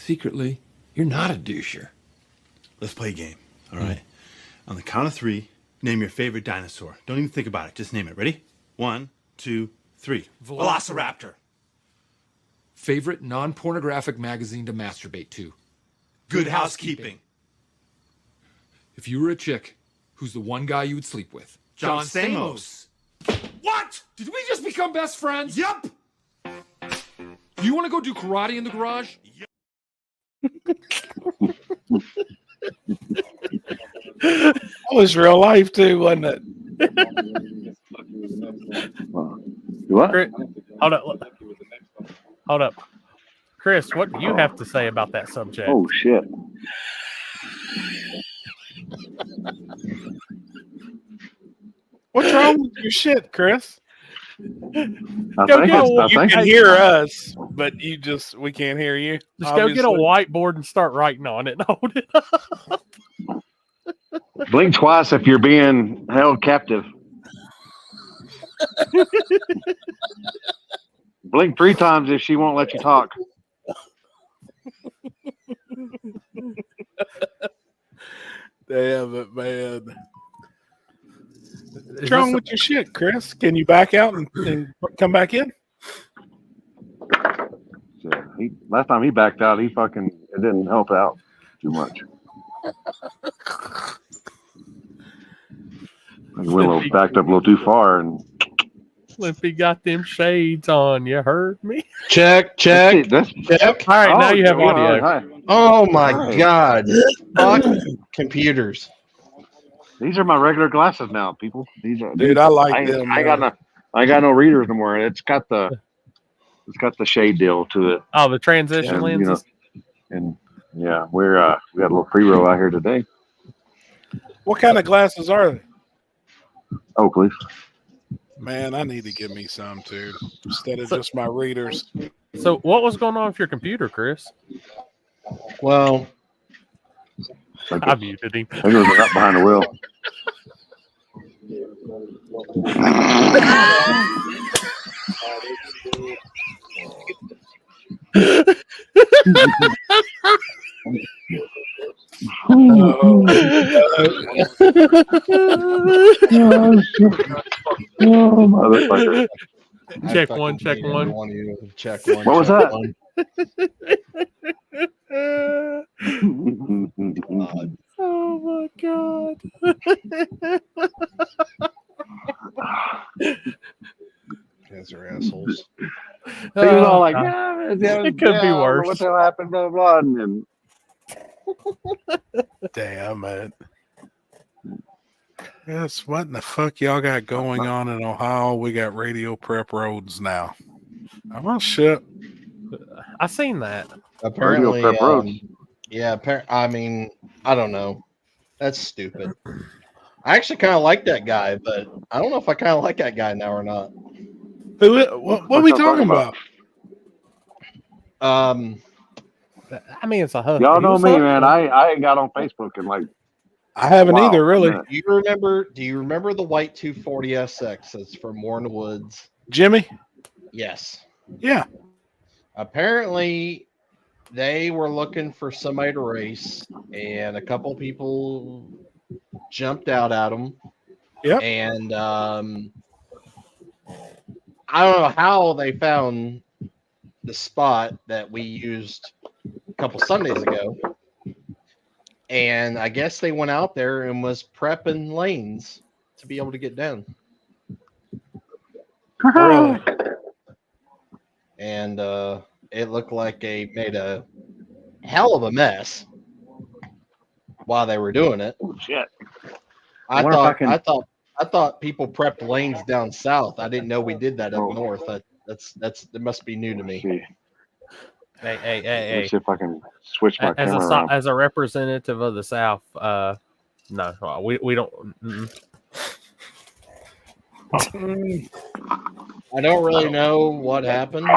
secretly, you're not a doucher. Let's play a game, all right? On the count of 3, name your favorite dinosaur. Don't even think about it. Just name it. Ready? 1, 2, 3. Velociraptor. Favorite non-pornographic magazine to masturbate to? Good housekeeping. If you were a chick, who's the one guy you would sleep with? John Stamos. What? Did we just become best friends? Yup. Do you want to go do karate in the garage? That was real life too, wasn't it? What? Hold up. Chris, what do you have to say about that subject? Oh, shit. What's wrong with your shit, Chris? You You can hear us, but we can't hear you. Just go get a whiteboard and start writing on it and hold it up. Blink twice if you're being held captive. Blink 3 times if she won't let you talk. Damn it, man. What's wrong with your shit, Chris? Can you back out and come back in? So last time he backed out, it didn't help out too much. Willow backed up a little too far, and Slippy got them shades on. You heard me? Check. All Check. right, now you have audio. Oh my God! Fuck computers. These are my regular glasses now, people. Dude, I like them. I got no readers no more. It's got the shade deal to it. Oh, the transition lenses. We got a little pre-roll out here today. What kind of glasses are they? Oakley. Man, I need to get me some too, instead of just my readers. So, what was going on with your computer, Chris? Well, I muted him. I think it was up behind the wheel. Motherfucker. Check one. Check one. What was that? Oh my God. Guys are assholes. He was all like, it could be worse. What the hell happened? Blah, blah, blah. And Damn it. Yes, what in the fuck y'all got going on in Ohio? We got radio prep roads now. Oh, shit. I seen that. Apparently, prep roads. I mean, I don't know. That's stupid. I actually kind of like that guy, but I don't know if I kind of like that guy now or not. What are we talking about? I mean, it's a husky. y'all know me, man. I ain't got on Facebook in like. I haven't either, really. Do you remember the white 240 SX that's from Warren Woods? Jimmy? Yes. Yeah. Apparently, they were looking for somebody to race, and a couple people jumped out at them. Yep. And I don't know how they found the spot that we used a couple Sundays ago. And I guess they went out there and was prepping lanes to be able to get down. Really? And it looked like they made a hell of a mess while they were doing it. Oh, shit. I thought people prepped lanes down south. I didn't know we did that up north. That must be new to me. Hey. Let's see if I can switch my camera around. As a representative of the South, no, we don't. I don't really know what happened,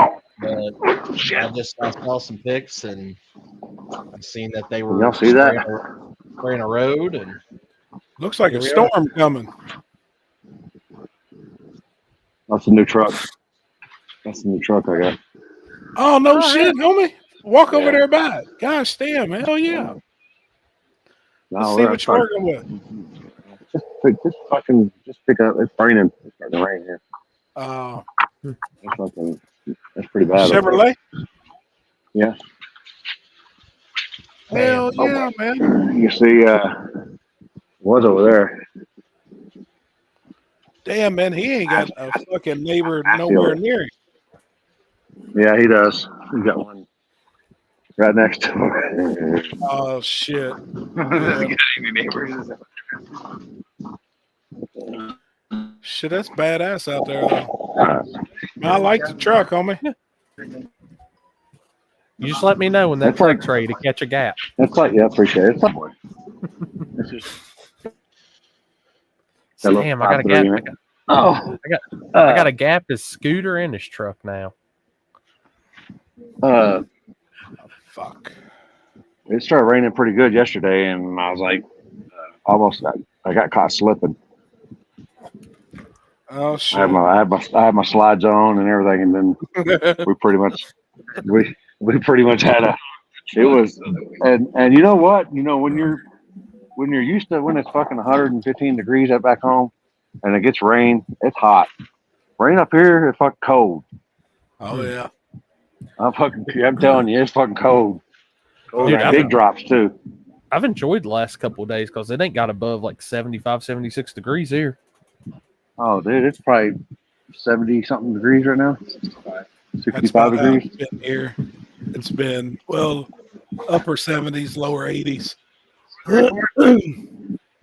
but I saw some pics and I've seen that they were Y'all see that? spraying a road and looks like a storm coming. That's a new truck. That's the new truck I got. Oh, no shit, homie. Walk over there by it. Gosh damn, hell yeah. Let's see what you're working with. Just pick up. It's raining. It's starting to rain here. That's pretty bad. Chevrolet? Yeah. Hell yeah, man. You see, was over there. Damn, man, he ain't got a fucking neighbor nowhere near him. Yeah, he does. He's got one right next to him. Oh shit. Got any neighbors? Shit, that's badass out there though. I like the truck, homie. You just let me know when that That's like- truck's ready to catch a gap. That's like, yeah, appreciate it. It's like, it's just, that little Damn, I got a 5'3", gap. right? Oh, I got a gap his scooter and his truck now. Fuck. It started raining pretty good yesterday, and I was like, I got caught slipping. Oh shit. I had my slides on and everything, and then we pretty much had it was, and you know what? You know, when you're used to when it's fucking 115 degrees up back home, and it gets rain, it's hot. Rain up here, it's fucking cold. Oh yeah. I'm telling you, it's fucking cold. Dude, Big drops too. I've enjoyed the last couple of days because it ain't got above like 75, 76 degrees here. Oh, dude, it's probably 70 something degrees right now. 65 That's about how degrees. it's been here. It's been upper 70s, lower 80s.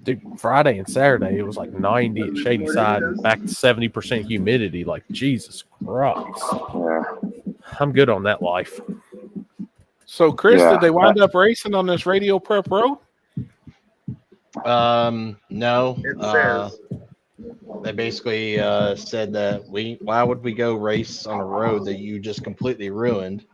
Dude, Friday and Saturday, it was like 90 at Shady Side, back to 70% humidity. Like, Jesus Christ. Yeah. I'm good on that life. So, Chris, Yeah. did they wind up racing on this Radio Prep Road? No. It says. They basically said that why would we go race on a road that you just completely ruined?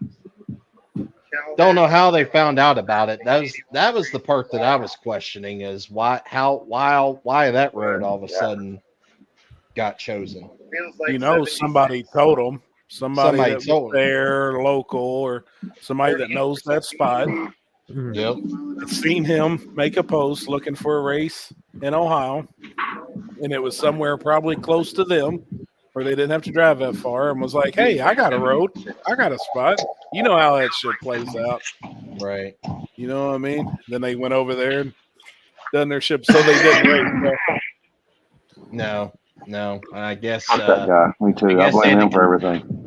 Don't know how they found out about it. That was the part that I was questioning is why that road all of a sudden got chosen. Feels like You know, 70. somebody told them. Somebody Somebody that told was 'em. there, local, or somebody that knows that spot. Yep. Seen him make a post looking for a race in Ohio, and it was somewhere probably close to them where they didn't have to drive that far, and was like, hey, I got a road, I got a spot. You know how that shit plays out. Right. You know what I mean? Then they went over there and done their ship, so they didn't race. No. I guess Fuck that guy. Me too. I guess blame they- him for everything.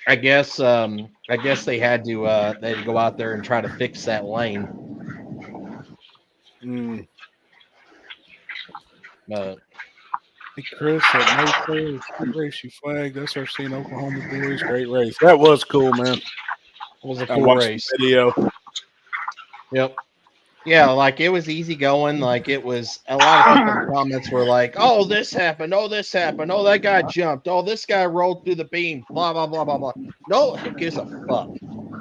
I guess they had to go out there and try to fix that lane. But Hey, Chris, that no street race you flagged, SRC in Oklahoma boys, great race. That was cool, man. it was a I cool watched race. the video. Yep. Yeah, like it was easy going. Like it was a lot of people in the comments were like, "Oh, this happened. Oh, this happened. Oh, that guy jumped. Oh, this guy rolled through the beam. Blah blah blah blah blah." No, who gives a fuck?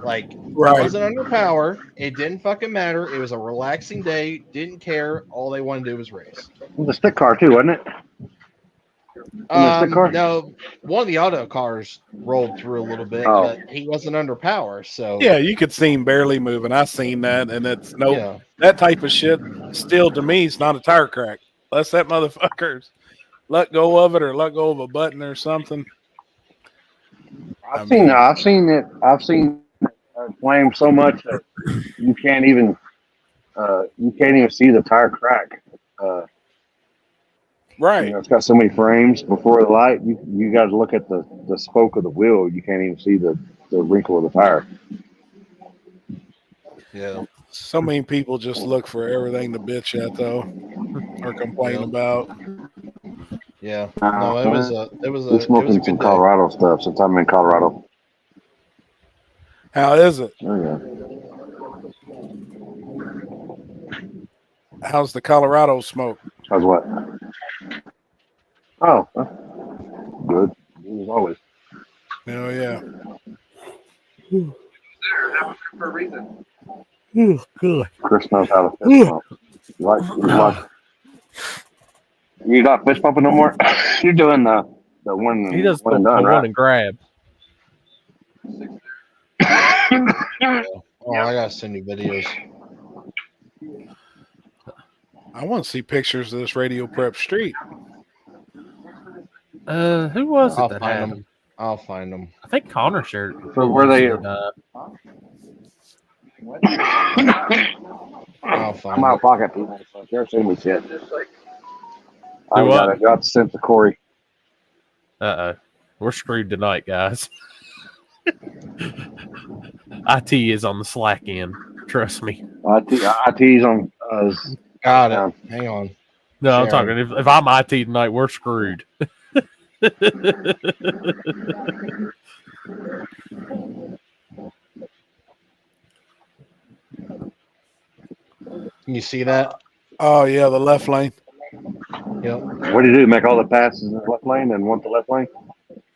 Like it wasn't under power. It didn't fucking matter. It was a relaxing day. Didn't care. All they wanted to do was race. It was a stick car too, wasn't it? car? No, one of the auto cars rolled through a little bit, Oh. but he wasn't under power. So Yeah, you could see him barely moving. I seen that, and it's yeah. that type of shit. Still, to me, it's not a tire crack. Unless that motherfucker's let go of it or let go of a button or something. I've seen it flame so much that you can't even see the tire crack. Right. You know, it's got so many frames before the light. You got to look at the spoke of the wheel. You can't even see the wrinkle of the tire. Yeah. So many people just look for everything to bitch at, though, or complain Yeah. about. Yeah. No, it was a Been smoking some good day. Colorado stuff since I'm in Colorado. How is it? Oh, yeah. How's the Colorado smoke? How's what? Oh, good. As always. Oh, yeah. For a reason. Good. Chris knows how to fist pump. You not fist pumping no more? You're doing the one. He does one the and done, one right? and grab. Oh, I gotta send you videos. I want to see pictures of this radio prep street. Who was it I'll that find had them. them? I'll find them. I think Connor shared. So were they? I'll I'm find out them. of pocket, people. So they're sending me shit. I Do got what? it. Got to send to Corey. We're screwed tonight, guys. IT is on the slack end. Trust me. IT's on. Got it. Hang on. No, I'm Sharon. talking. If I'm IT tonight, we're screwed. Can you see that? Oh yeah, the left lane. Yep. What do you do? Make all the passes in the left lane and want the left lane?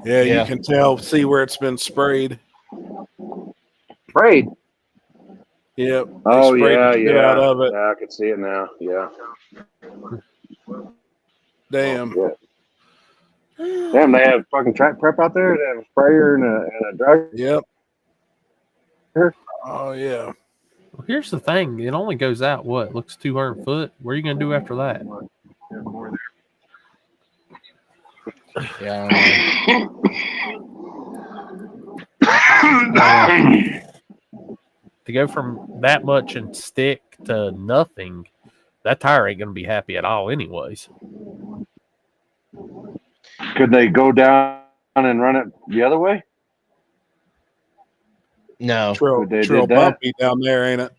Yeah, Yeah. you can see where it's been sprayed. Sprayed. Yep. They Oh sprayed yeah, the shit yeah. out of it. Yeah, I can see it now. Yeah. Damn. Oh, yeah. Damn, they have fucking track prep out there. They have a sprayer and a dragger. Yep. Oh yeah. Well, here's the thing. It only goes out, what, looks 200 foot? What are you going to do after that? Yeah. To go from that much and stick to nothing, that tire ain't going to be happy at all anyways. Could they go down and run it the other way? No. Trail They trail did that? bumpy down there, ain't it?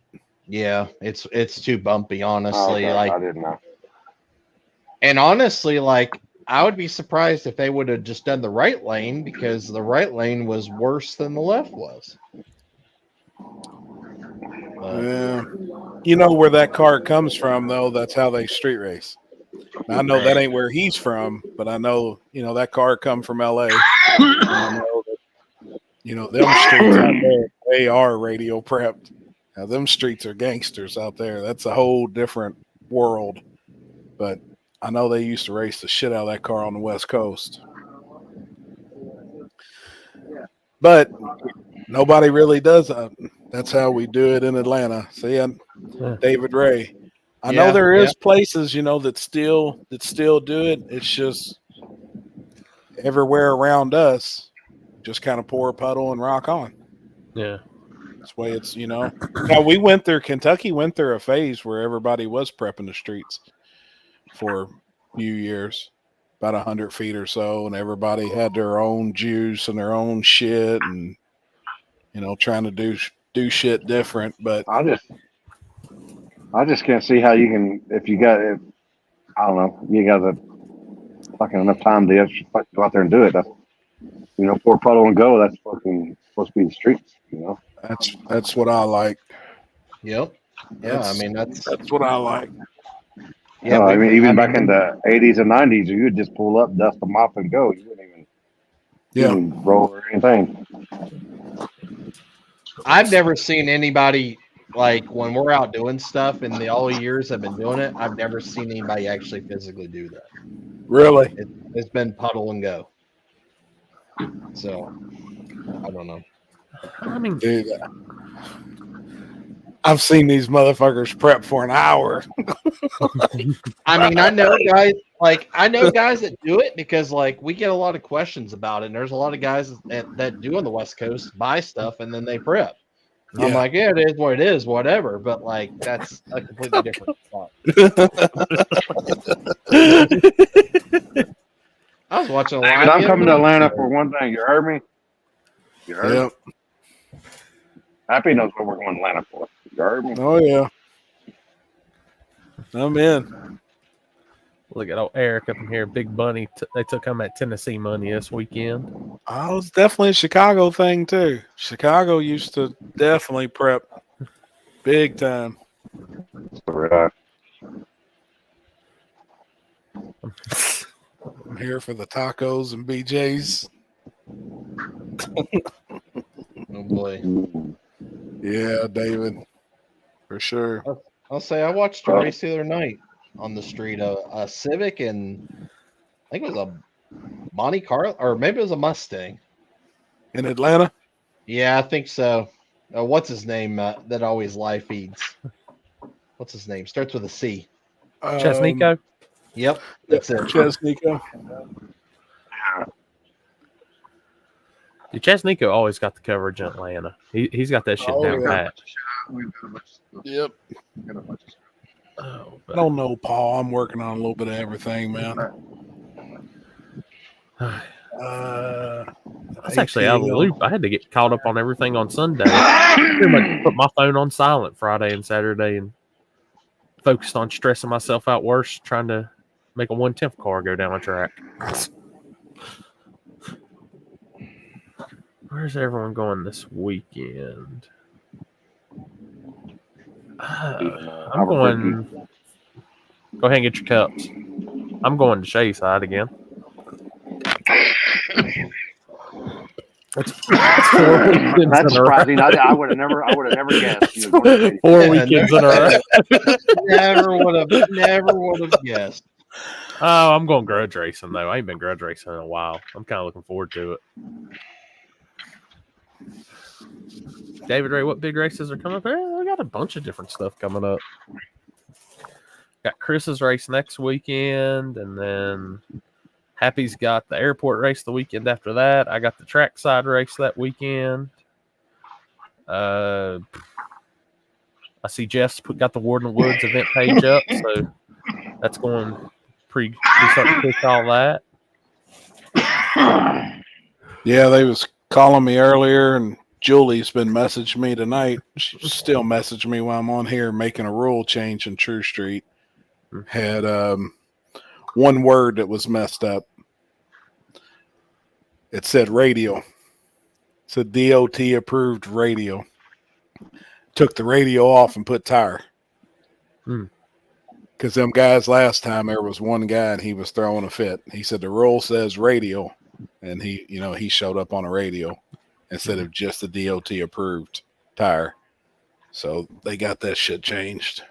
Yeah. It's too bumpy, Oh, honestly. okay. Like, I didn't know. and honestly, like, I would be surprised if they would have just done the right lane, because the right lane was worse than the left was. But, Yeah. You know where that car comes from, though. That's how they street race. Now, I know that ain't where he's from, but I know, that car come from LA. And I know that, them streets out there, they are radio prepped. Now, them streets are gangsters out there. That's a whole different world. But I know they used to race the shit out of that car on the West Coast. But nobody really does that. That's how we do it in Atlanta. See, David Ray. I know there is places, that still do it. It's just everywhere around us, just kind of pour a puddle and rock on. Yeah. That's the way it's, Now Kentucky went through a phase where everybody was prepping the streets for a few years, about 100 feet or so, and everybody had their own juice and their own shit, and trying to do shit different. But I just can't see how you can, if I don't know, you got the fucking enough time to actually go out there and do it. That's, pour puddle and go. That's fucking supposed to be the streets, That's what I like. yep. Yeah, I mean, that's what I like. yeah. No, I mean, even back in the 80s and 90s, you would just pull up, dust the mop, and go. You wouldn't even roll or anything. I've never seen anybody, like, when we're out doing stuff in the all the years I've been doing it, I've never seen anybody actually physically do that. Really? It's been puddle and go. So I don't know. I mean, Dude, I've seen these motherfuckers prep for an hour. I mean, I know guys that do it, because, like, we get a lot of questions about it, and there's a lot of guys that do on the West Coast buy stuff and then they prep. And I'm like, yeah, it is what it is, whatever. But, like, that's a completely different thought. I was watching a live. I'm coming to Atlanta for one thing. You heard me? You heard me? Happy knows what we're going to Atlanta for. You heard me? Oh, yeah. I'm in. look at old Eric up in here. Big Bunny. They took him at Tennessee money this weekend. Oh, it's definitely a Chicago thing, too. Chicago used to definitely prep big time. I'm here for the tacos and BJ's. Oh boy. Yeah, David. For sure. I'll say I watched a race the other night on the street, a Civic, and I think it was a Monte Carlo, or maybe it was a Mustang. In Atlanta? Yeah, I think so. What's his name that always live feeds? What's his name? Starts with a C. Chesnico. Yep, that's it. Chesnico. Dude, Chesnico always got the coverage in Atlanta. He's got that shit Oh, down yeah. pat. Yep. Oh, I don't know, Paul. I'm working on a little bit of everything, man. That's actually out of the loop. I had to get caught up on everything on Sunday. Pretty much put my phone on silent Friday and Saturday and focused on stressing myself out worse trying to make a 1/10 car go down a track. Where's everyone going this weekend? I'm going. Go ahead and get your cups. I'm going to Shea side again. That's 4 weekends That's in a row. surprising. I would have never guessed. You were going to 4 weekends in a row. Never would have guessed. Oh, I'm going grudge racing though. I ain't been grudge racing in a while. I'm kind of looking forward to it. David Ray, what big races are coming up? We got a bunch of different stuff coming up. Got Chris's race next weekend, and then Happy's got the airport race the weekend after that. I got the trackside race that weekend. I see Jeff's got the Warden Woods event page up, so that's going pretty starting to push all that. Yeah, they was calling me earlier, and Julie's been messaging me tonight. She still messaging me while I'm on here making a rule change in True Street. Had one word that was messed up. It said radio. It said DOT approved radio. Took the radio off and put tire. Because them guys last time, there was one guy and he was throwing a fit. He said the rule says radio, and he showed up on a radio instead of just the DOT approved tire. So they got that shit changed.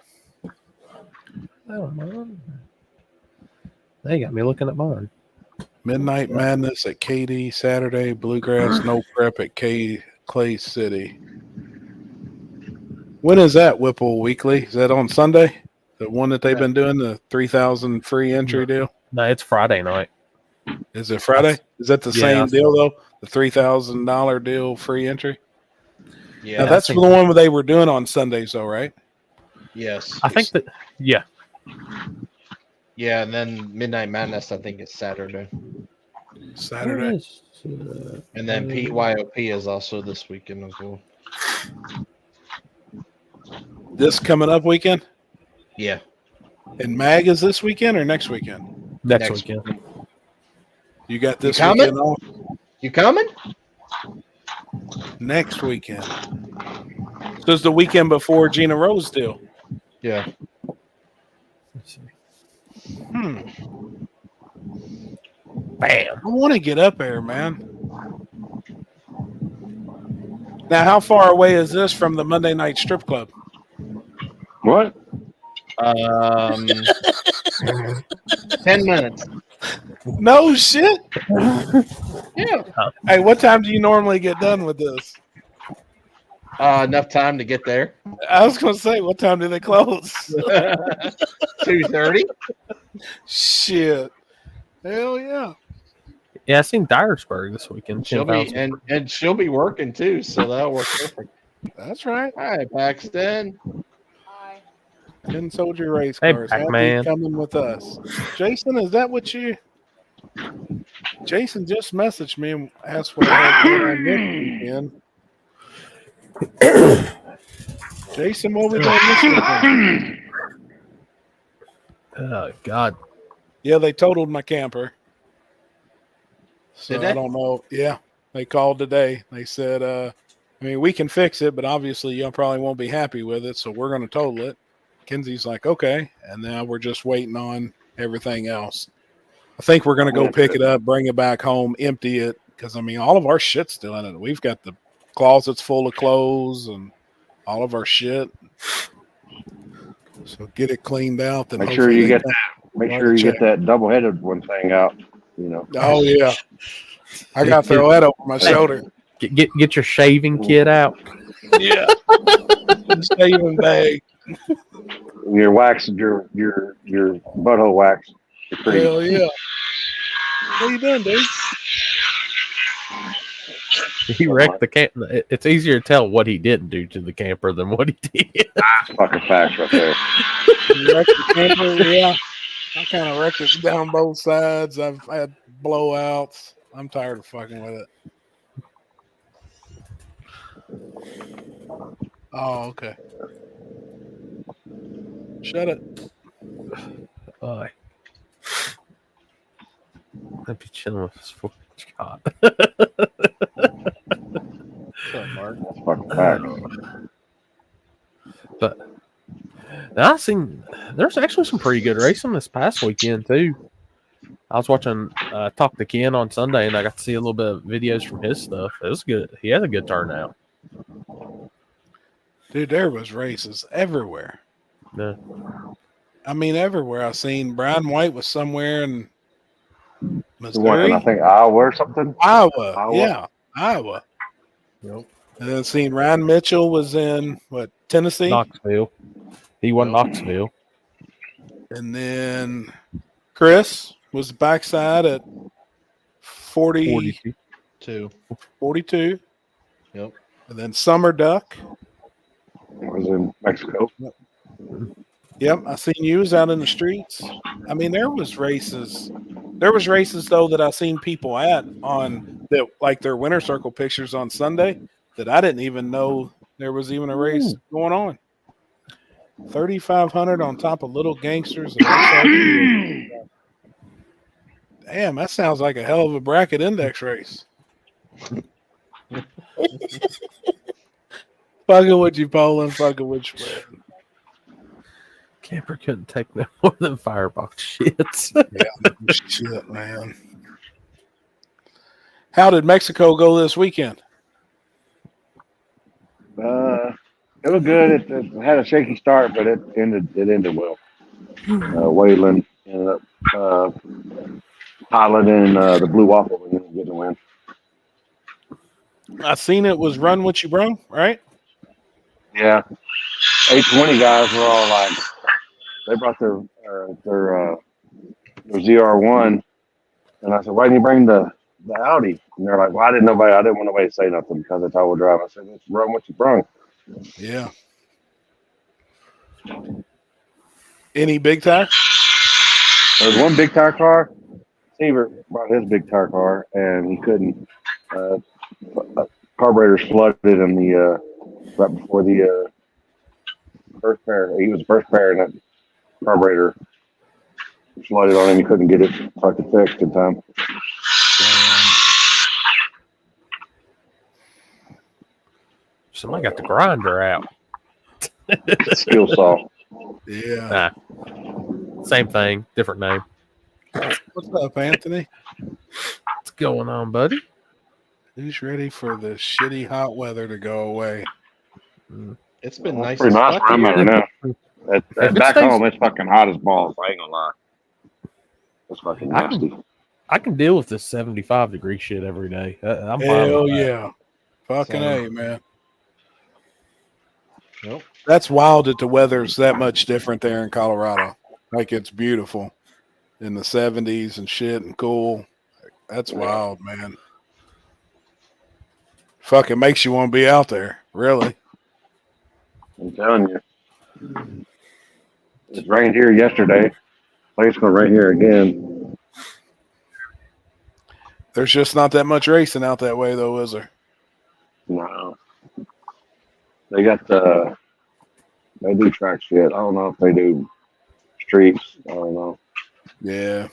Oh, man. They got me looking at mine. Midnight Madness at KD Saturday, Bluegrass No Prep at Clay City. When is that, Whipple Weekly? Is that on Sunday? The one that they've been doing, the 3,000 free entry deal? No, it's Friday night. Is it Friday? Is that the same deal, though? The $3,000 deal, free entry? Yeah, Now, that's the one where they were doing on Sundays, though, right? yes. I think that, yeah. Yeah, and then Midnight Madness, I think it's Saturday. Saturday. And then PYOP is also this weekend as well. This coming up weekend? Yeah. And MAG is this weekend or next weekend? Next weekend. You got this You weekend coming? on? You coming? Next weekend. So it's the weekend before Gina Rose deal. Yeah. Let's see. Bam. I want to get up there, man. Now, how far away is this from the Monday Night Strip Club? What? 10 minutes. No shit. Yeah. Hey, what time do you normally get done with this? Enough time to get there. I was going to say, what time do they close? 2:30. Shit. Hell yeah. Yeah, I seen Dyersburg this weekend. She'll be 10,000. and she'll be working too, so that'll work perfect. That's right. Hi, Paxton. 10 soldier race Hey, cars. Pac-Man. Happy coming with us. Jason, is that what you... Jason just messaged me and asked what I had going on this weekend. Jason, what we doing this weekend? Oh, God. Yeah, they totaled my camper. So Did they? I don't know. Yeah, they called today. They said, I mean, we can fix it, but obviously you probably won't be happy with it, so we're going to total it. Kenzie's like, okay. And now we're just waiting on everything else. I think we're going to go pick it up, bring it back home, empty it, because, I mean, all of our shit's still in it. We've got the closets full of clothes and all of our shit. So get it cleaned out. Then Make sure you get that. Make sure you get that double-headed one thing out. You know. Oh yeah, I got to throw that over my shoulder. Get your shaving kit out. Yeah. Shaving bag. Your wax, your butthole wax. The cream. Hell yeah. What you doing, dude? He wrecked the camp. It's easier to tell what he didn't do to the camper than what he did. That's fucking facts right there. You wrecked the camper? Yeah. I kind of wrecked it down both sides. I've had blowouts. I'm tired of fucking with it. Oh, okay. Shut it. I'd be chilling with his fucking Scott. What's up, Mark? That's fucking facts. But now there's actually some pretty good racing this past weekend too. I was watching Talk to Ken on Sunday, and I got to see a little bit of videos from his stuff. It was good. He had a good turnout. Dude, there was races everywhere. Yeah. I mean, everywhere. I seen Brian White was somewhere in The one Missouri, in, I think Iowa or something. Iowa. Yeah, Iowa. Nope. And then seen Ryan Mitchell was in Tennessee, Knoxville. He won Knoxville. and then Chris was backside at 42. 2. Yep. And then Summer Duck. It was in Mexico. Yep, I seen you was out in the streets. I mean, there was races. There was races though that I seen people at on that, like their winter circle pictures on Sunday, that I didn't even know there was even a race going on. 3,500 on top of Little Gangsters. And damn, that sounds like a hell of a bracket index race. Fucking with you, Poland. Fucking with you, man. Camper couldn't take no more than firebox shits. Yeah, shit, man. How did Mexico go this weekend? It was good. It had a shaky start, but it ended well. Wayland ended up piloting the Blue Waffle and then getting a win. I seen it was Run What You Brung, right? Yeah, 820 guys were all like, they brought their ZR1, and I said, why didn't you bring the Audi? And they're like, well, I didn't want nobody to say nothing because it's all-wheel drive. I said, let's run what you brung. Yeah. Any big tire? There was one big tire car. Seaver brought his big tire car, and he couldn't. Carburetors flooded in the right before the first pair. He was the first pair, and that carburetor flooded on him. He couldn't get it fucking fixed in time. Somebody got the grinder out. Skill saw. Yeah. Nah. Same thing, different name. What's up, Anthony? What's going on, buddy? Who's ready for the shitty hot weather to go away? It's been nice. Pretty nice where I'm at right now. Back stays- home, it's fucking hot as balls. I ain't gonna lie. It's fucking nasty. I can deal with this 75-degree shit every day. I'm fine Hell with that. yeah. Fucking A, man. Nope. That's wild that the weather's that much different there in Colorado. Like, it's beautiful in the 70s and shit and cool. That's wild, man. Fucking makes you want to be out there, really. I'm telling you. It rained here yesterday. I think it's gonna rain here again. There's just not that much racing out that way, though, is there? No. They got they do track shit. I don't know if they do streets. I don't know. Yeah.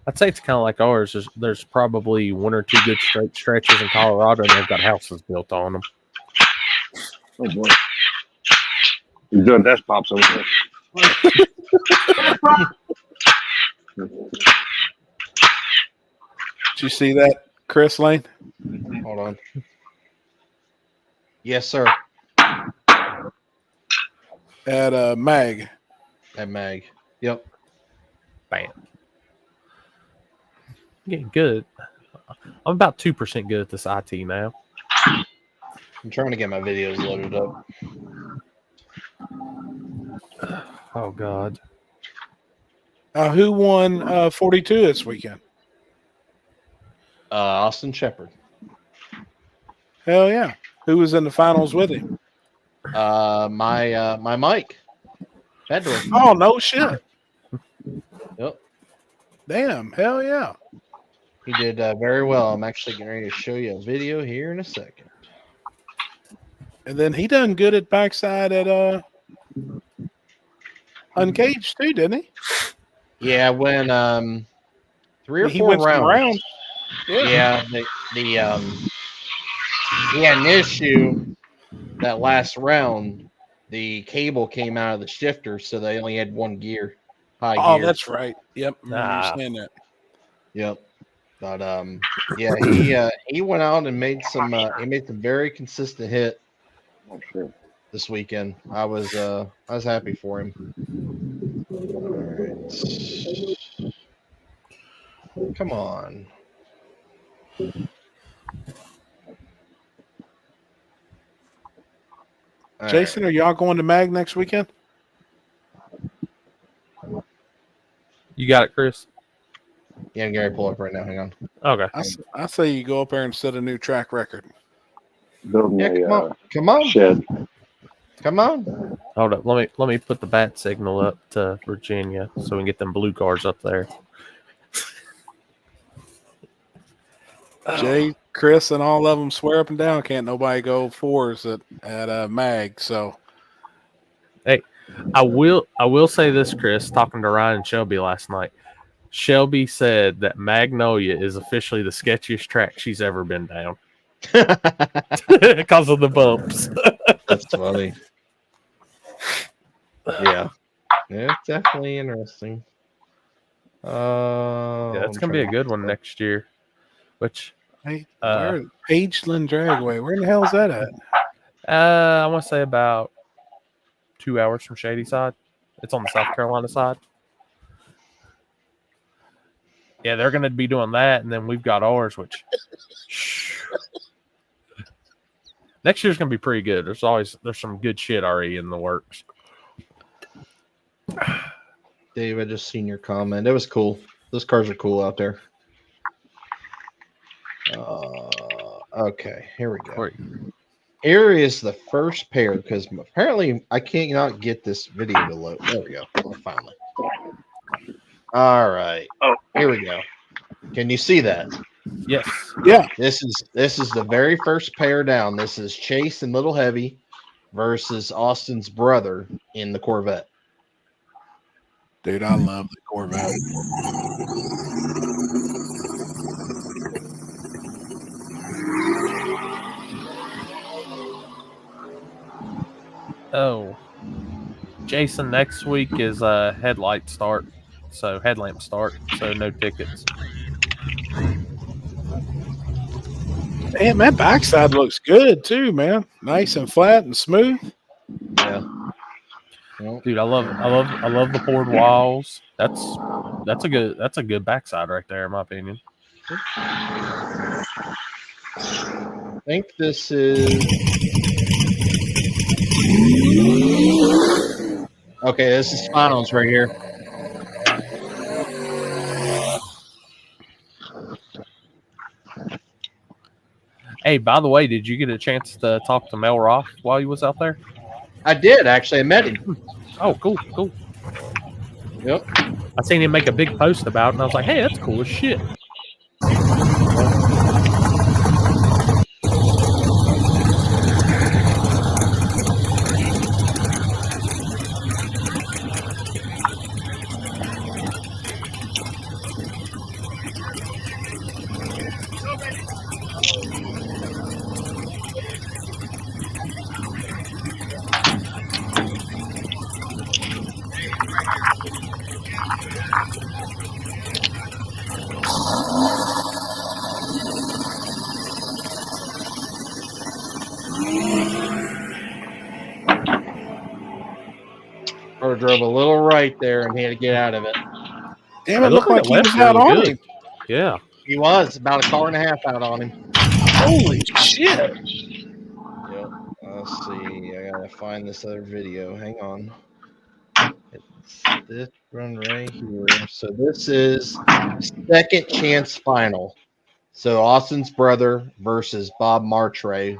I'd say it's kind of like ours. There's probably one or two good straight stretches in Colorado, and they've got houses built on them. Oh boy. He's doing desk pops over there. Did you see that, Chris Lane? Hold on. Yes, sir. At Mag. At Mag. Yep. Bam. Getting good. I'm about 2% good at this IT now. I'm trying to get my videos loaded up. Oh God. Who won 42 this weekend? Austin Shepard. Hell yeah. Who was in the finals with him? My Mike. Fedor. Oh, no shit. Yep. Damn. Hell yeah. He did very well. I'm actually getting ready to show you a video here in a second. And then he done good at backside at Uncaged too, didn't he? Yeah, when 3 or He 4 went some rounds. Yeah. Yeah, he had an issue that last round. The cable came out of the shifter, so they only had one gear. High Oh, gear. that's right. Yep. I remember you saying that. Yep. But yeah, he went out and made some very consistent hit Oh, shit. this weekend. I was happy for him. All right. Come on. All Jason, are y'all going to Mag next weekend? You got it, Chris. Yeah, I'm Gary, pull up right now. Hang on. Okay. I say you go up there and set a new track record. Building Yeah, a come on, shed. come on. Hold up. Let me put the bat signal up to Virginia so we can get them blue cars up there. Jay, Chris, and all of them swear up and down can't nobody go fours at Mag. So I will say this, Chris, talking to Ryan and Shelby last night. Shelby said that Magnolia is officially the sketchiest track she's ever been down because of the bumps. That's funny. Yeah, it's definitely interesting. Yeah, it's gonna be a good one next year. Which hey, where Pageland Dragway? Where in the hell is that at? I want to say about 2 hours from Shady Side. It's on the South Carolina side. Yeah, they're going to be doing that, and then we've got ours, which next year's going to be pretty good. There's some good shit already in the works. Dave, I just seen your comment. It was cool. Those cars are cool out there. Okay, here we go. Here is the first pair because apparently I can't not get this video to load. There we go. Finally. All right. Oh, here we go. Can you see that? Yes. Yeah. This is the very first pair down. This is Chase and Little Heavy versus Austin's brother in the Corvette. Dude, I love the Corvette. Oh. Jason, next week is headlamp start, so no tickets. Damn, that backside looks good too, man. Nice and flat and smooth. Yeah. Well, Dude, I love the poured walls. That's a good backside right there, in my opinion. I think this is okay. This is finals right here. Hey, by the way, did you get a chance to talk to Mel Roth while you was out there? I did actually. I met him. Oh, cool. Yep. I seen him make a big post about it, and I was like, hey, that's cool as shit. Or drove a little right there and he had to get out of it. Damn, it looked like he was out on him. Yeah. He was about a car and a half out on him. Holy shit. Yep. Let's see. I gotta find this other video. Hang on. It's this run right here. So this is second chance final. So Austin's brother versus Bob Martray.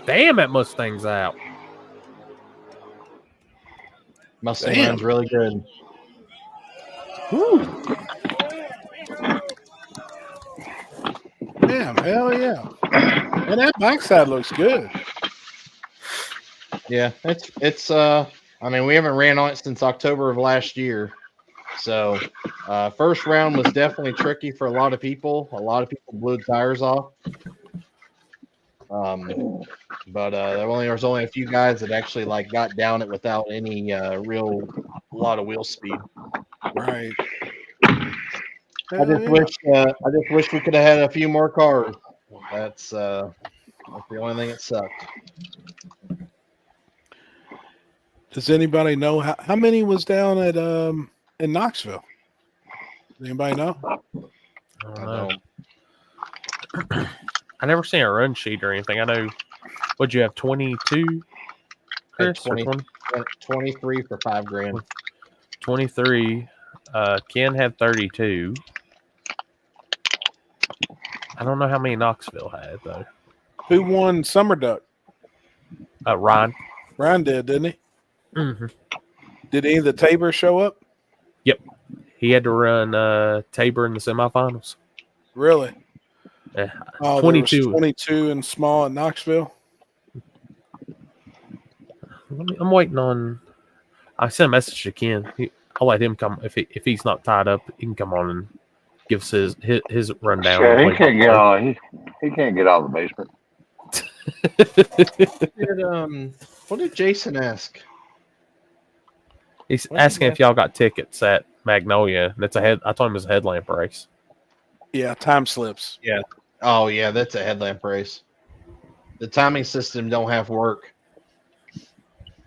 Damn, that Mustang's out. Mustang Damn. runs really good. Damn, hell yeah. And that backside looks good. Yeah, it's I mean, we haven't ran on it since October of last year. So first round was definitely tricky for a lot of people. A lot of people blew the tires off. But there was only a few guys that actually like got down it without any real lot of wheel speed. Right. I just wish we could have had a few more cars. That's the only thing that sucked. Does anybody know how many was down at in Knoxville? Does anybody know? I don't. I never seen a run sheet or anything. I know. What'd you have? 22, Chris? 20. 23 for $5,000. 23. Ken had 32. I don't know how many Knoxville had though. Who won Summer Duck? Ryan. Ryan did, didn't he? Mm-hmm. Did any of the Tabor show up? Yep. He had to run Tabor in the semifinals. Really? Yeah. Oh, 22. 22 and small at Knoxville. I'm waiting on. I sent a message to Ken. I'll let him come if he's not tied up. He can come on and give us his rundown. Yeah, he can't get out. He can't get out of the basement. What did Jason ask? He's asking if y'all got tickets at Magnolia. That's I told him it was a headlamp race. Yeah, time slips. Yeah. Oh yeah, that's a headlamp race. The timing system don't have work.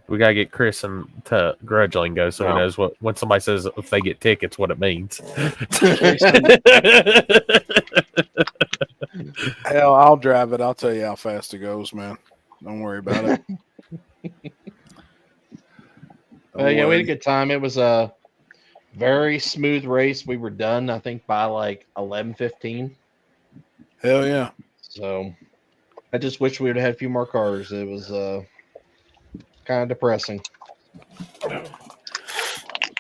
We gotta get Chris to Grudge lingo so he knows what when somebody says if they get tickets, what it means. Hell, I'll drive it. I'll tell you how fast it goes, man. Don't worry about it. Yeah, we had a good time. It was a very smooth race. We were done, I think, by like 11:15. Hell yeah. So I just wish we would have had a few more cars. It was kind of depressing.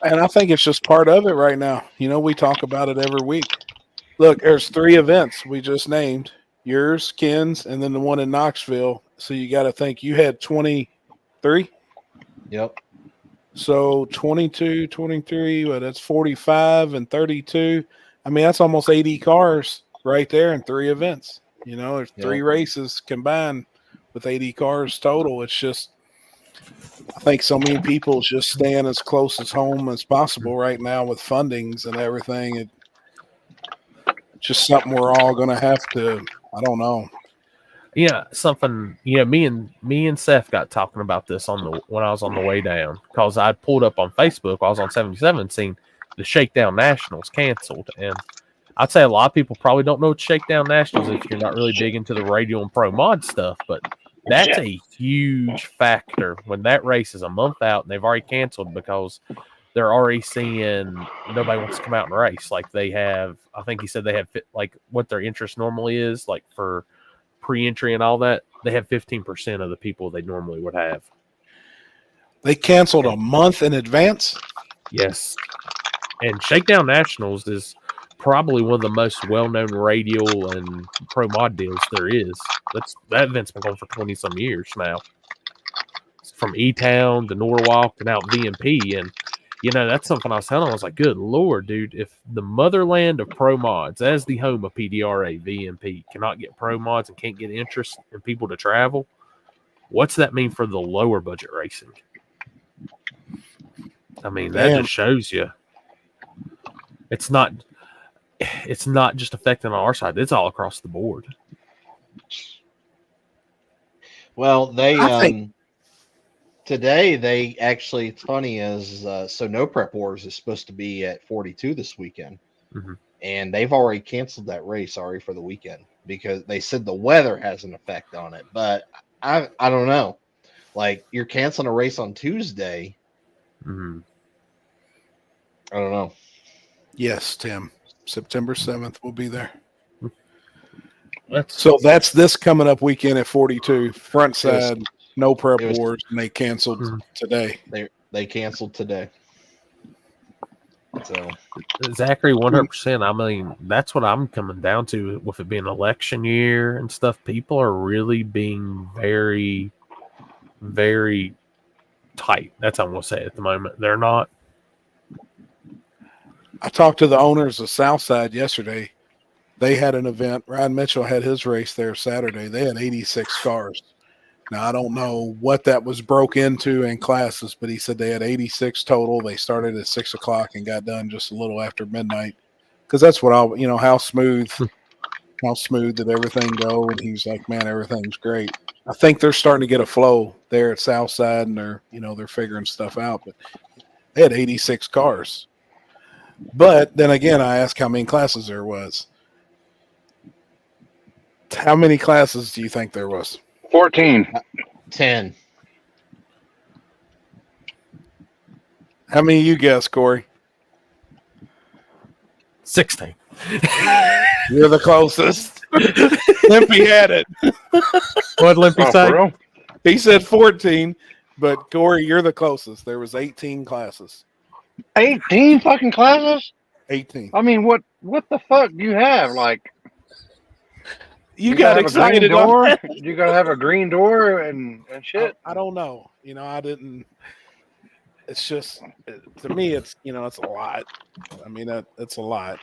And I think it's just part of it right now. You know, we talk about it every week. Look, there's 3 events we just named. Yours, Ken's, and then the one in Knoxville. So you got to think you had 23. Yep. So 22, 23, well, that's 45 and 32. I mean, that's almost 80 cars right there in 3 events. You know, there's 3 races combined with 80 cars total. It's just, I think so many people just staying as close as home as possible right now with fundings and everything. It's just something we're all going to have to, I don't know. Yeah, something. Yeah, me and Seth got talking about this when I was on the way down because I pulled up on Facebook while I was on 77, seeing the Shakedown Nationals canceled, and I'd say a lot of people probably don't know what Shakedown Nationals if you're not really big into the radio and pro mod stuff, but that's a huge factor when that race is a month out and they've already canceled because they're already seeing nobody wants to come out and race like they have. I think he said they have like what their interest normally is like for pre-entry and all that. They have 15% of the people they normally would have. They canceled a month in advance? Yes. And Shakedown Nationals is probably one of the most well-known radial and pro mod deals there is. That event's been going for 20 some years now. It's from E-Town to Norwalk and out VMP, and that's something I was telling him. I was like, good Lord, dude, if the motherland of pro mods, as the home of PDRA, VMP, cannot get pro mods and can't get interest in people to travel, what's that mean for the lower budget racing? I mean, that Damn. just shows you it's not just affecting on our side. It's all across the board. Well, I think- today they actually, it's funny is so No Prep Wars is supposed to be at 42 this weekend, Mhm. and they've already canceled that race already for the weekend because they said the weather has an effect on it. But I don't know, like you're canceling a race on Tuesday. Mhm. I don't know. Yes, Tim. September 7th we'll be there. That's So that's this coming up weekend at 42. Front side, no prep it was- wars, and they canceled Mhm. today. They canceled today. So Zachary, 100%. I mean, that's what I'm coming down to with it being election year and stuff. People are really being very, very tight. That's what I'm going to say at the moment. They're not. I talked to the owners of Southside yesterday. They had an event. Ryan Mitchell had his race there Saturday. They had 86 cars. Now, I don't know what that was broke into in classes, but he said they had 86 total. They started at 6 o'clock and got done just a little after midnight. Because that's what how smooth did everything go? And he's like, man, everything's great. I think they're starting to get a flow there at Southside, and they're figuring stuff out. But they had 86 cars. But then again, I asked how many classes there was. How many classes do you think there was? 14. 10. How many you guess, Corey? 16. You're the closest. Limpy had it. What Limpy Oh, say? for real? He said 14, but Corey, you're the closest. There was 18 classes. 18 fucking classes? 18. I mean, what the fuck do you have? Like, You gotta got have excited a green on door? that. You gotta have a green door and shit. I don't know. I didn't. It's just to me, it's it's a lot. I mean, it's a lot.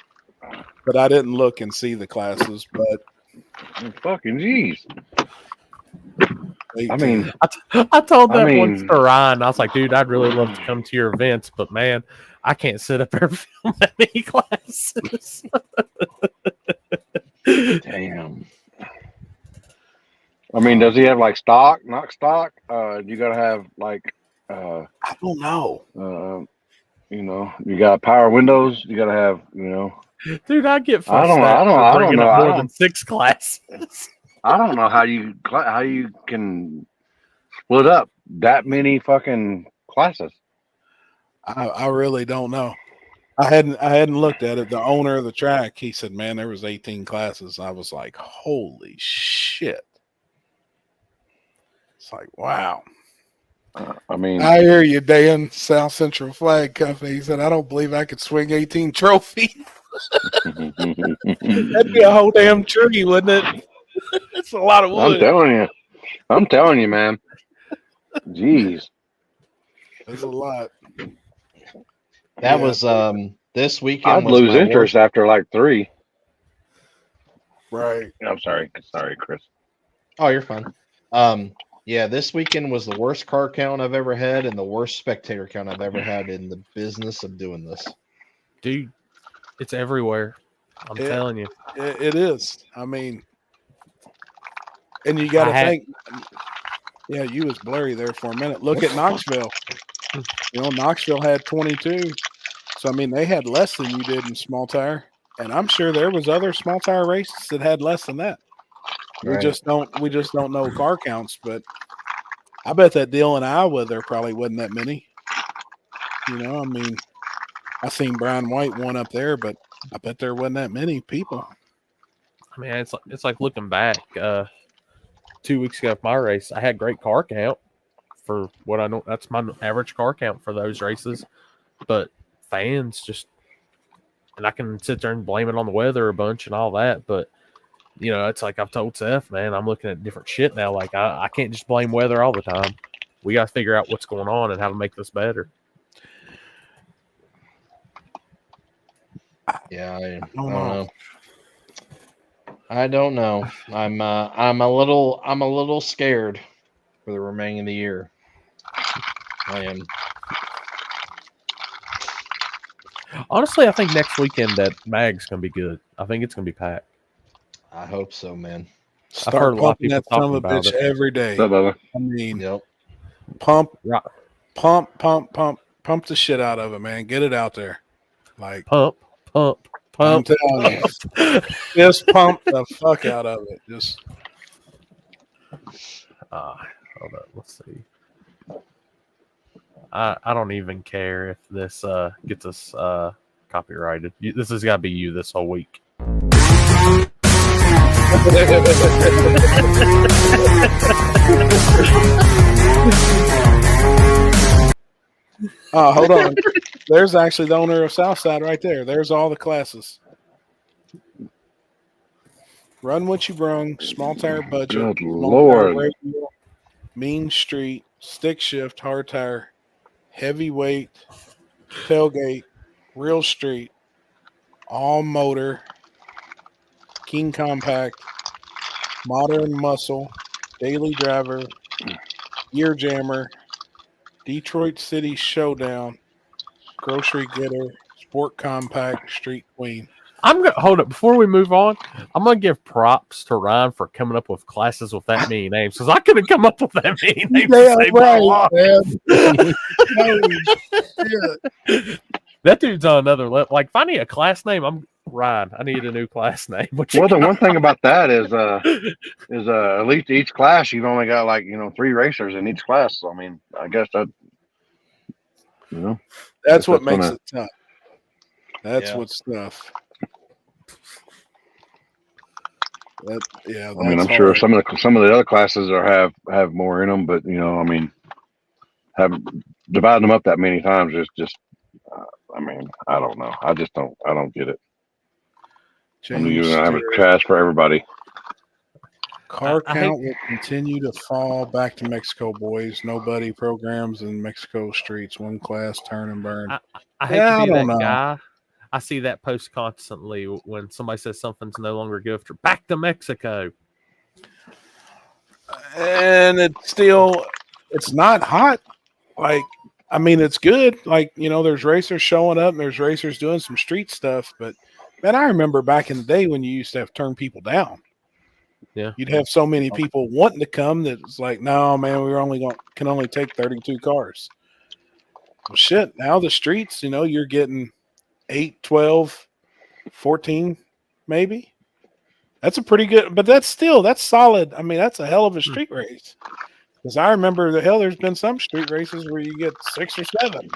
But I didn't look and see the classes. But Fucking jeez. 18. I mean, I told that I once mean- to Ryan. I was like, dude, I'd really love to come to your events, but man, I can't sit up there and film that many classes. damn. I mean, does he have like stock, not stock? You gotta have like, I don't know. you got power windows. You gotta have, Dude, I get I don't frustrated for know, bringing I up more don't- than 6 classes. I don't know how you can split up that many fucking classes. I really don't know. I hadn't looked at it. The owner of the track, he said, "Man, there was 18 classes." I was like, "Holy shit!" It's like, wow. I mean, I hear you, Dan. South Central Flag Company. He said, "I don't believe I could swing 18 trophies." That'd be a whole damn tree, wouldn't it? It's a lot of wood. I'm telling you, man. Jeez. It's a lot. That Yeah. was this weekend. I'd was lose my interest worst- after like 3. Right. I'm sorry, Chris. Oh, you're fine. Yeah, this weekend was the worst car count I've ever had and the worst spectator count I've ever had in the business of doing this. Dude, it's everywhere. I'm Yeah. telling you. It is. I mean, and you got to I had- think. Yeah, you was blurry there for a minute. Look at Knoxville. Knoxville had 22. So I mean, they had less than you did in small tire, and I'm sure there was other small tire races that had less than that. We Right. just don't know car counts, but I bet that deal in Iowa there probably wasn't that many. I mean, I seen Brian White one up there, but I bet there wasn't that many people. I mean, it's like looking back. 2 weeks ago, my race, I had great car count for what I know. That's my average car count for those races, but fans just and I can sit there and blame it on the weather a bunch and all that. But you know, it's like I've told Seth, man, I'm looking at different shit now. Like I can't just blame weather all the time. We got to figure out what's going on and how to make this better. Yeah, I don't know. I don't know. I'm a little scared for the remaining of the year. I am. Honestly, I think next weekend that mag's gonna be good. I think it's gonna be packed. I hope so, man. I've heard Start a lot of pumping people that son of talking a about bitch it. every day. What's up, Bubba? I mean, Yep. pump Right. pump the shit out of it, man. Get it out there. Like Pump. I'm telling you, just pump the fuck out of it. Just Hold up. Let's see. I don't even care if this gets us copyrighted. This has got to be you this whole week. oh, hold on. There's actually the owner of Southside right there. There's all the classes. Run what you brung, small tire budget, Good small Lord. tire radial, mean street, stick shift, hard tire, heavyweight, tailgate, real street, all motor, King compact, modern muscle, daily driver, gear jammer, Detroit City showdown, grocery getter, sport compact, street queen. I'm gonna hold up before we move on. I'm gonna give props to Ryan for coming up with classes with that many names because I couldn't come up with that many names. to save my life. That dude's on another level. Like, if I need a class name, I'm Ryan. I need a new class name. What you Well, the got? one thing about that is at least each class you've only got 3 racers in each class. So I mean, I guess that That's what that's makes gonna- it tough. That's Yeah. what's tough. That, yeah, I mean, that's I'm sure hard. some of the other classes have more in them, but I mean, dividing them up that many times is just. I mean, I don't know. I don't get it. I mean, you're James gonna have a Stewart. class for everybody. Car I count will continue to fall back to Mexico, boys. Nobody programs in Mexico streets. One class, turn and burn. I hate Yeah, to I be that don't know. guy. I see that post constantly when somebody says something's no longer good for back to Mexico. And it's not hot. Like, I mean, it's good. Like, there's racers showing up and there's racers doing some street stuff. But, man, I remember back in the day when you used to have to turn people down. Yeah. You'd have so many people wanting to come that it's like, no, man, can only take 32 cars. Well, shit, now the streets, you're getting 8, 12, 14, maybe. That's a pretty good, but that's solid. I mean, that's a hell of a street race. Because I remember there's been some street races where you get 6 or 7.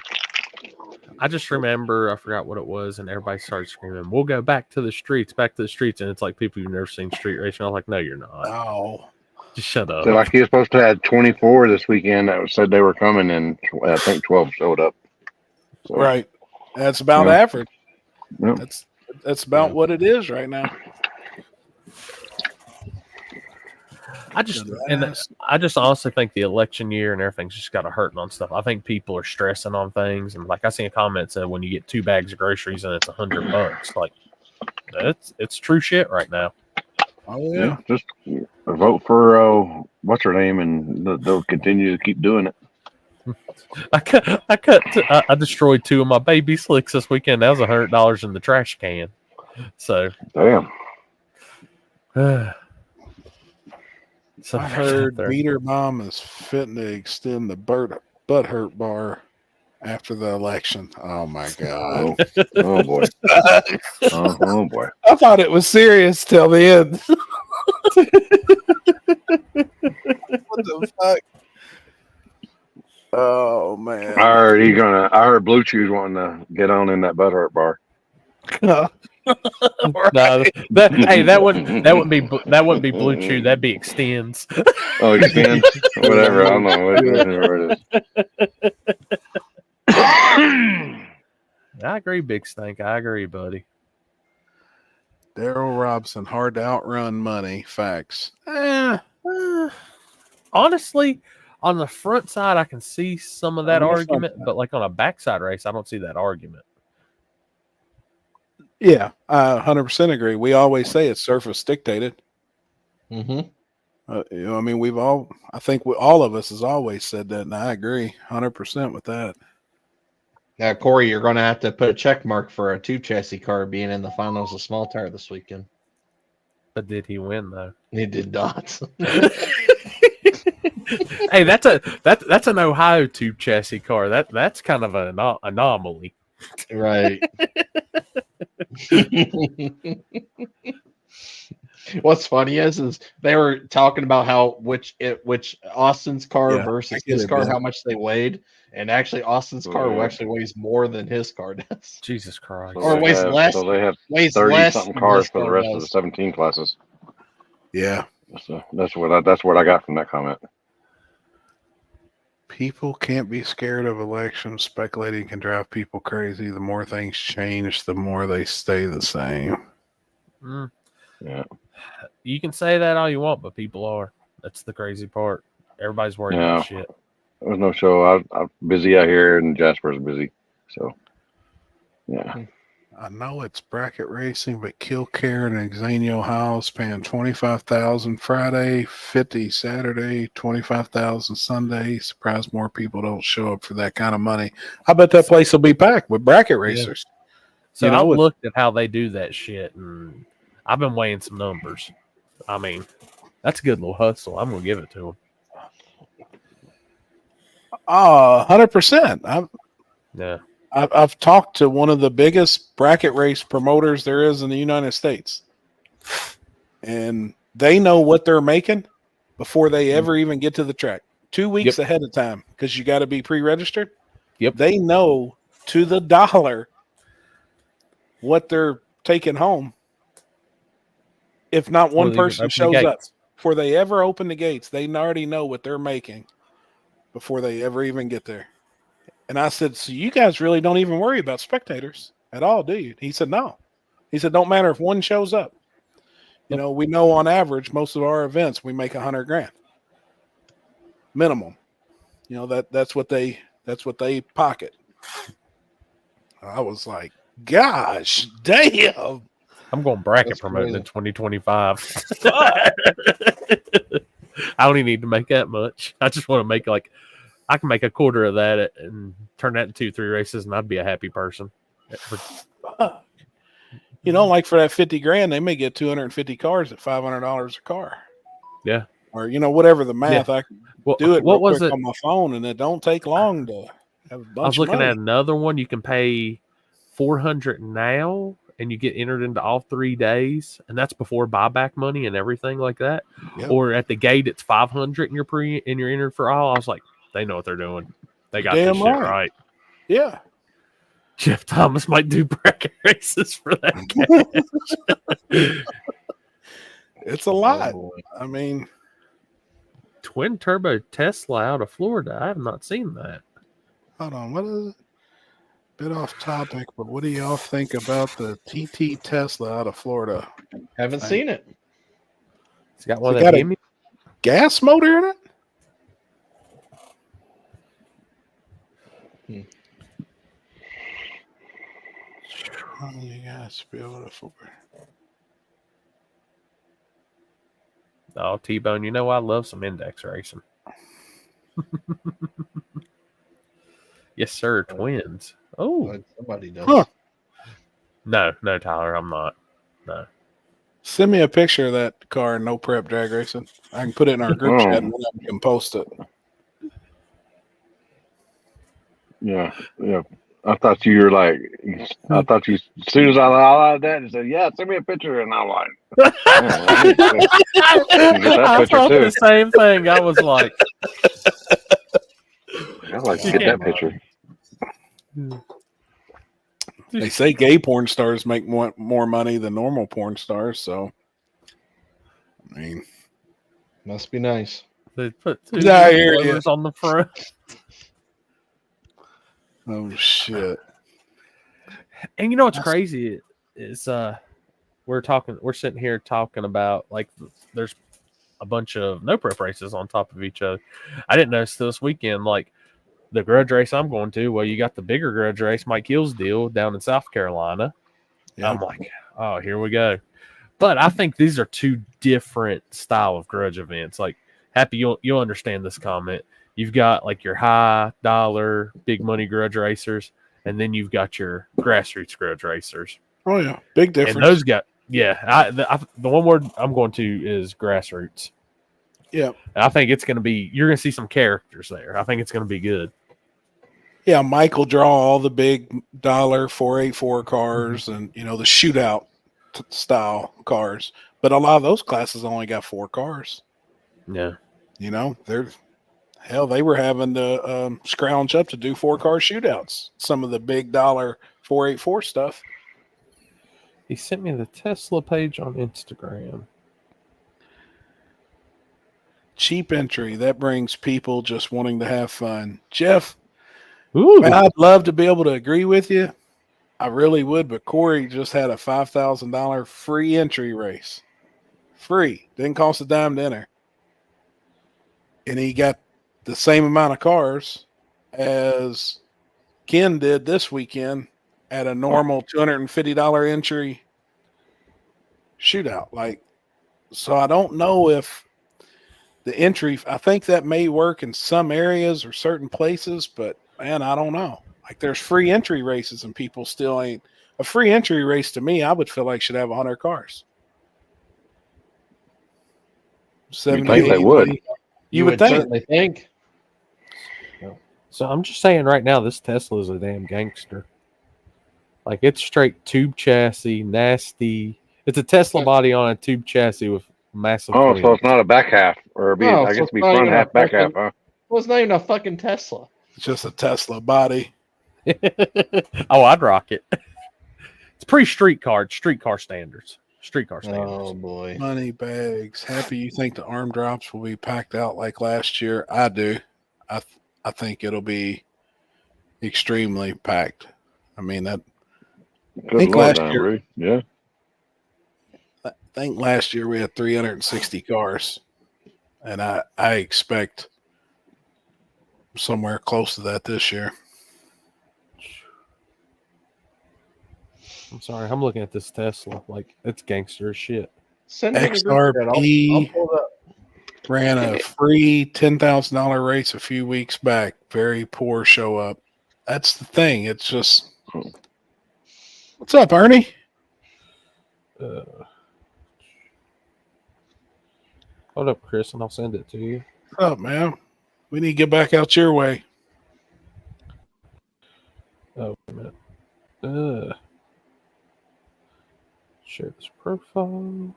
I just remember, I forgot what it was, and everybody started screaming, "We'll go back to the streets," and it's like people who've never seen street racing. I was like, "No, you're not. Oh, Just shut up." So like you're supposed to have 24 this weekend that said they were coming, and I think 12 showed up. So, right. That's about Yeah. average. Yeah. That's about what it is right now. I just honestly think the election year and everything's just got to hurting on stuff. I think people are stressing on things, and like I seen a comment said, when you get 2 bags of groceries and it's $100, like it's true shit right now. Oh yeah. Just vote for what's her name, and they'll continue to keep doing it. I destroyed 2 of my baby slicks this weekend. That was $100 in the trash can. So Damn. So I heard Beater Bomb is fitting to extend the butt hurt bar after the election. Oh my god! Oh boy! Oh boy! I thought it was serious till the end. What the fuck? Oh man! I heard Blue Chew's wanting to get on in that butthurt bar. No, that wouldn't be Blue Chew. That'd be Extends. Oh, Extends, whatever. I don't know whatever it is. I agree, Big Stank. I agree, buddy. Daryl Robson, hard to outrun money. Facts. Honestly, on the front side, I can see some of that On the front argument, side. but like on a backside race, I don't see that argument. Yeah, I 100% agree. We always say it's surface dictated. Mm-hmm. You know, I mean, I think all of us has always said that, and I agree 100% with that. Now, Corey, you're going to have to put a check mark for a 2 chassis car being in the finals of small tire this weekend. But did he win though? He did not. Hey, that's an Ohio tube chassis car. That's kind of an anomaly. Right. What's funny is they were talking about how which Austin's car Yeah, versus I get his it, car, Ben. how much they weighed, and actually Austin's car actually weighs more than his car does. Jesus Christ! Or weighs less. So they have Weighs 30 less something than cars his for the car rest of does. the 17 classes. Yeah. So that's what I got from that comment. People can't be scared of elections. Speculating can drive people crazy. The more things change, the more they stay the same. Yeah. You can say that all you want, but people are. That's the crazy part. Everybody's worried about shit. There was no show. I'm busy out here, and Jasper's busy. So, yeah. I know it's bracket racing, but Killcare and Xenio House paying $25,000 Friday, $50,000 Saturday, $25,000 Sunday. Surprised more people don't show up for that kind of money. I bet that place will be packed with bracket racers. So You know, I looked at how they do that shit, and I've been weighing some numbers. I mean, that's a good little hustle. I'm gonna give it to them. 100%. Yeah. I've talked to one of the biggest bracket race promoters there is in the United States, and they know what they're making before they ever even get to the track. 2 weeks ahead of time, because you got to be pre-registered. Yep. They know to the dollar what they're taking home. If not one person shows up before they ever open the gates, they already know what they're making before they ever even get there. And I said, so you guys really don't even worry about spectators at all, do you? He said, no. He said, don't matter if one shows up. You know, we know on average, most of our events, we make $100,000 minimum. You know, that's what they pocket. I was like, gosh, damn. I'm going bracket promoting in 2025. I don't even need to make that much. I just want to make I can make a quarter of that and turn that into 2-3 races, and I'd be a happy person. You know, like for that $50,000, they may get 250 cars at $500 a car. Yeah. Or, you know, whatever the math. Yeah. I can do it what was quick it? On my phone, and it don't take long to have a bunch I was looking of money. at another one. You can pay $400 now, and you get entered into all 3 days, and that's before buyback money and everything like that. Yep. Or at the gate, it's $500, and you're entered for all. I was like, they know what they're doing. They got this shit right. Yeah. Jeff Thomas might do bracket races for that. It's a lot. I mean, twin turbo Tesla out of Florida. I have not seen that. Hold on. What is it? Bit off topic, but what do y'all think about the TT Tesla out of Florida? Haven't seen it. It's got one of that gas motor in it? You guys be able to afford. Oh, T-Bone, you know I love some index racing. Yes, sir. Twins. Oh, somebody does. Huh. No, Tyler, I'm not. No. Send me a picture of that car. No prep drag racing. I can put it in our group chat and we can post it. Yeah. I thought you were like, as soon as I highlighted that, you said, yeah, send me a picture. And I'm like, I thought the same thing. I was like, I'd like to get that picture. They say gay porn stars make more money than normal porn stars. So, I mean, must be nice. They put 2 colors on the front. Oh shit! And you know what's crazy is we're we're sitting here talking about like there's a bunch of no prep races on top of each other. I didn't notice this weekend, like the Grudge race I'm going to. Well, you got the bigger Grudge race, Mike Hill's deal down in South Carolina. Yeah. I'm like, oh, here we go. But I think these are two different style of Grudge events. Like, Happy, you'll understand this comment. You've got like your high dollar, big money Grudge racers, and then you've got your grassroots Grudge racers. Oh yeah, big difference. And those got the one word I'm going to is grassroots. Yeah, and I think it's going to be. You're going to see some characters there. I think it's going to be good. yeah. Mike will draw all the big dollar 484 cars and the shootout style cars, but a lot of those classes only got 4 cars. Yeah, they were having to scrounge up to do 4-car shootouts. Some of the big dollar 484 stuff. he sent me the Tesla page on Instagram. Cheap entry that brings people just wanting to have fun. Jeff, Ooh, man, I'd love to be able to agree with you. I really would, but Corey just had a $5,000 free entry race. Free. Didn't cost a dime to enter. And he got the same amount of cars as Ken did this weekend at a normal $250 entry shootout. So I don't know if the entry, I think that may work in some areas or certain places, but man, I don't know. Like there's free entry races and people still ain't. A free entry race to me, I would feel like should have 100 cars. 70, think they 80, would. 90. You would think. certainly think. So I'm just saying right now, this Tesla is a damn gangster. Like it's straight tube chassis, nasty. It's a Tesla body on a tube chassis with massive. Oh, twins. so it's not a back half, or No, I so guess it's it'd be not front even a half, back half, fucking- huh? Well, it's not even a fucking Tesla. It's just a Tesla body. Oh, I'd rock it. It's streetcar standards. Streetcar standards. Oh boy. Money bags. Happy you think the arm drops will be packed out like last year? I do. I think it'll be extremely packed. I mean that. Good think Lord, last Don year- Rude. Yeah. I think last year we had 360 cars, and I expect somewhere close to that this year. I'm sorry, I'm looking at this Tesla. Like it's gangster as shit. Send me the group chat. I'll XRP pull it up. ran a free $10,000 race a few weeks back. Very poor show up. That's the thing. It's just. What's up, Ernie? Hold up, Chris, and I'll send it to you. What's up, man? We need to get back out your way. Oh, wait a minute. Share this profile.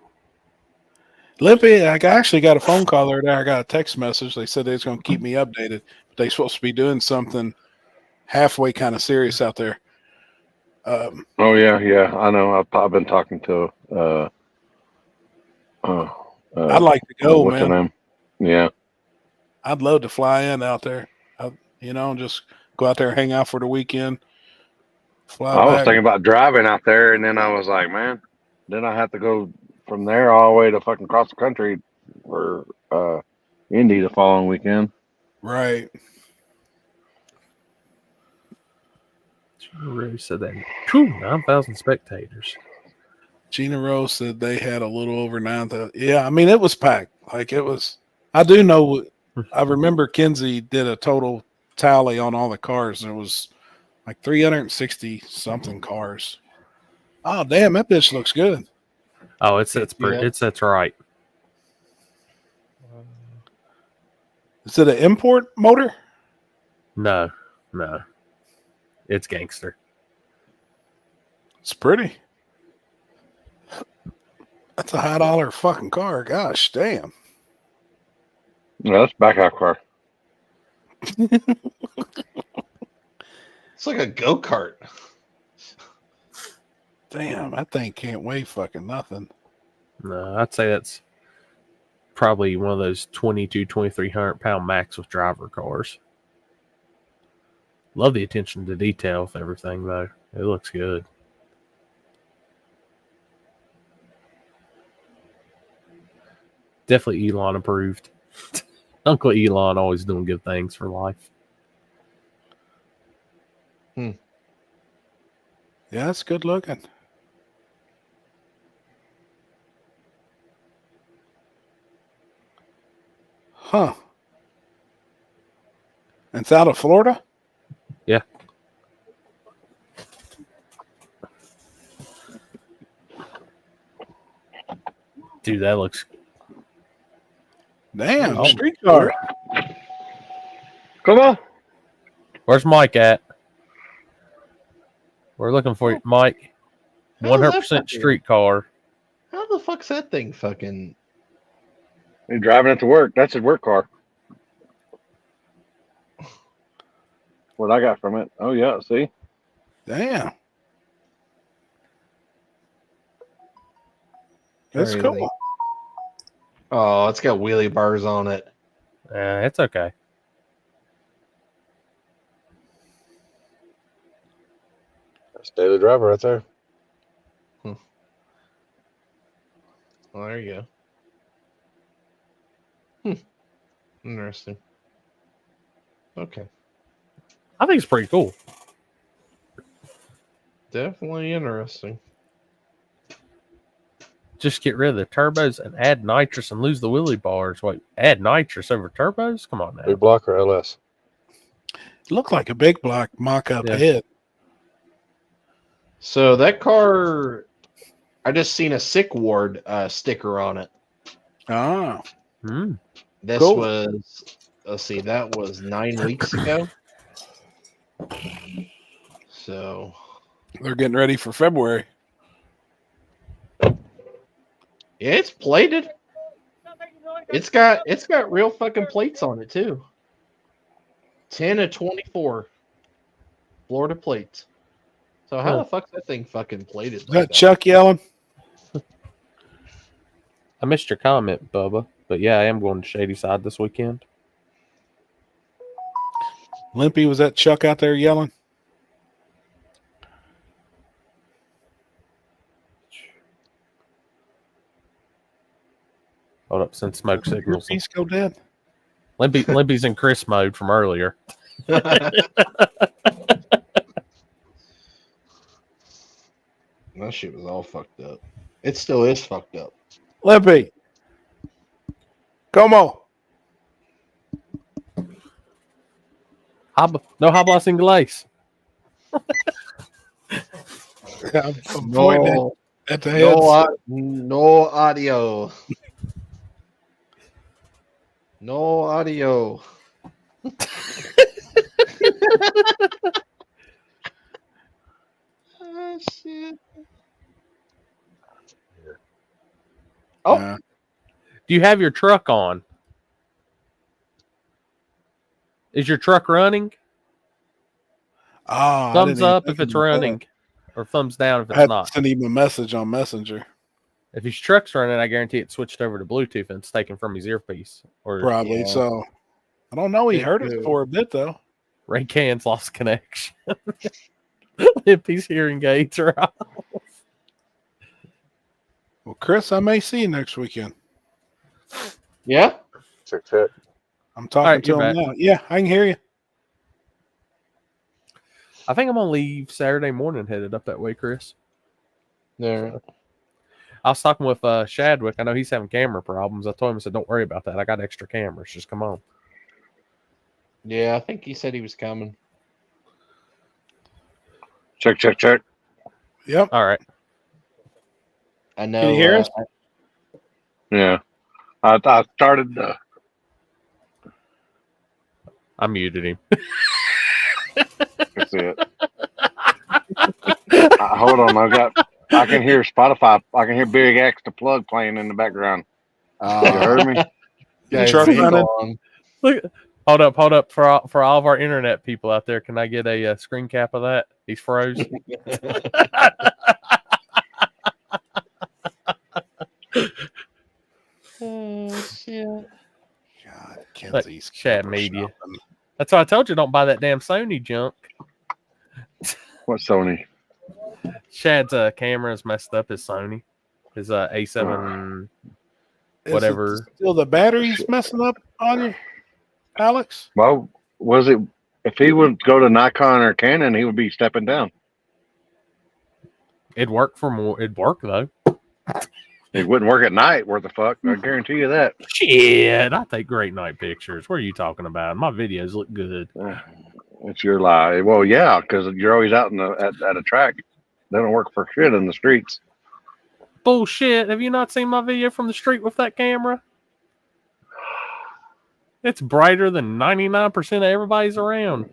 Limpy, I actually got a phone call there. I got a text message. They said they was going to keep me updated, but they're supposed to be doing something halfway kind of serious out there. Oh yeah, I know. I've been talking to. I'd like to go, what's her man. name? Yeah. I'd love to fly in out there. Just go out there, hang out for the weekend. Fly I was back. thinking about driving out there, and then I was like, man, then I have to go from there all the way to fucking cross the country for Indy the following weekend. Right. Rose said that. 9,000 spectators. Gina Rose said they had a little over 9,000. Yeah, I mean, it was packed. Like, it was. I do know. I remember Kinsey did a total tally on all the cars, and it was like 360 something cars. Oh, damn, that bitch looks good. Oh, it sets right. Is it an import motor? No. It's gangster. It's pretty. That's a high dollar fucking car. Gosh, damn. Yeah, that's back half car. It's like a go-kart. Damn, that thing can't weigh fucking nothing. No, I'd say that's probably one of those 2,300 pound max with driver cars. Love the attention to detail with everything, though. It looks good. Definitely Elon approved. Uncle Elon always doing good things for life. Yeah, that's good looking. Huh. It's out of Florida? Yeah. Dude, that looks. Damn, Oh. streetcar. Come on. Where's Mike at? We're looking for you, Mike. How's that 100% fucking- streetcar. How the fuck's that thing fucking? He's driving it to work. That's his work car. What I got from it. Oh, yeah. See? Damn. That's Crazy. cool. Oh, it's got wheelie bars on it. It's okay. That's daily driver right there. Well, there you go. Interesting. Okay. I think it's pretty cool. Definitely interesting. Just get rid of the turbos and add nitrous and lose the wheelie bars. Wait, add nitrous over turbos? Come on now. Big block or LS? Looked like a big block mock-up Yeah. head. So that car, I just seen a sick ward sticker on it. Oh. Hmm. This Cool. was, let's see, that was 9 weeks ago. So They're getting ready for February. yeah, it's plated. It's got real fucking plates on it too. 10 of 24 Florida plates. So how Huh. the fuck's that thing fucking plated? Is like that Chuck yelling? I missed your comment, Bubba. But yeah, I am going to Shady Side this weekend. Limpy, was that Chuck out there yelling? Hold up, send smoke Your signals. piece go dead? Limpy's in Chris mode from earlier. That shit was all fucked up. It still is fucked up. Limpy. Come on. No habla inglés. I'm pointing No, at the no, head. no audio. No audio. Oh, shit. Oh, Do you have your truck on? Is your truck running? Oh, Thumbs up if it's running, or thumbs down if I it's had not. to send him a message on Messenger. If his truck's running, I guarantee it switched over to Bluetooth and it's taken from his earpiece. Or Probably. Yeah. So I don't know. He It heard us could. for a bit though. Ray Can's lost connection. If his hearing aids are out. Well, Chris, I may see you next weekend. yeah. Check. I'm talking All right, to you're him back. now. Yeah, I can hear you. I think I'm gonna leave Saturday morning, headed up that way, Chris. There. I was talking with Shadwick. I know he's having camera problems. I told him, I said, don't worry about that. I got extra cameras. Just come on. Yeah, I think he said he was coming. Check. Yep. All right. I know. Can you hear us? Yeah. I started I muted him. That's it. Hold on. I can hear Spotify. I can hear Big X the Plug playing in the background. You heard me? Guys, truck hang running? on. Look, hold up for all of our internet people out there. Can I get a screen cap of that? He's froze. Oh shit! God, Kenzie's Shad camera Media. shopping. That's why I told you don't buy that damn Sony junk. What Sony? Shad's camera is messed up. His Sony, his A7. whatever. Still, the battery's messing up on you, Alex. Well, was it? If he would go to Nikon or Canon, he would be stepping down. It'd work for more. It'd work though. It wouldn't work at night. Worth the fuck? I guarantee you that. Shit, I take great night pictures. What are you talking about? My videos look good. It's your lie. Well, yeah, because you're always out in at a track. They don't work for shit in the streets. Bullshit. Have you not seen my video from the street with that camera? It's brighter than 99% of everybody's around.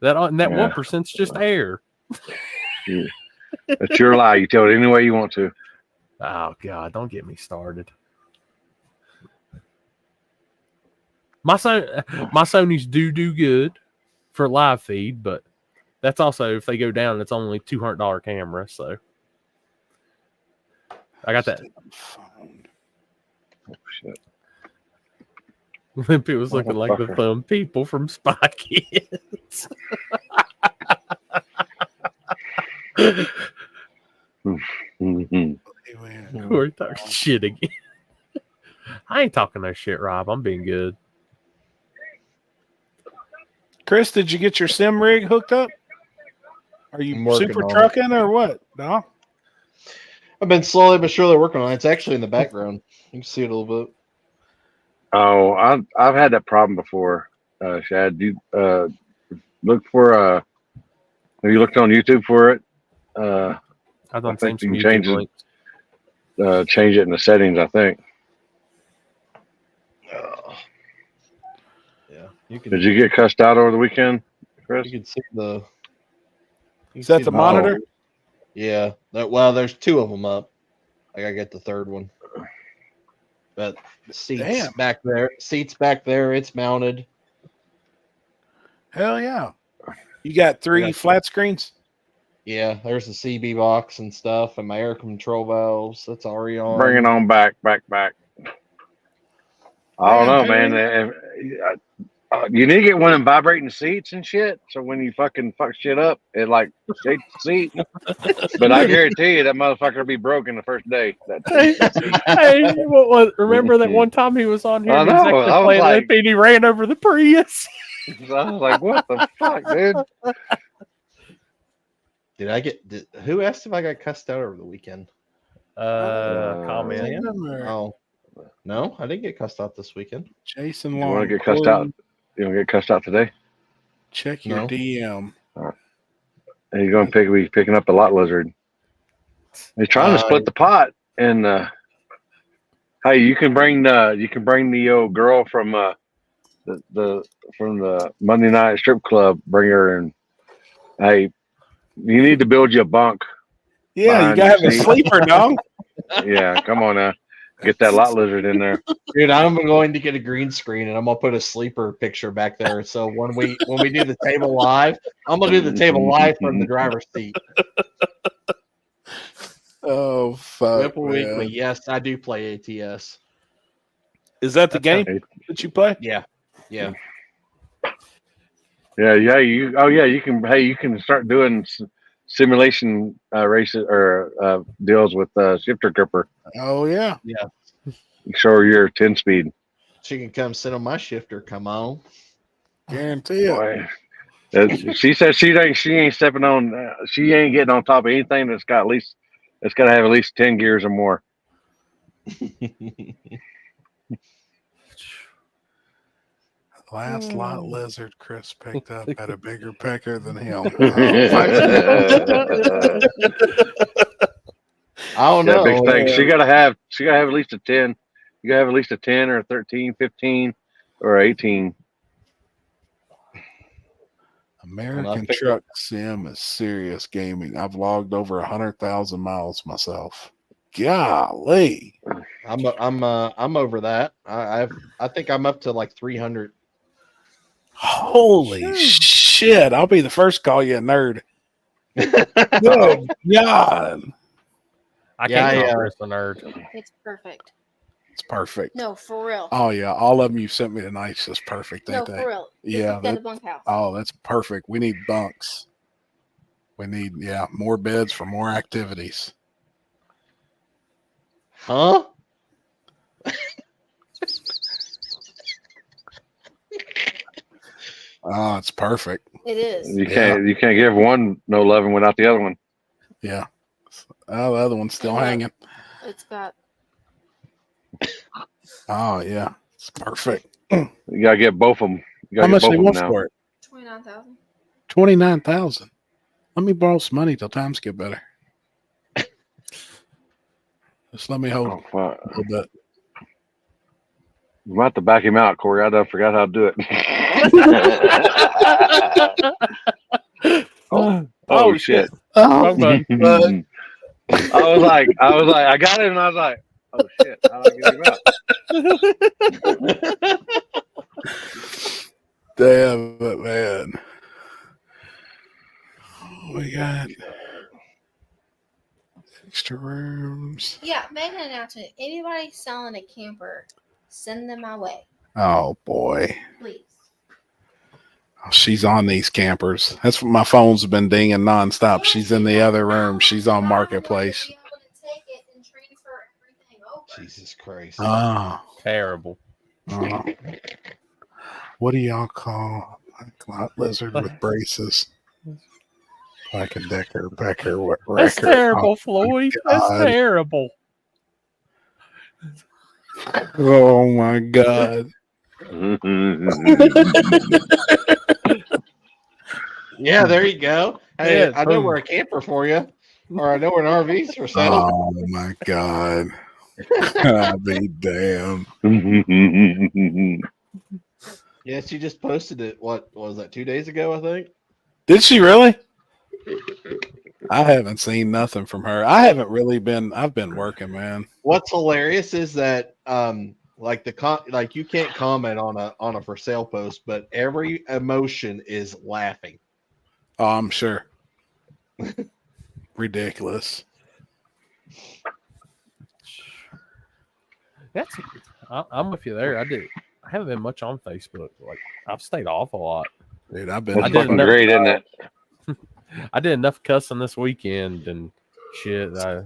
That 1%'s just air. It's your lie. You tell it any way you want to. Oh God, don't get me started. My Sonys do good for live feed, but that's also if they go down, it's only $200 camera. So I got that. Oh, shit. Limpy was looking like the thumb people from Spy Kids. We're talking shit again. I ain't talking no shit, Rob. I'm being good. Chris, did you get your sim rig hooked up? Are you I'm working super on it. trucking or what? No. I've been slowly but surely working on it. It's actually in the background. You can see it a little bit. Oh, I've had that problem before, Shad. You look for have you looked on YouTube for it? I've done I think some you can YouTube links. change it in the settings. I think. Yeah, you can. Did you get cussed out over the weekend, Chris? You can see the. Is that the monitor? Yeah. Well, there's two of them up. I gotta get the third one. But seats Damn. back there. Seats back there. It's mounted. Hell yeah. You got three flat screens? Yeah, there's the CB box and stuff, and my air control valves. That's already on. Bring it on back. I don't know, man. You need to get one of them vibrating seats and shit. So when you fucking fuck shit up, it like shakes the seat. But I guarantee you that motherfucker will be broken the first day. Hey, remember that one time he was on here I and know, exactly I was playing like- Limpy and he ran over the Prius? So I was like, what the fuck, dude? Who asked if I got cussed out over the weekend? Comment. Oh, no, I didn't get cussed out this weekend. Jason You Long. want to get cussed out? You want to get cussed out today? Check your No. DM. And you're going to be picking up the lot lizard. He's trying to split the pot, and hey, you can bring the old girl from the Monday night strip club. Bring her, and hey, you need to build you a bunk. Yeah, you gotta have a sleeper, dog. Yeah, come on now, get that lot lizard in there. Dude, I'm going to get a green screen and I'm gonna put a sleeper picture back there. So when we do the table live, I'm gonna do the table live from the driver's seat. Oh fuck. Whipple Weekly. Yes, I do play ATS. Is that the game that you play? Yeah. Yeah. You can. Hey, you can start doing simulation races or deals with shifter gripper. Oh yeah. Yeah. Show her your 10-speed. She can come sit on my shifter. Come on. Guarantee it. Boy. She says she ain't stepping on. She ain't getting on top of anything that's got to have at least 10 gears or more. Last lot lizard Chris picked up had a bigger pecker than him. I don't Yeah, know. big thing. She gotta have at least a 10. You gotta have at least a 10 or a 13, 15, or 18. American Truck Sim is serious gaming. I've logged over 100,000 miles myself. Golly. I'm over that. I think I'm up to like 300. Holy shit. I'll be the first to call you a nerd. Good God. I can't call Chris a nerd. It's perfect. It's perfect. No, for real. Oh yeah, all of them you sent me tonight is just perfect, No, ain't they? for real. Yeah, Got a bunkhouse. Oh, that's perfect. We need bunks. We need more beds for more activities. Huh? Oh, it's perfect. It is. You can't give one no loving without the other one. Yeah. Oh, the other one's still Yeah. hanging. It's got. Oh, yeah. It's perfect. You gotta get both of them. You How gotta much get they both of want them now. for it? 29,000. 29,000. Let me borrow some money till times get better. Just let me hold Oh, fuck. a little bit. You might have to back him out, Corey. I done forgot how to do it. oh shit! Oh, Wrong button. I was like, I got it, and I was like, oh shit! How do I get him out? damn it, man. Oh, we got extra rooms. Yeah, make an announcement. Anybody selling a camper, send them my way, Oh, boy. please. Oh, she's on these campers. That's what my phone's been dinging nonstop. She's in the other room. She's on Marketplace. Be able to take it and transfer everything over. Jesus Christ. Oh. Terrible. Oh. What do y'all call a lot lizard with braces? Like a Decker, Becker, what? That's Wrecker. terrible, Floyd. That's God. terrible. Oh my God. Yeah, there you go. Hey, Yeah, I know boom. we're a camper for you, or I know we're an RVs for sale. Oh my God. I'll be damned. Yeah, she just posted it. What was that? 2 days ago, I think. Did she really? I haven't seen nothing from her. I haven't really been. I've been working, man. What's hilarious is that like like you can't comment on a for sale post, but every emotion is laughing. Oh, I'm sure. Ridiculous. I'm with you there. I haven't been much on Facebook. Like I've stayed off a lot. Dude, I've been. That's didn't fucking know- great, isn't it? I did enough cussing this weekend and shit. I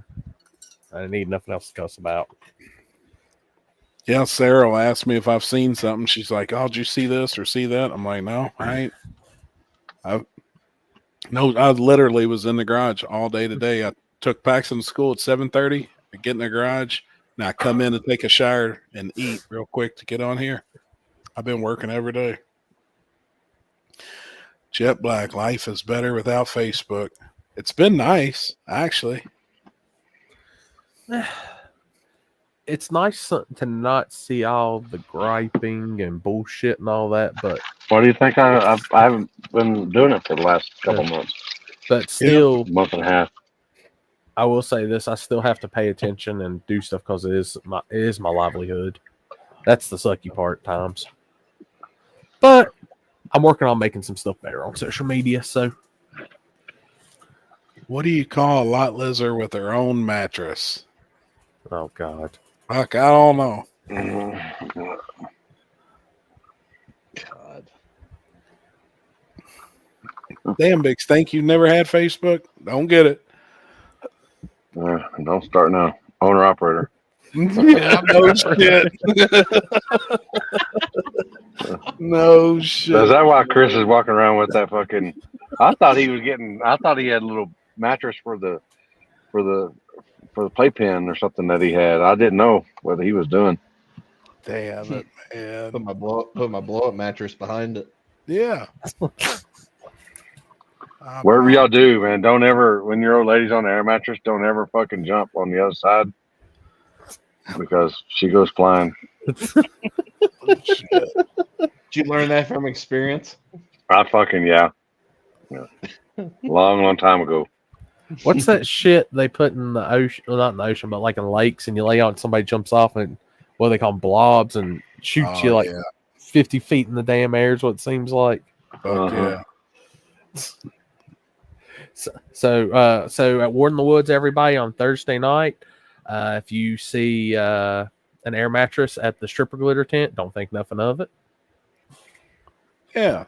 didn't need nothing else to cuss about. Yeah, Sarah will ask me if I've seen something. She's like, "Oh, did you see this or see that?" I'm like, "No, I ain't." I literally was in the garage all day today. I took Paxton to school at 7:30. I get in the garage, and I come in to take a shower and eat real quick to get on here. I've been working every day. Jet Black, life is better without Facebook. It's been nice, actually. It's nice to not see all the griping and bullshit and all that, but Why do you think I haven't been doing it for the last couple months, still, month and a half? I will say this: I still have to pay attention and do stuff because it is my livelihood. That's the sucky part at times. But I'm working on making some stuff better on social media. So, What do you call a lot lizard with their own mattress? oh god, Fuck, I don't know. God. Damn, Big Stink, you never had Facebook? Don't get it. Don't start now. Owner operator. Yeah, no shit. No shit. Is that why Chris is walking around with that fucking? I thought he had a little mattress for the playpen or something that he had. I didn't know whether he was doing. Damn it, man. Put my blow up mattress behind it. Yeah. Whatever y'all do, man, don't ever, when your old lady's on the air mattress, don't ever fucking jump on the other side because she goes flying. Did you learn that from experience? I fucking yeah. Long time ago. what's that shit they put in the ocean? Well, not in the ocean, but like in lakes, and you lay on, and somebody jumps off, and what they call them, blobs, and shoots you like 50 feet in the damn air. Is what it seems like. Fuck yeah. So at Ward in the Woods, everybody, on Thursday night, if you see an air mattress at the stripper glitter tent, don't think nothing of it. Yeah.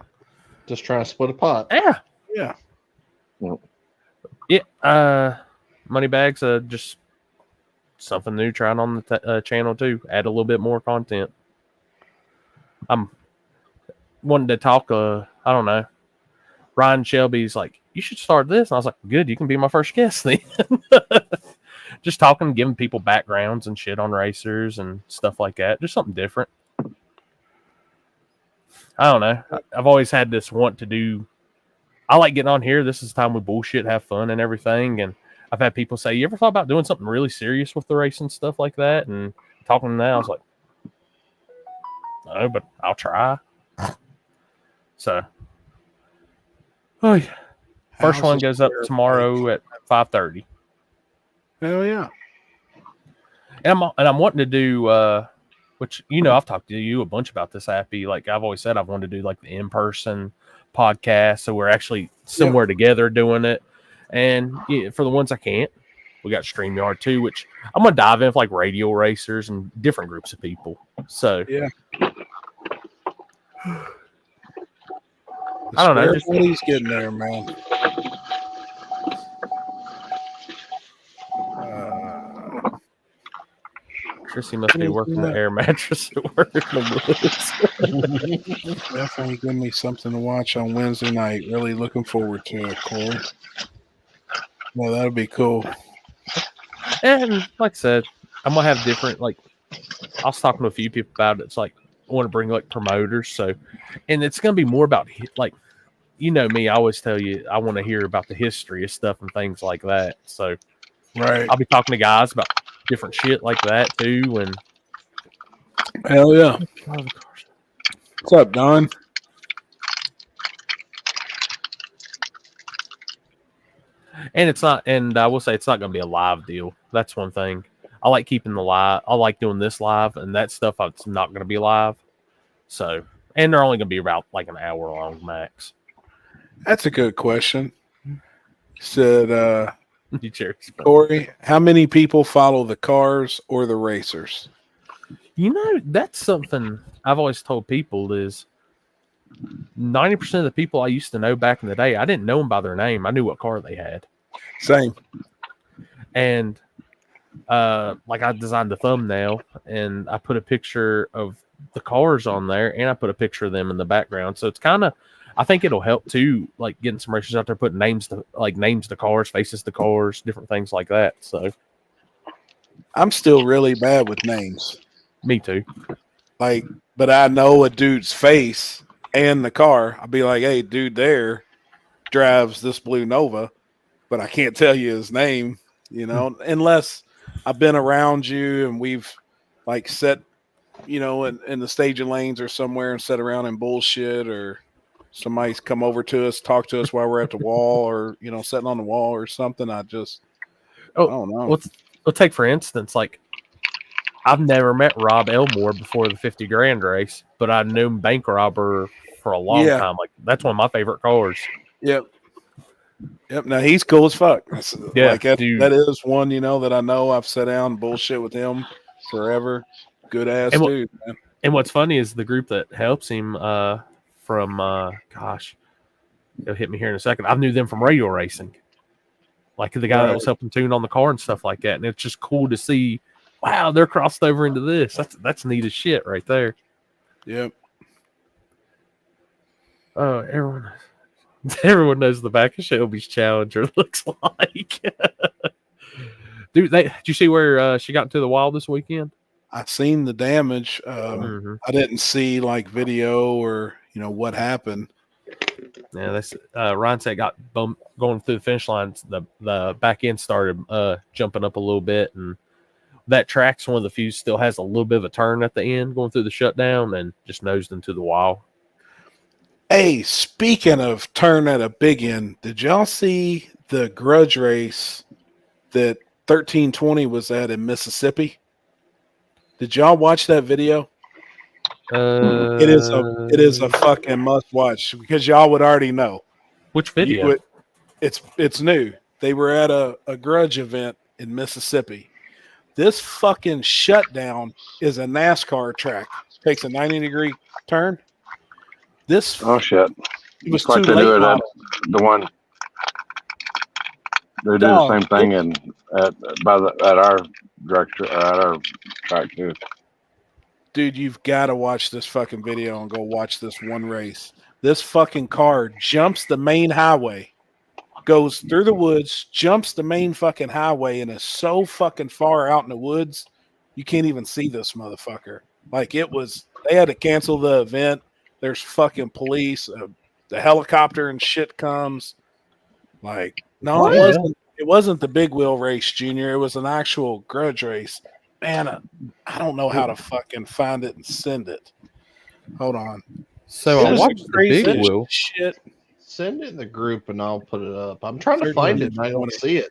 Just trying to split a pot. Yeah. Yeah. Yeah. Money bags, just something new trying on the channel too. Add a little bit more content. wanted to talk. I don't know. Ryan Shelby's like, you should start this. And I was like, good, you can be my first guest then. Just talking, giving people backgrounds and shit on racers and stuff like that. Just something different. I don't know. I've always had this want to do. I like getting on here. This is the time we bullshit, have fun and everything. And I've had people say, you ever thought about doing something really serious with the racing stuff like that? And talking to them, I was like, no, but I'll try. So, oh yeah. First one goes up tomorrow at 5:30. Hell yeah. And I'm wanting to do which I've talked to you a bunch about this, Happy. Like I've always said I've wanted to do like the in-person podcast, so we're actually somewhere together doing it. And for the ones I can't, we got StreamYard too, which I'm gonna dive in with like radio racers and different groups of people. So yeah. I don't know. Everybody's getting there, man. Chrissy must be working the air mattress at work. Definitely give me something to watch on Wednesday night. Really looking forward to it, Corey. Well, that'll be cool. And like I said, I'm gonna have different, like, I was talking to a few people about it. It's like I want to bring like promoters, so, and it's gonna be more about like, me. I always tell you I want to hear about the history of stuff and things like that. So, right, I'll be talking to guys about different shit like that too. And hell yeah. What's up, Don? And it's not, and I will say it's not going to be a live deal. That's one thing. I like keeping the live. I like doing this live, and that stuff it's not going to be live. So, and they're only going to be about like an hour long max. That's a good question. Said, Jerry's Corey, how many people follow the cars or the racers? That's something I've always told people is 90% of the people I used to know back in the day, I didn't know them by their name. I knew what car they had. Same. And like I designed the thumbnail and I put a picture of the cars on there and I put a picture of them in the background. So it's kind of, I think it'll help too, like getting some racers out there, putting names to cars, faces to cars, different things like that. So I'm still really bad with names. Me too. But I know a dude's face and the car. I'll be like, hey, dude there drives this blue Nova, but I can't tell you his name, unless I've been around you and we've like set, in the staging lanes or somewhere and sit around and bullshit, or somebody's come over to us, talk to us while we're at the wall, or, sitting on the wall or something. I don't know. We'll take, for instance, like, I've never met Rob Elmore before the 50 grand race, but I knew Bank Robber for a long time. Like, that's one of my favorite cars. Yep. Now he's cool as fuck. Yeah, like that is one, that I know. I've sat down and bullshit with him forever. Good ass dude, man. And what's funny is the group that helps him from it'll hit me here in a second. I knew them from radio racing. Like the guy that was helping tune on the car and stuff like that. And it's just cool to see, wow, they're crossed over into this. That's neat as shit right there. Yep. Oh, everyone knows the back of Shelby's Challenger looks like. Dude, did you see where she got into the wild this weekend? I seen the damage. I didn't see like video or what happened. Yeah, that's Ryan said got bumped going through the finish line. The back end started jumping up a little bit, and that track's one of the few still has a little bit of a turn at the end going through the shutdown, and just nosed into the wall. Hey, speaking of turn at a big end, did y'all see the Grudge race that 1320 was at in Mississippi? Did y'all watch that video? It is a fucking must watch because y'all would already know. Which video? It's new. They were at a Grudge event in Mississippi. This fucking shutdown is a NASCAR track. Takes a 90-degree turn. Oh shit! It was like too they do late. it at the one. They do the same thing at our director at our track too. Dude, you've got to watch this fucking video and go watch this one race. This fucking car jumps the main highway, goes through the woods, jumps the main fucking highway, and is so fucking far out in the woods, you can't even see this motherfucker. Like, it was, they had to cancel the event. There's fucking police, the helicopter and shit comes. Like, no, it wasn't the big wheel race, Junior. It was an actual grudge race. Man, I don't know how to fucking find it and send it. Hold on. So I This is watched the crazy big wheel. shit. Send it in the group and I'll put it up. I'm trying to Third find one it and I is don't 20. see it.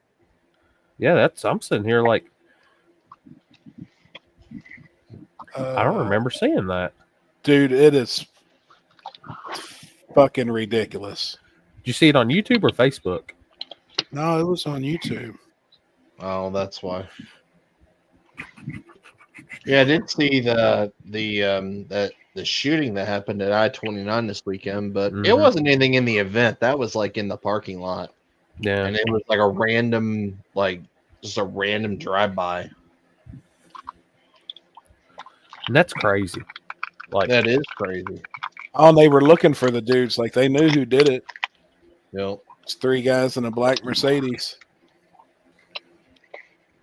Yeah, I'm sitting here like I don't remember seeing that. Dude, it is fucking ridiculous. Did you see it on YouTube or Facebook? No, it was on YouTube. Oh, that's why. Yeah, I did see the shooting that happened at I-29 this weekend, but it wasn't anything in the event. That was like in the parking lot. Yeah. And it was like a random, just a random drive-by. And that's crazy. Like, That is crazy. Oh, and they were looking for the dudes. Like, they knew who did it. Yep. It's 3 guys in a black Mercedes.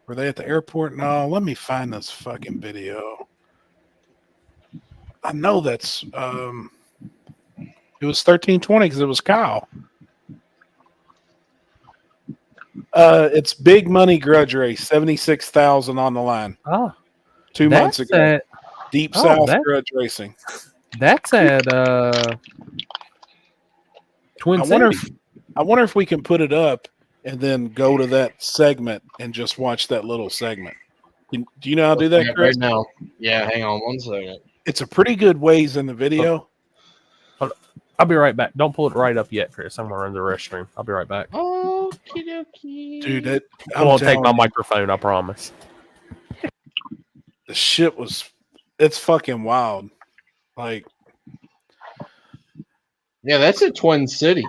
Were they at the airport? No, let me find this fucking video. I know that's it was 1320 because it was Kyle. It's big money grudge race, 76,000 on the line. oh, 2 months that's ago. at Deep oh, South that- grudge racing. that's at Twin I wonder if we can put it up and then go to that segment and just watch that little segment. Do you know how to do that, Chris? Right now. Yeah, hang on 1 second. It's a pretty good ways in the video. I'll be right back. Don't pull it right up yet, Chris. I'm gonna run to the restroom. I'll be right back. Okie dokie. Dude, I won't take my microphone, I promise. The shit it's fucking wild. Like, Yeah, that's at Twin City.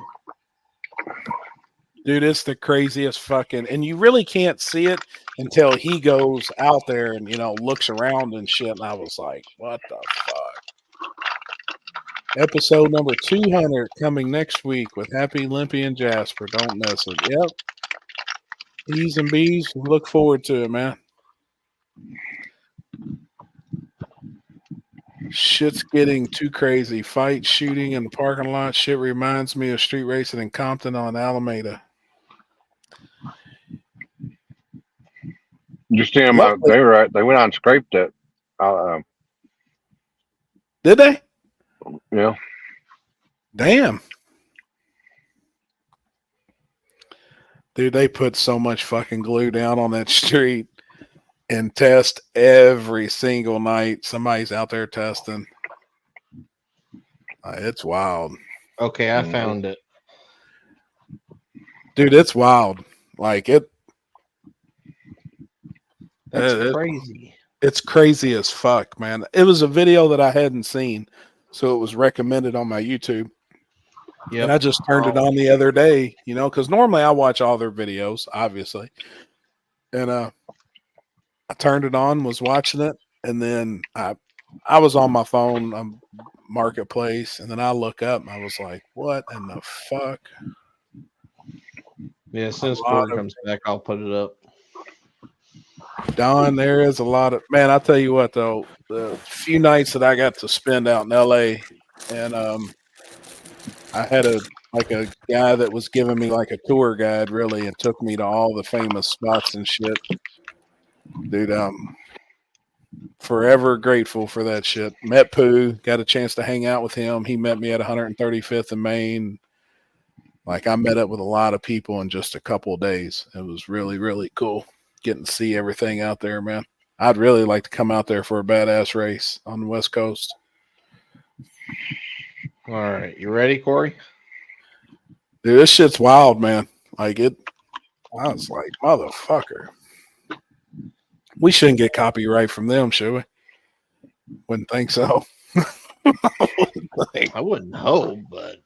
dude, it's the craziest fucking, and you really can't see it until he goes out there and, looks around and shit. And I was like, what the fuck? Episode number 200 coming next week with Happy, Limpy, and Jasper. Don't miss it. Yep. E's and B's. Look forward to it, man. Shit's getting too crazy. Fight, shooting in the parking lot. Shit reminds me of street racing in Compton on Alameda. You see them? They went out and scraped it. Did they? Yeah. Damn. Dude, they put so much fucking glue down on that street and test every single night. Somebody's out there testing. It's wild. Okay, I found it. Dude, it's wild. Like, That's crazy. It's crazy as fuck, man. It was a video that I hadn't seen, so it was recommended on my YouTube. Yeah, And I just turned it on the other day, because normally I watch all their videos, obviously. And I turned it on, was watching it, and then I was on my phone, Marketplace, and then I look up and I was like, what in the fuck? Yeah, as soon as Corey comes back, I'll put it up. Don, there is a lot of, man, I'll tell you what, though, the few nights that I got to spend out in LA, and I had a guy that was giving me like a tour guide, really, and took me to all the famous spots and shit. Dude, forever grateful for that shit. Met Pooh, got a chance to hang out with him. He met me at 135th and Main. Like, I met up with a lot of people in just a couple of days. It was really, really cool getting to see everything out there, man. I'd really like to come out there for a badass race on the West Coast. All right, you ready, Corey? Dude, this shit's wild, man. Like, I was like, motherfucker. We shouldn't get copyright from them, should we? Wouldn't think so. I wouldn't hope, but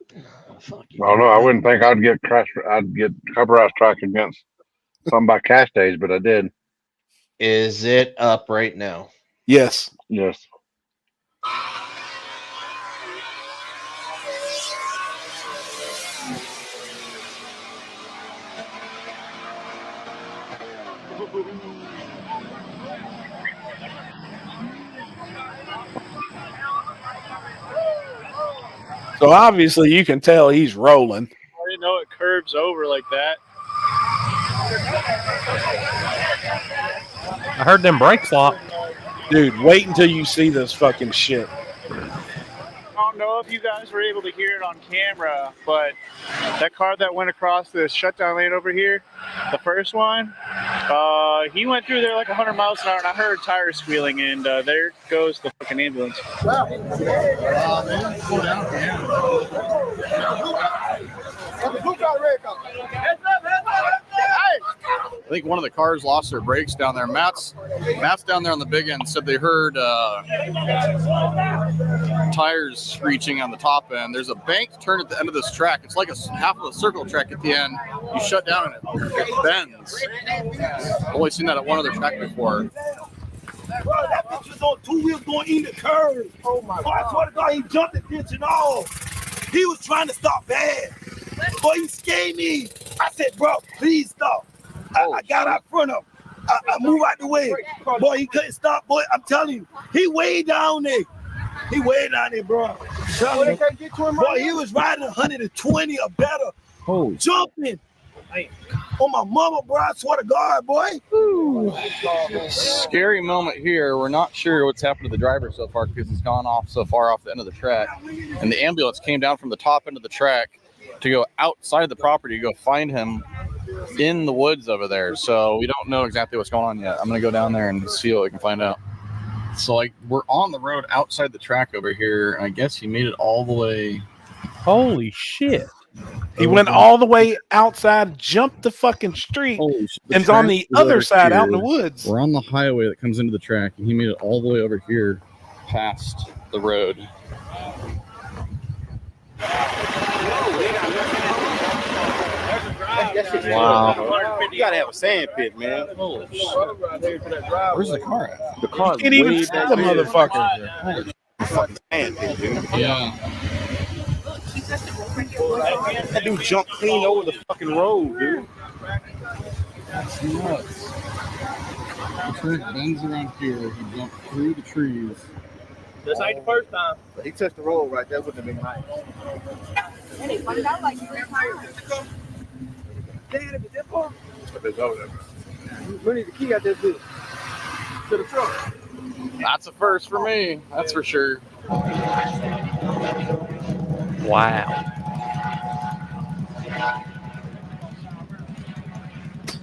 fuck you. I don't know. I wouldn't think I'd get copyright strike against something by Cash Days, but I did. Is it up right now? Yes. Yes. So obviously you can tell he's rolling. I didn't know it curves over like that. I heard them brakes locked. Dude, wait until you see this fucking shit. I don't know if you guys were able to hear it on camera, but that car that went across this shutdown lane over here, the first one, he went through there like 100 miles an hour, and I heard tires squealing, and there goes the fucking ambulance. I think one of the cars lost their brakes down there. Matt's down there on the big end said they heard tires screeching on the top end. There's a bank turn at the end of this track. It's like a half of a circle track at the end. You shut down and it bends. I've only seen that at one other track before. Bro, that bitch was on 2 wheels going in the curve. Oh my God. I swear to God, he jumped the ditch and all. He was trying to stop bad. Boy, he scared me. I said, bro, please stop. I got out front of him. I moved out the way. Boy, he couldn't stop. Boy, I'm telling you, he way down there. He way down there, bro. Boy, he was riding 120 or better. Jumping. On my mama, bro. I swear to God, boy. Scary moment here. We're not sure what's happened to the driver so far because he's gone off so far off the end of the track. And the ambulance came down from the top end of the track to go outside the property to go find him in the woods over there. So we don't know exactly what's going on yet. I'm going to go down there and see what we can find out. So like we're on the road outside the track over here. And I guess he made it all the way. Holy shit. He went all the way outside, jumped the fucking street, and is on the other side out in the woods. We're on the highway that comes into the track, and he made it all the way over here past the road. Wow. You gotta have a sand pit, man. Where's the car at? The car Can't even see the motherfucker. fucking sand pit, dude. Yeah. That dude jumped clean over the fucking road, dude. That's nuts. The track bends around here. He jumped through the trees. This ain't the first time. He touched the road right there with the big mic. We need the key out there, dude. To the truck. That's a first for me. That's for sure. Wow.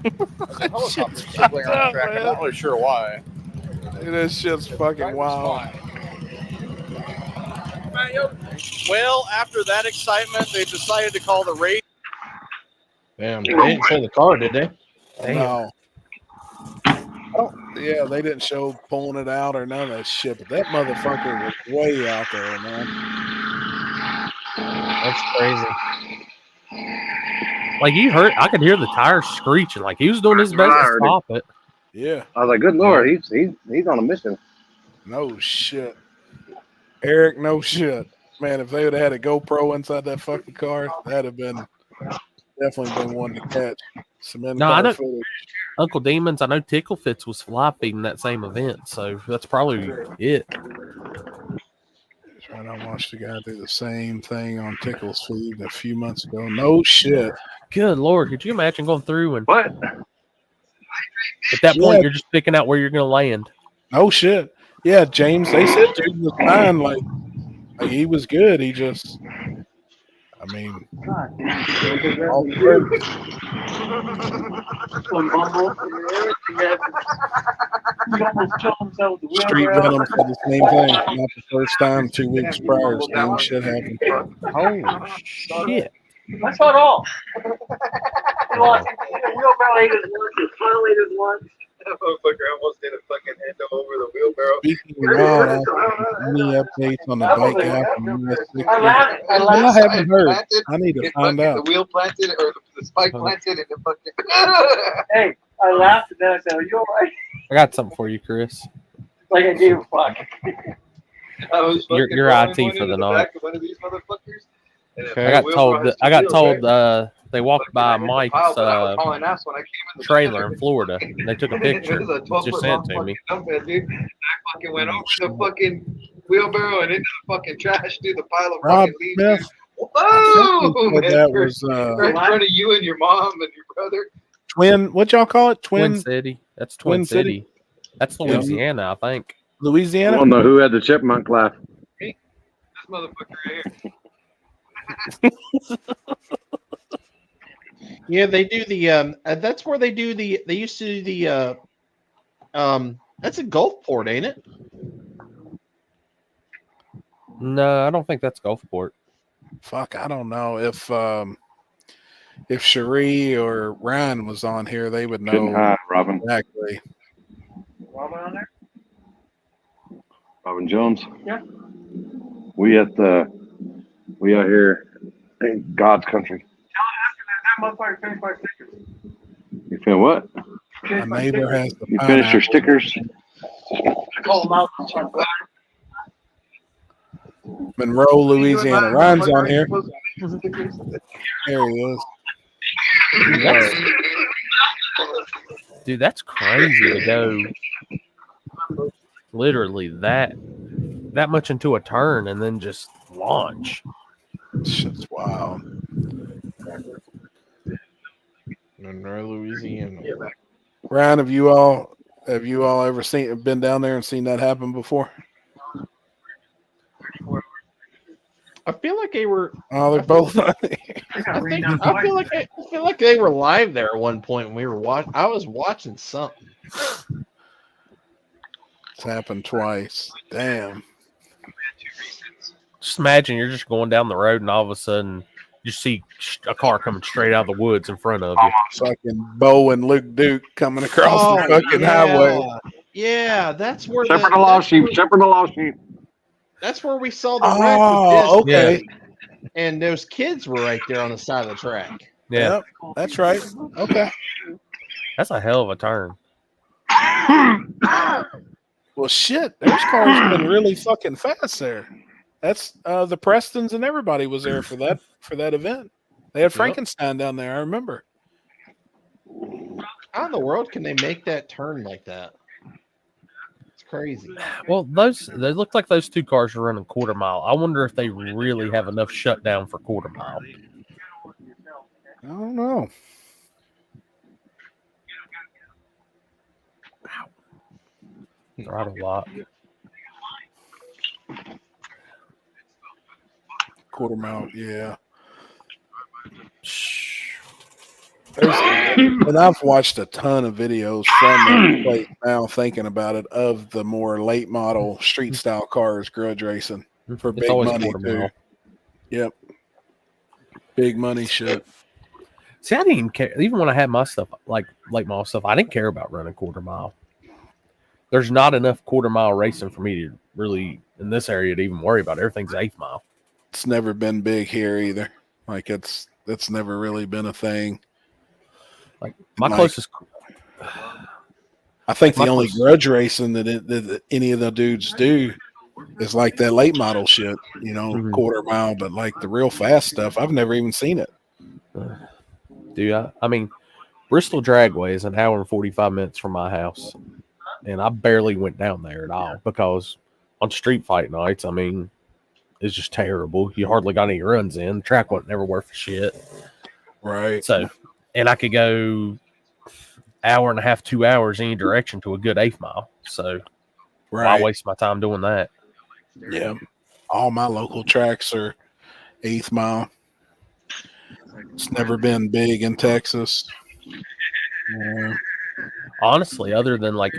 There's a helicopter circling around the track. I'm not really sure why. This shit's fucking wild. Well, after that excitement, they decided to call the race. Damn, they didn't show the car, did they? No. Yeah, they didn't show pulling it out or none of that shit, but that motherfucker was way out there, man. That's crazy. Like you heard, I could hear the tires screeching. Like he was doing his best to stop it. Yeah. I was like, good Lord, he's on a mission. No shit. Eric, no shit. Man, if they would have had a GoPro inside that fucking car, that'd have been definitely been one to catch. No, I don't. Uncle Demons, I know Tickle Fits was live feeding that same event, so that's probably it. Trying to watch the guy do the same thing on Tickle's feed a few months ago. No shit. Good Lord, could you imagine going through and What? at that point you're just picking out where you're going to land? No shit. Yeah, James, they said dude was fine. Like he was good. He just, I mean, all Street Venom said the same thing. Not the first time, 2 weeks prior, same shit happened. Oh shit! That's not all. He lost wheelbarrow once. That motherfucker almost did a fucking endo over the wheelbarrow. Speaking of any updates on the bike app and US 60? I haven't heard. I need to find out. The wheel planted or the spike planted and the fucking. Hey, I laughed at that. I said, "Are you all right?" I got something for you, Chris. Like I gave a fuck. You're IT for the night. One of these motherfuckers. I got told They walked by Pile, Mike's but I was hauling ass when I came in the trailer in Florida. And they took a picture. It was a Just 12-foot sent long it to me. fucking dump head, dude. I fucking went over the fucking wheelbarrow and into the fucking trash, dude. The pile of Rob fucking leaves. Smith. Whoa! Said that was Right in front of you and your mom and your brother. Twin. What y'all call it? Twin City. That's Twin City. That's Louisiana, I think. I Louisiana. don't know who had the chipmunk laugh. This motherfucker right here. Yeah, they do the that's where they do they used to do the that's a Gulfport, ain't it? No, I don't think that's Gulfport. Fuck, I don't know if Cherie or Ryan was on here, they would Couldn't know hide, Robin. exactly. Robin on there? Robin Jones. Yeah. We out here in God's country. That motherfucker finished my stickers. You feel what? My neighbor has the You finish your stickers? I call them out. Monroe, Louisiana. Ryan's on here. There he is. Dude, that's crazy to go literally that much into a turn and then just launch. Shit's wild. Monroe, Louisiana. Ryan, have you all ever been down there and seen that happen before? I feel like they were. Oh, they're both. I feel like they were live there at one point when we were watching. I was watching something. It's happened twice. Damn. Just imagine you're just going down the road and all of a sudden you see a car coming straight out of the woods in front of you. Fucking Bo and Luke Duke coming across the fucking highway. Yeah, that's where Shepherd the lost sheep. Shepherd the lost sheep. That's where we saw the wreck with Oh, okay. and those kids were right there on the side of the track. Yeah, Yep, that's right. Okay. that's a hell of a turn. Well, shit. Those cars been really fucking fast there. That's the Prestons and everybody was there for that event. They had Frankenstein down there. I remember. How in the world can they make that turn like that? It's crazy. Well, they look like those two cars are running quarter mile. I wonder if they really have enough shutdown for quarter mile. I don't know. Right, a lot. Quarter mile, yeah. And I've watched a ton of videos from the place now, thinking about it, of the more late model street style cars grudge racing for It's big always money quarter too. mile. Yep, big money shit. See, I didn't even care. Even when I had my stuff, like late model stuff, I didn't care about running quarter mile. There's not enough quarter mile racing for me to really, in this area, to even worry about. Everything's eighth mile. It's never been big here either. Like it's never really been a thing. Like my closest, I think the only grudge racing that any of the dudes do is like that late model shit, quarter mile. But like the real fast stuff, I've never even seen it. Do I mean, Bristol Dragway is an hour and 45 minutes from my house, and I barely went down there at all because on street fight nights, I mean, it's just terrible. You hardly got any runs in. The track wasn't never worth a shit. Right. So, and I could go hour and a half, 2 hours any direction to a good eighth mile. So why waste my time doing that? Yeah. All my local tracks are eighth mile. It's never been big in Texas. Honestly, other than like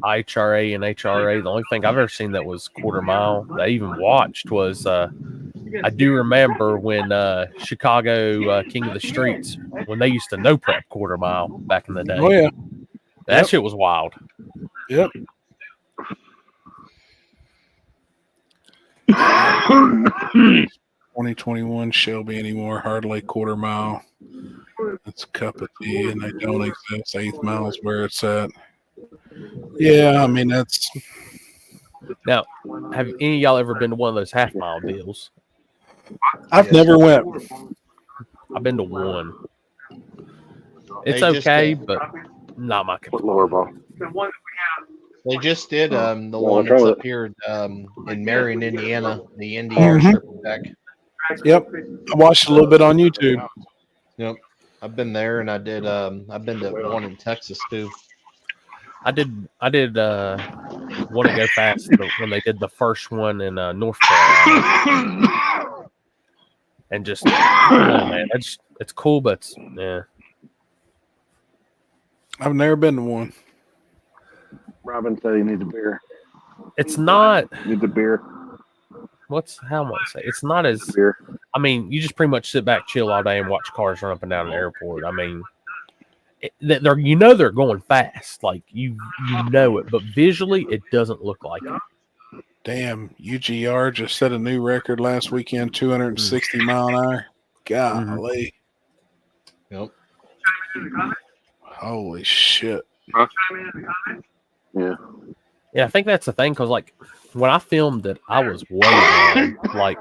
IHRA and HRA, the only thing I've ever seen that was quarter mile that I even watched was I do remember when Chicago King of the Streets, when they used to no prep quarter mile back in the day. Oh yeah, that shit was wild. Yep. 2021 Shelby anymore, hardly quarter mile. It's a cup of tea, and they don't exist. Eighth mile is where it's at. Yeah, I mean that's. Now, have any of y'all ever been to one of those half mile deals? I've never went. I've been to one. It's They just okay, did- but not my cup. What lower ball? The one that They just did the Well, one what's wrong that's with up here in Marion, Indiana, the Indy Mhm. Airstrip Deck. Yep. I watched a little bit on YouTube. Yep. I've been there, and I've been to one in Texas too. I did want to go fast when they did the first one in North Carolina, and just man, it's cool, but yeah, I've never been to one. Robin said he needs a beer. it's not. Needs a beer. How am I say? It's not as. Beer. I mean, you just pretty much sit back, chill all day, and watch cars run up and down the airport. I mean, they're they're going fast, like you know it, but visually it doesn't look like it. Damn, UGR just set a new record last weekend, 260 mile an hour. Golly. Yep. Holy shit. Huh? Yeah. Yeah, I think that's the thing because like when I filmed it, I was way down, like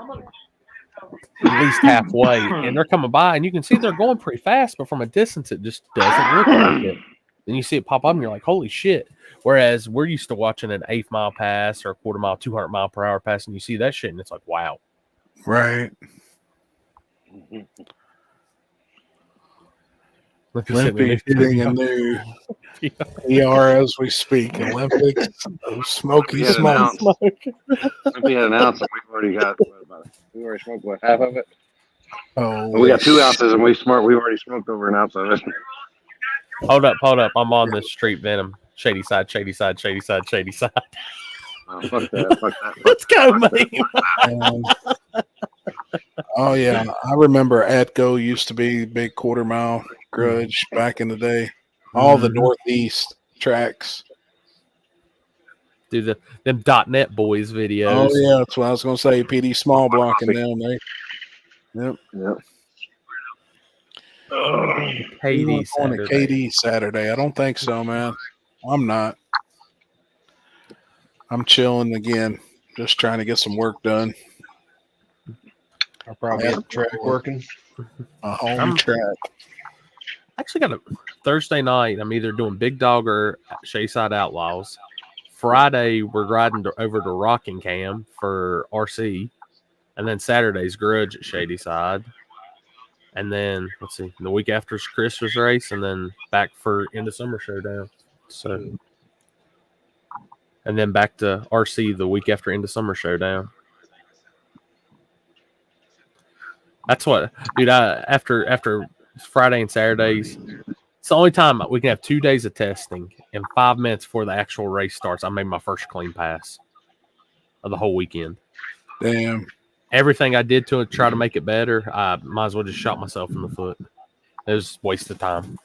at least halfway, and they're coming by, and you can see they're going pretty fast, but from a distance, it just doesn't look like it. Then you see it pop up, and you're like, "Holy shit!" Whereas we're used to watching an 1/8 mile pass or a quarter mile, 200 mile per hour pass, and you see that shit, and it's like, "Wow!" Right. Olympics getting a new ER as we speak. Olympics, smoky had smoke. If we had an ounce, and we've already got we already smoked what, half of it. Oh, we got 2 ounces, and we've already smoked over an ounce of it. Hold up! I'm on this street venom. Shady side, shady side, shady side, shady side. Oh, fuck that! Let's go, man. Oh yeah, I remember Atco used to be big quarter mile Grudge back in the day. All the Northeast tracks. Do them .net boys videos. Oh yeah, that's what I was gonna say. PD Small Block and them. Yep. KD going to KD Saturday. I don't think so, man. I'm not. I'm chilling again, just trying to get some work done. I'll probably have the track working. A home track. Actually got a Thursday night. I'm either doing Big Dog or Shayside Outlaws. Friday we're riding over to Rockingham for RC, and then Saturday's Grudge at Shady Side, and then let's see, the week after is Christmas race, and then back for end of summer showdown. So, and then back to RC the week after end of summer showdown. That's what, dude. After Friday and Saturdays, it's the only time we can have 2 days of testing, and 5 minutes before the actual race starts, I made my first clean pass of the whole weekend. Damn. Everything I did to try to make it better, I might as well just shot myself in the foot. It was a waste of time.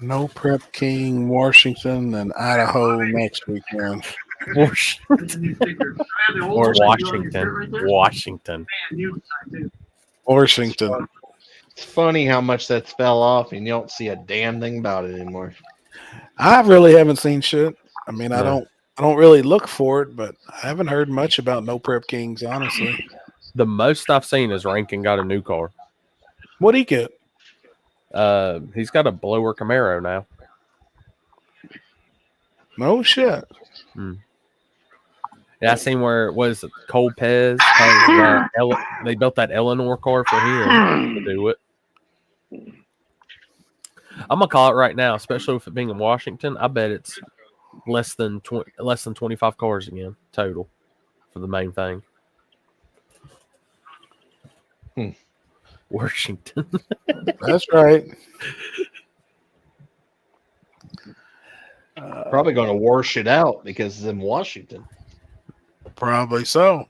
No Prep King, Washington, and Idaho next weekend. Washington. It's funny how much that fell off, and you don't see a damn thing about it anymore. I really haven't seen shit. I mean, I don't really look for it, but I haven't heard much about No Prep Kings, honestly. The most I've seen is Rankin got a new car. What'd he get? He's got a blower Camaro now. No shit. Yeah, I seen where it was Cole Pez. They built that Eleanor car for him to do it. I'm gonna call it right now, especially with it being in Washington. I bet it's less than 25 cars again total for the main thing. Washington. That's right. Probably going to wash it out because it's in Washington. Probably so.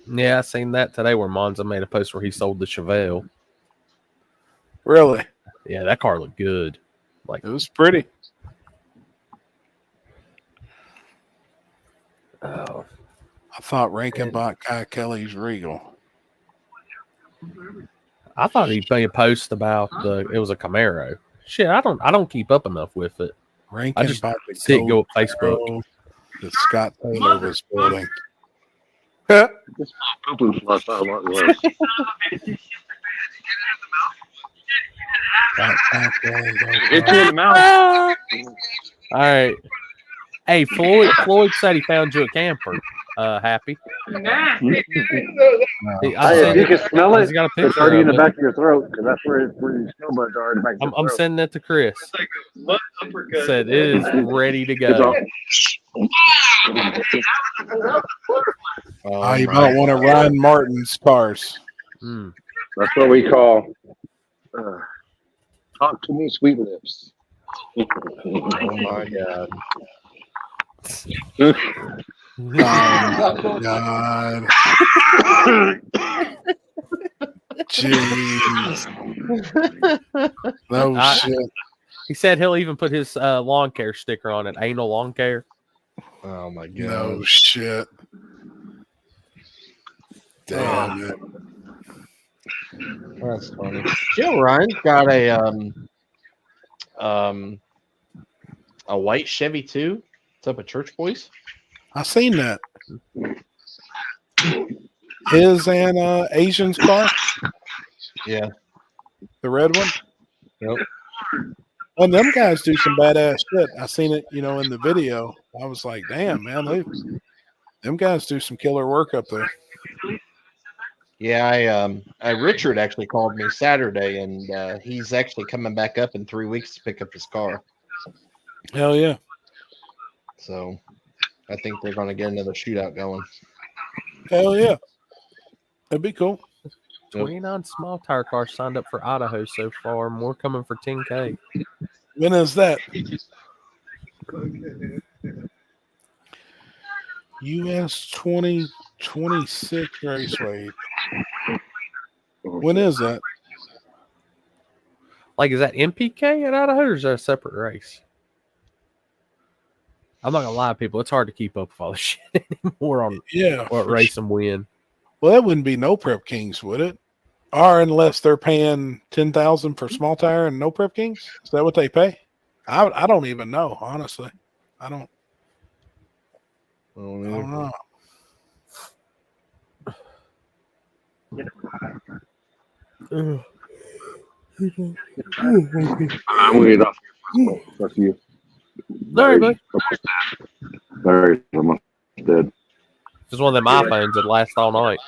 Yeah, I seen that today where Monza made a post where he sold the Chevelle. Really? Yeah, that car looked good. Like it was pretty. Oh, I thought Rankin bought Kai Kelly's Regal. I thought he made a post about it was a Camaro. Shit, I don't keep up enough with it. Rankin I just bought the see it go up Facebook. That Scott Taylor was building. Just poo-poo flush out what it was. Hit you in the mouth. All right. Hey, Floyd said he found you a camper. Happy. Hey, if you can smell it, it's already in the back of your throat because that's where your smell buds are in the back of your I'm throat. sending it to Chris. He said it is ready to It's go. You might want to Ryan Martin's cars. That's what we call talk to me, sweet lips. Oh my god. Oh God. Jeez. No shit. He said he'll even put his lawn care sticker on it. Anal lawn care. Oh my god. No shit. Damn it. That's funny. Yeah, Ryan's got a white Chevy too. It's up at Church Boys. I seen that. His and Asian's car. Yeah. The red one. Yep. And them guys do some badass shit. I seen it, in the video. I was like, damn, man, them guys do some killer work up there. Yeah, Richard actually called me Saturday, and he's actually coming back up in 3 weeks to pick up his car. Hell yeah. So I think they're going to get another shootout going. Hell yeah. That'd be cool. 29 small tire cars signed up for Idaho so far. More coming for 10K. When is that? US 2026 Raceway. When is that? Like, is that MPK at Idaho or is that a separate race? I'm not gonna lie, people. It's hard to keep up with all this shit anymore on what race and win. Well, that wouldn't be No Prep Kings, would it? Or unless they're paying $10,000 for small tire and No Prep Kings? Is that what they pay? I don't even know, honestly. I don't know. I'm gonna get off. Fuck you. Sorry, buddy. Sorry, I'm dead. It's one of them iPhones that last all night.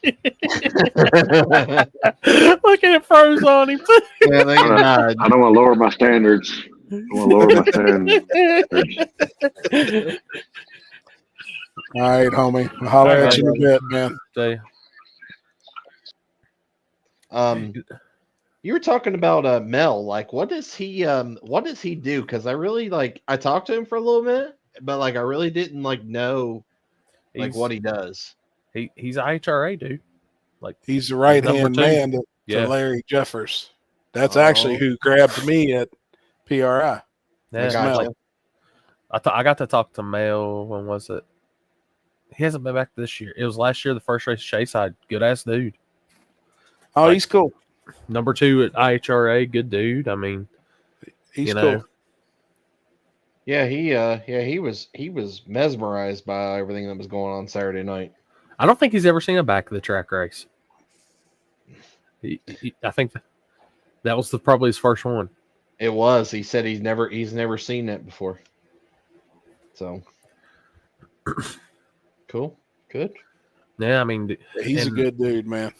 Look at it froze on him. Yeah, I don't want to lower my standards. I want to lower my standards. All right, homie. I'll holler at you in a bit, man. You were talking about Mel. Like, what does he do? Because I really I talked to him for a little bit, but I really didn't know what he does. He's IHRA, dude. He's the right hand man to Larry Jeffers. That's actually who grabbed me at PRI. Yeah, I got to talk to Mel. When was it? He hasn't been back this year. It was last year, the first race Chase had. Good ass dude. Oh, he's cool. Number 2 at IHRA, good dude. I mean, he's cool. Yeah, he was mesmerized by everything that was going on Saturday night. I don't think he's ever seen a back of the track race. I think that was probably his first one. It was. He said he's never seen that before. So cool, good. Yeah, I mean, he's a good dude, man.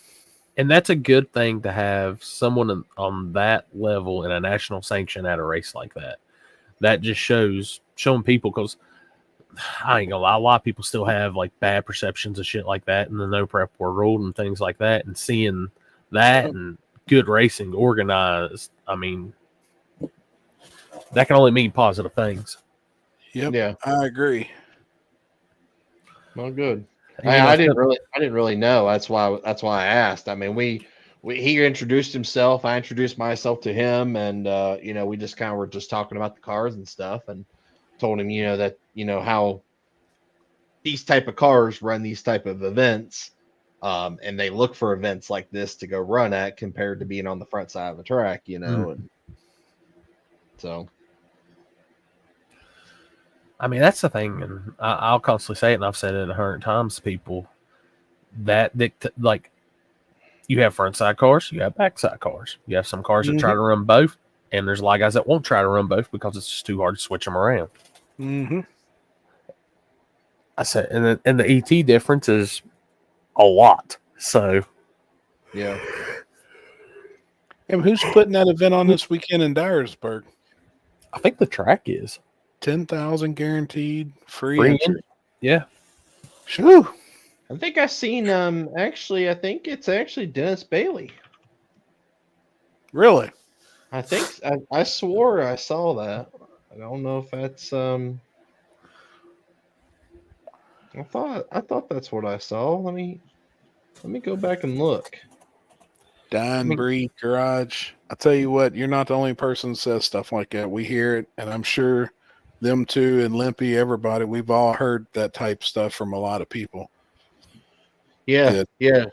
And that's a good thing to have someone on that level in a national sanction at a race like that. That just showing people, because I ain't gonna lie, a lot of people still have bad perceptions of shit like that in the no prep world and things like that. And seeing that and good racing organized, I mean, that can only mean positive things. Yep. Yeah, I agree. Well, good. I didn't really know. That's why I asked. I mean, he introduced himself. I introduced myself to him, and we just kind of were just talking about the cars and stuff, and told him that how these type of cars run these type of events, and they look for events like this to go run at compared to being on the front side of the track, and so. I mean, that's the thing, and I'll constantly say it, and I've said it 100 times to people, that You have front side cars, you have back side cars. You have some cars that try to run both, and there's a lot of guys that won't try to run both because it's just too hard to switch them around. Mm-hmm. I said, and the ET difference is a lot. So, Yeah. And who's putting that event on this weekend in Dyersburg? I think the track is 10,000 guaranteed free entry. Yeah. Shoo. I think I seen actually I think it's actually Dennis Bailey. Really? I think I swore I saw that. I don't know if that's I thought that's what I saw. Let me go back and look. Dine Breed Garage. I tell you what, you're not the only person that says stuff like that. We hear it, and I'm sure them two and Limpy, everybody, we've all heard that type stuff from a lot of people. Yeah. That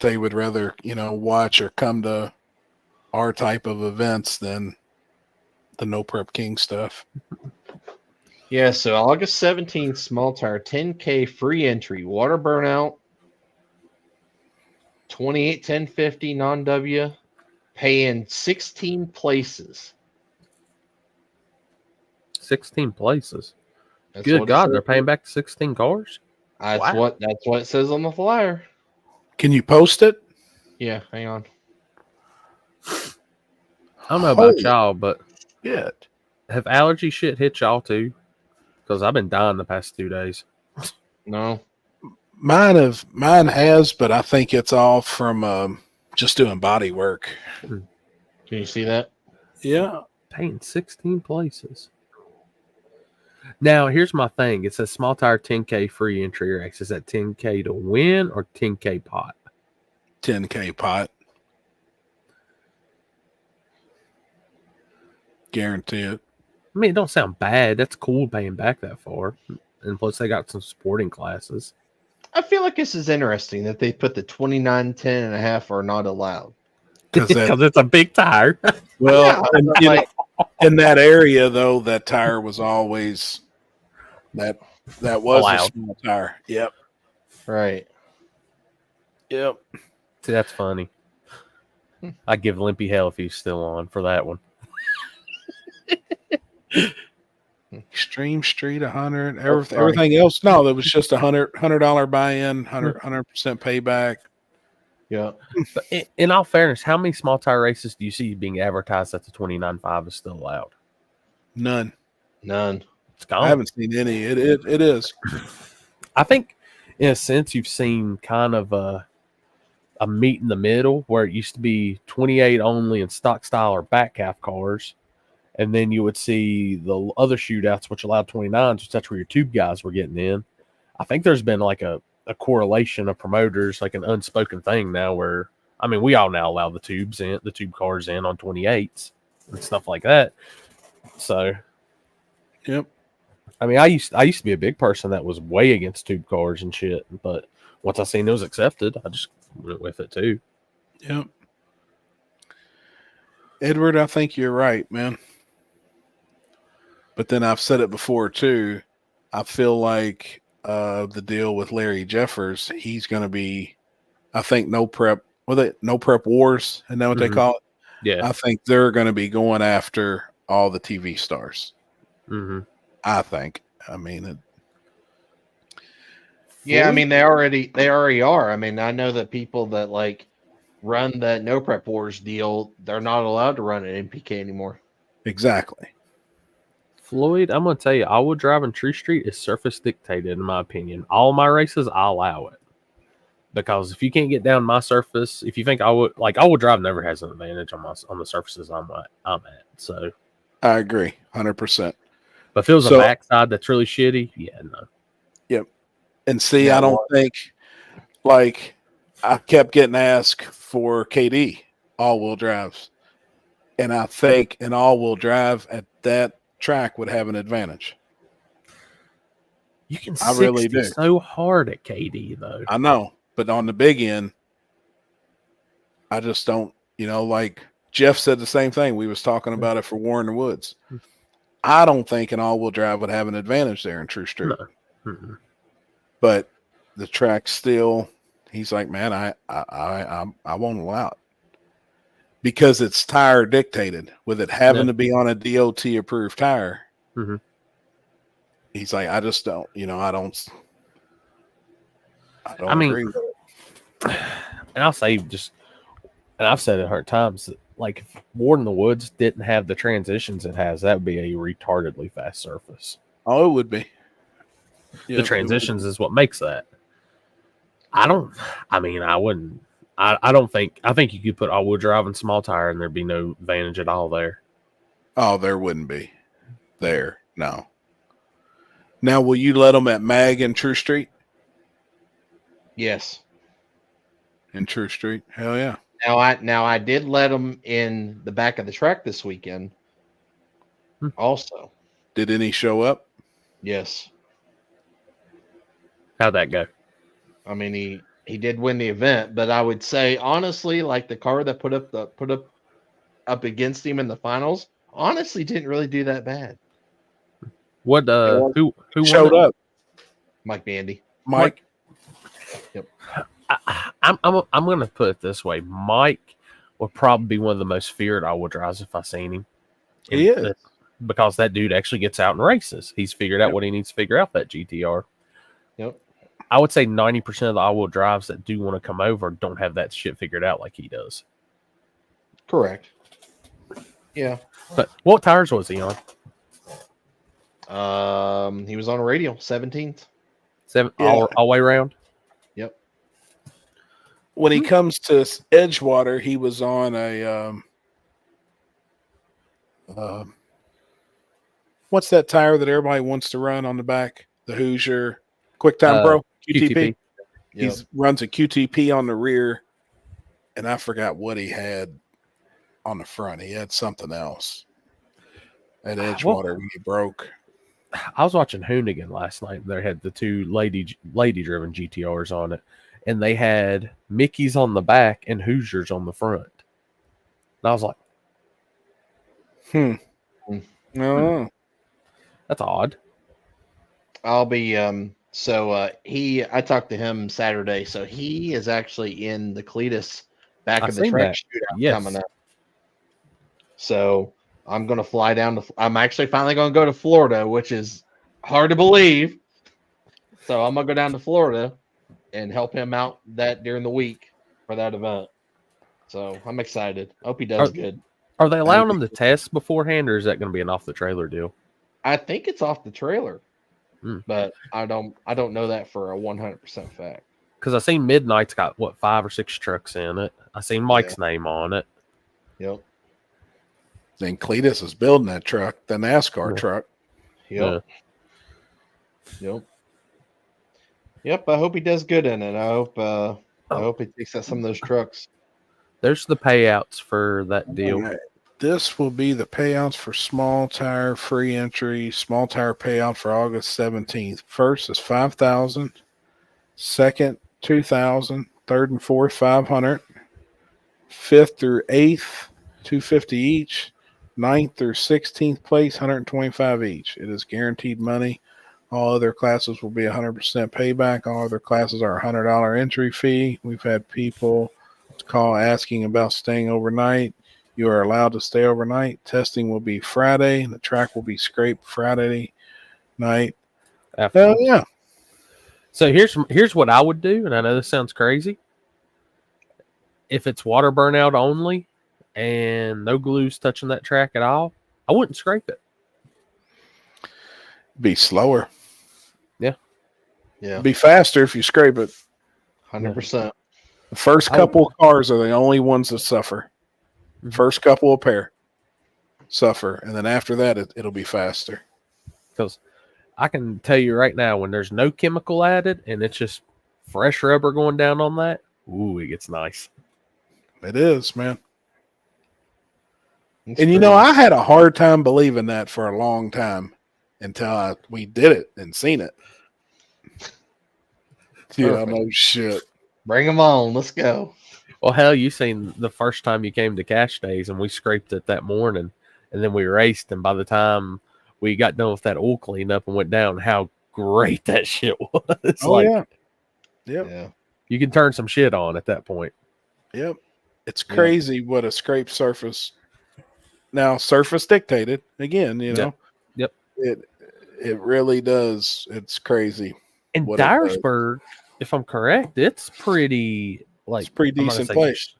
they would rather, watch or come to our type of events than the No Prep King stuff. Yeah, so August 17th, small tire, 10K free entry, water burnout, 28-10-50 non-W, paying 16 places. 16 places. That's Good what it God, says. they're paying back 16 cars? That's what it says on the flyer. Can you post it? Yeah, hang on. I don't know about y'all, but have allergy shit hit y'all too? Because I've been dying the past 2 days. No. Mine has, but I think it's all from just doing body work. Can you see that? Yeah. Paying 16 places. Now, here's my thing. It says small tire 10K free entry race. Is that 10K to win or 10K pot? 10K pot. Guarantee it. I mean, it don't sound bad. That's cool paying back that far. And plus, they got some sporting classes. I feel like this is interesting that they put the 29, 10 and a half are not allowed. Because it's a big tire. Well, Yeah, in that area, though, that tire was always that was allowed. a small tire. Yep. Right. Yep. See, that's funny. I'd give Limpy hell if he's still on for that one. Extreme Street 100. Everything else, no, that was just $100 buy-in, 100% payback. Yeah. But in all fairness, how many small tire races do you see being advertised that the 29.5 is still allowed? None. It's gone. I haven't seen any. It is. I think, in a sense, you've seen kind of a meet in the middle where it used to be 28 only in stock style or back half cars. And then you would see the other shootouts, which allowed 29s, which that's where your tube guys were getting in. I think there's been like a correlation of promoters, like an unspoken thing now where, I mean, we all now allow the tube cars in on 28s and stuff like that. So, yep. I mean, I used to be a big person that was way against tube cars and shit. But once I seen those accepted, I just went with it too. Yep. Edward, I think you're right, man. But then I've said it before too. I feel like the deal with Larry Jeffers, he's going to be, I think, no prep wars, and know what they call it. Yeah, I think they're going to be going after all the TV stars. I think. I mean, yeah. I mean, they already are. I mean, I know that people that like run that no prep wars deal, they're not allowed to run an NPK anymore. Exactly. Floyd, I'm going to tell you, all-wheel drive on True Street is surface dictated, in my opinion. All my races, I allow it. Because if you can't get down my surface, if you think all-wheel drive never has an advantage on the surfaces I'm at. So I agree, 100%. But if it was a backside that's really shitty, yeah, no. Yep. And see, I don't think, like, I kept getting asked for KD all-wheel drives. And I think an all-wheel drive at that track would have an advantage. You can I really do. so hard at KD, though. I know. But on the big end, I just don't, like Jeff said the same thing. We was talking about it for War in the Woods. I don't think an all-wheel drive would have an advantage there in True Street. No. But the track still, He's like, man, I won't allow it because it's tire dictated. With it having to be on a DOT approved tire, he's like, I just don't. I don't. I mean, agree with it. And I'll say and I've said it 100 times. Like if Ward in the Woods didn't have the transitions it has, that would be a retardedly fast surface. Oh, it would be. The transitions is what makes that. I wouldn't. I don't think. I think you could put all-wheel drive and small tire, and there'd be no advantage at all there. Oh, there wouldn't be. There, no. Now, will you let them at Mag and True Street? Yes. In True Street, hell yeah. Now I did let them in the back of the track this weekend. Also, did any show up? Yes. How'd that go? I mean, he did win the event, but I would say honestly, like the car that put up against him in the finals, honestly didn't really do that bad. What? Who showed up? Mike Bandy. Mike. Yep. I'm going to put it this way: Mike would probably be one of the most feared all-wheel drives if I seen him. He is, because that dude actually gets out and races. He's figured out what he needs to figure out that GTR. Yep. I would say 90% of the all-wheel drives that do want to come over don't have that shit figured out like he does. Correct. Yeah. But what tires was he on? He was on a radial, 17th. All the way around? Yep. When he comes to Edgewater, he was on a what's that tire that everybody wants to run on the back? The Hoosier QuickTime Pro QTP. He runs a QTP on the rear, and I forgot what he had on the front. He had something else at Edgewater when he broke. I was watching Hoonigan last night, and they had the two lady-driven GTRs on it, and they had Mickey's on the back and Hoosiers on the front. And I was like, No. That's odd. I'll be I talked to him Saturday, so he is actually in the Cletus back of the track shootout coming up. So I'm gonna fly down I'm actually finally gonna go to Florida, which is hard to believe. So I'm gonna go down to Florida and help him out during the week for that event. So I'm excited. I hope he does good. Are they allowing them to test beforehand, or is that going to be an off the trailer deal? I think it's off the trailer, but I don't know that for a 100% fact. Because I seen Midnight's got 5 or 6 trucks in it. I seen Mike's name on it. Yep. Then Cletus is building that truck, the NASCAR truck. Yep. Yep. I hope he does good in it. I hope he takes out some of those trucks. There's the payouts for that deal. Right. This will be the payouts for small tire free entry. Small tire payout for August 17th. First is $5,000. Second, $2,000. Third and fourth, $500. Fifth through eighth, $250 each. Ninth through 16th place, $125 each. It is guaranteed money. All other classes will be 100% payback. All other classes are $100 entry fee. We've had people call asking about staying overnight. You are allowed to stay overnight. Testing will be Friday, and the track will be scraped Friday night. Hell yeah. So here's what I would do, and I know this sounds crazy. If it's water burnout only and no glues touching that track at all, I wouldn't scrape it. Be slower. Yeah. Be faster if you scrape it. 100%. The first couple of cars are the only ones that suffer. First couple of pair suffer, and then after that, it'll be faster. Because I can tell you right now, when there's no chemical added and it's just fresh rubber going down on that, ooh, it gets nice. It is, man. And I had a hard time believing that for a long time until we did it and seen it. Yeah, no shit. Bring them on. Let's go. Well, hell, you seen the first time you came to Cash Days and we scraped it that morning, and then we raced, and by the time we got done with that oil cleanup and went down, how great that shit was. Oh, yeah. Yep. Yeah. You can turn some shit on at that point. Yep. It's crazy what a scraped surface. Now, surface dictated again, you know. Yep. It really does. It's crazy. And what it does. Dyersburg, if I'm correct, it's pretty It's pretty I'm not gonna decent say- place.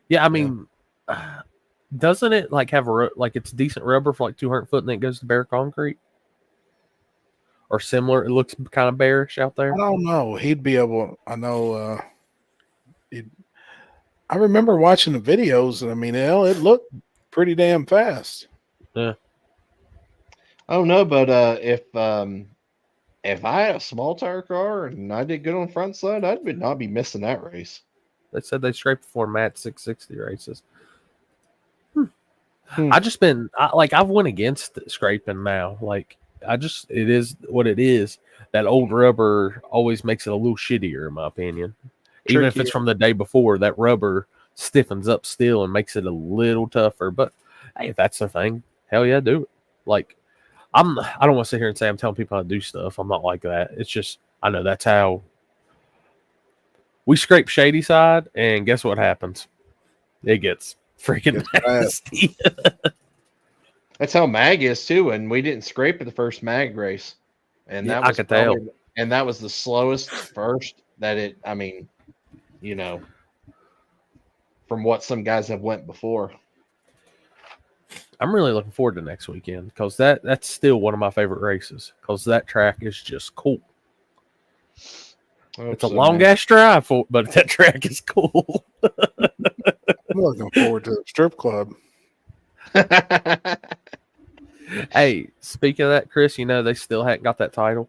Yeah, I mean, doesn't it like have like it's decent rubber for like 200 foot and then it goes to bare concrete? Or similar? It looks kind of bearish out there. I don't know. He'd be able. I know. I remember watching the videos, and I mean, hell, it looked pretty damn fast. Yeah. I don't know, but if I had a small tire car and I did good on the front side, I'd not be missing that race. They said they scraped 4 Matt 660 races. I just been I've went against scraping now. Like it is what it is. That old rubber always makes it a little shittier, in my opinion. Even if it's from the day before, that rubber stiffens up still and makes it a little tougher. But hey, if that's the thing, hell yeah, do it. Like I don't want to sit here and say I'm telling people how to do stuff. I'm not like that. It's just I know that's how we scrape shady side, and guess what happens? It gets freaking nasty. That's how mag is too, and we didn't scrape at the first mag race, and that was I could tell. And that was the slowest first that it. I mean, you know, from what some guys have went before. I'm really looking forward to next weekend because that's still one of my favorite races because that track is just cool. It's a long ass drive, but that track is cool. I'm looking forward to the strip club. Hey, speaking of that, Chris, you know they still hadn't got that title.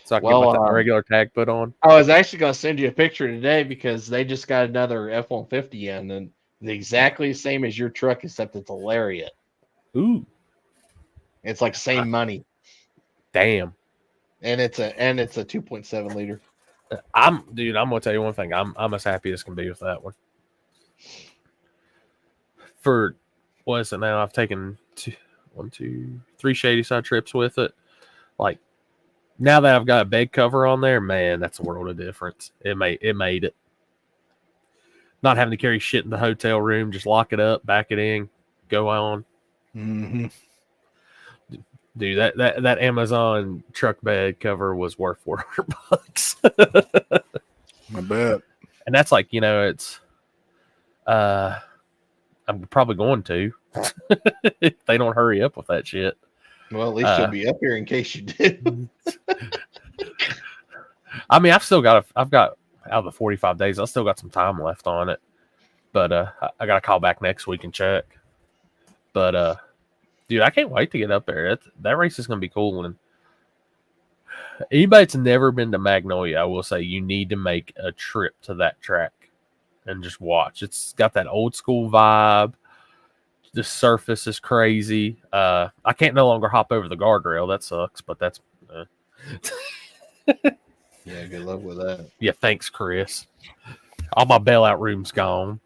So I can get my regular tag put on. I was actually going to send you a picture today because they just got another F-150 in, and exactly the same as your truck, except it's a Lariat. Ooh, it's like same money. Damn. And it's a 2.7 liter. I'm gonna tell you one thing. I'm as happy as can be with that one. For what is it now? I've taken 3 shady side trips with it. Like now that I've got a bed cover on there, man, that's a world of difference. It made it. Not having to carry shit in the hotel room, just lock it up, back it in, go on. Mm-hmm. Dude, that Amazon truck bed cover was worth $400. I bet. And that's like, it's I'm probably going to if they don't hurry up with that shit. Well, at least you'll be up here in case you did. I mean, I've got out of the 45 days, I've still got some time left on it. But I got to call back next week and check. But dude, I can't wait to get up there. That race is going to be cool. And anybody that's never been to Magnolia, I will say you need to make a trip to that track and just watch. It's got that old school vibe. The surface is crazy. I can't no longer hop over the guardrail. That sucks, but that's... Yeah, good luck with that. Yeah, thanks, Chris. All my bailout room's gone.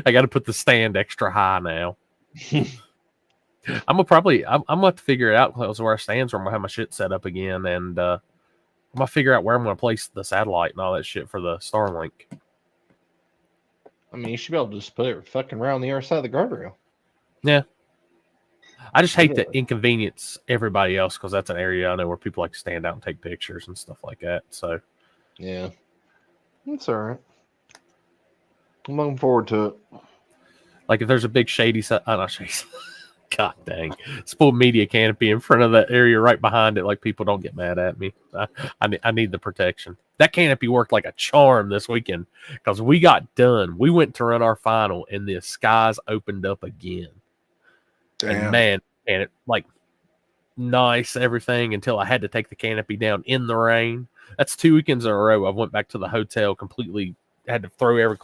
I got to put the stand extra high now. I'm gonna have to figure it out close to where our stands are. I'm gonna have my shit set up again, and I'm gonna figure out where I'm gonna place the satellite and all that shit for the Starlink. I mean, you should be able to just put it fucking around the other side of the guardrail. Yeah. I just hate to inconvenience everybody else because that's an area I know where people like to stand out and take pictures and stuff like that. So, yeah, that's all right. I'm looking forward to it. Like if there's a big not shady, god dang, spoiled media canopy in front of that area right behind it, like people don't get mad at me. I need the protection. That canopy worked like a charm this weekend because we got done. We went to run our final and the skies opened up again. Damn. And man, and it like nice everything until I had to take the canopy down in the rain. That's 2 weekends in a row. I went back to the hotel completely. Had to throw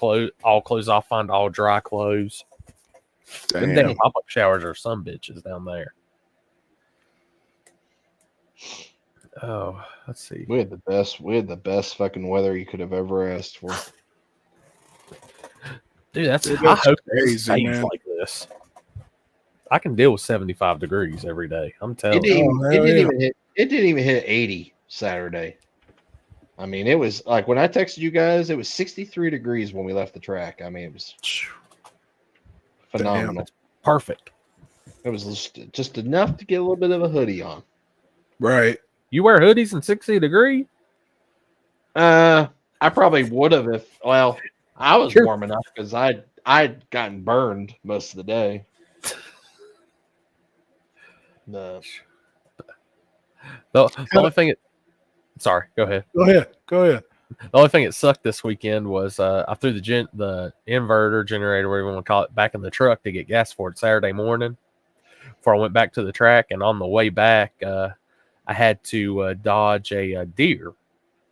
all clothes off, find all dry clothes. Them damn pop-up showers are some bitches down there. Oh, let's see. We had the best fucking weather you could have ever asked for. Dude, I hope it stays like this. I can deal with 75 degrees every day. I'm telling you. It didn't even hit 80 Saturday. I mean, it was like when I texted you guys, it was 63 degrees when we left the track. I mean, it was phenomenal. Damn. Perfect. It was just enough to get a little bit of a hoodie on. Right. You wear hoodies in 60 degree? I probably would have if, well, I was warm enough because I'd gotten burned most of the day. The only thing sorry, go ahead. Go ahead. The only thing that sucked this weekend was I threw the inverter generator, whatever you want to call it, back in the truck to get gas for it Saturday morning before I went back to the track. And on the way back, I had to dodge a deer.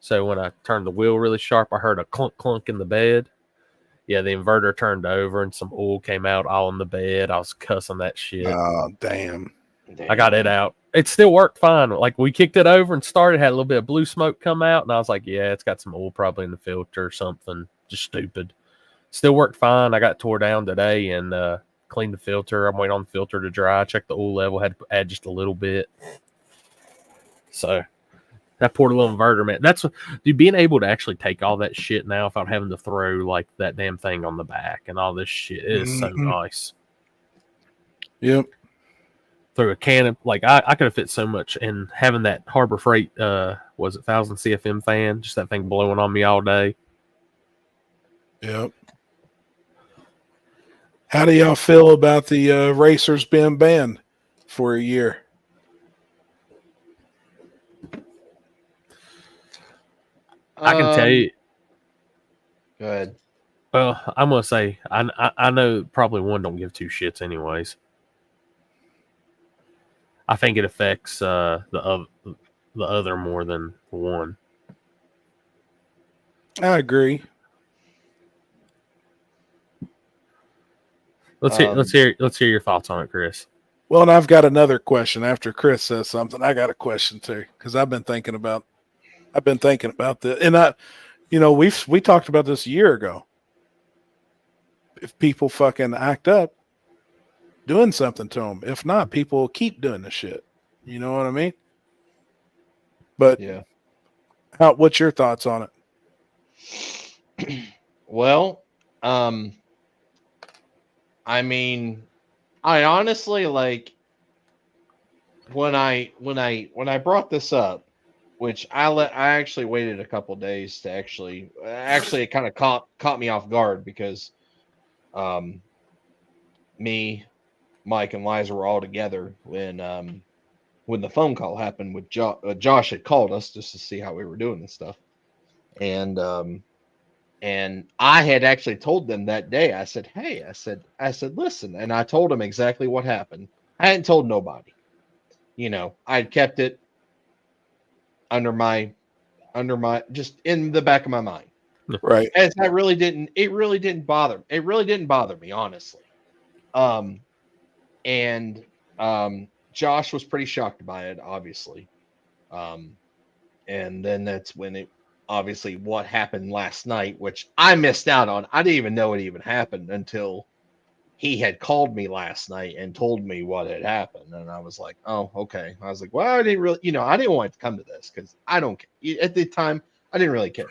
So when I turned the wheel really sharp, I heard a clunk clunk in the bed. Yeah, the inverter turned over and some oil came out all in the bed. I was cussing that shit. Oh, damn. I got it out. It still worked fine. Like we kicked it over and started, had a little bit of blue smoke come out, and I was like, yeah, it's got some oil probably in the filter or something. Just stupid. Still worked fine. I got tore down today and cleaned the filter. I'm waiting on the filter to dry. Checked the oil level, had to add just a little bit. So that poor little inverter, man. That's dude, being able to actually take all that shit now without having to throw like that damn thing on the back and all this shit is so nice. Yep. Through a can of, like, I could have fit so much, and having that Harbor Freight, was it 1000 CFM fan, just that thing blowing on me all day. Yep. How do y'all feel about the racers being banned for a year? I can tell you. Go ahead. Well, I'm gonna say I know probably one don't give two shits anyways. I think it affects the other more than one. I agree. Let's hear your thoughts on it, Chris. Well, and I've got another question after Chris says something. I got a question too because I've been thinking about this, and we talked about this a year ago. If people fucking act up, doing something to them. If not, people will keep doing the shit. You know what I mean? But yeah, what's your thoughts on it? Well, I mean, I honestly like when I brought this up, which I actually waited a couple days to actually it kind of caught me off guard because me, Mike, and Liza were all together when the phone call happened with Josh had called us just to see how we were doing and stuff. And I had actually told them that day, I said, hey, I said, listen, and I told them exactly what happened. I hadn't told nobody, I'd kept it under my, just in the back of my mind. Right. As it really didn't bother me, honestly. Josh was pretty shocked by it, obviously. And then that's when it obviously what happened last night, which I missed out on. I didn't even know it even happened until he had called me last night and told me what had happened. And I was like, oh, okay. I was like, well, I didn't really, I didn't want it to come to this because I don't care. At the time, I didn't really care.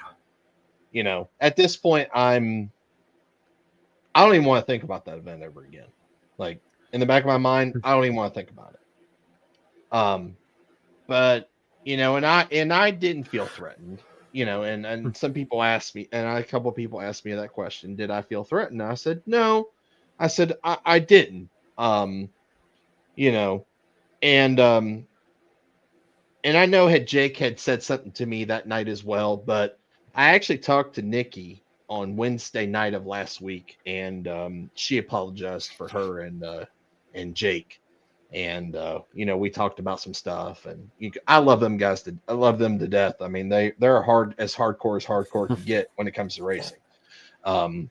At this point, I don't even want to think about that event ever again. Like in the back of my mind, I don't even want to think about it. But and I didn't feel threatened, and some people asked me, and a couple of people asked me that question, did I feel threatened? I said, no, I said, I didn't, and I know Jake had said something to me that night as well, but I actually talked to Nikki on Wednesday night of last week, and she apologized for her and Jake. And we talked about some stuff, and I love them guys. I love them to death. I mean, they're hardcore can get when it comes to racing. And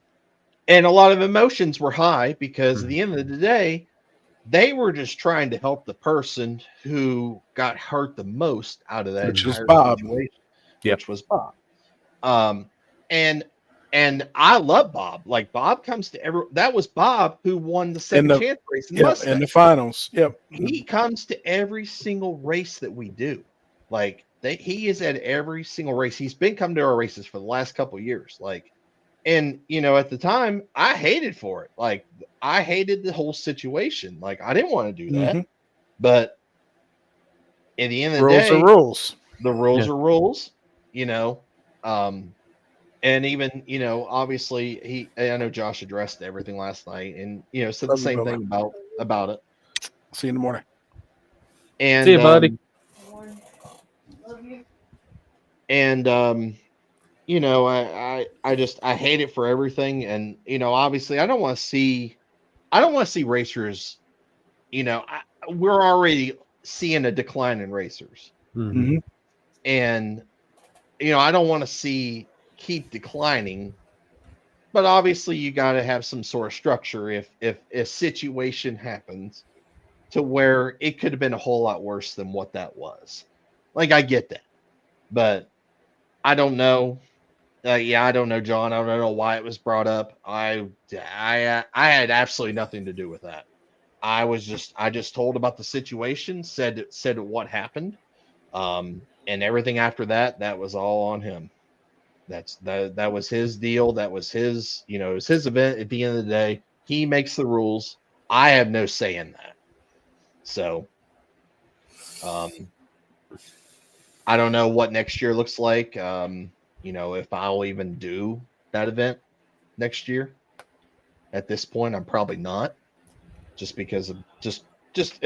a lot of emotions were high because at the end of the day, they were just trying to help the person who got hurt the most out of that which was entire Bob. situation, which was Bob. And I love Bob. Like Bob comes to that was Bob who won the second chance race in the finals. Yep. He comes to every single race that we do. Like he is at every single race. He's been coming to our races for the last couple of years. Like, and at the time I hated for it. Like, I hated the whole situation. Like, I didn't want to do that. But at the end of the Rules day, are rules. The rules are rules, and even, obviously I know Josh addressed everything last night and, said the same thing about it. See you in the morning. And see you, buddy. And I hate it for everything. And, obviously I don't want to see racers, we're already seeing a decline in racers. Mm-hmm. And, I don't want to keep declining, but obviously you got to have some sort of structure if a situation happens to where it could have been a whole lot worse than what that was. Like, I get that, but I don't know. I don't know, John. I don't know why it was brought up. I had absolutely nothing to do with that. I just told about the situation, said what happened. And everything after that was all on him. That was his deal. That was his, it was his event. At the end of the day, he makes the rules. I have no say in that. So, I don't know what next year looks like. If I'll even do that event next year. At this point, I'm probably not, just because of just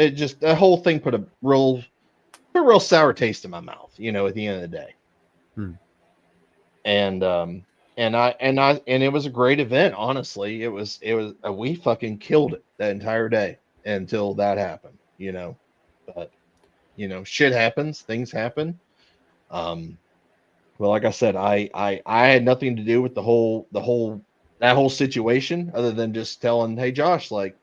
the whole thing put a real sour taste in my mouth. At the end of the day. And it was a great event. Honestly, it was we fucking killed it that entire day until that happened. But shit happens, things happen. Well, like I said, I had nothing to do with that whole situation, other than just telling, hey Josh, like,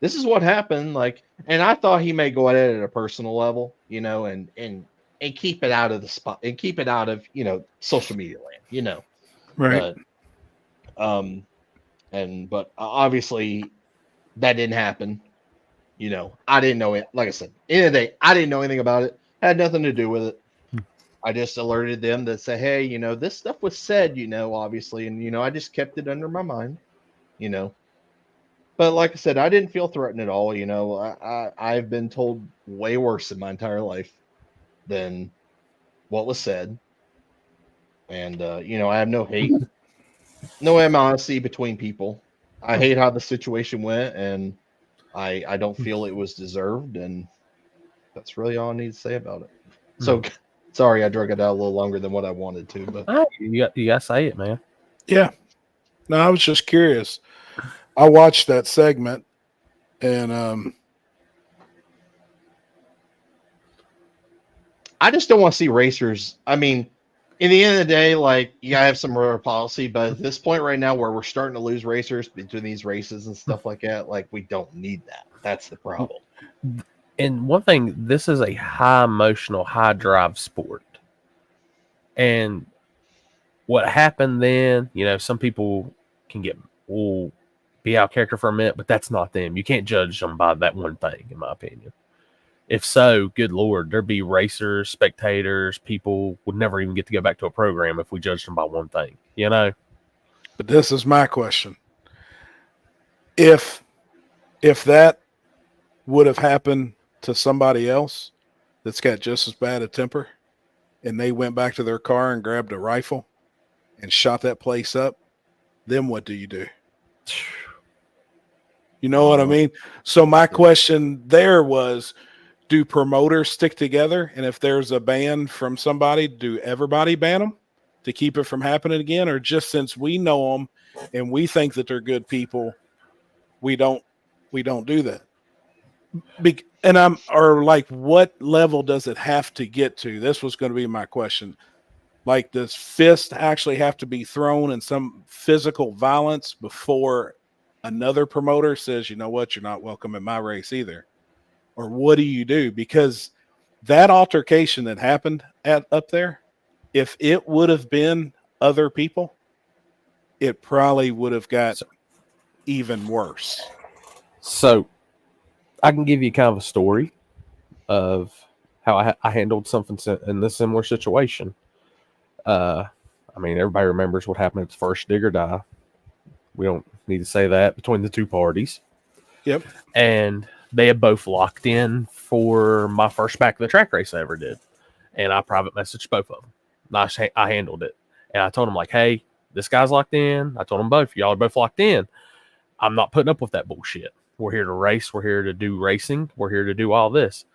this is what happened. Like, and I thought he may go at it at a personal level, and keep it out of the spot and keep it out of, social media land, Right. But obviously that didn't happen. I didn't know it. Like I said, end of the day, I didn't know anything about it. Had nothing to do with it. I just alerted them to say, hey, this stuff was said, obviously. And, I just kept it under my mind, But like I said, I didn't feel threatened at all. I've been told way worse in my entire life than what was said. And, I have no hate, no animosity between people. I hate how the situation went, and I don't feel it was deserved. And that's really all I need to say about it. So, sorry, I drug it out a little longer than what I wanted to, but you got to say it, man. Yeah. No, I was just curious. I watched that segment, and I just don't want to see racers. I mean, in the end of the day, like, you gotta have some rubber policy, but at this point right now, where we're starting to lose racers between these races and stuff like that, like, we don't need that. That's the problem. And one thing, this is a high emotional, high drive sport. And what happened then, some people can be out of character for a minute, but that's not them. You can't judge them by that one thing, in my opinion. If so, good Lord, there'd be racers, spectators, people would never even get to go back to a program if we judged them by one thing, But this is my question. If that would have happened to somebody else that's got just as bad a temper, and they went back to their car and grabbed a rifle and shot that place up, then what do you do? You know what I mean? So my question there was, do promoters stick together? And if there's a ban from somebody, do everybody ban them to keep it from happening again? Or just since we know them and we think that they're good people, we don't do that? What level does it have to get to? This was going to be my question. Like, does fist actually have to be thrown in some physical violence before another promoter says, you know what, you're not welcome in my race either? Or what do you do? Because that altercation that happened up there, if it would have been other people, it probably would have got even worse. So I can give you kind of a story of how I handled something in this similar situation. I mean, everybody remembers what happened at the first dig or die. We don't need to say that between the two parties. Yep. And they had both locked in for my first back of the track race I ever did. And I private messaged both of them. I handled it. And I told them, like, hey, this guy's locked in. I told them both, y'all are both locked in. I'm not putting up with that bullshit. We're here to race. We're here to do racing. We're here to do all this.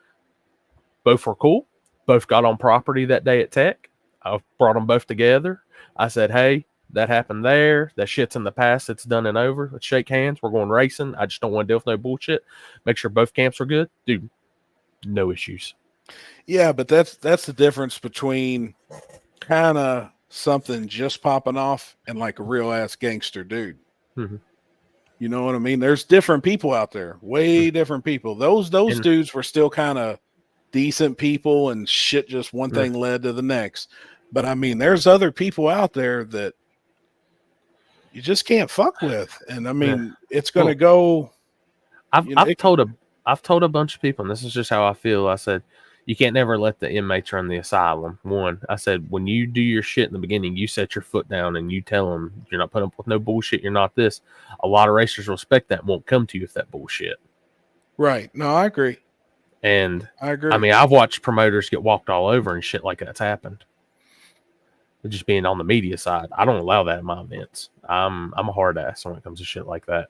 Both were cool. Both got on property that day at Tech. I brought them both together. I said, hey, that happened there. That shit's in the past. It's done and over. Let's shake hands. We're going racing. I just don't want to deal with no bullshit. Make sure both camps are good. Dude, no issues. Yeah, but that's the difference between kind of something just popping off and like a real ass gangster dude. Mm-hmm. You know what I mean? There's different people out there, way different people. Those dudes were still kind of decent people, and shit just one thing led to the next. But I mean, there's other people out there that you just can't fuck with, and I mean, it's going to go. I've told a bunch of people, and this is just how I feel. I said, you can't never let the inmates run the asylum. One, I said, when you do your shit in the beginning, you set your foot down and you tell them you're not putting up with no bullshit. You're not this. A lot of racers respect that and won't come to you with that bullshit. Right. No, I agree. And I agree. I mean, I've watched promoters get walked all over and shit like that's happened. Just being on the media side, I don't allow that in my events. I'm a hard ass when it comes to shit like that.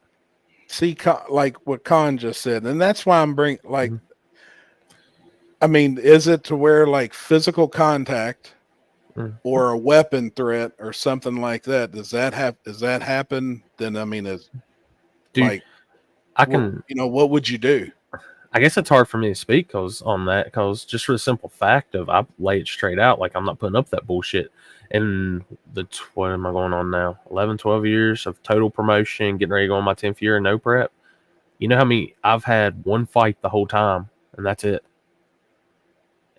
See, like what Con just said, and that's why I'm bringing like. I mean, is it to where like physical contact or a weapon threat or something like that? Does that happen? Then I mean, Dude, what would you do? I guess it's hard for me to speak because just for the simple fact of I lay it straight out, like I'm not putting up that bullshit. And what am I going on now? 11, 12 years of total promotion, getting ready to go on my 10th year, no prep. You know how many I've had one fight the whole time, and that's it.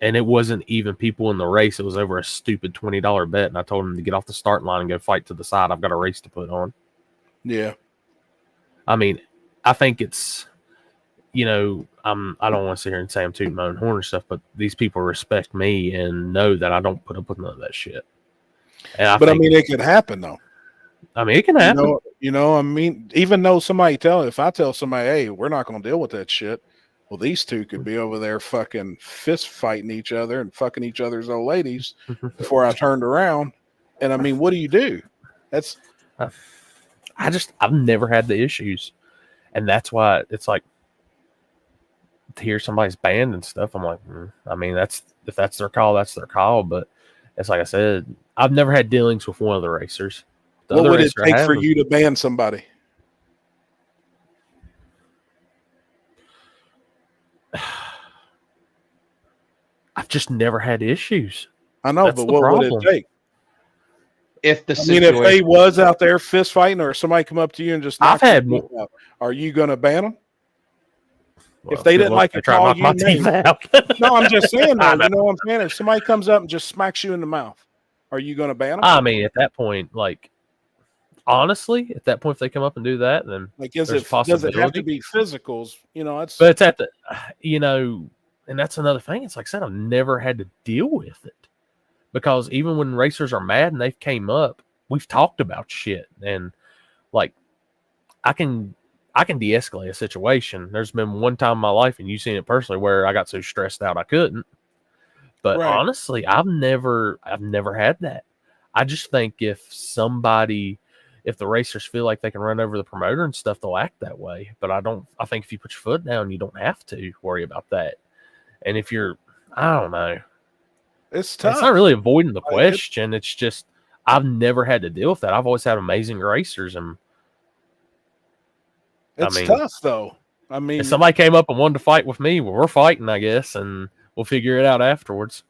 And it wasn't even people in the race. It was over a stupid $20 bet. And I told him to get off the starting line and go fight to the side. I've got a race to put on. Yeah. I mean, I think it's, I don't want to sit here and say I'm tooting my own horn and stuff, but these people respect me and know that I don't put up with none of that shit. And I mean, it could happen though. I mean, it can happen. I mean, even though if I tell somebody, hey, we're not going to deal with that shit. Well, these two could be over there fucking fist fighting each other and fucking each other's old ladies before I turned around. And I mean, what do you do? I've never had the issues. And that's why it's like to hear somebody's banned and stuff. I'm like, I mean, if that's their call, that's their call. But it's like I said, I've never had dealings with one of the racers. What would it take for you to ban somebody? I've just never had issues. I know, but what would it take? If if they was out there fist fighting, or somebody come up to you and just knock I've had your teeth out, are you going to ban them? Well, if they didn't like to call you names, no, I'm just saying. Though, you know what I'm saying? If somebody comes up and just smacks you in the mouth, are you going to ban them? I mean, at that point, like honestly, at that point, if they come up and do that, then like, does it have to be physicals? But it's at the, and that's another thing. It's like I said, I've never had to deal with it because even when racers are mad and they've came up, we've talked about shit, and like I can de-escalate a situation. There's been one time in my life, and you've seen it personally, where I got so stressed out I couldn't. But honestly, I've never had that. I just think if the racers feel like they can run over the promoter and stuff, they'll act that way. But I think if you put your foot down, you don't have to worry about that. And if I don't know. It's tough. It's not really avoiding the question. It's just, I've never had to deal with that. I've always had amazing racers. And it's tough though. I mean, if somebody came up and wanted to fight with me, well, we're fighting, I guess, and we'll figure it out afterwards.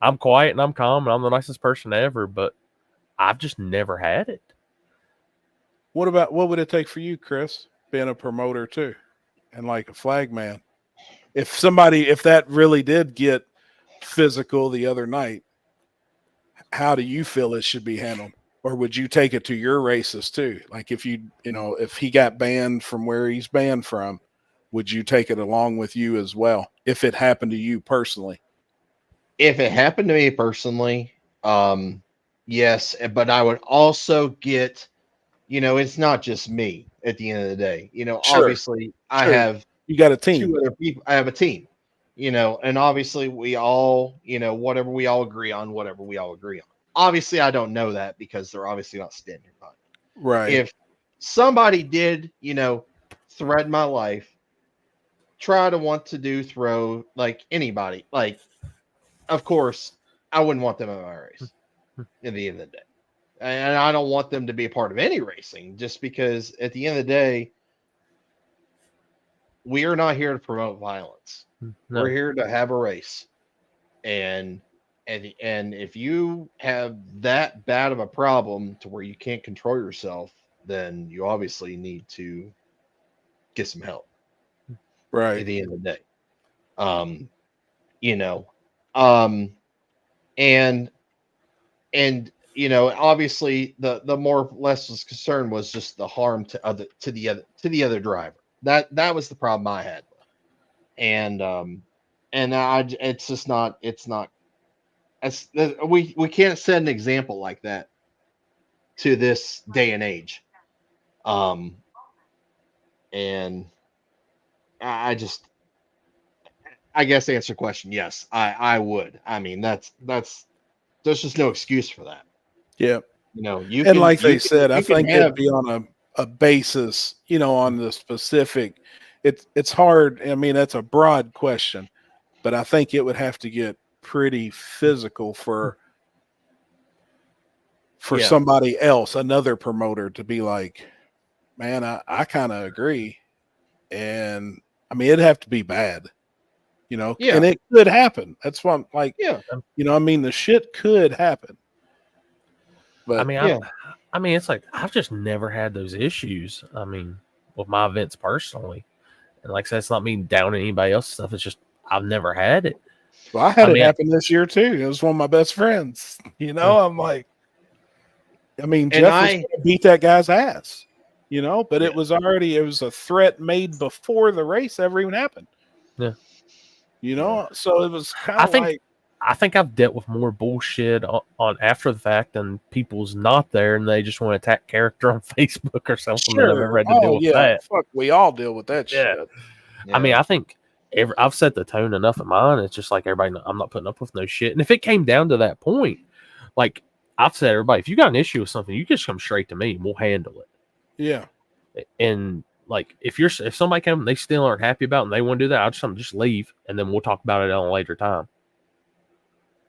I'm quiet and I'm calm and I'm the nicest person ever, but I've just never had it. What would it take for you, Chris, being a promoter too, and like a flag man? If that really did get physical the other night, how do you feel it should be handled? Or would you take it to your races too? Like if if he got banned from where he's banned from, would you take it along with you as well if it happened to you personally? If it happened to me personally, yes, but I would also get, it's not just me at the end of the day. Sure. Obviously I Sure. have You got a team. 2 other people. I have a team, and obviously we all, whatever we all agree on, whatever we all agree on. Obviously, I don't know that because they're obviously not standing by me. Right. If somebody did, threaten my life, try to want to throw like anybody, like, of course, I wouldn't want them in my race at the end of the day. And I don't want them to be a part of any racing just because at the end of the day, we are not here to promote violence. No. We're here to have a race. And if you have that bad of a problem to where you can't control yourself, then you obviously need to get some help. Right. At the end of the day. And obviously the more or less was concerned was just the harm to the other driver. That was the problem I had. And it's just not, we can't set an example like that to this day and age. And I guess to answer the question, yes, I would. I mean, there's just no excuse for that. Yeah. You and can, they said, I think it'd be have, on a basis, on the specific. It's hard. I mean, that's a broad question, but I think it would have to get pretty physical for somebody else, another promoter, to be like, man, I kind of agree. And I mean, it'd have to be bad, and it could happen. That's what I'm like, I mean, the shit could happen. But I mean, it's like, I've just never had those issues. I mean, with my events personally. And like I said, it's not me down anybody else's stuff. It's just, I've never had it. Well, I had it happen this year too. It was one of my best friends. I'm like, I mean, Jeff was going to beat that guy's ass, but it was a threat made before the race ever even happened. Yeah. So it was kind of like, I think I've dealt with more bullshit on after the fact than people's not there and they just want to attack character on Facebook or something. Sure. I've ever had to deal with that. Fuck, we all deal with that shit. I mean, I think I've set the tone enough of mine. It's just like everybody, I'm not putting up with no shit. And if it came down to that point, like I've said, everybody, if you got an issue with something, you just come straight to me and we'll handle it. Yeah. And like if somebody comes and they still aren't happy about it and they want to do that, I'll just leave and then we'll talk about it on a later time.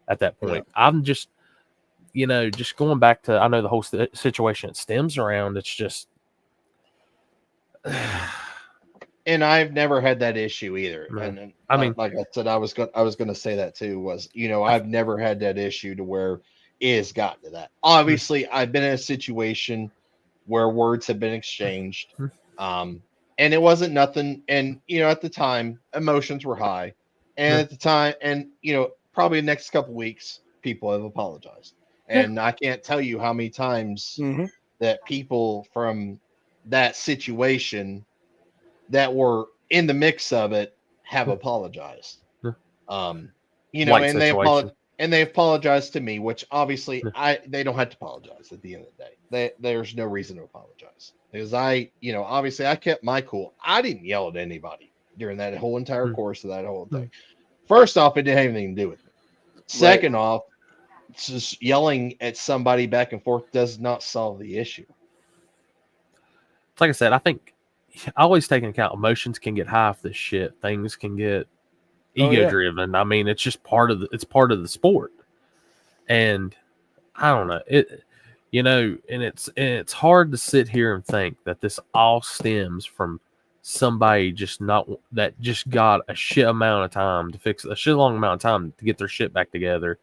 At that point, I'm just, just going back to, I know the whole situation it stems around. It's just, and I've never had that issue either. No. And I mean, like I said, I was going to say that too. Was I've never had that issue to where it has gotten to that. Obviously, I've been in a situation where words have been exchanged, and it wasn't nothing. And at the time, emotions were high, and at the time, and probably the next couple weeks, people have apologized. And I can't tell you how many times that people from that situation that were in the mix of it have apologized. And they apologized to me, which obviously they don't have to apologize at the end of the day. There's no reason to apologize because obviously I kept my cool. I didn't yell at anybody during that whole entire course of that whole thing. First off, it didn't have anything to do with me. Second off, just yelling at somebody back and forth does not solve the issue. Like I said, I think I always take into account emotions can get high off this shit. Things can get ego driven. I mean, it's just part of the sport. And I don't know it, and it's hard to sit here and think that this all stems from somebody just got a shit amount of time to fix a shit long amount of time to get their shit back together.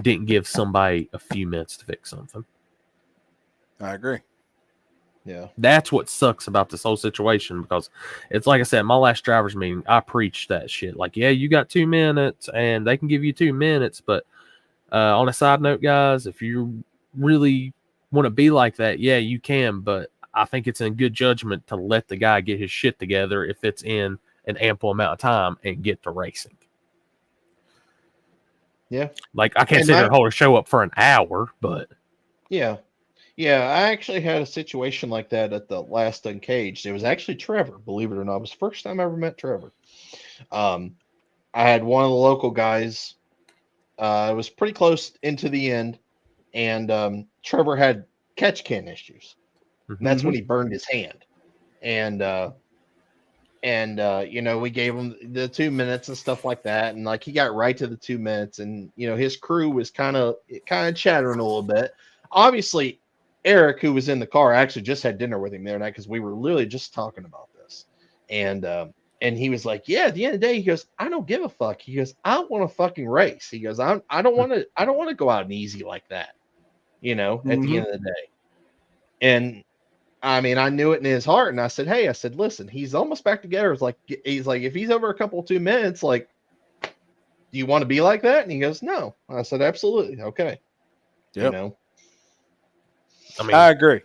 Didn't give somebody a few minutes to fix something. I agree. Yeah. That's what sucks about this whole situation because it's like I said, my last driver's meeting, I preached that shit. Like, yeah, you got 2 minutes and they can give you 2 minutes. But on a side note, guys, if you really want to be like that, yeah, you can. But I think it's in good judgment to let the guy get his shit together if it's in an ample amount of time and get to racing. Yeah. Like, I can't And sit there and hold a show up for an hour, but Yeah. Yeah, I actually had a situation like that at the last Uncaged. It was actually Trevor, believe it or not. It was the first time I ever met Trevor. I had one of the local guys. It was pretty close into the end, and Trevor had catch can issues. And that's when he burned his hand. And we gave him the 2 minutes and stuff like that, and like he got right to the 2 minutes, and his crew was kind of chattering a little bit. Obviously, Eric, who was in the car, actually just had dinner with him the other night because we were literally just talking about this, and he was like, "Yeah, at the end of the day," he goes, "I don't give a fuck." He goes, "I don't want to fucking race." He goes, "I don't want to go out and easy like that," at the end of the day. And I mean, I knew it in his heart, and I said, "Hey," I said, "Listen, he's almost back together." It's like he's like, if he's over a couple 2 minutes, like, do you want to be like that? And he goes, "No." I said, "Absolutely, okay." Yep. I mean, I agree.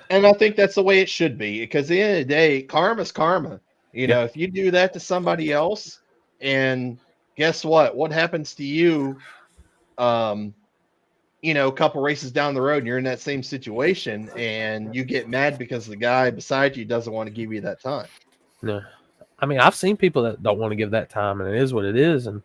And I think that's the way it should be, because at the end of the day, karma's karma. If you do that to somebody else, and guess what? What happens to you? A couple races down the road, and you're in that same situation, and you get mad because the guy beside you doesn't want to give you that time. no. I mean, I've seen people that don't want to give that time, and it is what it is. And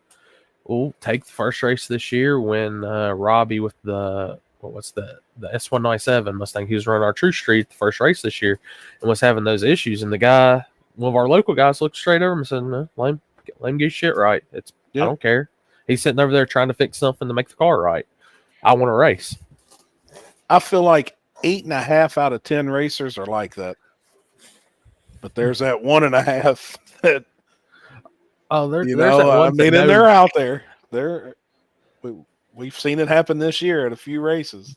we'll take the first race this year when Robbie with the S197 Mustang, he was running our True Street the first race this year and was having those issues. And the guy, one of our local guys, looked straight over him and said, "No, let him get shit right. I don't care. He's sitting over there trying to fix something to make the car right. I want to race." I feel like 8.5 out of 10 racers are like that. But there's that 1.5 that there's that one. I mean, and they're out there. We've seen it happen this year at a few races.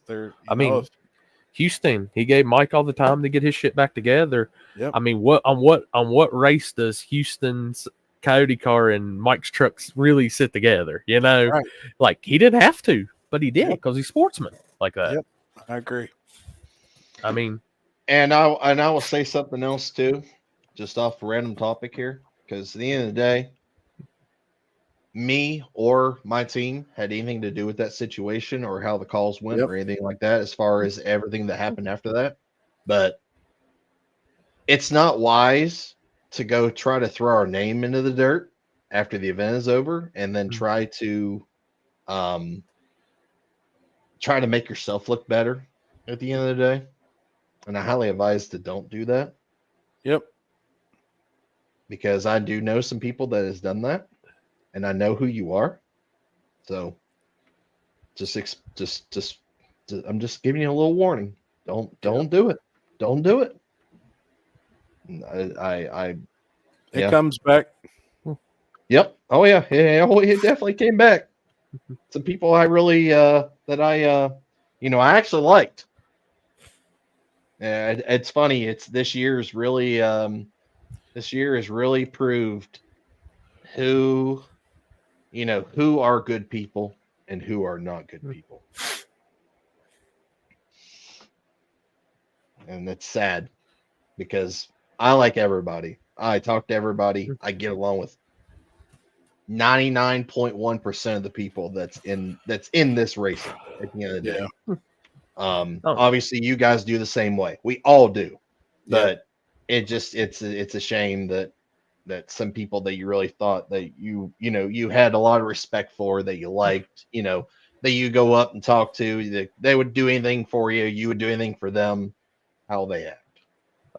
Houston, he gave Mike all the time to get his shit back together. Yep. I mean, what race does Houston's Coyote car and Mike's trucks really sit together? Right. Like, he didn't have to, but he did because he's sportsman like that. Yep, I agree. I mean, and I will say something else too, just off a random topic here, because at the end of the day, me or my team had anything to do with that situation or how the calls went or anything like that, as far as everything that happened after that. But it's not wise to go try to throw our name into the dirt after the event is over and then try to make yourself look better at the end of the day. And I highly advise to don't do that. Yep. Because I do know some people that has done that, and I know who you are. So just I'm just giving you a little warning. Don't do it. Don't do it. It comes back. Yep. Oh yeah. It definitely came back. Some people I really I actually liked. It's funny. It's this year has really proved who are good people and who are not good people. And it's sad because I like everybody. I talk to everybody. I get along with 99.1% of the people that's in this racing at the end of the day. Obviously you guys do the same way. We all do. But it's a shame that some people that you really thought that you had a lot of respect for, that you liked, that you go up and talk to, that they would do anything for you, you would do anything for them, how they act.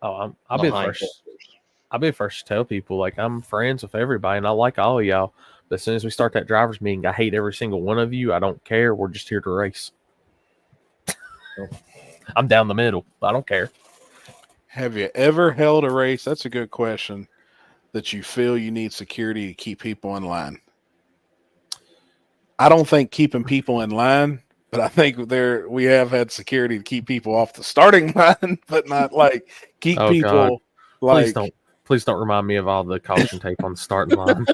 Oh, I'll be the first. I'll be the first to tell people, like, I'm friends with everybody and I like all of y'all. But as soon as we start that driver's meeting, I hate every single one of you. I don't care. We're just here to race. I'm down the middle. I don't care. Have you ever held a race? That's a good question. That you feel you need security to keep people in line. I don't think keeping people in line, but I think we have had security to keep people off the starting line, but not like keep people. God. Like, please don't remind me of all the caution tape on the starting line.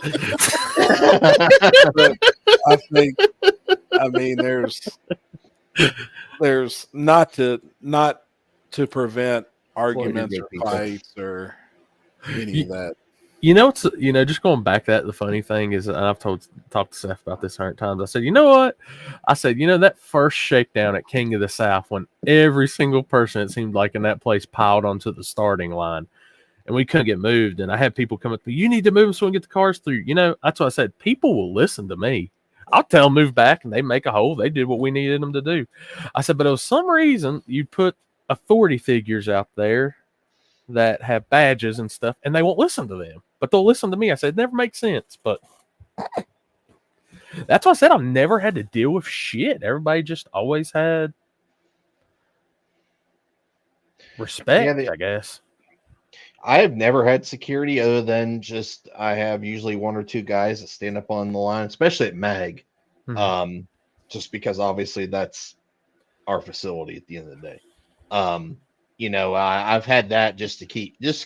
I mean, there's not to prevent arguments good or people. fights or any of that. You know, it's just going back to that. The funny thing is, and I've talked to Seth about this 100 times. I said, you know what? I said, that first shakedown at King of the South when every single person it seemed like in that place piled onto the starting line, and we couldn't get moved. And I had people come up to me, you need to move so we can get the cars through. That's what I said. People will listen to me. I'll tell them move back, and they make a hole. They did what we needed them to do. I said, but there was some reason you put authority figures out there that have badges and stuff, and they won't listen to them, but they'll listen to me. I said, it never makes sense, but that's why I said I've never had to deal with shit. Everybody just always had respect, I guess. I have never had security other than just I have usually one or two guys that stand up on the line, especially at MAG, just because obviously that's our facility at the end of the day. I've had that just to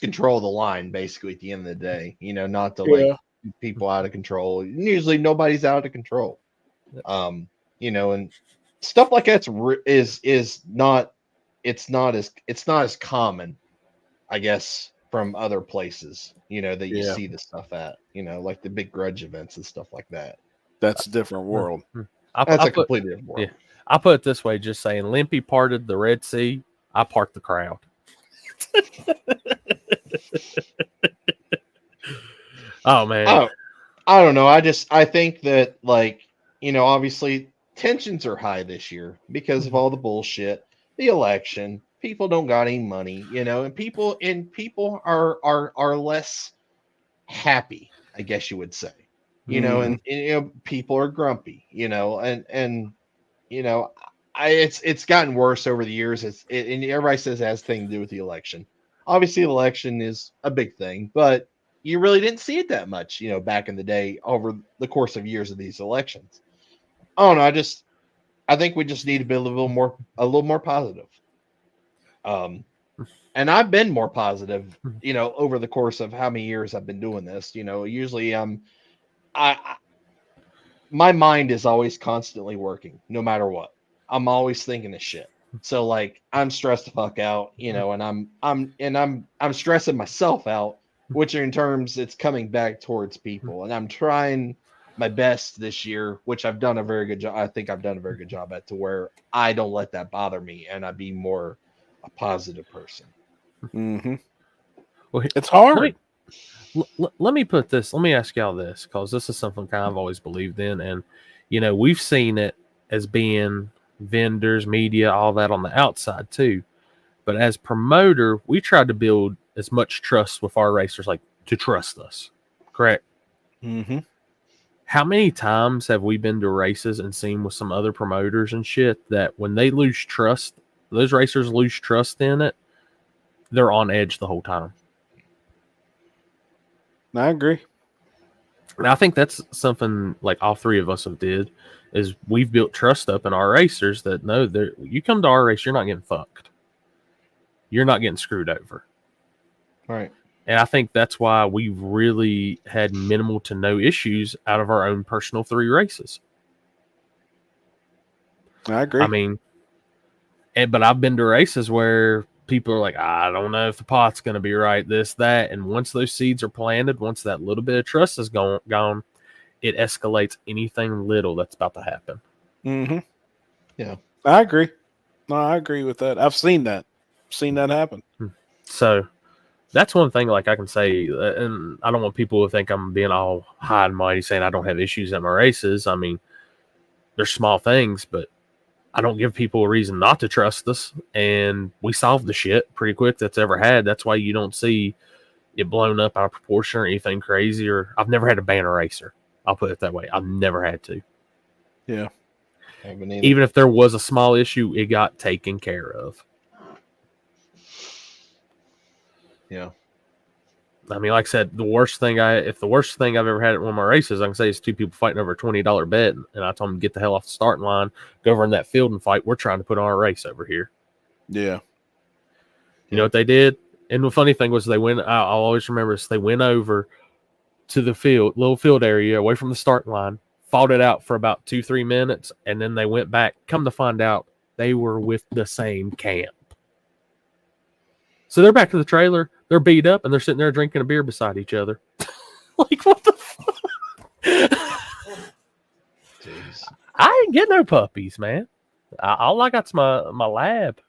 control the line basically at the end of the day, not to like people out of control. Usually nobody's out of control. And stuff like that is not as common, I guess, from other places, that you see the stuff at, like the big Grudge events and stuff like that. That's a different world. That's a completely different world. Yeah. I put it this way, just saying Limpy parted the Red Sea, I parked the crowd. Oh man. I don't know. I think that obviously tensions are high this year because of all the bullshit, the election. People don't got any money, and people are less happy, I guess you would say, and people are grumpy, it's gotten worse over the years. And everybody says it has thing to do with the election. Obviously, the election is a big thing, but you really didn't see it that much, back in the day over the course of years of these elections. I don't know. I think we just need to be a little more positive. And I've been more positive, over the course of how many years I've been doing this. Usually, my mind is always constantly working, no matter what. I'm always thinking of shit. So like I'm stressed the fuck out, and I'm stressing myself out, which in terms it's coming back towards people. And I'm trying my best this year, which I've done a very good job. I think I've done a very good job at, to where I don't let that bother me and I be more a positive person. Mm-hmm. Well, it's hard. Let me put this. Let me ask y'all this, because this is something kind of I've always believed in, and we've seen it as being vendors, media, all that on the outside too. But as promoter, we tried to build as much trust with our racers, like to trust us. Correct. Mm-hmm. How many times have we been to races and seen with some other promoters and shit that when they lose trust, those racers lose trust in it, they're on edge the whole time. I agree. And I think that's something like all three of us have did, is we've built trust up in our racers that no, you come to our race, you're not getting fucked. You're not getting screwed over. Right. And I think that's why we've really had minimal to no issues out of our own personal 3 races. I agree. I mean, but I've been to races where people are like, I don't know if the pot's going to be right, this, that. And once those seeds are planted, once that little bit of trust is gone, it escalates anything little that's about to happen. Mm-hmm. Yeah. I agree. No, I agree with that. I've seen that. Seen that happen. So that's one thing like I can say, and I don't want people to think I'm being all high and mighty saying I don't have issues at my races. I mean, they're small things, but I don't give people a reason not to trust us, and we solve the shit pretty quick that's ever had. That's why you don't see it blown up out of proportion or anything crazy. Or I've never had to ban a racer. I'll put it that way. I've never had to. Yeah. Even if there was a small issue, it got taken care of. Yeah. I mean, like I said, the worst thing I've ever had at one of my races, I can say, is 2 people fighting over a $20 bet, and I told them to get the hell off the starting line, go over in that field and fight. We're trying to put on a race over here. Yeah. You know what they did? And the funny thing was, I'll always remember this, they went over to the little field area away from the starting line, fought it out for about 2-3 minutes, and then they went back. Come to find out, they were with the same camp. So they're back to the trailer. They're beat up, and they're sitting there drinking a beer beside each other. Like, what the fuck? I ain't get no puppies, man. All I got's my lab.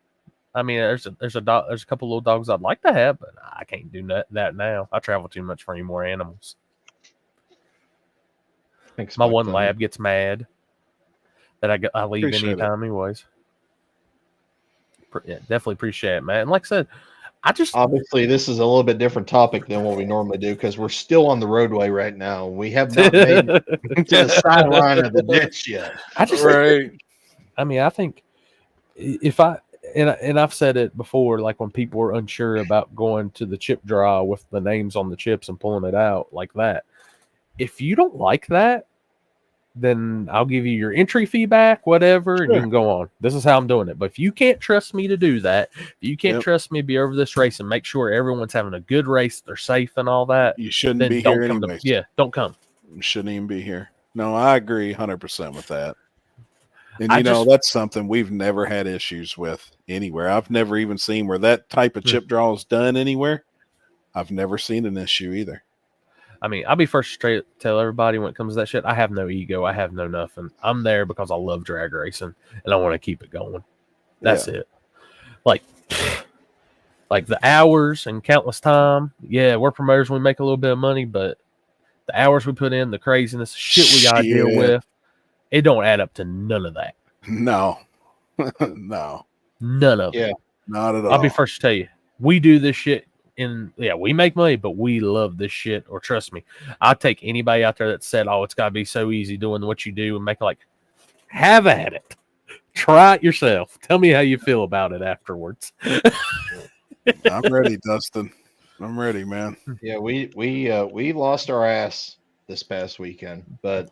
I mean, there's a couple little dogs I'd like to have, but I can't do that now. I travel too much for any more animals. Thanks, my Mike one Fleming. lab gets mad that I leave Appreciate anytime, anyways. Yeah, definitely appreciate it, man. And like I said, Obviously, this is a little bit different topic than what we normally do because we're still on the roadway right now. We have not made it to the sideline of the ditch yet. I mean, I think if and I've said it before, like when people were unsure about going to the chip draw with the names on the chips and pulling it out like that. If you don't like that, then I'll give you your entry fee back, whatever, and you can go on. This is how I'm doing it. But if you can't trust me to do that, if you can't trust me to be over this race and make sure everyone's having a good race, they're safe and all that, You shouldn't then be don't here come anyways. don't come. You shouldn't even be here. No, I agree 100% with that. And I that's something we've never had issues with anywhere. I've never even seen where that type of chip draw is done anywhere. I've never seen an issue either. I mean, I'll be first to tell everybody when it comes to that shit, I have no ego. I have no nothing. I'm there because I love drag racing and I want to keep it going. That's it. Like the hours and countless time. Yeah, we're promoters. We make a little bit of money, but the hours we put in, the craziness, shit we got to deal with, it don't add up to none of that. No. No. None of it. Not at all. I'll be first to tell you, we do this shit. We make money, but we love this shit. Or trust me, I'll take anybody out there that said, "Oh, it's got to be so easy doing what you do," and make it like, have at it. Try it yourself. Tell me how you feel about it afterwards. I'm ready, Dustin. I'm ready, man. Yeah, we lost our ass this past weekend, but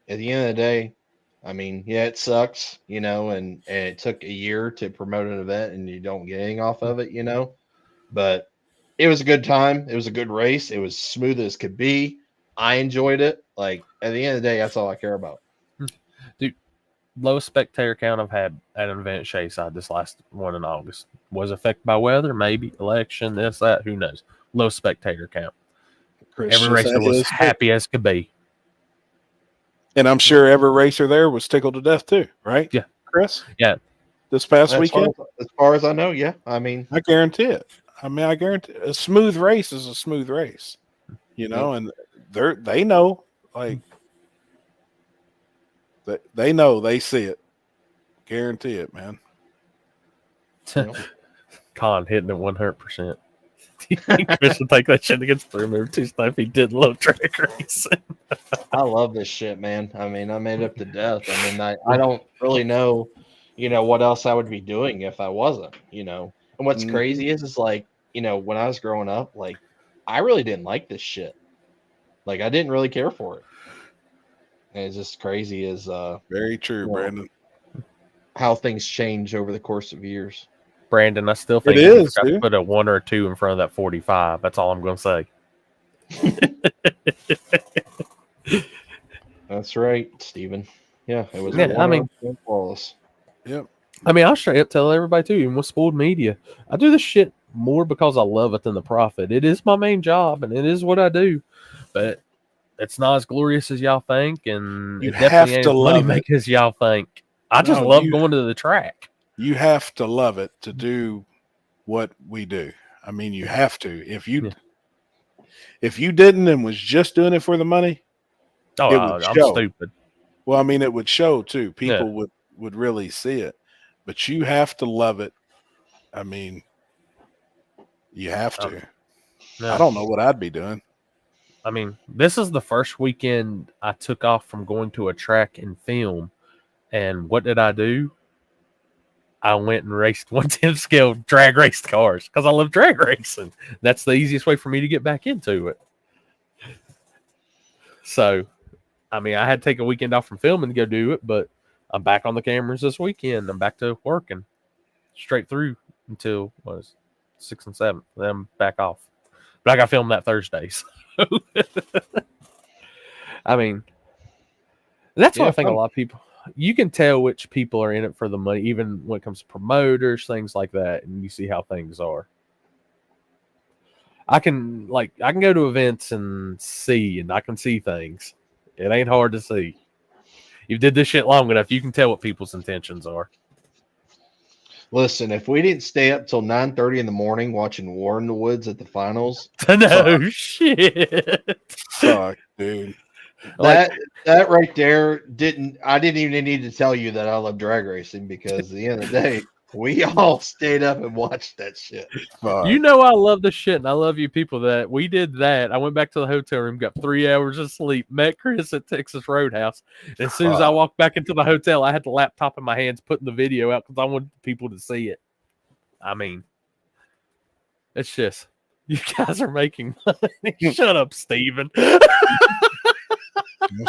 at the end of the day, I mean, yeah, it sucks, and it took a year to promote an event and you don't get anything off of it, but it was a good time. It was a good race. It was smooth as could be. I enjoyed it. Like, at the end of the day, that's all I care about. Dude, lowest spectator count I've had at an event at Shayside this last one in August. Was affected by weather, maybe election, this, that, who knows. Low spectator count. Every racer was happy as could be. And I'm sure every racer there was tickled to death too, right? Yeah. Chris? Yeah. This past weekend? As far as I know, yeah. I mean, I guarantee it. I guarantee a smooth race is a smooth race, and they know, like, they know, they see it. Guarantee it, man. Con hitting it 100%. Chris would take that shit against the remove too if he did love track racing. I love this shit, man. I mean, I made it up to death. I mean, I don't really know, what else I would be doing if I wasn't, And what's crazy is like, when I was growing up, like, I really didn't like this shit. Like, I didn't really care for it. And it's just crazy as very true, Brandon. How things change over the course of years. Brandon, I still think you got to put a 1 or 2 in front of that 45. That's all I'm going to say. That's right, Steven. Yeah, it was. Flawless. Yep. I mean, I'll straight up tell everybody too, even with spoiled media, I do this shit more because I love it than the profit. It is my main job and it is what I do, but it's not as glorious as y'all think, and you it definitely ain't to as money making as y'all think. I just love going to the track. You have to love it to do what we do. I mean, you have to. If you didn't and was just doing it for the money, I'm stupid. Well, I mean, it would show too. People would really see it, but you have to love it. I mean, you have to. I don't know what I'd be doing. I mean, this is the first weekend I took off from going to a track and film. And what did I do? I went and raced 1/10 scale drag raced cars because I love drag racing. That's the easiest way for me to get back into it. So, I mean, I had to take a weekend off from filming to go do it, but I'm back on the cameras this weekend. I'm back to working straight through until 6 and 7. Then I'm back off. But I got to film that Thursday. So. I mean, that's what I think a lot of people. You can tell which people are in it for the money, even when it comes to promoters, things like that, and you see how things are. I can go to events and I can see things. It ain't hard to see. You did this shit long enough, you can tell what people's intentions are. Listen, if we didn't stay up till 9:30 in the morning watching War in the Woods at the finals, No shit. Fuck, dude. that right there I didn't even need to tell you that I love drag racing, because at the end of the day, we all stayed up and watched that shit. Fuck. You know I love the shit, and I love you people that we did that. I went back to the hotel room, got 3 hours of sleep, met Chris at Texas Roadhouse. And as soon as I walked back into the hotel, I had the laptop in my hands putting the video out because I wanted people to see it. I mean, it's just, you guys are making money. Shut up, Steven.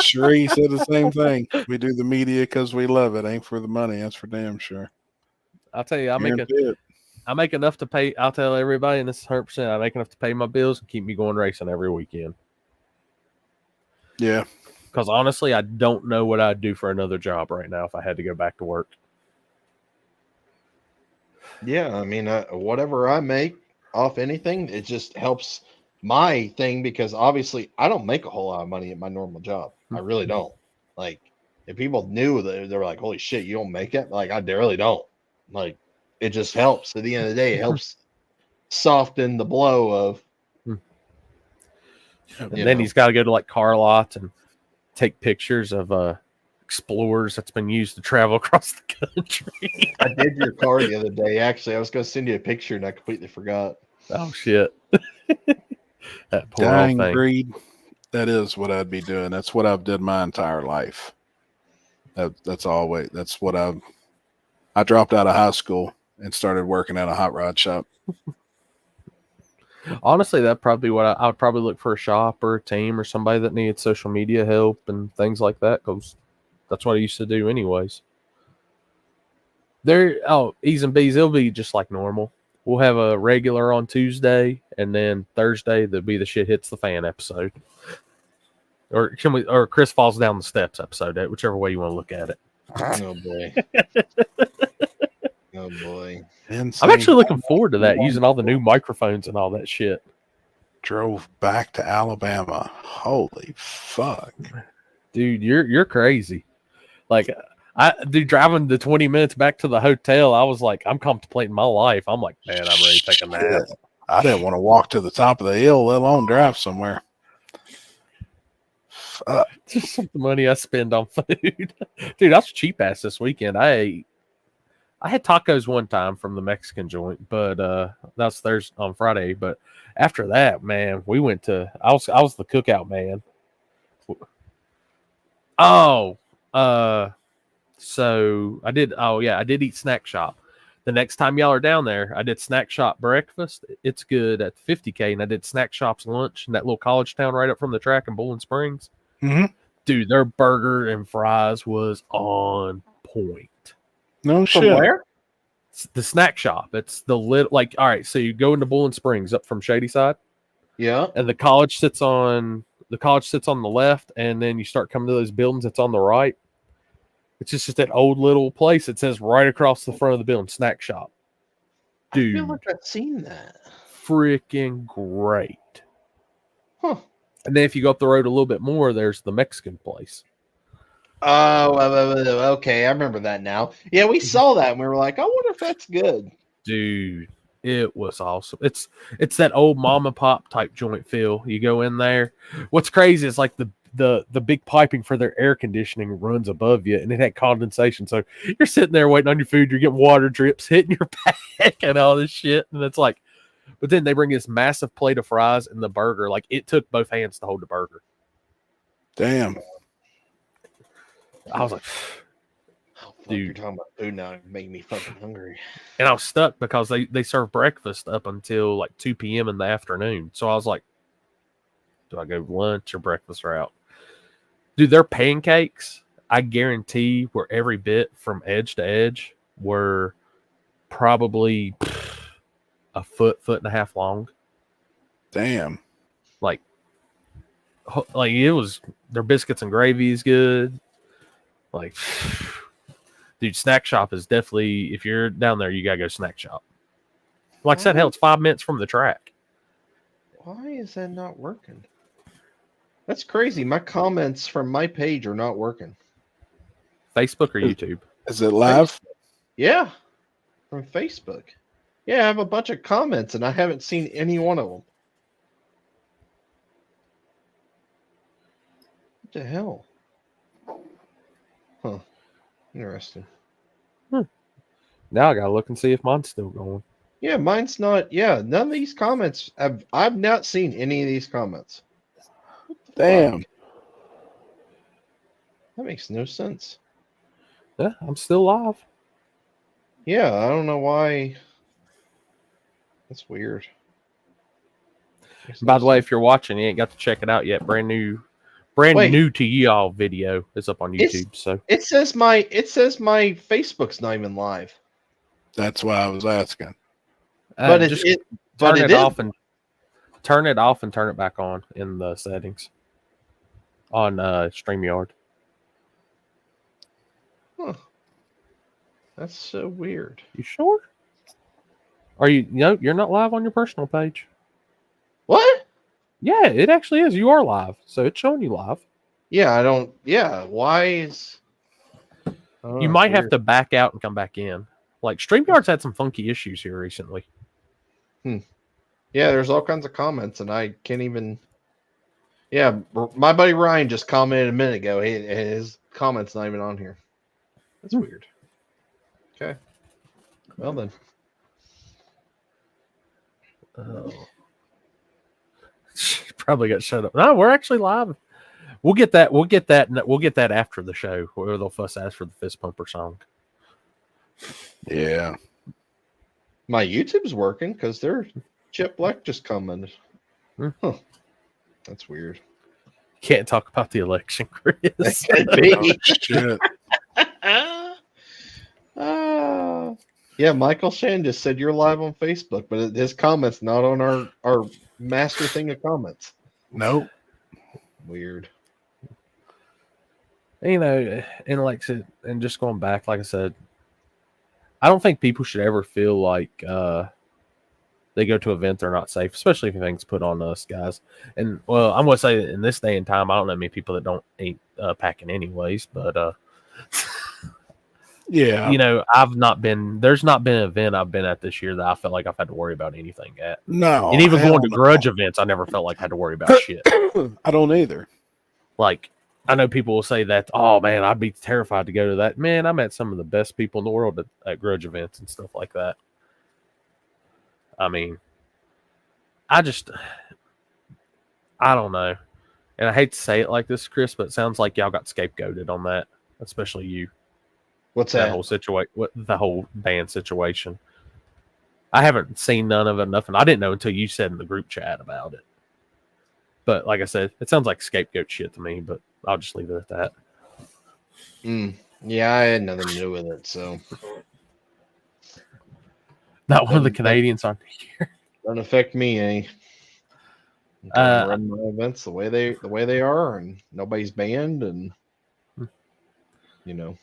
Sure, he said the same thing. We do the media because we love it. Ain't for the money. That's for damn sure. I'll tell you, I make enough to pay. I'll tell everybody, and this is 100%. I make enough to pay my bills and keep me going racing every weekend. Yeah. Because honestly, I don't know what I'd do for another job right now if I had to go back to work. Yeah, I mean, whatever I make off anything, it just helps my thing, because obviously I don't make a whole lot of money at my normal job. I really don't. Like, if people knew that, they were like, holy shit, you don't make it? Like, I really don't. Like, it just helps. At the end of the day, it helps soften the blow of. And then he's got to go to like car lots and take pictures of Explorers that's been used to travel across the country. I did your car the other day. Actually, I was going to send you a picture and I completely forgot. Oh shit! That poor Dying old thing. breed. That is what I'd be doing. That's what I've did my entire life. That's always. That's what I dropped out of high school and started working at a hot rod shop. Honestly, that probably what I would probably look for, a shop or a team or somebody that needed social media help and things like that, because that's what I used to do anyways. E's and B's, it'll be just like normal. We'll have a regular on Tuesday, and then Thursday there'll be the shit hits the fan episode. Or Chris falls down the steps episode, whichever way you want to look at it. Oh boy. Oh boy. I'm actually looking forward to that, using all the new microphones and all that shit. Drove back to Alabama. Holy fuck. Dude, you're crazy. Like, driving the 20 minutes back to the hotel, I was like, I'm contemplating my life. I'm like, man, I'm ready to take a nap. I didn't want to walk to the top of the hill, let alone drive somewhere. Fuck. Just the money I spend on food. Dude, I was cheap ass this weekend. I had tacos one time from the Mexican joint, but that was Thursday on Friday. But after that, man, we went to I was the cookout man. So I did eat Snack Shop. The next time y'all are down there, I did Snack Shop breakfast. It's good at 50K, and I did Snack Shop's lunch in that little college town right up from the track in Bowling Springs. Mm-hmm. Dude, their burger and fries was on point. No shit. From where? It's the Snack Shop. It's the all right, so you go into Bowling Springs up from Shady Side. Yeah. And the college sits on the left, and then you start coming to those buildings that's on the right. It's just that old little place. It says right across the front of the building, Snack Shop. Dude, I feel like I've seen that. Freaking great. Huh. And then if you go up the road a little bit more, there's the Mexican place. Oh, okay. I remember that now. Yeah, we saw that and we were like, I wonder if that's good. Dude, it was awesome. It's that old mom and pop type joint feel. You go in there. What's crazy is like the big piping for their air conditioning runs above you, and it had condensation. So you're sitting there waiting on your food. You're getting water drips hitting your back and all this shit. And it's like, but then they bring this massive plate of fries and the burger. Like, it took both hands to hold the burger. Damn. I was like, dude, you're talking about food now. It's making me fucking hungry. And I was stuck because they serve breakfast up until like 2 p.m. in the afternoon. So I was like, do I go lunch or breakfast route? Dude, their pancakes, I guarantee, were every bit from edge to edge were probably a foot and a half long. Damn. Like it was, their biscuits and gravy is good. Like, dude, Snack Shop is definitely, if you're down there, you gotta go Snack Shop. Like I said, hell, it's 5 minutes from the track. Why is that not working? That's crazy. My comments from my page are not working. Facebook or YouTube? Is it live? Yeah, from Facebook. Yeah, I have a bunch of comments and I haven't seen any one of them. What the hell? Huh. Interesting. Now I gotta look and see if mine's still going. Yeah, mine's not. Yeah, none of these comments. I've not seen any of these comments. Damn. That makes no sense. Yeah, I'm still live. Yeah, I don't know why. That's weird. By the way, if you're watching, you ain't got to check it out yet. Brand new to y'all video is up on YouTube. So it says my Facebook's not even live. That's why I was asking. But turn it off and turn it back on in the settings on StreamYard. Huh. That's so weird. You sure? Are you? No, you're not live on your personal page. What? Yeah, it actually is. You are live, so it's showing you live. Yeah, I don't. Yeah, why is? You might have to back out and come back in. Like StreamYard's had some funky issues here recently. Yeah, there's all kinds of comments, and I can't even. Yeah, my buddy Ryan just commented a minute ago. His comment's not even on here. That's weird. Okay. Well then. Oh. Probably got shut up. No, we're actually live. We'll get that after the show where they'll fuss ass for the fist pumper song. Yeah. My YouTube's working because they're Chip Black just commented. Huh. That's weird. Can't talk about the election, Chris. That could be. Shit. Yeah, Michael Shan just said you're live on Facebook, but his comments not on our master thing of comments. Nope. Weird. You know, and like I said, and just going back, like I said, I don't think people should ever feel like they go to events they're not safe, especially if anything's put on us, guys. And well, I'm gonna say that in this day and time, I don't know many people that ain't packing anyways, but yeah, you know, there's not been an event I've been at this year that I felt like I've had to worry about anything at. No, and even going to Grudge events, I never felt like I had to worry about shit. I don't either. Like, I know people will say that, oh man, I'd be terrified to go to that. Man, I met some of the best people in the world at Grudge events and stuff like that. I mean, I don't know. And I hate to say it like this, Chris, but it sounds like y'all got scapegoated on that, especially you. What's that? Whole situation, the whole band situation. I haven't seen none of it, nothing. I didn't know until you said in the group chat about it. But like I said, it sounds like scapegoat shit to me, but I'll just leave it at that. Yeah, I had nothing to do with it, so. Not one of the Canadians on here. Doesn't affect me any. I run my events the way they are, and nobody's banned, and you know.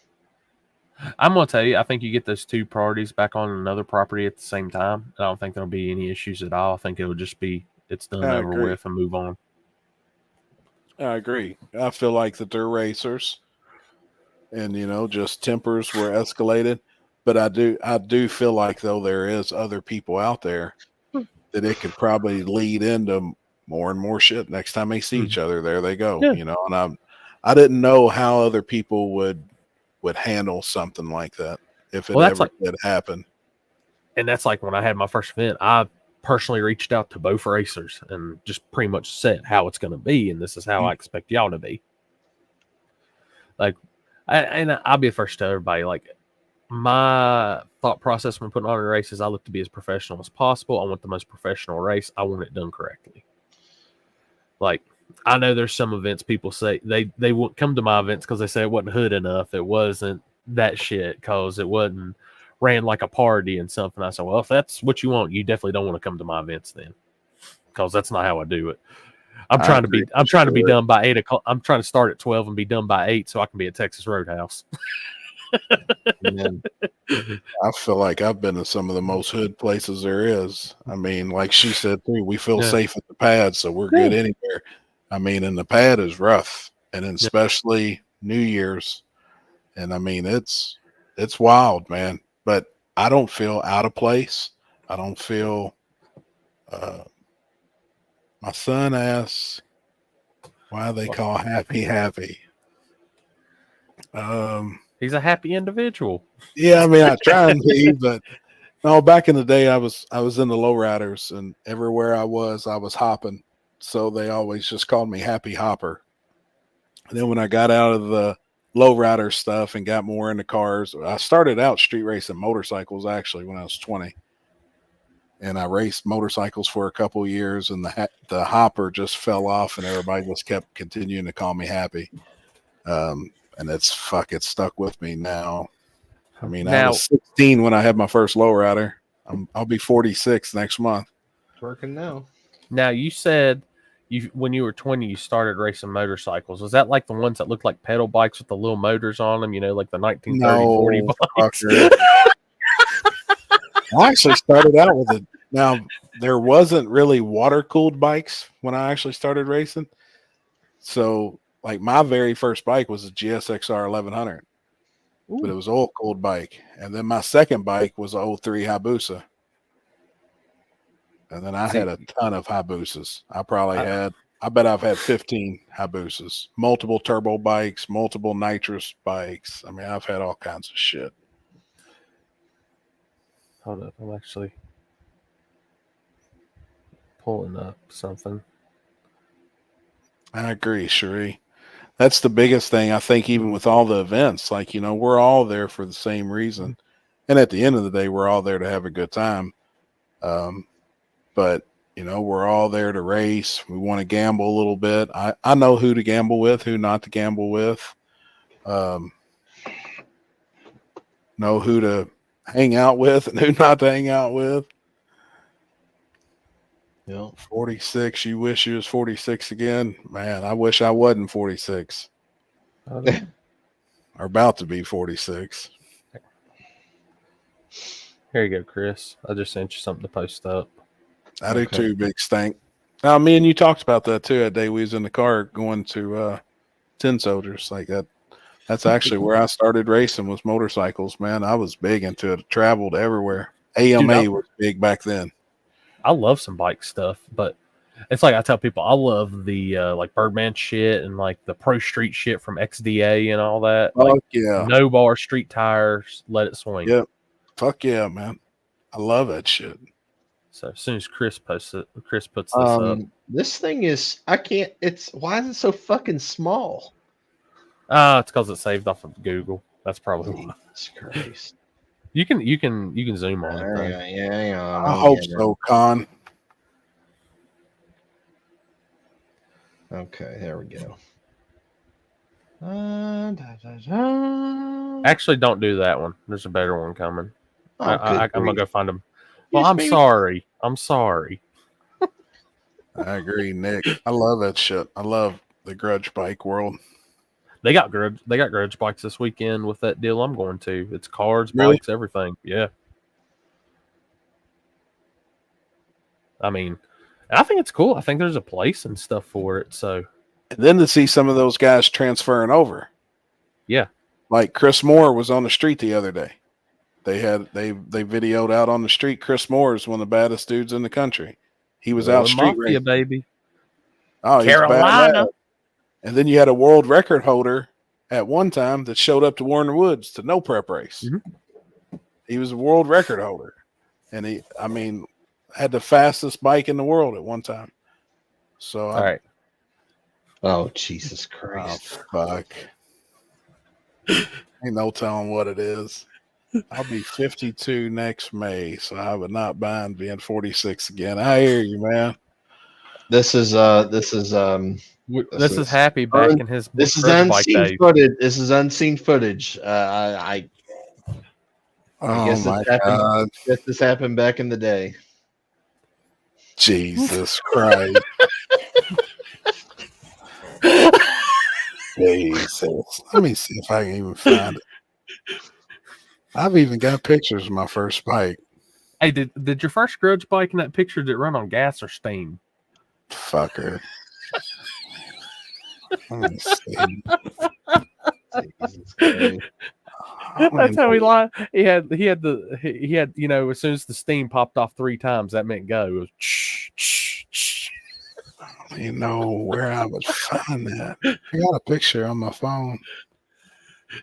I'm gonna tell you, I think you get those two parties back on another property at the same time. I don't think there'll be any issues at all. I think it'll just be it's done over with and move on. I agree. I feel like that they're racers, and you know, just tempers were escalated. But I do feel like though there is other people out there that it could probably lead into more and more shit next time they see each other. There they go. Yeah. You know, and I didn't know how other people would handle something like that if it ever did happen. And that's like when I had my first event, I personally reached out to both racers and just pretty much said how it's going to be, and this is how I expect y'all to be. Like, I'll be the first to everybody. Like, my thought process when putting on a race is I look to be as professional as possible. I want the most professional race. I want it done correctly. Like, I know there's some events people say they won't come to my events because they say it wasn't hood enough. It wasn't that shit because it wasn't ran like a party and something. I said, well, if that's what you want, you definitely don't want to come to my events then, because that's not how I do it. I'm trying to be done by 8 o'clock. I'm trying to start at 12 and be done by 8 so I can be at Texas Roadhouse. And I feel like I've been to some of the most hood places there is. I mean, like she said too, we feel safe at the pad, so we're good anywhere. I mean, and the pad is rough, and then especially New Year's. And I mean, it's wild, man. But I don't feel out of place. I don't feel. My son asks why they call happy happy. He's a happy individual. Yeah, I mean, I try and be, but no. Back in the day, I was in the lowriders, and everywhere I was hopping. So they always just called me Happy Hopper. And then when I got out of the lowrider stuff and got more into cars, I started out street racing motorcycles actually when I was 20. And I raced motorcycles for a couple of years, and the hopper just fell off, and everybody just kept continuing to call me Happy. And it's stuck with me now. I mean, I was 16 when I had my first lowrider. I'll be 46 next month. it's working now. Now, you said when you were 20, you started racing motorcycles. Was that like the ones that looked like pedal bikes with the little motors on them? You know, like the 1930, 40 bikes? I actually started out with it. Now, there wasn't really water-cooled bikes when I actually started racing. So, like, my very first bike was a GSXR 1100. But it was an oil-cooled bike. And then my second bike was an 03 Hayabusa. And then I had a ton of Hayabusas. I bet I've had 15 Hayabusas. Multiple turbo bikes, multiple nitrous bikes. I mean, I've had all kinds of shit. Hold up, I'm actually pulling up something. I agree, Cherie. That's the biggest thing, I think, even with all the events. Like, you know, we're all there for the same reason. And at the end of the day, we're all there to have a good time. But, you know, we're all there to race. We want to gamble a little bit. I know who to gamble with, who not to gamble with. Know who to hang out with and who not to hang out with. Yeah. 46. You wish you was 46 again? Man, I wish I wasn't 46. Or about to be 46. Here you go, Chris. I just sent you something to post up. I do too, Big Stank. Now, me and you talked about that too that day we was in the car going to Tin Soldiers. Like that. That's actually where I started racing was motorcycles, man. I was big into it. Traveled everywhere. AMA was big back then. I love some bike stuff, but it's like I tell people I love the like Birdman shit and like the pro street shit from XDA and all that. Fuck like, yeah. No bar, street tires, let it swing. Yep. Fuck yeah, man. I love that shit. So as soon as Chris puts this up. This thing is why is it so fucking small? It's because it's saved off of Google. That's probably why. Jesus Christ. You can zoom on it. Yeah. I hope so, Con. Okay, there we go. Actually, don't do that one. There's a better one coming. I'm gonna go find them. Well, I'm sorry. I agree, Nick. I love that shit. I love the Grudge bike world. They got Grudge bikes this weekend with that deal I'm going to. It's cars, Really? bikes, everything. Yeah. I mean, I think it's cool. I think there's a place and stuff for it. So, and then to see some of those guys transferring over. Yeah. Like Chris Moore was on the street the other day. They videoed out on the street. Chris Moore is one of the baddest dudes in the country. He was out street Mafia, racing. baby. Oh, he's Carolina. badass. And then you had a world record holder at one time that showed up to Warner Woods to no prep race. Mm-hmm. He was a world record holder. And had the fastest bike in the world at one time. So, all right. Oh, Jesus Christ. Oh, fuck. Ain't no telling what it is. I'll be 52 next May, so I would not mind being 46 again. I hear you, man. This is Happy back in his. This is unseen footage. This is unseen footage. I guess God. This happened back in the day. Jesus Christ. Jesus. Let me see if I can even find it. I've even got pictures of my first bike. Hey, did your first Grudge bike in that picture, did it run on gas or steam? Fucker. Let me see. That's how he lied. He had as soon as the steam popped off 3 times, that meant go. It was You know where I would find that. I got a picture on my phone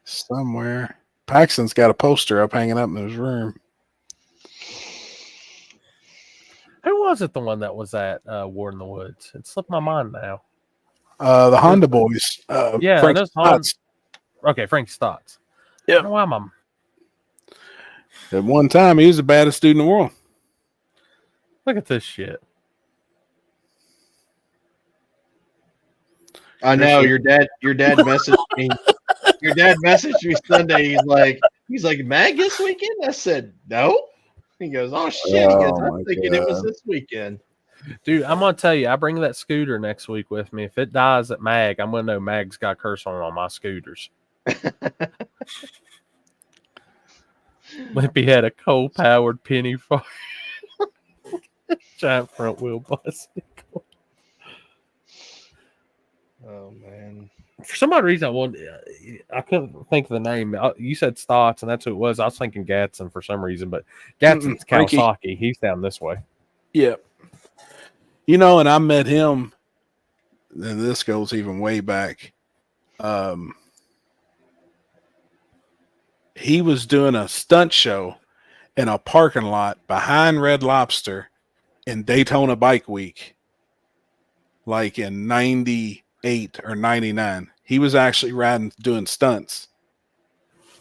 somewhere. Paxton's got a poster up hanging up in his room. Who was it? The one that was at War in the Woods? It slipped my mind now. The Honda boys. Yeah, Frank those Stotts. Okay, Frank Stotts. Yeah. I don't know why I'm. At one time, he was the baddest dude in the world. Look at this shit. I know your dad messaged me. Your dad messaged me Sunday. He's like, Mag this weekend? I said, no. He goes, oh shit. He goes, I'm thinking it was this weekend. Dude, I'm gonna tell you, I bring that scooter next week with me. If it dies at Mag, I'm gonna know Mag's got a curse on all my scooters. Lippy had a coal-powered penny farm, giant front wheel bicycle. Oh man! For some odd reason, I couldn't think of the name. You said Stotts, and that's who it was. I was thinking Gadsden for some reason, but Gadsden's Kawasaki. He's down this way. Yep. You know, and I met him, and this goes even way back. He was doing a stunt show in a parking lot behind Red Lobster in Daytona Bike Week, like in 98 or 99. He was actually doing stunts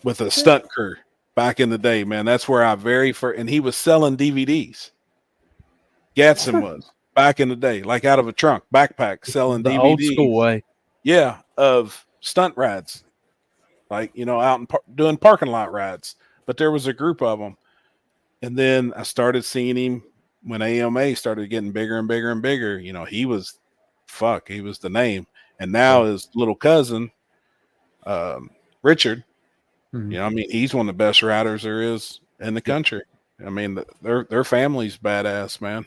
with a stunt crew back in the day, man. That's where I and he was selling DVDs. Gadsden was back in the day, like out of a trunk, backpack, selling the DVDs. Old school way. Yeah, of stunt rides. Like, out in doing parking lot rides. But there was a group of them. And then I started seeing him when AMA started getting bigger and bigger and bigger. He was the name. And now his little cousin, Richard, he's one of the best riders there is in the country. I mean, their family's badass, man.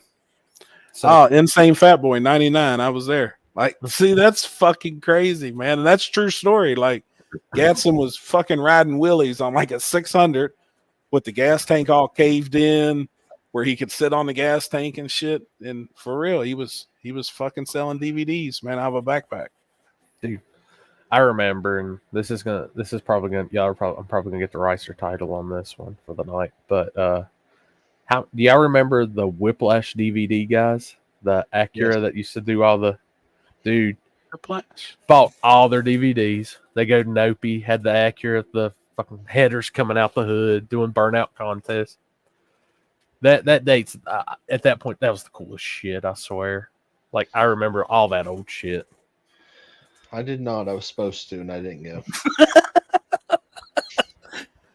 Insane Fat Boy, 99. I was there. Like, see, that's fucking crazy, man. And that's a true story. Like, Gadsden was fucking riding wheelies on like a 600 with the gas tank all caved in where he could sit on the gas tank and shit. And for real, he was fucking selling DVDs, man, out of a backpack. Dude, I remember, and I'm probably gonna get the Ricer title on this one for the night. But do y'all remember the Whiplash DVD guys? The Acura that used to do all the dude. Bought all their DVDs. They go to Nopi, had the Acura, the fucking headers coming out the hood, doing burnout contests. That date's at that point, that was the coolest shit, I swear. Like, I remember all that old shit. I did not. I was supposed to, and I didn't go.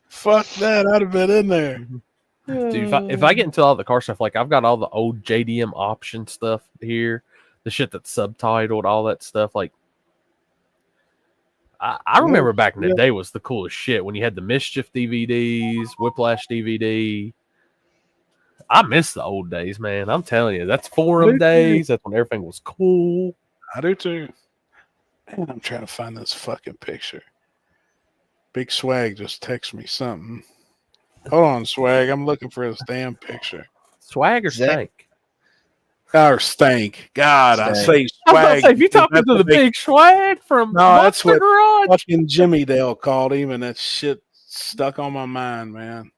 Fuck that. I'd have been in there. Dude, if I get into all the car stuff, like I've got all the old JDM option stuff here. The shit that's subtitled, all that stuff. Like, I remember back in the day was the coolest shit when you had the Mischief DVDs, Whiplash DVD. I miss the old days, man. I'm telling you, that's forum days. That's when everything was cool. I do too. Man, I'm trying to find this fucking picture. Big Swag just texted me something. Hold on, Swag. I'm looking for this damn picture. Swag or Stank? Or Stank. God, I say Swag. I was about to say, if you talking to the big Swag from that's what Garage. Fucking Jimmy Dale called him, and that shit stuck on my mind, man.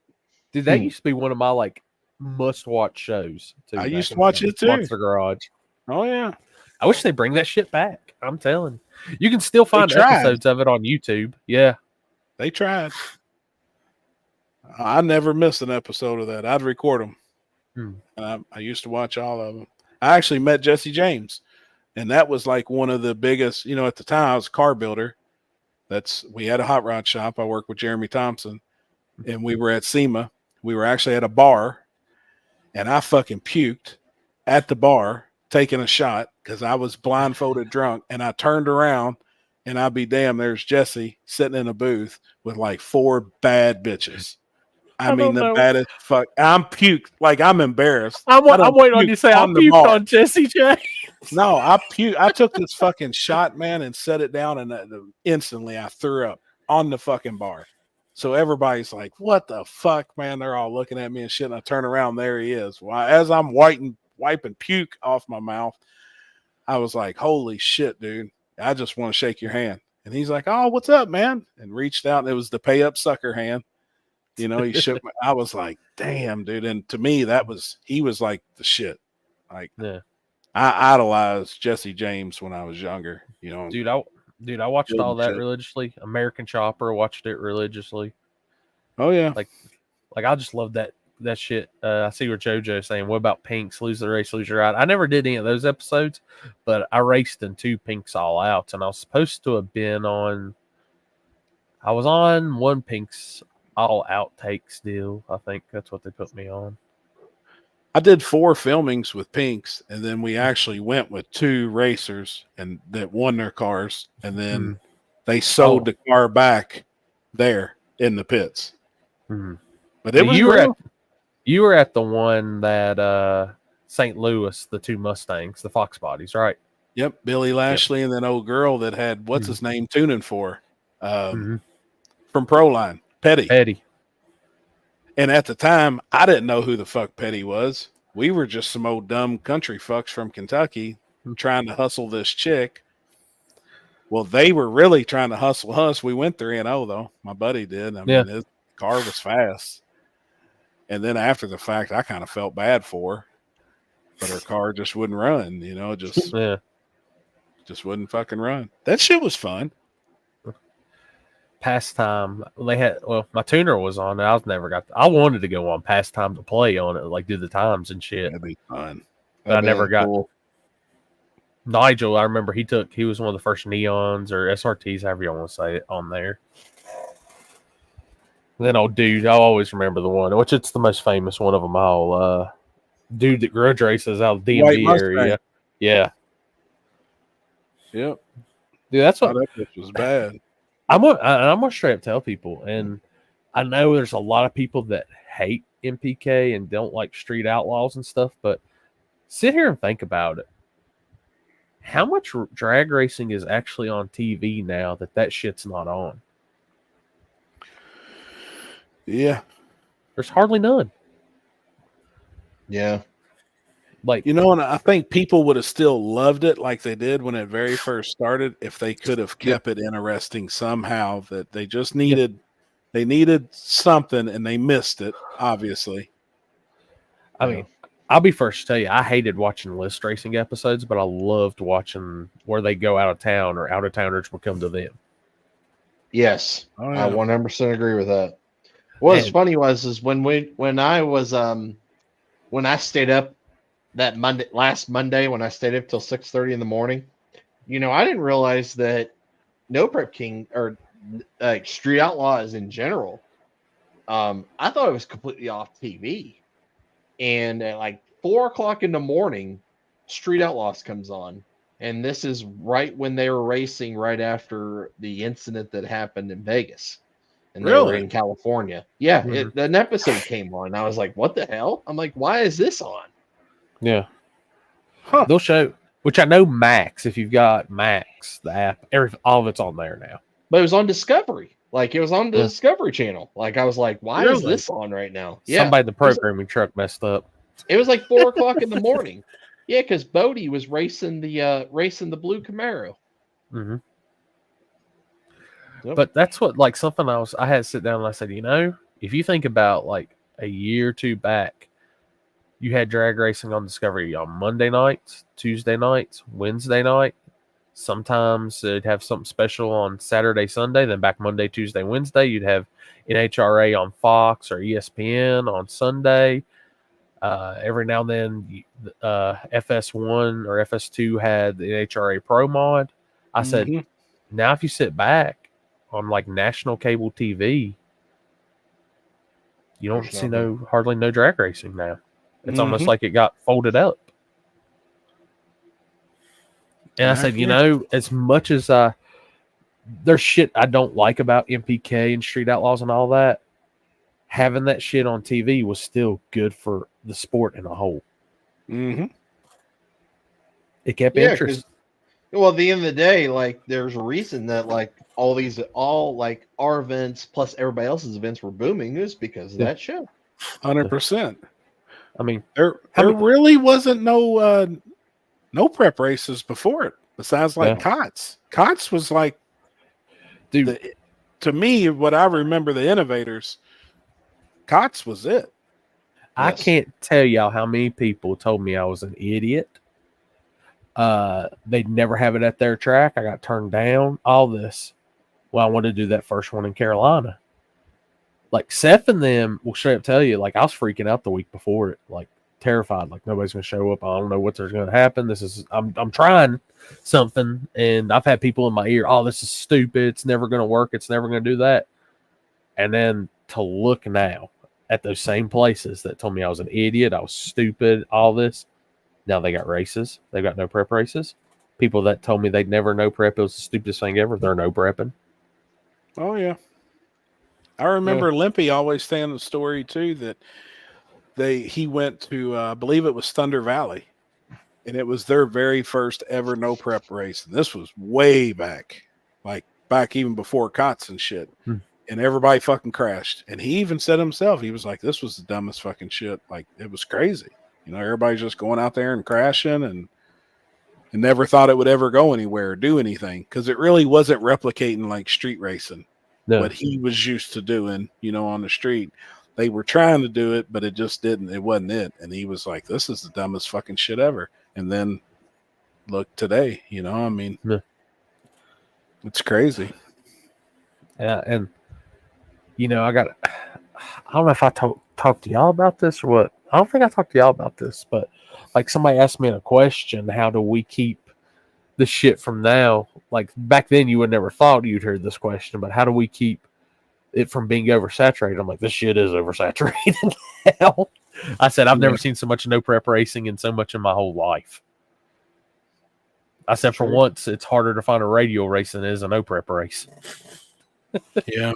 Dude, that used to be one of my like must-watch shows. Too, I used to watch it too. Monster Garage. Oh yeah. I wish they bring that shit back. I'm telling you, can still find episodes of it on YouTube. Yeah, they tried. I never missed an episode of that. I'd record them. I used to watch all of them. I actually met Jesse James, and that was like one of the biggest. At the time I was a car builder. We had a hot rod shop. I worked with Jeremy Thompson, and we were at SEMA. We were actually at a bar, and I fucking puked at the bar taking a shot because I was blindfolded drunk, and I turned around and I'll be damned, there's Jesse sitting in a booth with like 4 bad bitches. I mean, don't the know. baddest fuck. I'm puked. Like, I'm embarrassed. I'm waiting on you to say I on the puked bar. on Jesse J. No, I puked. I took this fucking shot, man, and set it down, and instantly I threw up on the fucking bar. So everybody's like, what the fuck, man? They're all looking at me and shit. And I turn around, there he is. Well, as I'm wiping puke off my mouth, I was like, holy shit, dude. I just want to shake your hand. And he's like, oh, what's up, man? And reached out, and it was the pay up sucker hand. You know, he shook my, I was like, damn, dude. And to me, he was like the shit. Like, Yeah. I idolized Jesse James when I was younger, you know. Dude, I watched Good all that shit. religiously. American Chopper, watched it religiously. Oh yeah. Like I just love that shit. I see what JoJo's saying. What about Pinks? Lose the race, lose your ride. I never did any of those episodes, but I raced in 2 Pinks all outs, and I was supposed to have been on. I was on 1 Pinks all outtakes deal. I think that's what they put me on. I did 4 filmings with Pinks, and then we actually went with 2 racers and that won their cars, and then they sold the car back there in the pits. But it was you were at the one that St. Louis, the 2 Mustangs, the Fox bodies, right? Yep, Billy Lashley and that old girl that had what's his name tuning for from Proline, Petty. And at the time, I didn't know who the fuck Petty was. We were just some old dumb country fucks from Kentucky trying to hustle this chick. Well, they were really trying to hustle us. We went 3-0 though. My buddy did. I mean, his car was fast. And then after the fact, I kind of felt bad for her, but her car just wouldn't run. You know, just wouldn't fucking run. That shit was fun. Pastime. They had my tuner was on it. I wanted to go on Pastime to play on it, like do the times and shit. That'd be fun. But I never got. Nigel, I remember he was one of the first neons or SRTs, however you want to say it, on there. And then old dude, I always remember the one, which it's the most famous one of them all. Dude that grudge races out of the DMV area. Yeah. Yep. Dude, that's what that was bad. I'm gonna straight up tell people, and I know there's a lot of people that hate MPK and don't like street outlaws and stuff, but sit here and think about it. How much drag racing is actually on TV now that shit's not on? Yeah. There's hardly none. Yeah. Like, you know, and I think people would have still loved it like they did when it very first started if they could have kept it interesting somehow. That they just needed something and they missed it, obviously. I mean, I'll be first to tell you, I hated watching list racing episodes, but I loved watching where they go out of town or out of towners will come to them. Yes. Oh, yeah. I 100% agree with that. What's funny was when I stayed up that last Monday when I stayed up till 6:30 in the morning, you know, I didn't realize that No Prep King or Street Outlaws in general, I thought it was completely off TV. And at like 4:00 in the morning, Street Outlaws comes on. And this is right when they were racing right after the incident that happened in Vegas. And they were in California. Yeah, an episode came on. I was like, what the hell? I'm like, why is this on? Yeah. They'll show, which I know Max, if you've got Max, the app, all of it's on there now. But it was on Discovery. Like, it was on the Discovery Channel. Like, I was like, why is this on right now? Yeah. Somebody in the programming truck messed up. It was like 4:00 in the morning. Yeah, because Bodie was racing the blue Camaro. Mm-hmm. Yep. But that's what, like, something I had to sit down and I said, you know, if you think about like a year or 2 back, you had drag racing on Discovery on Monday nights, Tuesday nights, Wednesday night. Sometimes it'd have something special on Saturday, Sunday. Then back Monday, Tuesday, Wednesday, you'd have NHRA on Fox or ESPN on Sunday. Every now and then, FS1 or FS2 had the NHRA Pro Mod. I said, now if you sit back on like national cable TV, you don't see hardly no drag racing now. It's almost like it got folded up. And I said, you know, as much as there's shit I don't like about MPK and Street Outlaws and all that. Having that shit on TV was still good for the sport in a whole. Mm-hmm. It kept Yeah, interest. well, at the end of the day, like there's a reason that like all like our events plus everybody else's events were booming is because of that show. 100%. I mean, there really wasn't no prep races before it. Besides like COTS. COTS was like, dude, to me, what I remember the innovators, COTS was it. I can't tell y'all how many people told me I was an idiot. They'd never have it at their track. I got turned down. All this. Well, I wanted to do that first one in Carolina. Like Seth and them will straight up tell you, like I was freaking out the week before it, like terrified, like nobody's gonna show up. I don't know what's going to happen. I'm trying something, and I've had people in my ear, oh, this is stupid. It's never going to work. It's never going to do that. And then to look now at those same places that told me I was an idiot, I was stupid, all this. Now they got races. They've got no prep races. People that told me they'd never no prep, it was the stupidest thing ever. They're no prepping. Oh, yeah. I remember Limpy always saying the story, too, that he went to, I believe it was Thunder Valley, and it was their very first ever no prep race. And this was way back, like back even before COTS and shit. And everybody fucking crashed. And he even said himself, he was like, this was the dumbest fucking shit. Like, it was crazy. You know, everybody's just going out there and crashing and never thought it would ever go anywhere or do anything because it really wasn't replicating like street racing. No. What he was used to doing, you know, on the street. They were trying to do it, but it just didn't. It wasn't it. And he was like, this is the dumbest fucking shit ever. And then look today, you know, I mean, it's crazy. Yeah. And, you know, I don't know if I talked to y'all about this or what. I don't think I talked to y'all about this, but like somebody asked me a question, how do we keep the shit from now? Like back then you would never thought you'd heard this question, but how do we keep it from being oversaturated? I'm like, this shit is oversaturated. Hell, I said, I've never seen so much no prep racing and so much in my whole life. I said, for once, it's harder to find a radial race than it is a no prep race. Yeah.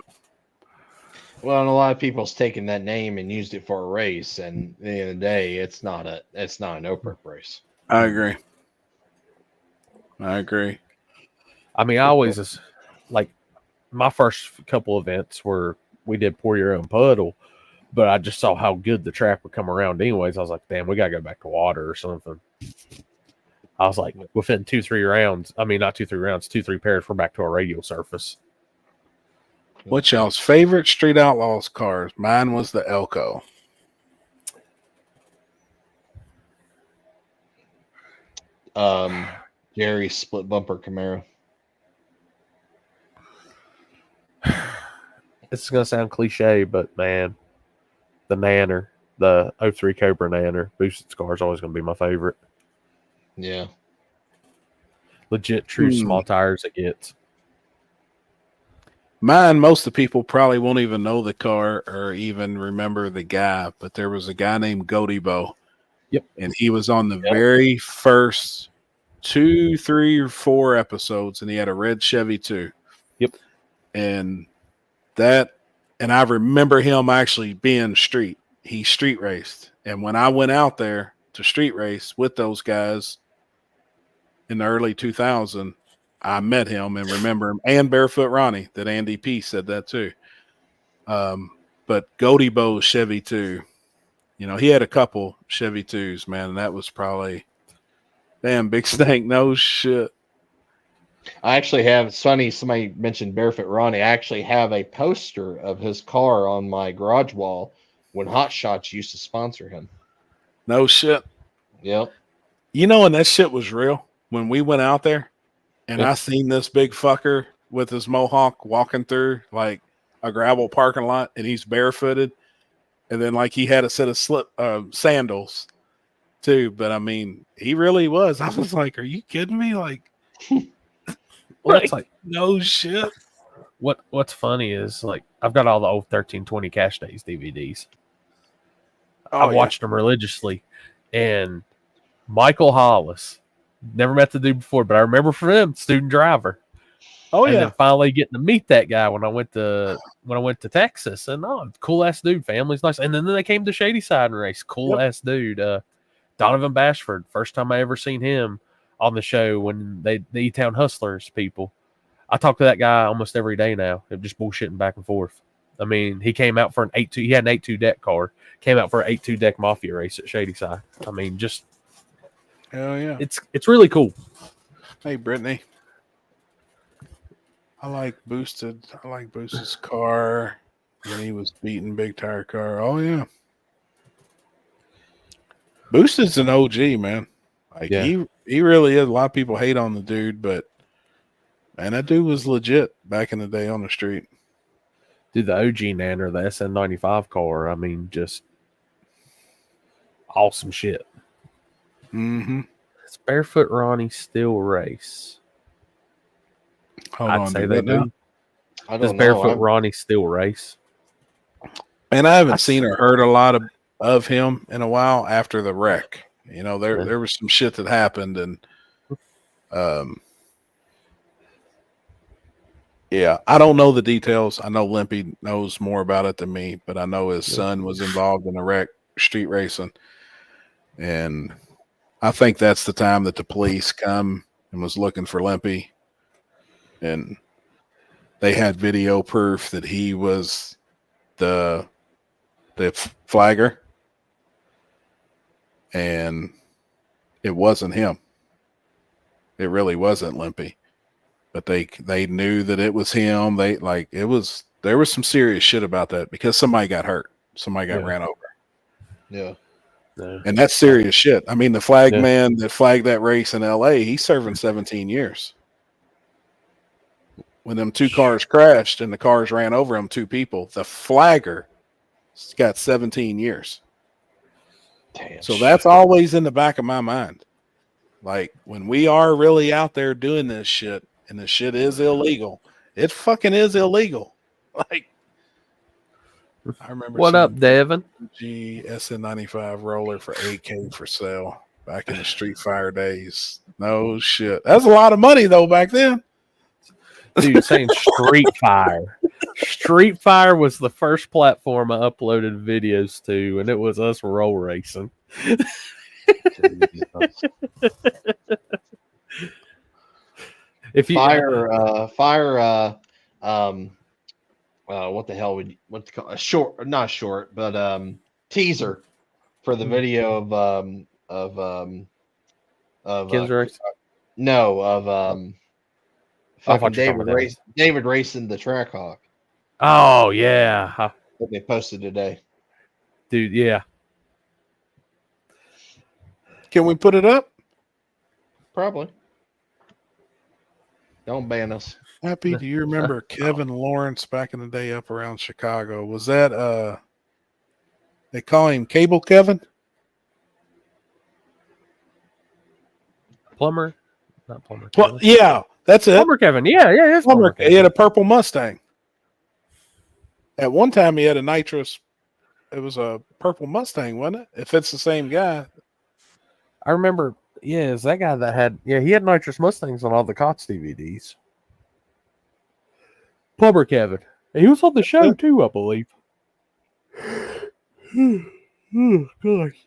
Well, and a lot of people's taken that name and used it for a race, and at the end of the day, it's not a no prep race. I agree. I mean, I always like my first couple events were we did pour your own puddle, but I just saw how good the track would come around anyways. I was like, damn, we gotta go back to water or something. I was like, within 2-3 rounds, I mean not 2-3 rounds, 2-3 pairs, we're back to a radial surface. What's y'all's favorite Street Outlaws cars? Mine was the Elko. Jerry's split bumper Camaro. It's gonna sound cliche, but man, the Nanner, the 03 Cobra Nanner, boosted car is always gonna be my favorite. Yeah. Legit true small tires it gets. Mine, most of the people probably won't even know the car or even remember the guy, but there was a guy named Godibo. Yep. And he was on the very first 2, 3, or 4 episodes, and he had a red Chevy too. Yep. And I remember him actually being street. He street raced. And when I went out there to street race with those guys in the early 2000s, I met him and remember him, and Barefoot Ronnie, that Andy P said that too. But Godibo's Chevy 2, you know, he had a couple Chevy 2s, man, and that was probably, damn, Big Stank, no shit. I actually have, it's funny, somebody mentioned Barefoot Ronnie. I actually have a poster of his car on my garage wall when Hot Shots used to sponsor him. No shit. Yep. You know, and that shit was real when we went out there. And I seen this big fucker with his mohawk walking through like a gravel parking lot, and he's barefooted. And then like he had a set of sandals too. But I mean, he really was. I was like, are you kidding me? Like, well, it's like no shit. What's funny is like I've got all the old 1320 Cash Days DVDs. I watched them religiously, and Michael Hollis. Never met the dude before, but I remember from him, student driver. Oh and yeah. then finally getting to meet that guy when I went to Texas, and cool ass dude, family's nice. And then they came to Shady Side and race, cool ass dude. Donovan Bashford, first time I ever seen him on the show when the E-Town Hustlers people. I talk to that guy almost every day now. They're just bullshitting back and forth. I mean, he came out for an 8-2. He had an 8-2 deck car. Came out for an 8-2 deck Mafia race at Shady Side. I mean, just Hell yeah. it's really cool. Hey, Brittany. I like Boosted's car when he was beating Big Tire Car. Oh yeah. Boosted's an OG, man. Like he really is. A lot of people hate on the dude, but man, that dude was legit back in the day on the street. Dude, the OG Nanner, the SN95 car, I mean, just awesome shit. Mm-hmm. It's Barefoot Ronnie still race. I'd say they do. I Does don't Barefoot know. Ronnie still race? And I haven't seen or heard a lot of him in a while after the wreck. You know, there was some shit that happened, and yeah, I don't know the details. I know Limpy knows more about it than me, but I know his son was involved in a wreck, street racing, and I think that's the time that the police come and was looking for Limpy, and they had video proof that he was the flagger, and it wasn't him. It really wasn't Limpy, but they knew that it was him. There was some serious shit about that because somebody got hurt. Somebody got ran over. Yeah. And that's serious shit. I mean, the flag man that flagged that race in LA, he's serving 17 years. When them two cars crashed and the cars ran over them, two people, the flagger got 17 years. Damn. So that's always in the back of my mind. Like, when we are really out there doing this shit and the shit is illegal, it fucking is illegal. Like, I remember. What up, Devin? SN95 roller for $8K for sale back in the Street Fire days. No shit. That's a lot of money though back then. Dude, saying Street Fire. Street Fire was the first platform I uploaded videos to, and it was us roll racing. If you what the hell would what's it called? Not short, but teaser for the video of Kids race? Fucking David racing the Trackhawk. Oh yeah. That they posted today. Dude, yeah. Can we put it up? Probably. Don't ban us. Happy, do you remember Kevin Lawrence back in the day up around Chicago? Was that they call him Cable Kevin? Plumber? Not Plumber. Well, yeah, that's it. Plumber Kevin. Yeah, it's Plumber. He had a purple Mustang. At one time he had a nitrous. It was a purple Mustang, wasn't it? If it's the same guy. I remember, it's that guy that had, he had nitrous Mustangs on all the Cots DVDs. Plumber Kevin. He was on the show too, I believe. Oh, gosh.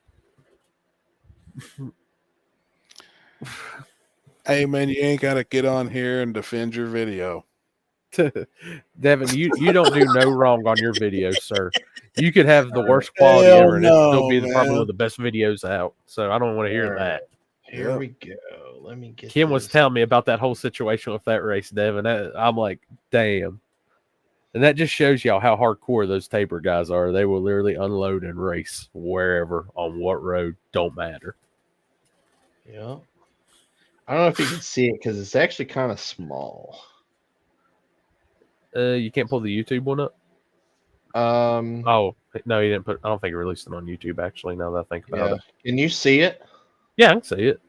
Hey, man, you ain't got to get on here and defend your video. Devin, you don't do no wrong on your videos, sir. You could have the worst quality ever, and it'd still be probably one of the best videos out. So I don't want to hear that. Here we go. Let me get Kim was telling me about that whole situation with that race, Devin. I'm like, damn. And that just shows y'all how hardcore those taper guys are. They will literally unload and race wherever, on what road, don't matter. Yeah. I don't know if you can see it because it's actually kind of small. You can't pull the YouTube one up? Oh, no, he didn't put. I don't think he released it on YouTube, actually, now that I think about it. Can you see it? Yeah, I can see it.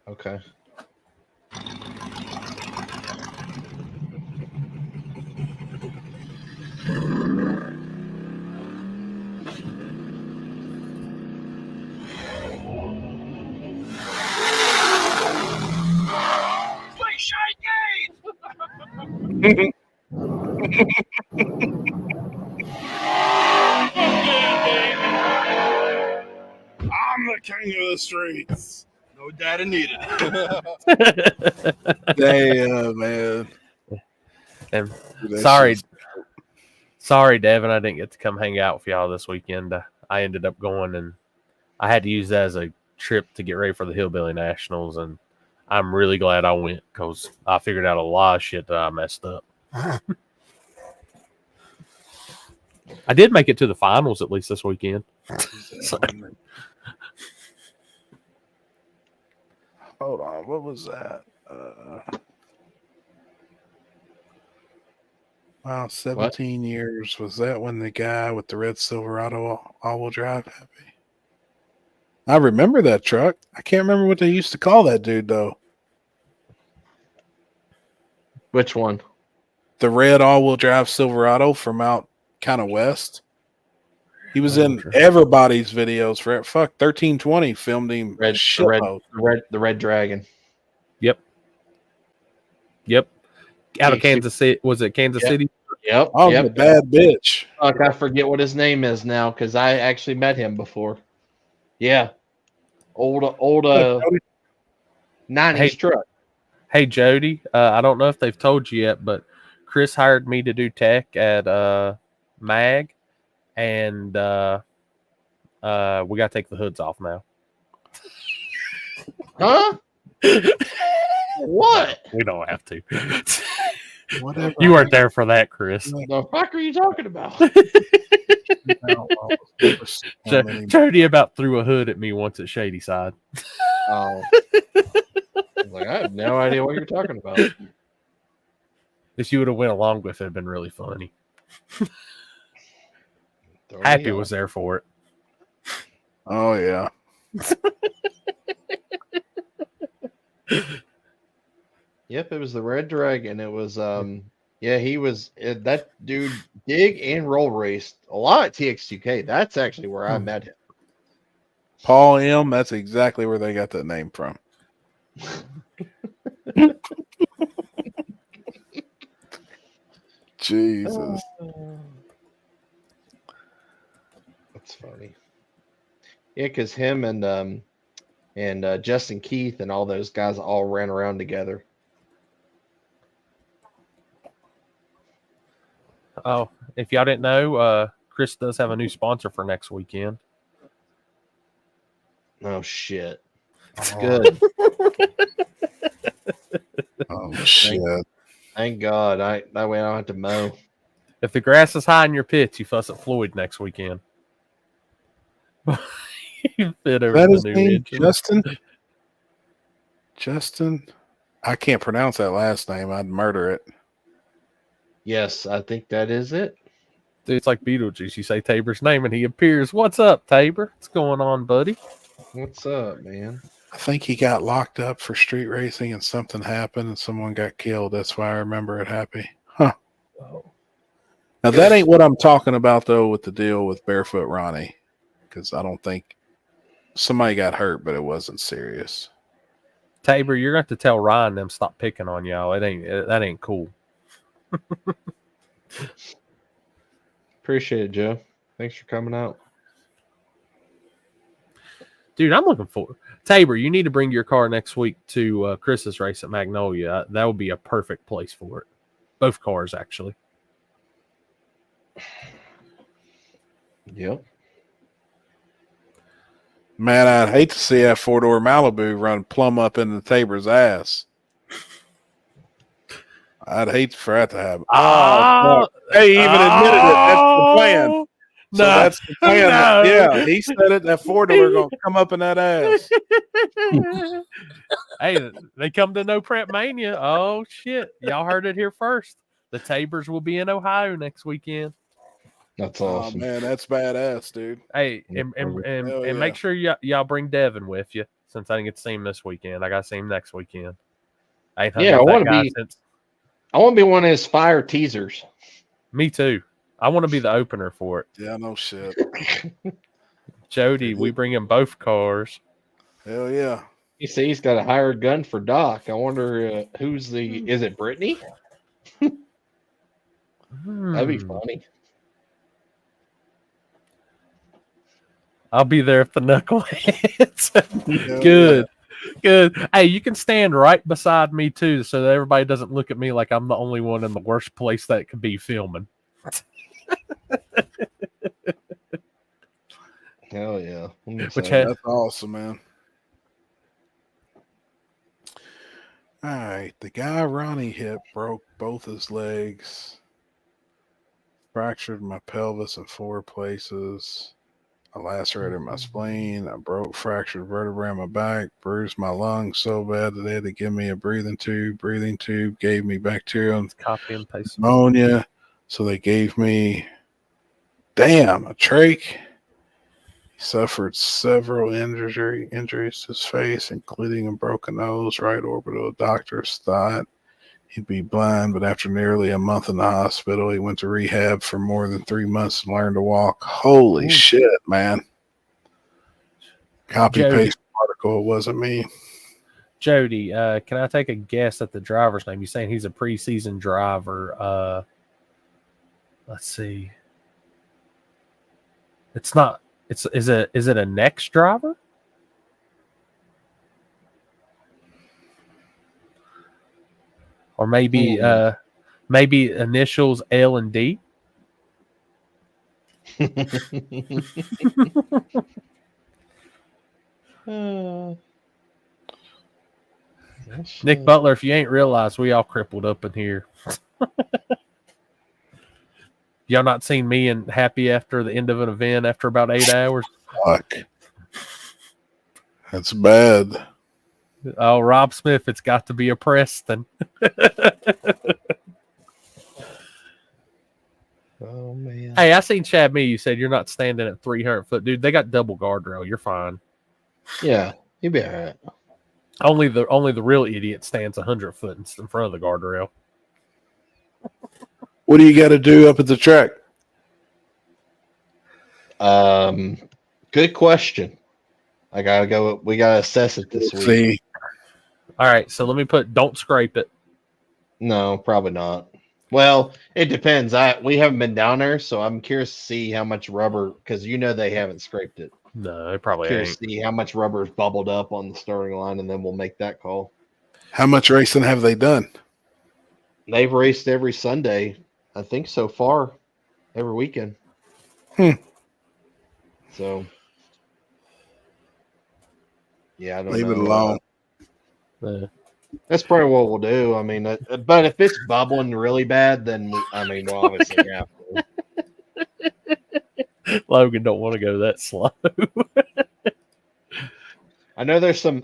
Okay. I'm the king of the streets. No data needed. Damn, man. And Dude, that sorry, shit's- sorry, Devin, I didn't get to come hang out with y'all this weekend. I ended up going, and I had to use that as a trip to get ready for the Hillbilly Nationals, and I'm really glad I went because I figured out a lot of shit that I messed up. I did make it to the finals at least this weekend. Hold on, what was that? Wow, 17 years. Was that when the guy with the red Silverado all-wheel drive happy? I remember that truck. I can't remember what they used to call that dude, though. Which one? The red all-wheel drive Silverado from out kind of west. He was in everybody's videos for 1320 filmed him the red dragon. Yep. Out of Kansas City. Was it Kansas City? Yep. Oh, the bad bitch. Fuck, I forget what his name is now because I actually met him before. Yeah. Old 90s truck. Hey, Jody. I don't know if they've told you yet, but Chris hired me to do tech at MAG, and we got to take the hoods off now. Huh? What? We don't have to. Whatever. You weren't there for that, Chris. The fuck are you talking about? Jody about threw a hood at me once at Shady Side. Oh. I was like, I have no idea what you're talking about. If you would have went along with it, it'd been really funny. Happy was there for it. Oh, yeah. Yep, it was the Red Dragon. It was he was that dude dig and roll raced a lot at TX2K. That's actually where I met him. Paul M, that's exactly where they got that name from. Jesus. That's funny. Yeah, because him and Justin Keith and all those guys all ran around together. Oh, if y'all didn't know, Chris does have a new sponsor for next weekend. Oh shit! Good. Oh shit! Thank God. That way I don't have to mow. If the grass is high in your pits, you fuss at Floyd next weekend. Fit over That the his new name, engine. Justin? Justin? I can't pronounce that last name. I'd murder it. Yes, I think that is it. Dude, it's like Beetlejuice. You say Tabor's name and he appears. What's up, Tabor? What's going on, buddy? What's up, man? I think he got locked up for street racing and something happened and someone got killed. That's why I remember it happy. Huh. Now, that ain't what I'm talking about, though, with the deal with Barefoot Ronnie, because I don't think somebody got hurt, but it wasn't serious. Tabor, you're going to have to tell Ryan them stop picking on y'all. That ain't cool. Appreciate it, Joe. Thanks for coming out. Dude, I'm looking forward. Tabor, you need to bring your car next week to Chris's race at Magnolia. That would be a perfect place for it. Both cars, actually. Yep. Man, I'd hate to see that four-door Malibu run plumb up into Tabor's ass. I'd hate for that to happen. Oh, hey, he even admitted it. That's the plan. So that's the plan. No. Yeah, he said it. That four-door going to come up in that ass. Hey, they come to No Prep Mania. Oh, shit. Y'all heard it here first. The Tabors will be in Ohio next weekend. That's awesome. Oh, man, that's badass, dude. Hey, and make sure y'all bring Devin with you since I didn't get to see him this weekend. I got to see him next weekend. I want to be one of his fire teasers. Me too. I want to be the opener for it. Yeah, no shit. Jody, we bring him both cars. Hell yeah. You see, he's got a hired gun for Doc. I wonder is it Brittany? That'd be funny. I'll be there if the knuckleheads. Good. Good. Hey, you can stand right beside me too, so that everybody doesn't look at me like I'm the only one in the worst place that could be filming. Hell yeah. That's awesome, man. All right. The guy Ronnie hit broke both his legs, fractured my pelvis in 4 places. I lacerated my spleen. I broke fractured vertebrae in my back, bruised my lungs so bad that they had to give me a breathing tube. Breathing tube gave me bacterial Copy and paste. pneumonia. So they gave me, a trach. He suffered several injuries to his face, including a broken nose, right orbital. Doctors thought he'd be blind, but after nearly a month in the hospital, he went to rehab for more than 3 months and learned to walk. Holy shit, man. Copy paste article. It wasn't me. Jody, can I take a guess at the driver's name? You're saying he's a preseason driver. Let's see. It's not. Is it a next driver? Or maybe initials L and D. Nick Butler, if you ain't realized, we all crippled up in here. Y'all not seen me and Happy after the end of an event after about 8 hours? Fuck. That's bad. Oh, Rob Smith, it's got to be a Preston. Oh, man. Hey, I seen Chad Me. You said you're not standing at 300 foot. Dude, they got double guardrail. You're fine. Yeah, you'll be all right. Only the real idiot stands 100 foot in front of the guardrail. What do you got to do up at the track? Good question. I gotta go. We gotta assess it this week. See. All right, so let me don't scrape it. No, probably not. Well, it depends. We haven't been down there, so I'm curious to see how much rubber, because they haven't scraped it. No, they probably Curious ain't. to see how much rubber is bubbled up on the starting line, and then we'll make that call. How much racing have they done? They've raced every Sunday, I think, so far, every weekend. So, yeah, I don't know. Leave it alone. That's probably what we'll do. I mean, but if it's bubbling really bad, then we'll obviously have to. Logan don't want to go that slow. I know there's some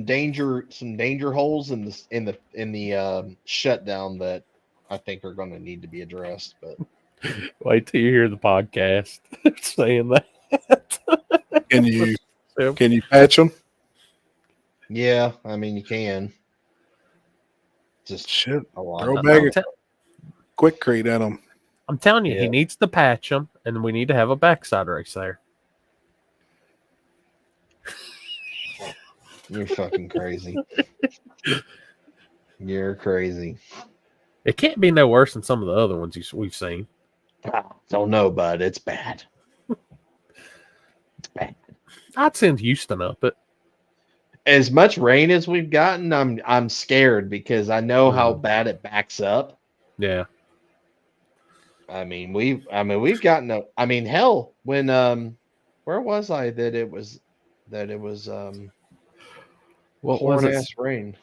danger holes in the shutdown that I think are going to need to be addressed. But wait till you hear the podcast saying that. Can you patch them? Yeah, I mean you can. Just shit. Throw a bag of Quickcrete at them. I'm telling you, he needs to patch them, and we need to have a backside race there. You're fucking crazy. You're crazy. It can't be no worse than some of the other ones we've seen. Don't know, bud. It's bad. It's bad. I'd send Houston up it. As much rain as we've gotten, I'm scared because I know how bad it backs up. Yeah. I mean, we've gotten hell, when where was I that it was what was it? Rain.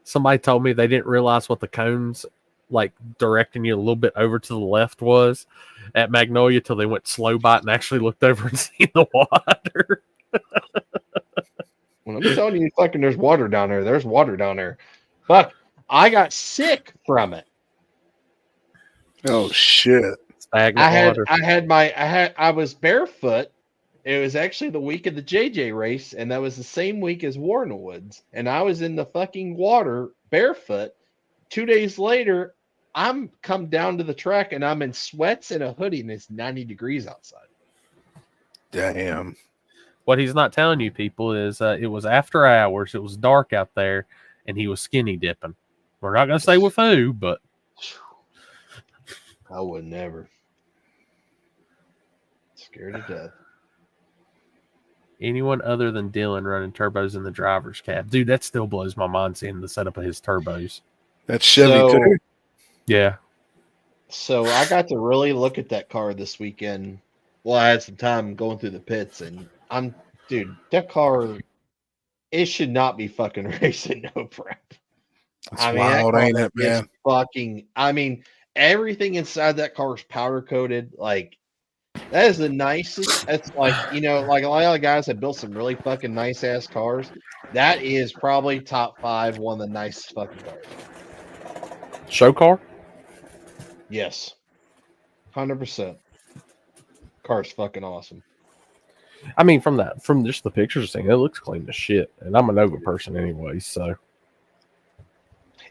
Somebody told me they didn't realize what the cones like directing you a little bit over to the left was at Magnolia till they went slow bite and actually looked over and seen the water. When I'm telling you, fucking, there's water down there. There's water down there. Fuck, I got sick from it. Oh shit! I was barefoot. It was actually the week of the JJ race, and that was the same week as Warren Woods. And I was in the fucking water barefoot. 2 days later, I'm come down to the track and I'm in sweats and a hoodie, and it's 90 degrees outside. Damn. What he's not telling you, people, is it was after hours. It was dark out there, and he was skinny dipping. We're not going to say with who, but I would never. Scared to death. Anyone other than Dylan running turbos in the driver's cab. Dude, that still blows my mind seeing the setup of his turbos. That's Chevy too. Yeah. So I got to really look at that car this weekend. Well, I had some time going through the pits, and dude, that car, it should not be fucking racing no prep. That's wild, ain't it, man? Everything inside that car is powder coated. Like, that is the nicest. That's like, like a lot of guys have built some really fucking nice ass cars. That is probably top 5, one of the nicest fucking cars. Show car? Yes. 100%. Car's fucking awesome. I mean, from just the pictures thing, it looks clean as shit. And I'm a Nova person anyway, so.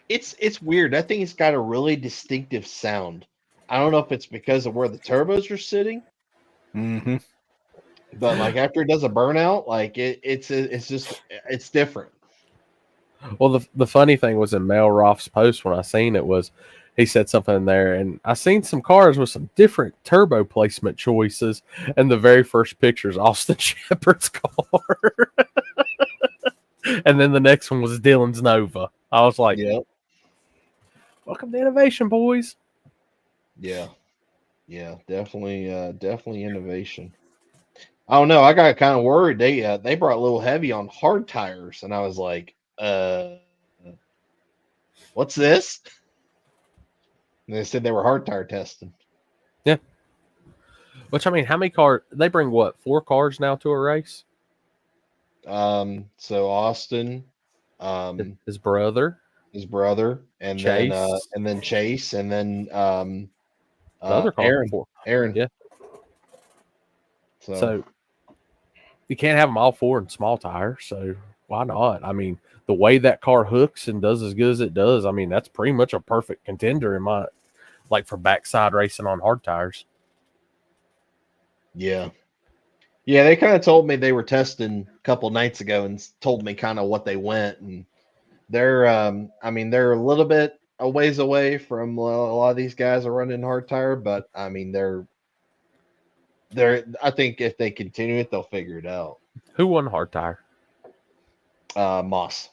It's weird. I think it's got a really distinctive sound. I don't know if it's because of where the turbos are sitting. Mm-hmm. But like after it does a burnout, like it's different. Well, the funny thing was in Mel Roth's post when I seen it was he said something in there, and I seen some cars with some different turbo placement choices, and the very first picture is Austin Shepard's car. And then the next one was Dylan's Nova. I was like, yep. Welcome to innovation, boys. Yeah. Yeah, definitely innovation. I don't know. I got kind of worried. They brought a little heavy on hard tires, and I was like, what's this? And they said they were hard tire testing. Yeah. Which, I mean, how many cars? They bring what, 4 cars now to a race? So Austin, his brother, and Chase. then Chase, and then the other car Aaron. before. Aaron. Yeah. So you can't have them all 4 in small tires. So why not? I mean, the way that car hooks and does as good as it does, I mean, that's pretty much a perfect contender in my, like, for backside racing on hard tires. Yeah. Yeah, they kind of told me they were testing a couple nights ago and told me kind of what they went, and they're they're a little bit a ways away from a lot of these guys are running hard tire, but I mean they're I think if they continue it, they'll figure it out. Who won hard tire? Moss.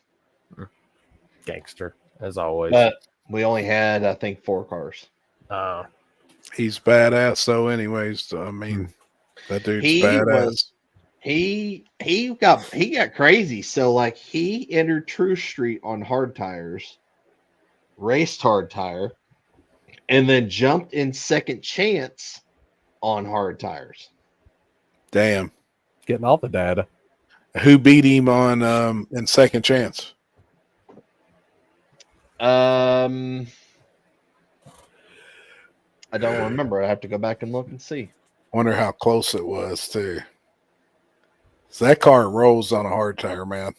Gangster, as always. But we only had, I think, 4 cars. He's badass though, anyways. So, I mean, that dude's badass. He got crazy. So like he entered True Street on hard tires, raced hard tire, and then jumped in Second Chance on hard tires. Damn. Getting all the data. Who beat him on in Second Chance? I don't remember. I have to go back and look and see. Wonder how close it was too. So that car rolls on a hard tire, man.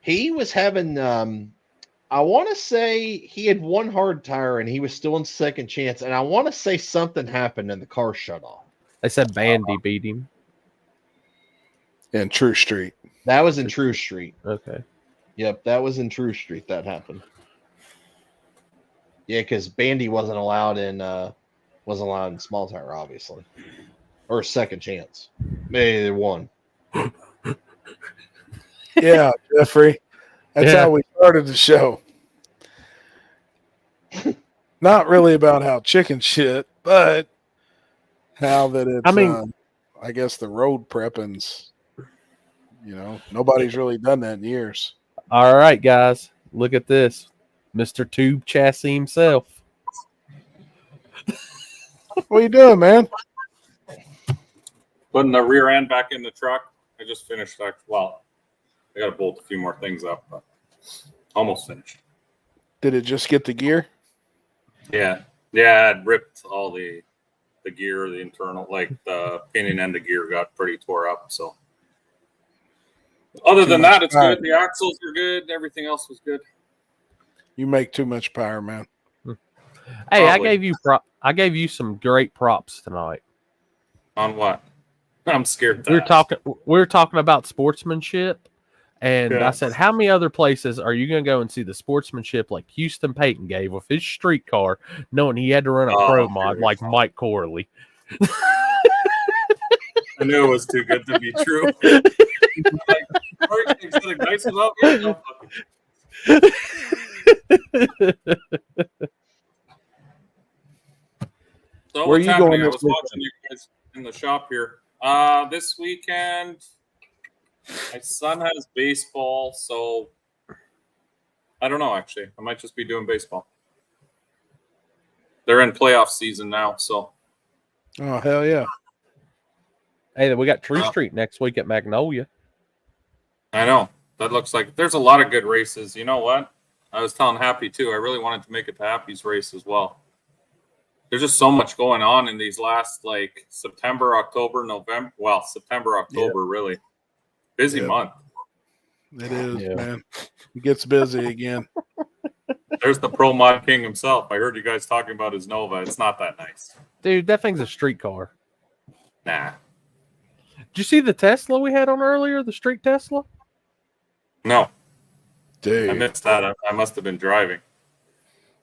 He was having I want to say he had 1 hard tire and he was still in Second Chance, and I want to say something happened and the car shut off. They said Bandy beat him. In True Street. That was in True Street. Okay. Yep, that was in True Street that happened. Yeah, because Bandy wasn't allowed in small tire, obviously. Or Second Chance. Maybe one. Yeah, Jeffrey. That's how we started the show. Not really about how chicken shit, but how that it's I guess the road prepping's, nobody's really done that in years. All right, guys. Look at this. Mr. Tube Chassis himself. What are you doing, man? Putting the rear end back in the truck. I just finished. I got to bolt a few more things up, but almost finished. Did it just get the gear? Yeah. Yeah, I'd ripped all the gear, the internal, like the pinion end of gear got pretty tore up. So other than that, it's good. The axles are good. Everything else was good. You make too much power, man. Hey, probably. I gave you some great props tonight. On what? I'm scared. We were talking about sportsmanship, And Yeah. I said, how many other places are you going to go and see the sportsmanship like Houston Payton gave with his street car, knowing he had to run a pro mod like Mike Corley? I knew it was too good to be true. Like, Corey thinks something nice about me? No fucking- So Where what's you happening? going I this was weekend? watching you guys in the shop here. This weekend, my son has baseball, so I don't know. Actually, I might just be doing baseball. They're in playoff season now, so Oh, hell yeah. Hey, we got Tree Street next week at Magnolia. I know that looks like there's a lot of good races. You know what? I was telling Happy too. I really wanted to make it to Happy's race as well. There's just so much going on in these last like September, October, November. Well, September, October, really busy month. It is, man. It gets busy again. There's the Pro Mod King himself. I heard you guys talking about his Nova. It's not that nice. Dude, that thing's a street car. Nah. Did you see the Tesla we had on earlier, the street Tesla? No. Dude. I missed that. I must have been driving.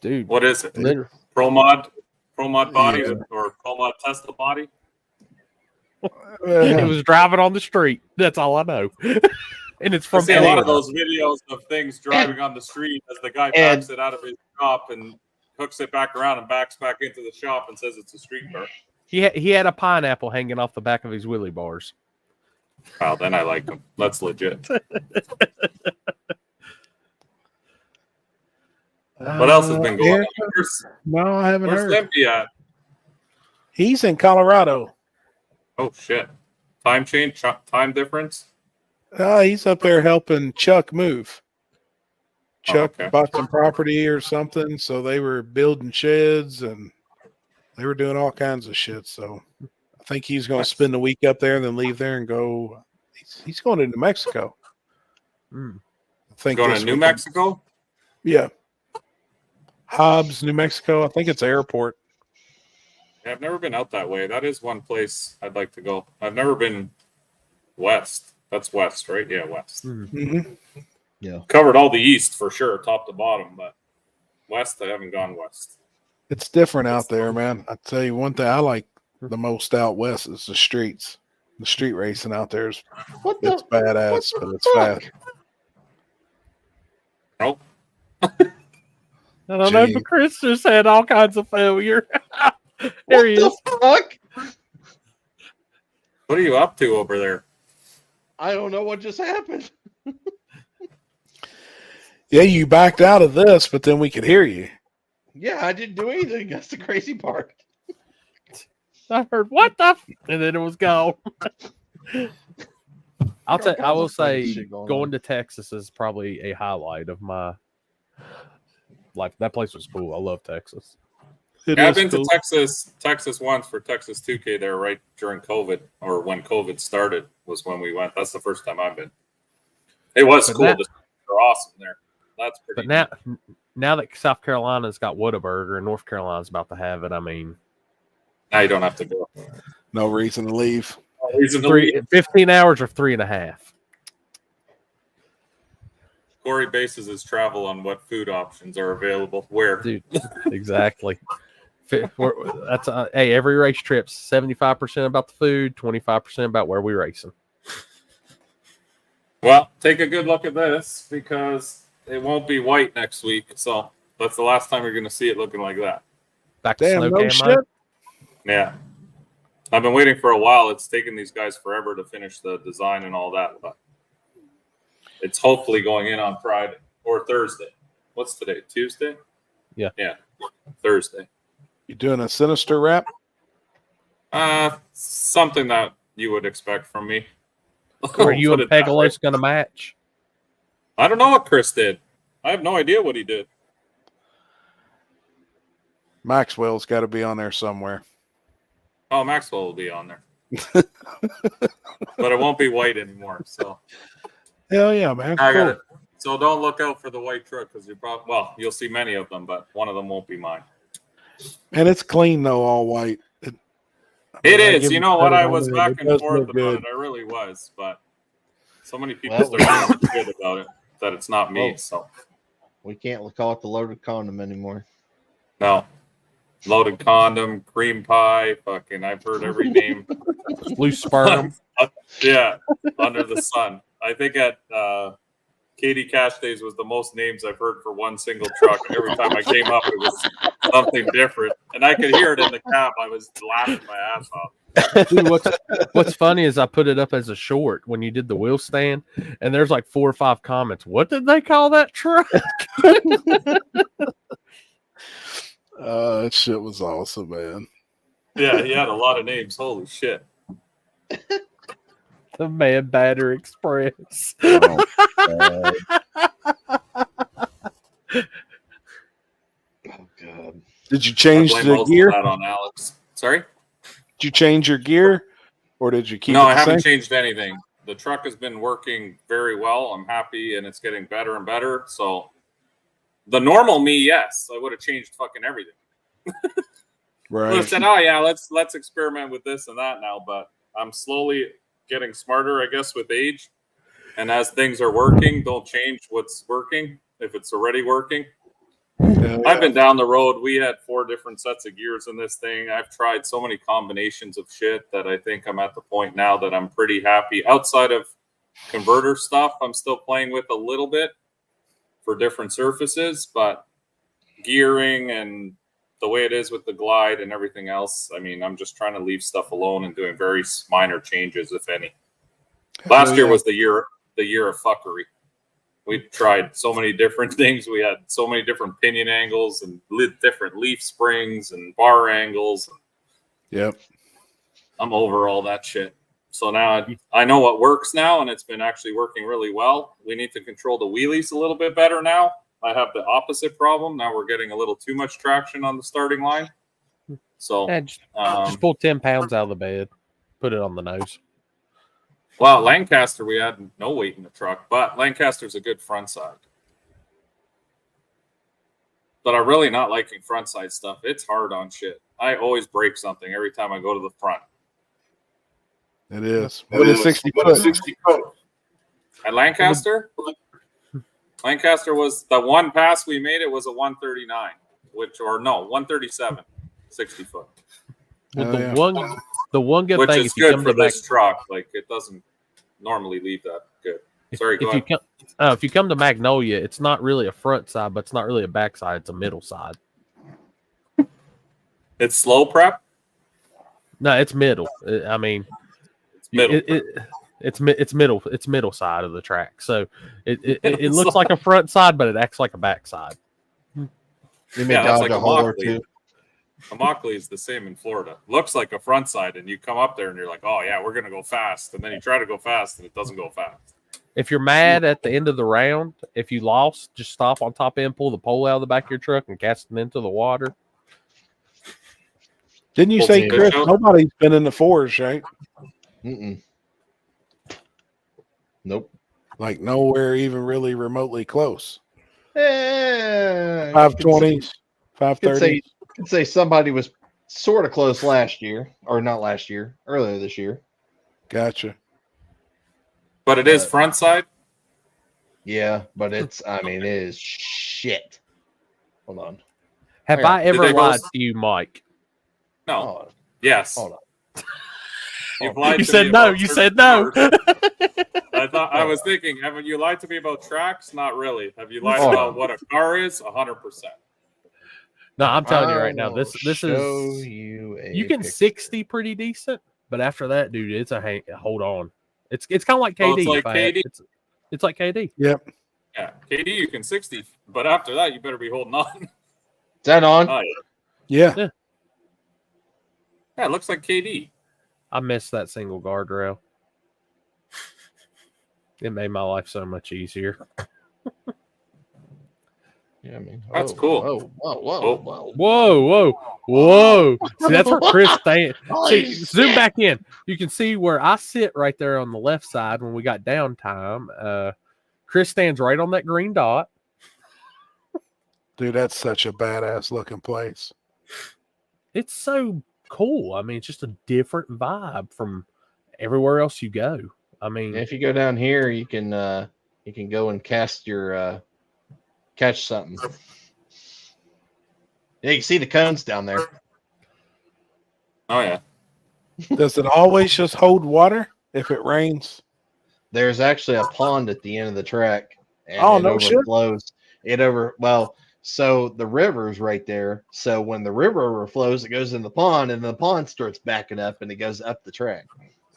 Dude. What is it? Literally. Pro Mod body Yeah. or Pro Mod Tesla body? It was driving on the street. That's all I know. And it's I from see a lot of Florida. those videos of things driving on the street as the guy backs it out of his shop and hooks it back around and backs back into the shop and says it's a street car. He had a pineapple hanging off the back of his wheelie bars. Wow, then I like him. That's legit. What else has been going on? No, I haven't Where's heard. Limpy at? He's in Colorado. Oh, shit. Time change? Time difference? He's up there helping Chuck move. Chuck okay. bought some property or something, so they were building sheds and they were doing all kinds of shit. So I think he's going to spend the week up there and then leave there and go. He's going to New Mexico. I think Going this to New weekend. Mexico? Yeah. Hobbs, New Mexico. I think it's airport. Yeah, I've never been out that way. That is one place I'd like to go. I've never been west. That's west, right? Yeah, west. Mm-hmm. Yeah. Covered all the east for sure, top to bottom, but west, I haven't gone west. It's different out there, man. I tell you one thing I like the most out west is the streets. The street racing out there is it's badass, but it's fast. Nope. I don't know, but Chris just had all kinds of failure. There he is. Fuck? What are you up to over there? I don't know what just happened. Yeah, you backed out of this, but then we could hear you. Yeah, I didn't do anything. That's the crazy part. I heard what the and then it was gone. I will say going to Texas is probably a highlight of my life. That place was cool. I love Texas. Yeah, I've been to Texas once for Texas 2K there right during COVID, or when COVID started was when we went. That's the first time I've been. It was But cool. that- They're awesome there. That's pretty. But now that South Carolina's got Whataburger and North Carolina's about to have it, I mean, Now you don't have to go. No reason to leave. No reason to leave. 15 hours or 3.5. Corey bases his travel on what food options are available where. Dude, exactly. That's hey, every race trip's 75% about the food, 25% about where we're racing. Well, take a good look at this because it won't be white next week. So that's the last time you're going to see it looking like that. Back to Damn, snow no camo. shit. Yeah. I've been waiting for a while. It's taken these guys forever to finish the design and all that, but it's hopefully going in on Friday or Thursday. What's today? Tuesday? Yeah. Yeah. Thursday. You doing a sinister rap? Something that you would expect from me. Are you Put and it that way. Pegalos going to match? I don't know what Chris did. I have no idea what he did. Maxwell's got to be on there somewhere. Oh, Maxwell will be on there. But it won't be white anymore. So Hell yeah, man. I got Cool. it. So don't look out for the white truck because you'll see many of them, but one of them won't be mine. And it's clean though, all white. It I is. give You him know what? credit I on was it. back It and does forth look about good. it. I really was, but So many people Well, start being good about it that it's not me. Oh. So We can't call it the loaded condom anymore. no. Loaded condom, cream pie, fucking I've heard every name. Loose sperm. Yeah, under the sun. I think at Katie Cash Days was the most names I've heard for one single truck. Every time I came up, it was something different, and I could hear it in the cab. I was laughing my ass off. Dude, what's funny is I put it up as a short when you did the wheel stand, and there's like 4 or 5 comments. What did they call that truck? That shit was awesome, man. Yeah, he had a lot of names. Holy shit! The Man Batter Express. Oh, God. Did you change I blame the most of gear? that on Alex. Sorry? Did you change your gear, or did you keep? No, it I the haven't same? changed anything. The truck has been working very well. I'm happy, and it's getting better and better. So, the normal me, yes, I would have changed fucking everything. I would have said, "Oh yeah, let's experiment with this and that now." But I'm slowly getting smarter, I guess, with age. And as things are working, don't change what's working if it's already working. I've been down the road. We had 4 different sets of gears in this thing. I've tried so many combinations of shit that I think I'm at the point now that I'm pretty happy. Outside of converter stuff, I'm still playing with a little bit for different surfaces, but gearing and the way it is with the glide and everything else, I mean, I'm just trying to leave stuff alone and doing very minor changes, if any. Last year was the year of fuckery. We tried so many different things. We had so many different pinion angles and different leaf springs and bar angles. Yep. I'm over all that shit. So now I know what works now, and it's been actually working really well. We need to control the wheelies a little bit better now. I have the opposite problem. Now we're getting a little too much traction on the starting line. So Yeah, just pull 10 pounds out of the bed, put it on the nose. Well, Lancaster, we had no weight in the truck, but Lancaster's a good front side. But I'm really not liking front side stuff. It's hard on shit. I always break something every time I go to the front. It is. What is 60 foot? At Lancaster? Lancaster was the one pass we made. It was a 139, 137, 60 foot. Well, the one good Which thing is if you good come for to this truck. Like, it doesn't normally leave that good. Sorry, go ahead. If you come to Magnolia, it's not really a front side, but it's not really a back side. It's a middle side. It's slow prep? No, it's middle. I mean, it's middle. It's middle side of the track. So it looks like a front side, but it acts like a back side. You may dodge a hole or two. Immokalee is the same in Florida. Looks like a front side, and you come up there and you're like, oh yeah, we're gonna go fast, and then you try to go fast and it doesn't go fast. If you're mad at the end of the round, if you lost, just stop on top end, pull the pole out of the back of your truck, and cast it into the water. Didn't you say, Chris, nobody's been in the 4s, right? Mm-mm. Nope. Like nowhere even really remotely close. 520s, 530s. Could say somebody was sort of close last year, or not last year, earlier this year. Gotcha. But it is front side? Yeah, but it is shit. Hold on. Have I ever lied to you, Mike? No. Yes. Hold on. You've lied You to said me no. about You certain said no. cars. I was thinking, haven't you lied to me about tracks? Not really. Have you lied about what a car is? 100%. No, I'm telling you right now, this show is you can 60 pretty decent, but after that, dude, it's a hold on. It's kind of like KD. It's like KD. It's like KD. Yep. Yeah, KD, you can 60, but after that, you better be holding on. Is that on? Oh, yeah. Yeah, it looks like KD. I missed that single guardrail. It made my life so much easier. Yeah, I mean, that's cool. Whoa. See, that's where Chris stands. See, zoom back in. You can see where I sit right there on the left side when we got downtime. Chris stands right on that green dot. Dude, that's such a badass looking place. It's so cool. I mean, it's just a different vibe from everywhere else you go. I mean, If you go down here, you can go and cast your catch something. Yeah, you can see the cones down there. Oh yeah. Does it always just hold water if it rains? There's actually a pond at the end of the track, and Oh, it no shit. overflows. So the river's right there. So when the river overflows, it goes in the pond, and the pond starts backing up, and it goes up the track.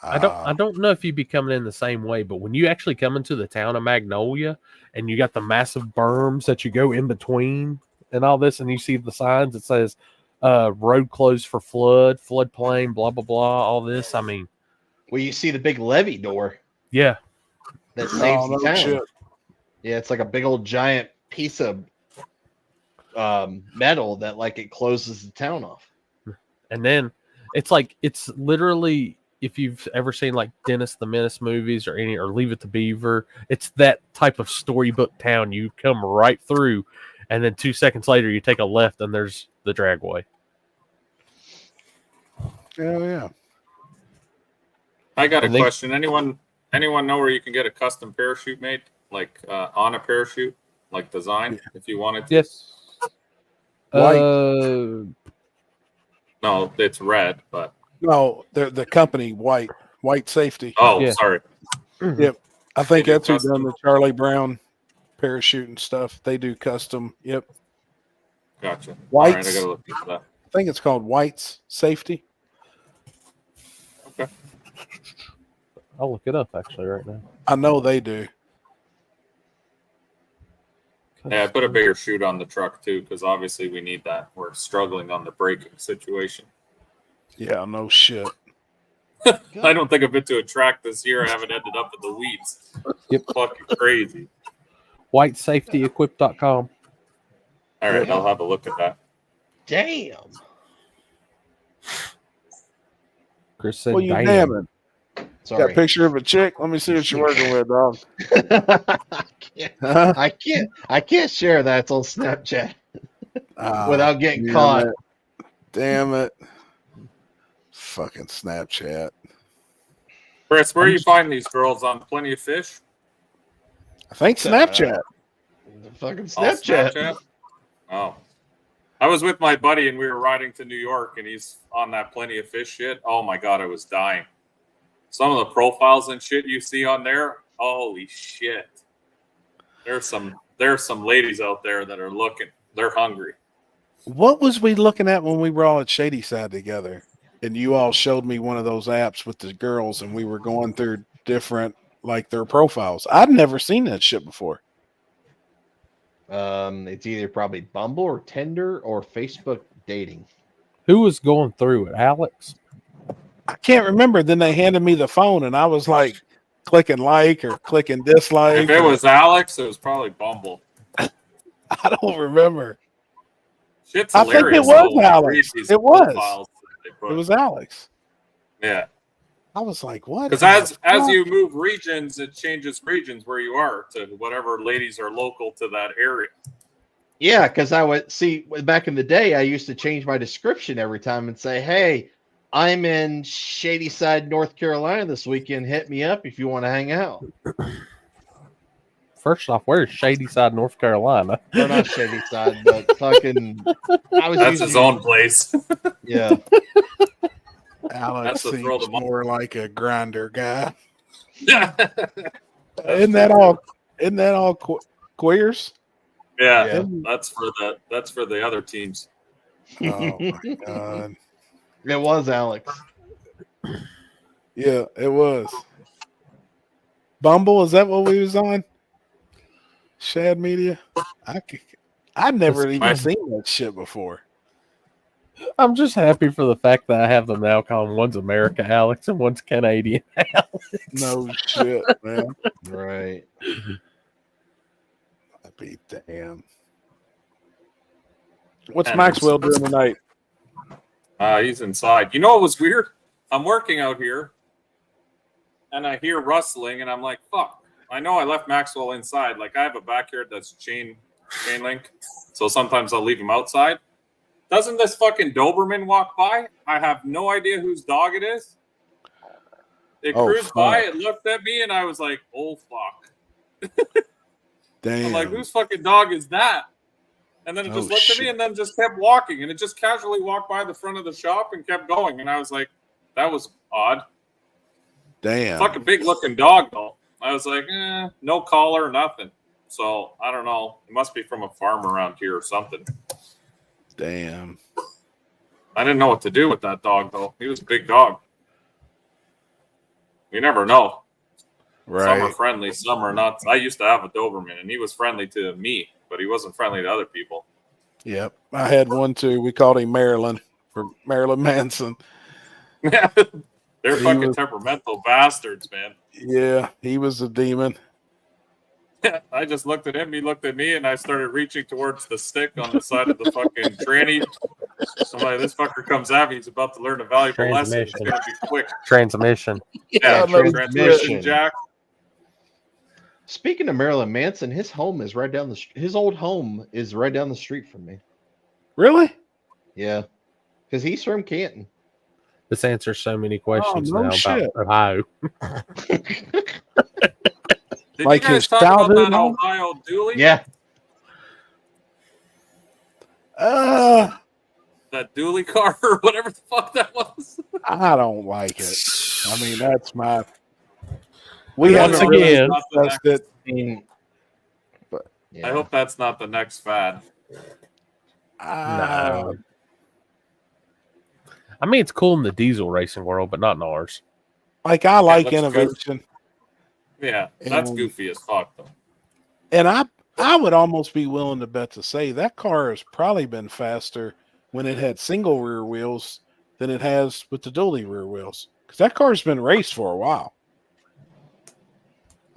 I don't know if you'd be coming in the same way, but when you actually come into the town of Magnolia and you got the massive berms that you go in between and all this, and you see the signs that says road closed for floodplain, blah blah blah, all this. I mean, well, you see the big levee door. Yeah, that saves the no town. shit. Yeah, it's like a big old giant piece of metal that like it closes the town off. and then it's literally, if you've ever seen like Dennis the Menace movies or Leave It to Beaver, it's that type of storybook town. You come right through, and then 2 seconds later you take a left and there's the dragway. Hell yeah. I got a question. Anyone know where you can get a custom parachute made, like on a parachute, like design, if you wanted to? Yes. White. No, it's red, but No, the company White Safety. oh, sorry. Yep. I think They do that's who custom. done the Charlie Brown parachute and stuff. They do custom. Yep. Gotcha. White's, All right, I gotta look into that. I think it's called White's Safety. Okay. I'll look it up actually right now. I know they do. Yeah, I put a bigger chute on the truck too, because obviously we need that. We're struggling on the braking situation. Yeah, no shit. I don't think I've been to a track this year. I haven't ended up in the weeds. Yep. Fucking crazy. WhiteSafetyEquip.com. All right, I'll have a look at that. Damn. Chris said, Well, you damn. damn it. Sorry. Got a picture of a chick. Let me see what you're working with, dog. I can't share that on Snapchat Ah, without getting damn caught. it. Damn it. Fucking Snapchat. Chris, where do you find these girls? On Plenty of Fish? I think Snapchat. Fucking Oh, Snapchat. Oh. I was with my buddy and we were riding to New York and he's on that Plenty of Fish shit. Oh my God, I was dying. Some of the profiles and shit you see on there, holy shit. There's some ladies out there that are looking. They're hungry. What was we looking at when we were all at Shady Side together? And you all showed me one of those apps with the girls and we were going through different, like their profiles. I'd never seen that shit before. It's either probably Bumble or Tinder or Facebook dating. Who was going through it? Alex? I can't remember. Then they handed me the phone and I was like clicking like or clicking dislike. If it was Alex, it was probably Bumble. I don't remember. Shit's I think it hilarious. was though, when you Alex. read these It was. profiles that they put. It was Alex. Yeah. I was like, what? Because as you move regions, it changes regions where you are to whatever ladies are local to that area. Yeah, because I would see back in the day, I used to change my description every time and say, "Hey, I'm in Shady Side, North Carolina this weekend. Hit me up if you want to hang out." First off, where's Shady Side, North Carolina? Or not Shady Side, but fucking. That's his own place. Yeah. Alex That's the throw seems the more like a grinder guy. Yeah. Isn't that all queers? Yeah, that's for the other teams. Oh my God. It was Alex. Yeah, it was. Bumble, is that what we was on? Shad Media? I'd never even seen that shit before. I'm just happy for the fact that I have them now calling one's America Alex and one's Canadian Alex. No shit, man. Right. I'd be damn. What's And Maxwell doing tonight? He's inside. You know what was weird? I'm working out here, and I hear rustling, and I'm like, "Fuck!" I know I left Maxwell inside. Like I have a backyard that's chain link, so sometimes I'll leave him outside. Doesn't this fucking Doberman walk by? I have no idea whose dog it is. It Oh, cruised by, fuck. it looked at me, and I was like, oh, fuck. Damn. I'm like, whose fucking dog is that? And then it just looked at me and then just kept walking. And it just casually walked by the front of the shop and kept going. And I was like, that was odd. Damn. Fucking big looking dog, though. I was like, no collar, nothing. So I don't know. It must be from a farm around here or something. Damn. I didn't know what to do with that dog, though. He was a big dog. You never know. Right. Some are friendly, some are not. I used to have a Doberman, and he was friendly to me, but he wasn't friendly to other people. Yep. I had one too. We called him Marilyn for Marilyn Manson. Yeah. They're fucking temperamental bastards, man. Yeah, he was a demon. I just looked at him, he looked at me, and I started reaching towards the stick on the side of the fucking tranny. I'm like, this fucker comes at me, he's about to learn a valuable lesson. It's going to be quick. Transmission. Yeah, transmission, Jack. Speaking of Marilyn Manson, his home is right down his old home is right down the street from me. Really? Yeah, because he's from Canton. This answers so many questions no now shit. about Ohio. Did Like you guys his talk about childhood that home? Ohio dually? Yeah. That dually car or whatever the fuck that was. I don't like it. I mean, that's my. We Once haven't really again, discussed it. I hope that's not the next fad. No. I mean, it's cool in the diesel racing world, but not in ours. Like, I like looks innovation. Yeah, that's And- goofy as fuck, though. And I would almost be willing to bet to say that car has probably been faster when it had single rear wheels than it has with the dually rear wheels. Because that car's been raced for a while.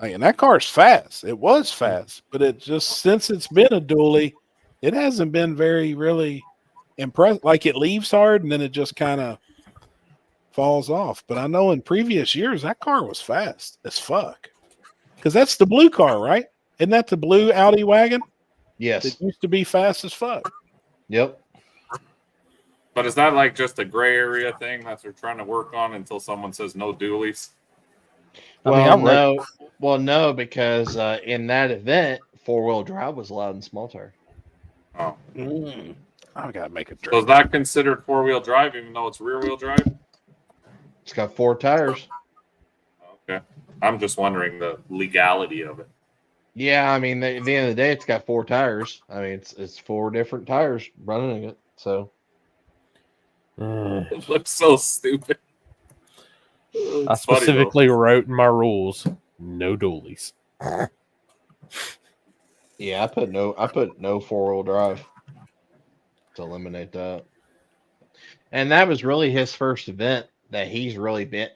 Like, and that car's fast. It was fast, but it just, since it's been a dually, it hasn't been very really impressed. Like, it leaves hard and then it just kind of falls off. But I know in previous years that car was fast as fuck. Because that's the blue car, right? Isn't that the blue Audi wagon? Yes. It used to be fast as fuck. Yep. But is that like just a gray area thing that they're trying to work on until someone says no dualies? No, because in that event, 4-wheel drive was allowed in small tire. Oh. I gotta make a So is that considered 4-wheel drive, even though it's rear-wheel drive? It's got 4 tires. Okay. I'm just wondering the legality of it. Yeah, I mean, at the end of the day, it's got 4 tires. I mean, it's 4 different tires running it. So It looks so stupid. I specifically wrote in my rules, no dualies. yeah, I put no 4-wheel drive to eliminate that. And that was really his first event that he's really been,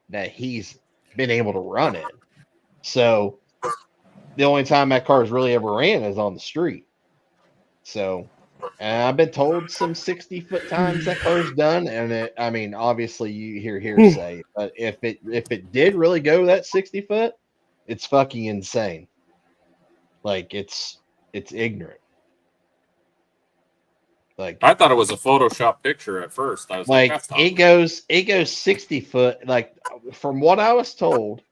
that he's been able to run it. So the only time that car's really ever ran is on the street. So, and I've been told some 60-foot times that car's done, and I mean, obviously you hear hearsay, but if it did really go that 60-foot, it's fucking insane. Like it's ignorant. Like, I thought it was a Photoshop picture at first. I was like, that's not it goes 60 foot. Like, from what I was told,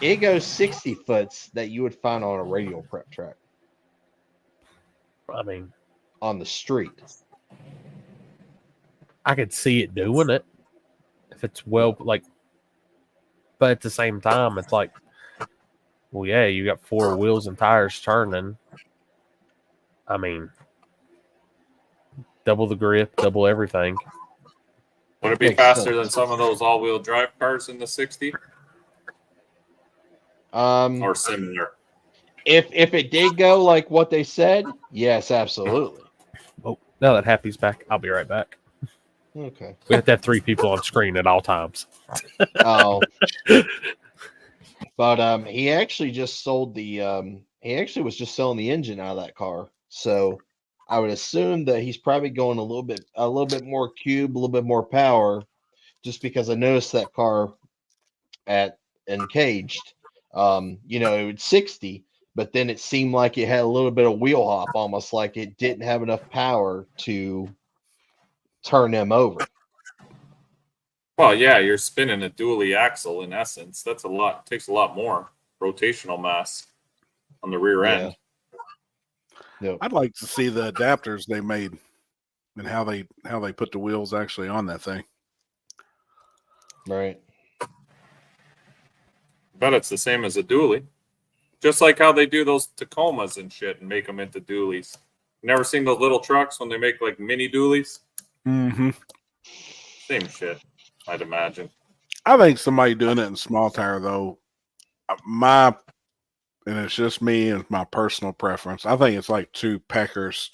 it goes 60 foots that you would find on a radial prep track. I mean, on the street. I could see it doing it if it's well, like, but at the same time, it's like, well, yeah, you got 4 wheels and tires turning. I mean, double the grip, double everything. Would it be faster than some of those all-wheel drive cars in the 60? Or similar? If it did go like what they said, yes, absolutely. Oh, now that Happy's back, I'll be right back. Okay. We have to have 3 people on screen at all times. Oh. But he actually just sold the he actually was just selling the engine out of that car. So I would assume that he's probably going a little bit more cube, a little bit more power, just because I noticed that car at Encaged. It was 60, but then it seemed like it had a little bit of wheel hop, almost like it didn't have enough power to turn them over. Well, yeah, you're spinning a dually axle in essence. That's a lot. Takes a lot more rotational mass on the rear end. Yep. I'd like to see the adapters they made and how they put the wheels actually on that thing. Right. Bet it's the same as a dually. Just like how they do those Tacomas and shit and make them into dualies. Never seen those little trucks when they make like mini dualies? Mm-hmm. Same shit, I'd imagine. I think somebody doing it in small tire though, and it's just me and my personal preference. I think it's like two peckers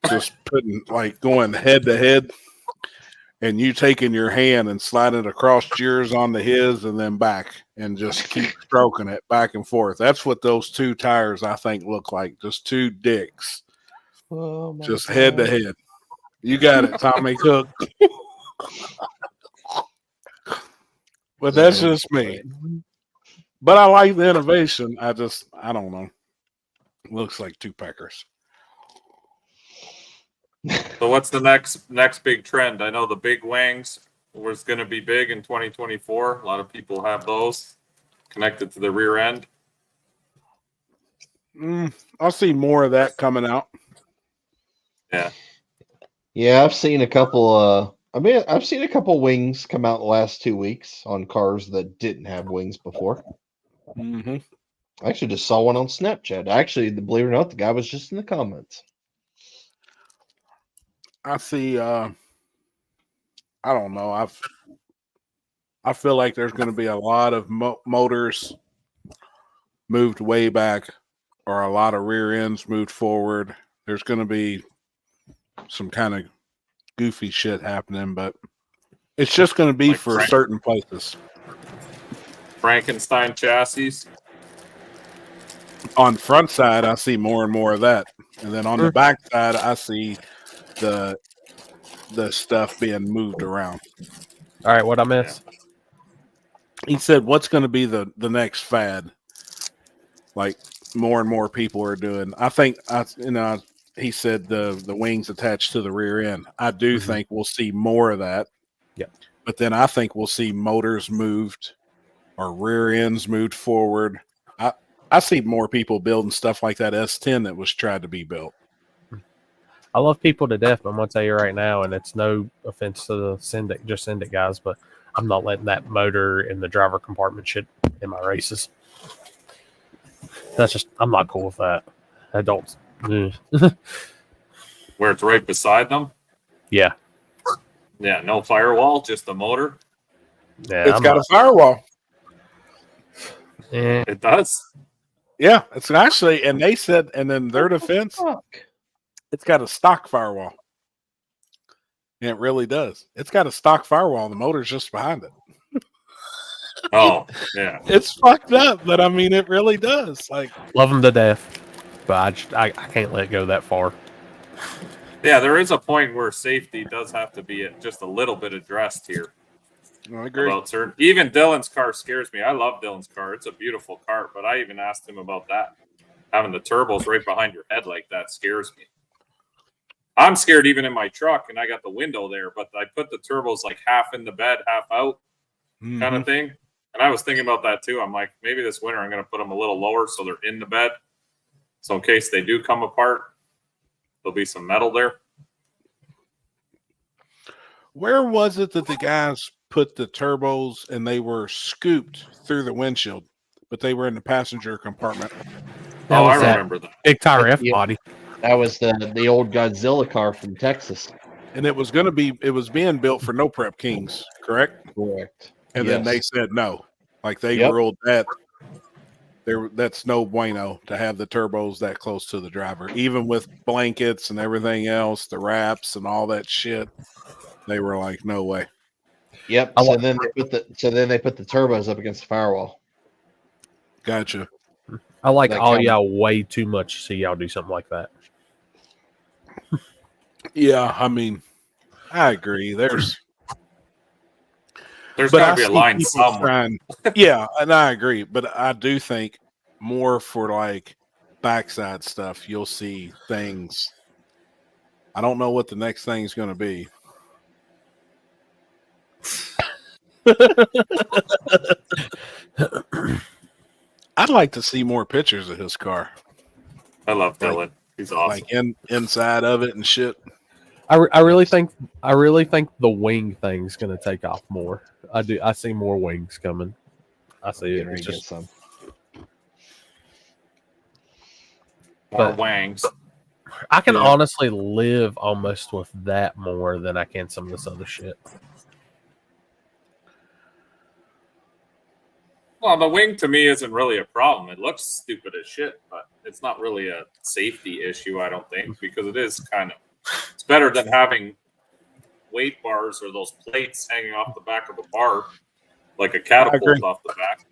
just putting like going head to head, and you taking your hand and sliding it across yours onto his and then back and just keep stroking it back and forth. That's what those two tires I think look like. Just two dicks. Oh just head to head. You got it, Tommy Cook. But that's just me. But I like the innovation. I don't know. Looks like two peckers. So what's the next big trend? I know the big wings was going to be big in 2024. A lot of people have those connected to the rear end. I'll see more of that coming out. Yeah. Yeah, I've seen a couple. I've seen a couple wings come out the last 2 weeks on cars that didn't have wings before. Mm-hmm. I actually just saw one on Snapchat. Actually, believe it or not, the guy was just in the comments. I see. I don't know. I feel like there's going to be a lot of motors moved way back, or a lot of rear ends moved forward. There's going to be some kind of goofy shit happening, but it's just going to be like for certain places. Frankenstein chassis. On front side, I see more and more of that, and then on the back side, I see the stuff being moved around. All right, what I miss? He said, "What's going to be the next fad?" Like more and more people are doing. I think he said the wings attached to the rear end. I do think we'll see more of that. Yeah, but then I think we'll see motors moved or rear ends moved forward. I see more people building stuff like that S10 that was tried to be built. I love people to death, but I'm going to tell you right now, and it's no offense to the send it guys, but I'm not letting that motor in the driver compartment shit in my races. That's just, I'm not cool with that. I don't. Where it's right beside them? Yeah. Yeah, no firewall, just the motor. Yeah, it's got a firewall. It does. Yeah, it's actually, and they said, and in their defense, it's got a stock firewall. And it really does. It's got a stock firewall. The motor's just behind it. Oh, yeah. It's fucked up, but I mean, it really does. Like, love them to death, but I can't let it go that far. Yeah, there is a point where safety does have to be just a little bit addressed here. I agree. About certain, even Dylan's car scares me. I love Dylan's car. It's a beautiful car, but I even asked him about that. Having the turbos right behind your head like that scares me. I'm scared even in my truck, and I got the window there, but I put the turbos like half in the bed, half out kind of thing. And I was thinking about that too. I'm like, maybe this winter I'm going to put them a little lower so they're in the bed. So in case they do come apart, there'll be some metal there. Where was it that the guys put the turbos and they were scooped through the windshield, but they were in the passenger compartment? Oh, I remember that. Big tire F body. That was the old Godzilla car from Texas. And it was being built for No Prep Kings, correct? Correct. And then they said no. Like they ruled that that's no bueno to have the turbos that close to the driver. Even with blankets and everything else, the wraps and all that shit, they were like, no way. Yep. So then they put the turbos up against the firewall. Gotcha. I like all y'all way too much to see y'all do something like that. Yeah, I mean, I agree. There's got to be a line somewhere. Yeah, and I agree. But I do think more for like backside stuff, you'll see things. I don't know what the next thing is going to be. I'd like to see more pictures of his car. I love Dylan. He's awesome. Like inside of it and shit. I really think the wing thing's gonna take off more. I do. I see more wings coming. I see it. It's just some. More but- wangs. I can Yeah. honestly live almost with that more than I can some of this other shit. Well, the wing to me isn't really a problem. It looks stupid as shit, but it's not really a safety issue, I don't think, because it is kind of. It's better than having weight bars or those plates hanging off the back of a bar, like a catapult off the back.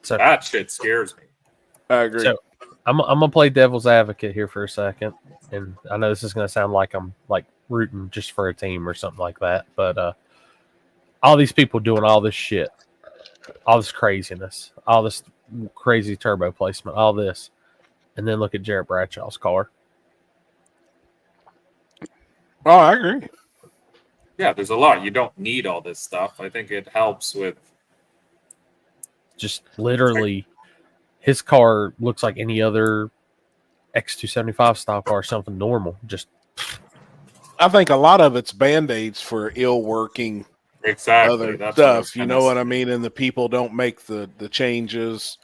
So that shit scares me. I agree. So I'm gonna play devil's advocate here for a second, and I know this is gonna sound like I'm like rooting just for a team or something like that, but all these people doing all this shit, all this craziness, all this crazy turbo placement, all this, and then look at Jarrett Bradshaw's car. Oh, I agree. Yeah, there's a lot. You don't need all this stuff. I think it helps with Just literally, his car looks like any other X275 style car, something normal. Just I think a lot of it's band-aids for ill working other That's what I was stuff. You gonna know what say. I mean? And the people don't make the changes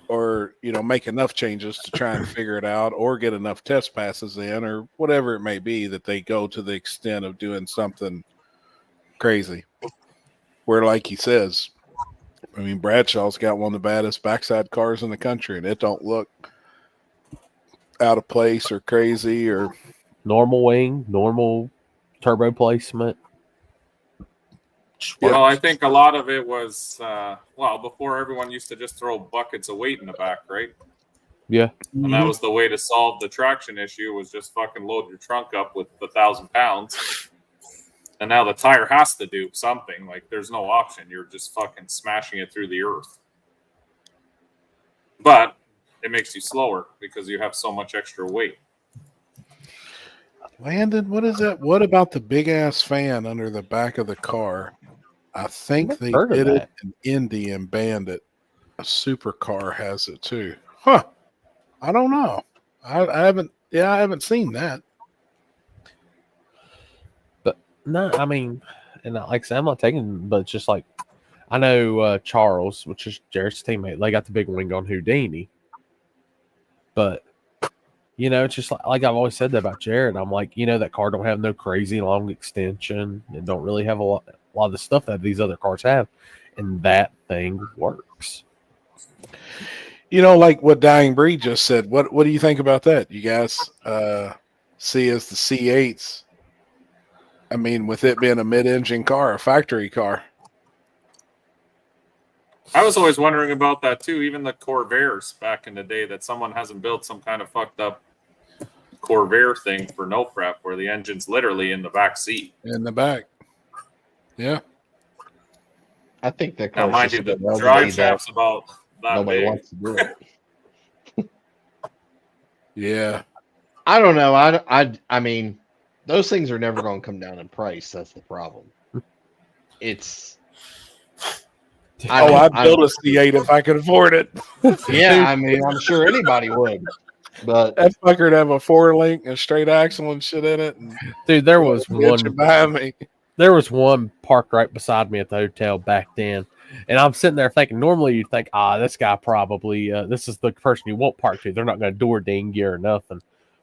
or, make enough changes to try and figure it out or get enough test passes in or whatever it may be that they go to the extent of doing something crazy. Where, like he says, I mean, Bradshaw's got one of the baddest backside cars in the country, and it don't look out of place or crazy or normal wing, normal turbo placement. Well, I think a lot of it was, before everyone used to just throw buckets of weight in the back, right? Yeah. And that was the way to solve the traction issue was just fucking load your trunk up with 1,000 pounds. And now the tire has to do something. Like, there's no option. You're just fucking smashing it through the earth. But it makes you slower because you have so much extra weight. Landon, what is that? What about the big ass fan under the back of the car? I think they heard of did it that. in Indy and banned it. A supercar has it too. Huh. I don't know. I haven't seen that. But no, I mean, and like I said, I'm not taking, but it's just like, I know Charles, which is Jared's teammate, they got the big wing on Houdini. But, it's just like I've always said that about Jared. I'm like, that car don't have no crazy long extension. It don't really have a lot of the stuff that these other cars have. And that thing works. Like what Dying Breed just said. What do you think about that? You guys see as the C8s? I mean, with it being a mid-engine car, a factory car. I was always wondering about that too. Even the Corvairs back in the day, that someone hasn't built some kind of fucked up Corvair thing for no prep where the engine's literally in the back seat. In the back. Yeah. I think that Now, car's mind just you, the been drive relegated shaft's about that nobody big. wants to do it. Yeah. I don't know. I mean, those things are never going to come down in price. That's the problem. It's. I'd build a C8 if I could afford it. Yeah, I mean, I'm sure anybody would. But that fucker'd have a 4-link and straight axle and shit in it. And Dude, there was one behind me. There was one parked right beside me at the hotel back then. And I'm sitting there thinking, normally you'd think, this guy probably, this is the person you won't park to. They're not going to door ding you or nothing.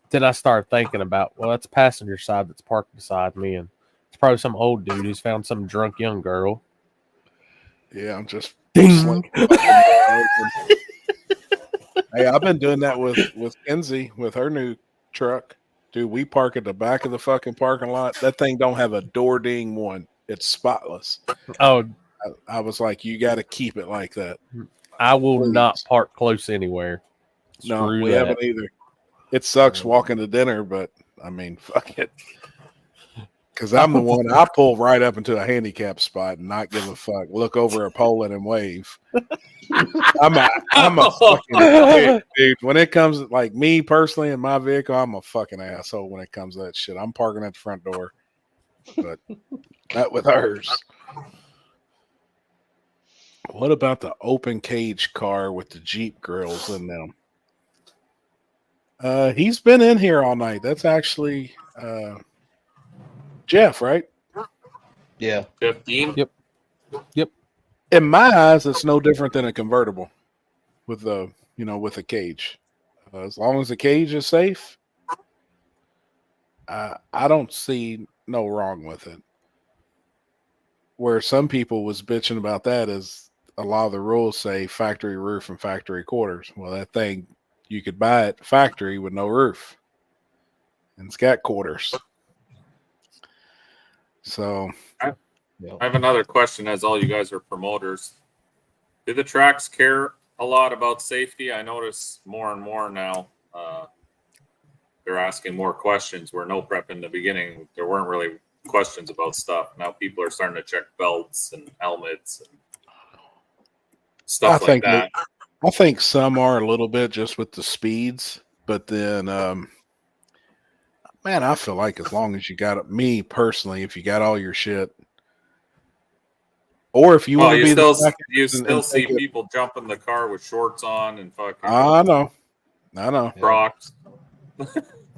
Then I started thinking about, well, that's passenger side that's parked beside me. And it's probably some old dude who's found some drunk young girl. Yeah, I'm just ding. Hey, I've been doing that with Kenzie with her new truck. Dude, we park at the back of the fucking parking lot. That thing don't have a door ding one. It's spotless. Oh, I was like, you got to keep it like that. I will not park close anywhere. No, Screw we that. haven't either. It sucks walking to dinner, but I mean, fuck it. Because I'm the one, I pull right up into a handicap spot and not give a fuck. Look over a pole and wave. I'm a fucking dude. When it comes, like me personally in my vehicle, I'm a fucking asshole when it comes to that shit. I'm parking at the front door, but not with hers. What about the open cage car with the Jeep grills in them? He's been in here all night. That's actually Jeff, right? Yeah. 15. Yep. Yep. In my eyes, it's no different than a convertible with the with a cage. As long as the cage is safe, I don't see no wrong with it. Where some people was bitching about that is a lot of the rules say factory roof and factory quarters. Well, that thing you could buy it factory with no roof, and it's got quarters. So I have another question. As all you guys are promoters, do the tracks care a lot about safety? I notice more and more now. They're asking more questions where no prep in the beginning, there weren't really questions about stuff. Now people are starting to check belts and helmets and stuff like that. I think some are a little bit just with the speeds, but then, man, I feel like as long as you got it, me personally, if you got all your shit, or if you want to be you still see people jump in the car with shorts on and fucking. I know. Crocs.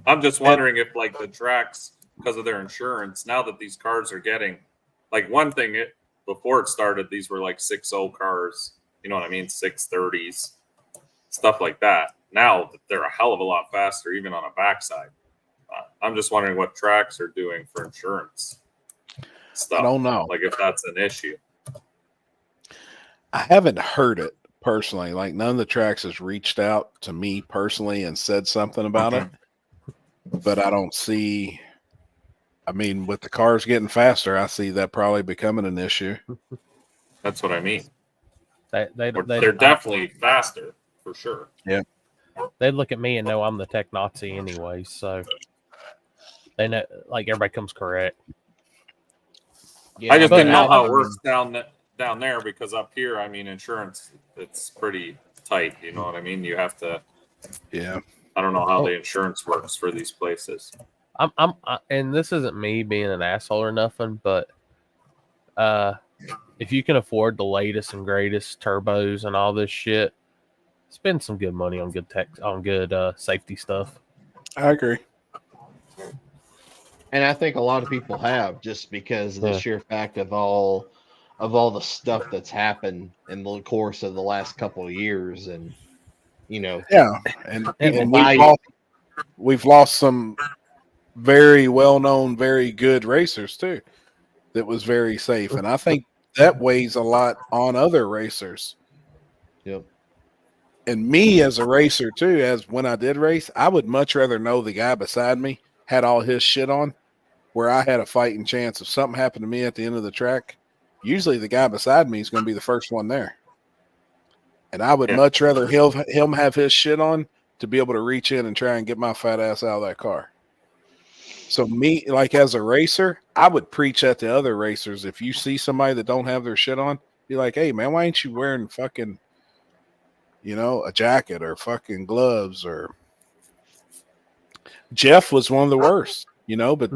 I'm just wondering if like the tracks, because of their insurance, now that these cars are getting, like one thing before it started, these were like 6.0 cars. You know what I mean? 630s, stuff like that. Now they're a hell of a lot faster, even on a backside. I'm just wondering what tracks are doing for insurance stuff. I don't know. Like if that's an issue. I haven't heard it personally. Like none of the tracks has reached out to me personally and said something about it. But I don't see. I mean, with the cars getting faster, I see that probably becoming an issue. That's what I mean. They're definitely faster for sure. Yeah. They look at me and know I'm the tech Nazi anyway, so they know like everybody comes correct. I just didn't know how it works down there because up here, I mean, insurance, it's pretty tight. You know what I mean? You have to. Yeah. I don't know how the insurance works for these places. And this isn't me being an asshole or nothing, but if you can afford the latest and greatest turbos and all this shit, spend some good money on good tech, on good safety stuff. I agree. And I think a lot of people have, just because of the sheer fact of all the stuff that's happened in the course of the last couple of years, and and we've lost some very well-known, very good racers too. That was very safe, and I think that weighs a lot on other racers. Yep. And me as a racer too, as when I did race, I would much rather know the guy beside me had all his shit on, where I had a fighting chance if something happened to me at the end of the track. Usually the guy beside me is going to be the first one there. And I would much rather him have his shit on to be able to reach in and try and get my fat ass out of that car. So me, like as a racer, I would preach at the other racers. If you see somebody that don't have their shit on, be like, hey man, why ain't you wearing fucking, a jacket or fucking gloves? Or Jeff was one of the worst, but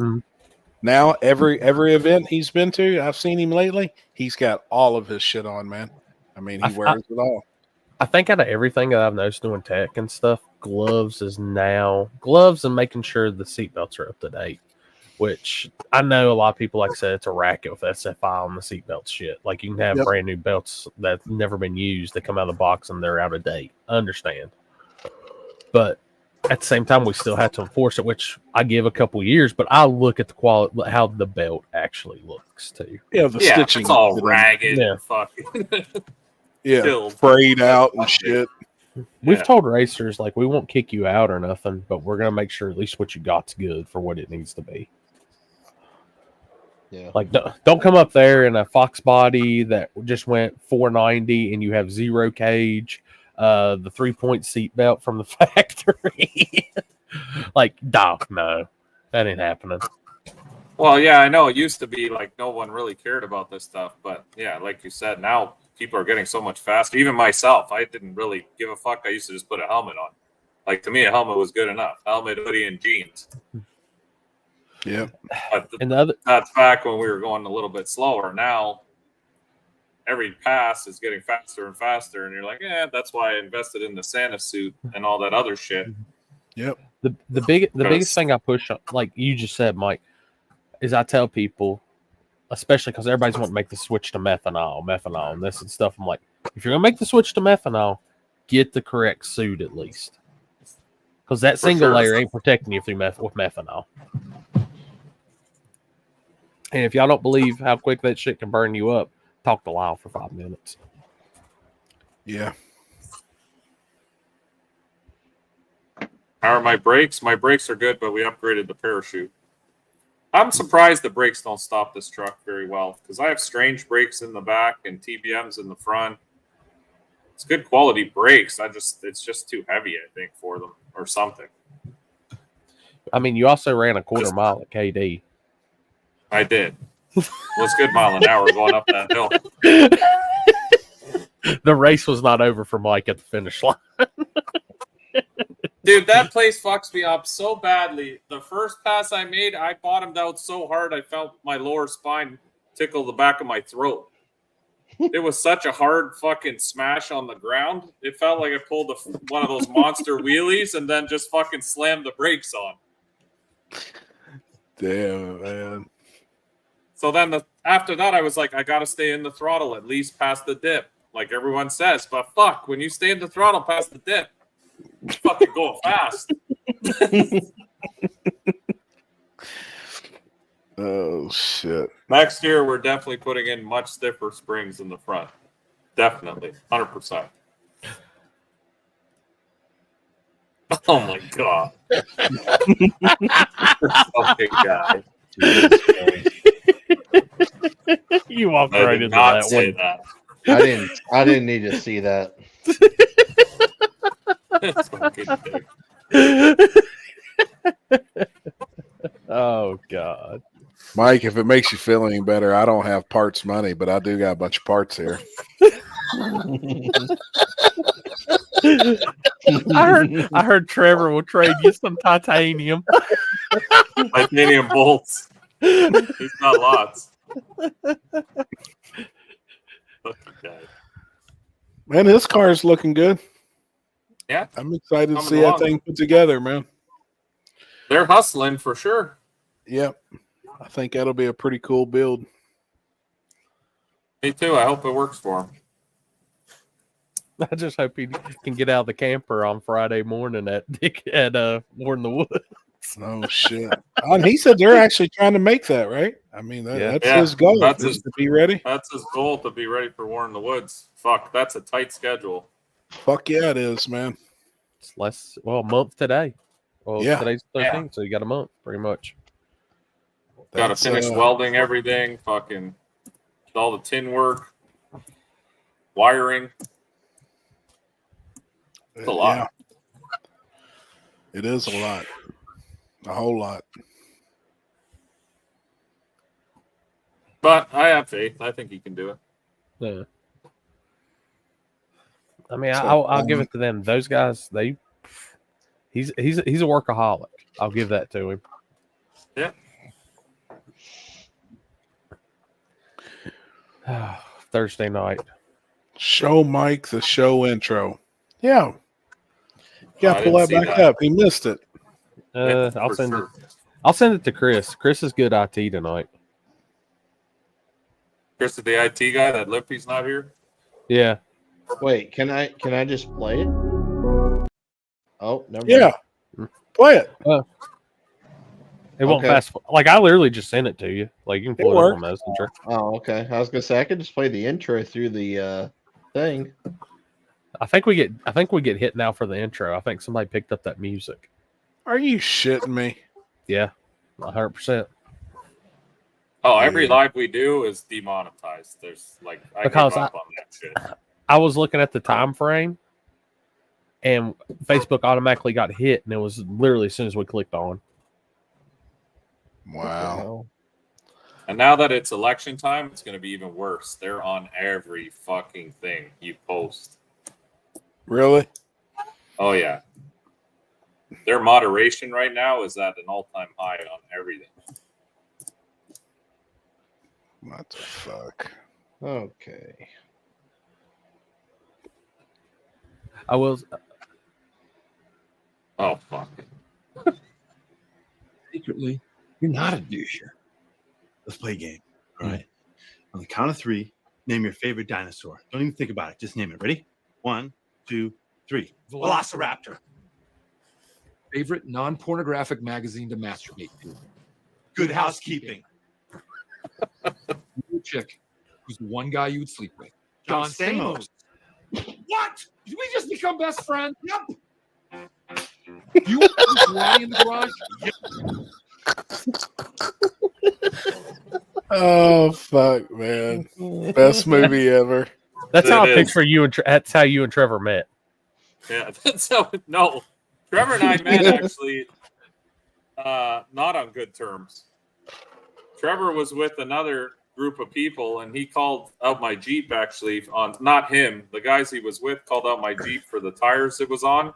now every event he's been to, I've seen him lately, he's got all of his shit on, man. I mean, he wears it all. I think out of everything that I've noticed doing tech and stuff, gloves and making sure the seatbelts are up to date, which I know a lot of people, like I said, it's a racket with SFI on the seatbelt shit. Like you can have brand new belts that's never been used that come out of the box and they're out of date. I understand. But at the same time, we still have to enforce it, which I give a couple years, but I look at the quality, how the belt actually looks too. Yeah, the stitching. It's all ragged and fucking. Frayed out and shit. We've told racers, like, we won't kick you out or nothing, but we're going to make sure at least what you got's good for what it needs to be. Yeah. Like, don't come up there in a Fox body that just went 490 and you have zero cage, the 3-point seat belt from the factory. Like, dog, no, that ain't happening. Well, yeah, I know it used to be like no one really cared about this stuff, but yeah, like you said, now people are getting so much faster. Even myself, I didn't really give a fuck. I used to just put a helmet on. Like to me, a helmet was good enough. Helmet, hoodie, and jeans. Yeah. But that's back when we were going a little bit slower. Now, every pass is getting faster and faster, and you're like, that's why I invested in the Santa suit and all that other shit. Yep. The biggest thing I push on, like you just said, Mike, is I tell people, especially because everybody's wanting to make the switch to methanol, and this and stuff. I'm like, if you're gonna make the switch to methanol, get the correct suit at least, because that single layer ain't protecting you with methanol. And if y'all don't believe how quick that shit can burn you up, talk to Lyle for 5 minutes. Yeah. How are my brakes? My brakes are good, but we upgraded the parachute. I'm surprised the brakes don't stop this truck very well, because I have strange brakes in the back and TBMs in the front. It's good quality brakes. It's just too heavy, I think, for them or something. I mean, you also ran a quarter mile at KD. I did. Well, it's good mile an hour going up that hill. The race was not over for Mike at the finish line. Dude, that place fucks me up so badly. The first pass I made, I bottomed out so hard I felt my lower spine tickle the back of my throat. It was such a hard fucking smash on the ground. It felt like I pulled one of those monster wheelies and then just fucking slammed the brakes on. Damn, man. So then after that, I was like, I got to stay in the throttle at least past the dip, like everyone says. But fuck, when you stay in the throttle past the dip, you fucking go fast. Oh, shit. Next year, we're definitely putting in much stiffer springs in the front. Definitely. 100%. Oh, my God. Fucking guy. You walked right into that one. That. I didn't need to see that. Oh, God. Mike, if it makes you feel any better, I don't have parts money, but I do got a bunch of parts here. I heard Trevor will trade you some titanium. Titanium bolts. He's got lots. Man, this car's looking good. Yeah. I'm excited to Coming see along. that thing put together, man. They're hustling for sure. Yep. I think that'll be a pretty cool build. Me too. I hope it works for him. I just hope he can get out of the camper on Friday morning at War in the Woods. Oh, shit. And he said they're actually trying to make that, right? I mean, that's his goal. That's Is to be ready. That's his goal, to be ready for War in the Woods. Fuck, that's a tight schedule. Fuck yeah, it is, man. It's a month today. Well, Yeah. today's 13th, so you got a month, pretty much. Got to finish welding everything, fucking all the tin work, wiring. It's a lot. Yeah. It is a lot. A whole lot. But I have faith. I think he can do it. Yeah. I mean, I'll give it to them. Those guys, he's a workaholic. I'll give that to him. Yeah. Thursday night. Show Mike the show intro. Yeah. You got to I pull didn't that see back that. up. He missed it. I'll send it. I'll send it to Chris. Chris is good IT tonight. Chris is the IT guy. That Lippy's not here. Yeah. Wait, can I just play it? Oh, never mind. Yeah. Play it. It won't Okay. fast. Like, I literally just sent it to you. Like, you can pull it up on Messenger. Oh, okay. I was gonna say I could just play the intro through the thing. I think we get hit now for the intro. I think somebody picked up that music. Are you shitting me? Yeah, 100%. Oh, every live we do is demonetized. There's like I give Because up on that shit. I was looking at the time frame, and Facebook automatically got hit, and it was literally as soon as we clicked on. Wow. And now that it's election time, it's going to be even worse. They're on every fucking thing you post. Really? Oh, yeah. Their moderation right now is at an all-time high on everything. What the fuck? Okay. I will. Oh fuck. Secretly, you're not a doucher. Let's play a game. All right. On the count of 3, name your favorite dinosaur. Don't even think about it. Just name it. Ready? 1, 2, 3. Velociraptor. Favorite non-pornographic magazine to masturbate to. Good housekeeping. Your chick, who's the one guy you would sleep with. John Stamos. What? Did we just become best friends? Yep. You just lying in the garage? Oh fuck, man! Best movie ever. That's how I It is. picture you and that's how you and Trevor met. Yeah, that's how. No, Trevor and I met actually not on good terms. Trevor was with another group of people, and he called out my Jeep actually on not him. The guys he was with called out my Jeep for the tires it was on,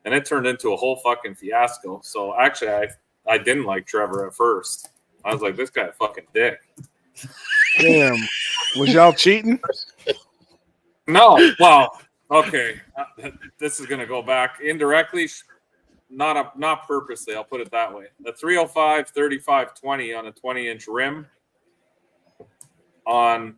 and it turned into a whole fucking fiasco. So actually, I didn't like Trevor at first. I was like, this guy a fucking dick. Damn, was y'all cheating? No, well, okay. This is gonna go back indirectly, not purposely. I'll put it that way. The 305 3520 on a 20-inch rim on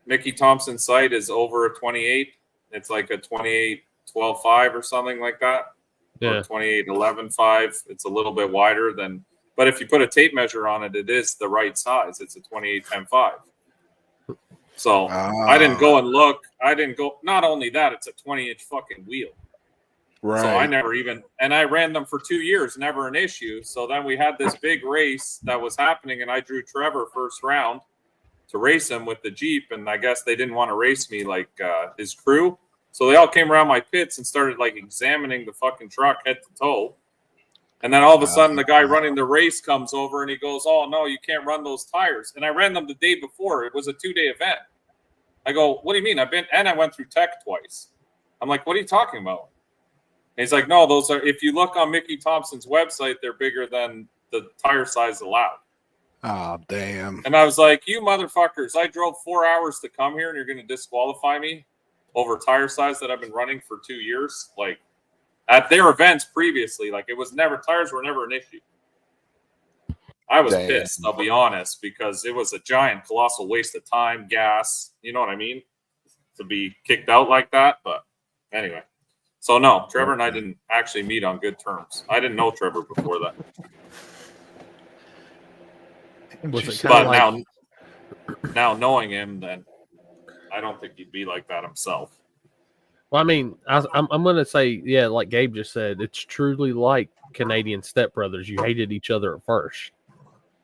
Mickey Thompson's site is over a 28. It's like a 28 12.5 or something like that. Yeah. Or 28 11.5. It's a little bit wider than. But if you put a tape measure on it, it is the right size. It's a 28 10.5. So I didn't go and look. I didn't go. Not only that, it's a 20-inch fucking wheel. Right. So I never even, and I ran them for 2 years, never an issue. So then we had this big race that was happening, and I drew Trevor first round to race him with the Jeep. And I guess they didn't want to race me like his crew. So they all came around my pits and started like examining the fucking truck head to toe. And then all of a sudden, the guy running the race comes over and he goes, "Oh, no, you can't run those tires." And I ran them the day before. It was a 2-day event. I go, "What do you mean? I went through tech twice." I'm like, "What are you talking about?" And he's like, "No, those are, if you look on Mickey Thompson's website, they're bigger than the tire size allowed." Oh, damn. And I was like, "You motherfuckers, I drove 4 hours to come here and you're going to disqualify me over tire size that I've been running for 2 years?" Like, at their events previously, like tires were never an issue. I was pissed, I'll be honest, because it was a giant, colossal waste of time, gas, you know what I mean? To be kicked out like that. But anyway, so no, Trevor and I didn't actually meet on good terms. I didn't know Trevor before that. But now knowing him, then I don't think he'd be like that himself. Well, I mean, I'm going to say, yeah, like Gabe just said, it's truly like Canadian stepbrothers. You hated each other at first.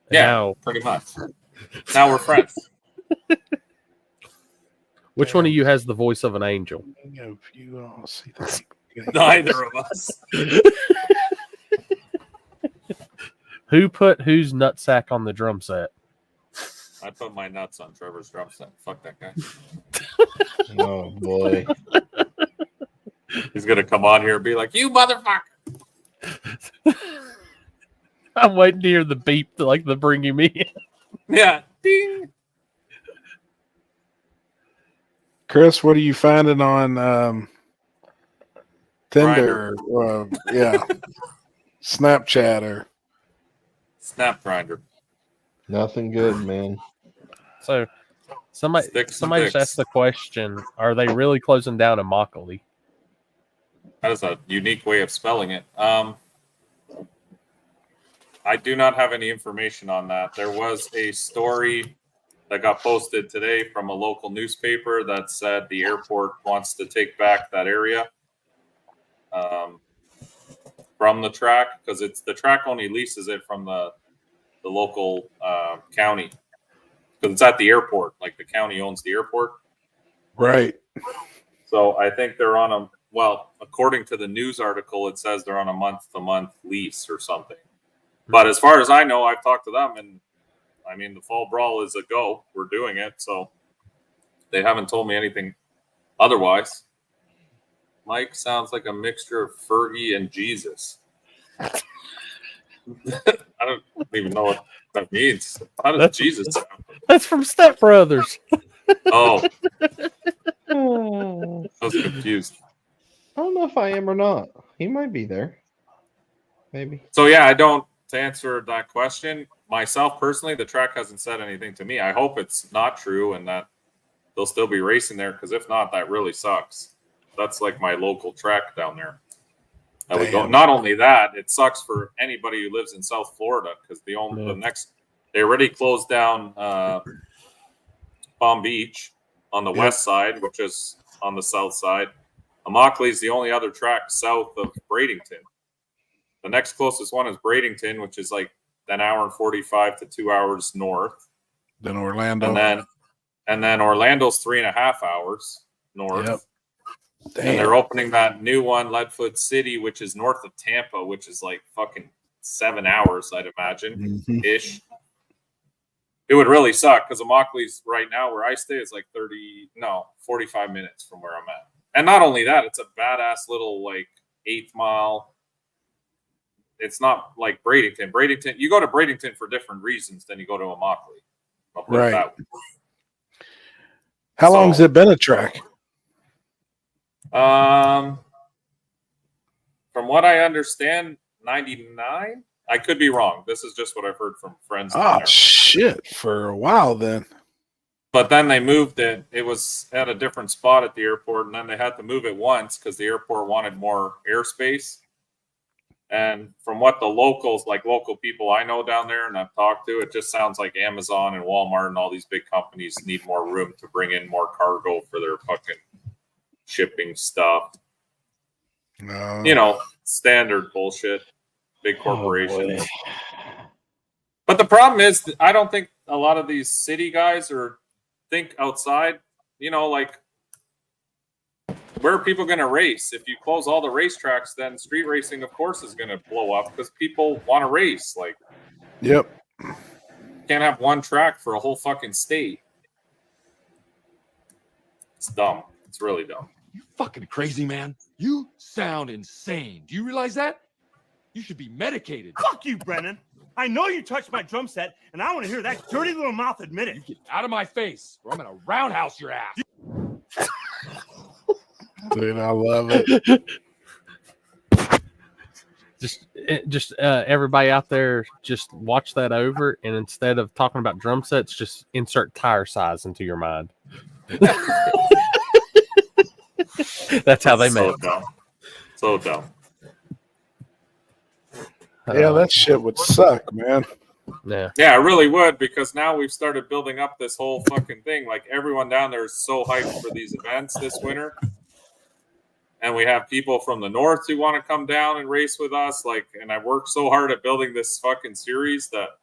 And Yeah, now, pretty much. Now we're friends. which one of you has the voice of an angel? You all see that. Neither of us. Who put whose nutsack on the drum set? I put my nuts on Trevor's drum set. Fuck that guy. Oh boy. He's gonna come on here and be like, "You motherfucker." I'm waiting to hear the beep to bring him in. Yeah. Ding. Chris, what are you finding on Tinder? Yeah. Snapchat or Snap grinder. Nothing good, man. So somebody just asked the question, are they really closing down Immokalee? That is a unique way of spelling it. I do not have any information on that. There was a story that got posted today from a local newspaper that said the airport wants to take back that area from the track, because it's the track only leases it from the local county, because it's at the airport. Like, the county owns the airport. right. So I think they're on a, well, according to the news article, it says they're on a month-to-month lease or something. But as far as I know, I've talked to them, and I mean, the fall brawl is a go. We're doing it, so they haven't told me anything otherwise. Mike sounds like a mixture of Fergie and Jesus. I don't even know what that means. How does Jesus sound? That's from Step Brothers. Oh, I I was confused. don't know if I am or not. He might be there. Maybe. So yeah, to answer that question, myself personally, the track hasn't said anything to me. I hope it's not true and that they'll still be racing there, because if not, that really sucks. That's like my local track down there. I would go. Not only that, it sucks for anybody who lives in South Florida, because they already closed down Palm Beach on the west side, which is on the south side. Immokalee is the only other track south of Bradenton. The next closest one is Bradenton, which is like an hour and 45 to 2 hours north. Then Orlando. And then Orlando's 3.5 hours north. Yep. And they're opening that new one, Leadfoot City, which is north of Tampa, which is like fucking 7 hours, I'd imagine, ish. It would really suck, because Immokalee's right now where I stay is like 45 minutes from where I'm at. And not only that, it's a badass little like 8th mile. It's not like Bradenton. You go to Bradenton for different reasons than you go to Immokalee. Right. How long has it been a track? From what I understand, 99. I could be wrong. This is just what I've heard from friends. Oh shit! For a while then. But then they moved it. It was at a different spot at the airport, and then they had to move it once because the airport wanted more airspace. And from what the local people I know down there and I've talked to, it just sounds like Amazon and Walmart and all these big companies need more room to bring in more cargo for their fucking shipping stuff. Standard bullshit. Big corporations. But the problem is, I don't think a lot of these city guys think outside. Like, where are people going to race? If you close all the racetracks, then street racing, of course, is going to blow up because people want to race. Like, yep. Can't have one track for a whole fucking state. It's dumb. It's really dumb. You fucking crazy, man. You sound insane. Do you realize that? You should be medicated. Fuck you, Brennan. I know you touched my drum set, and I want to hear that dirty little mouth admit it. You get out of my face, or I'm gonna roundhouse your ass. Dude, I love it. Just everybody out there, just watch that over, and instead of talking about drum sets, just insert tire size into your mind. That's how they made it. So dumb. Yeah, that shit would suck, man. Yeah, it really would, because now we've started building up this whole fucking thing. Like, everyone down there is so hyped for these events this winter. And we have people from the north who want to come down and race with us. Like, and I worked so hard at building this fucking series that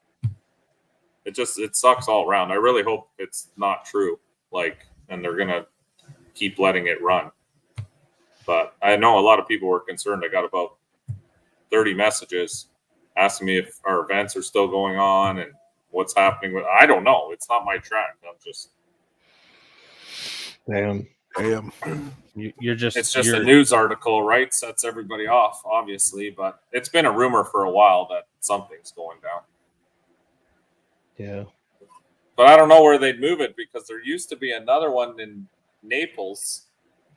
it sucks all around. I really hope it's not true. Like, and they're going to keep letting it run. But I know a lot of people were concerned. I got about 30 messages asking me if our events are still going on and what's happening with. I don't know. It's not my track. I'm just. Damn. It's just a news article, right? Sets everybody off, obviously, but it's been a rumor for a while that something's going down. Yeah. But I don't know where they'd move it, because there used to be another one in Naples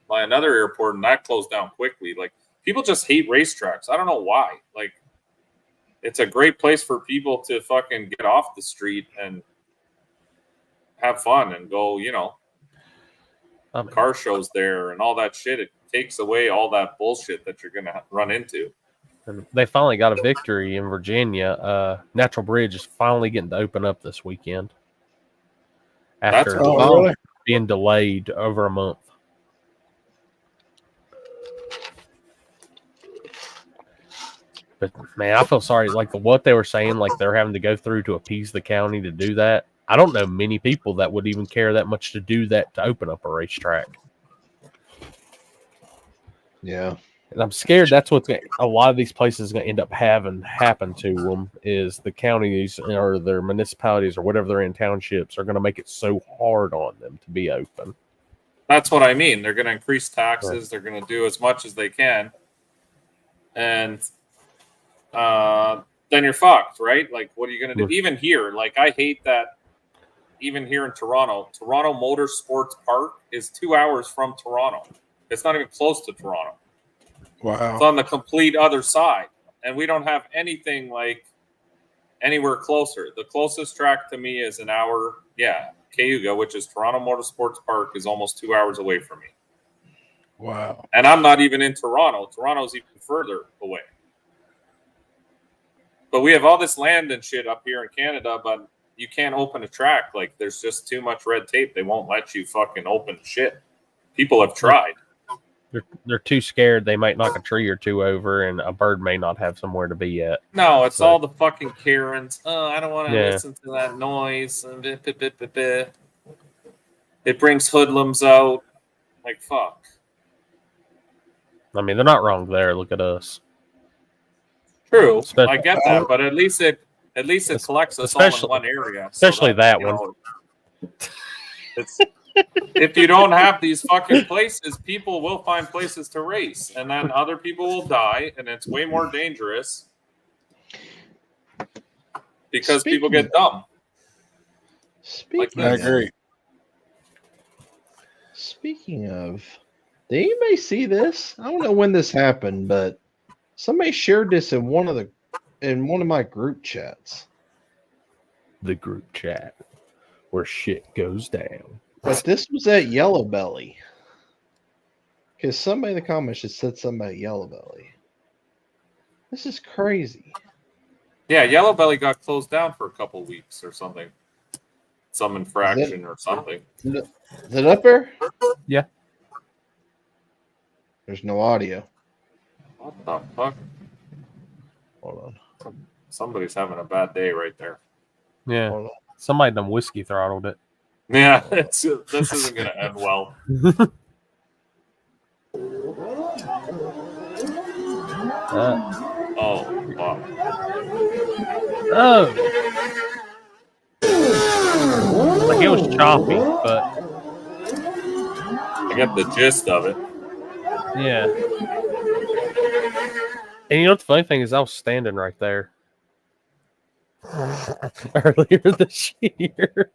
by another airport, and that closed down quickly. Like, people just hate racetracks. I don't know why. Like, it's a great place for people to fucking get off the street and have fun and go, car shows there and all that shit. It takes away all that bullshit that you're going to run into. And they finally got a victory in Virginia. Natural Bridge is finally getting to open up this weekend after being delayed over a month. But man, I feel sorry. Like what they were saying, like they're having to go through to appease the county to do that. I don't know many people that would even care that much to do that to open up a racetrack. Yeah. And I'm scared that's what's a lot of these places going to end up having happen to them is the counties or their municipalities or whatever they're in townships are going to make it so hard on them to be open. That's what I mean. They're going to increase taxes. Right. They're going to do as much as they can. And then you're fucked, right? Like, what are you going to do? Even here, like, I hate that even here in Toronto, Toronto Motorsports Park is 2 hours from Toronto. It's not even close to Toronto. Wow. It's on the complete other side. And we don't have anything like anywhere closer. The closest track to me is an hour. Yeah, Cayuga, which is Toronto Motorsports Park, is almost 2 hours away from me. Wow. And I'm not even in Toronto. Toronto's even further away. But we have all this land and shit up here in Canada, but you can't open a track. Like, there's just too much red tape. They won't let you fucking open shit. People have tried. They're too scared. They might knock a tree or two over, and a bird may not have somewhere to be yet. No, it's all the fucking Karens. Oh, I don't want to Yeah. listen to that noise. It brings hoodlums out. Like, fuck. I mean, they're not wrong there. Look at us. True, Especially- I get that, but at least it collects us all in one area. So especially that you one. know, it's, if you don't have these fucking places, people will find places to race, and then other people will die, and it's way more dangerous because people get dumb. Speaking I agree. Speaking of, did anybody see this? I don't know when this happened, but somebody shared this in one of my group chats. The group chat where shit goes down. But this was at Yellow Belly. Because somebody in the comments just said something about Yellow Belly. This is crazy. Yeah, Yellow Belly got closed down for a couple weeks or something. Some infraction or something. Is it up there? Yeah. There's no audio. What the fuck? Hold on. Somebody's having a bad day right there. Yeah. Hold on. Somebody done whiskey throttled it. Yeah, this isn't going to end well. Oh, fuck. Oh. Like, it was choppy, but I get the gist of it. yeah. And you know what the funny thing is? I was standing right there earlier this year.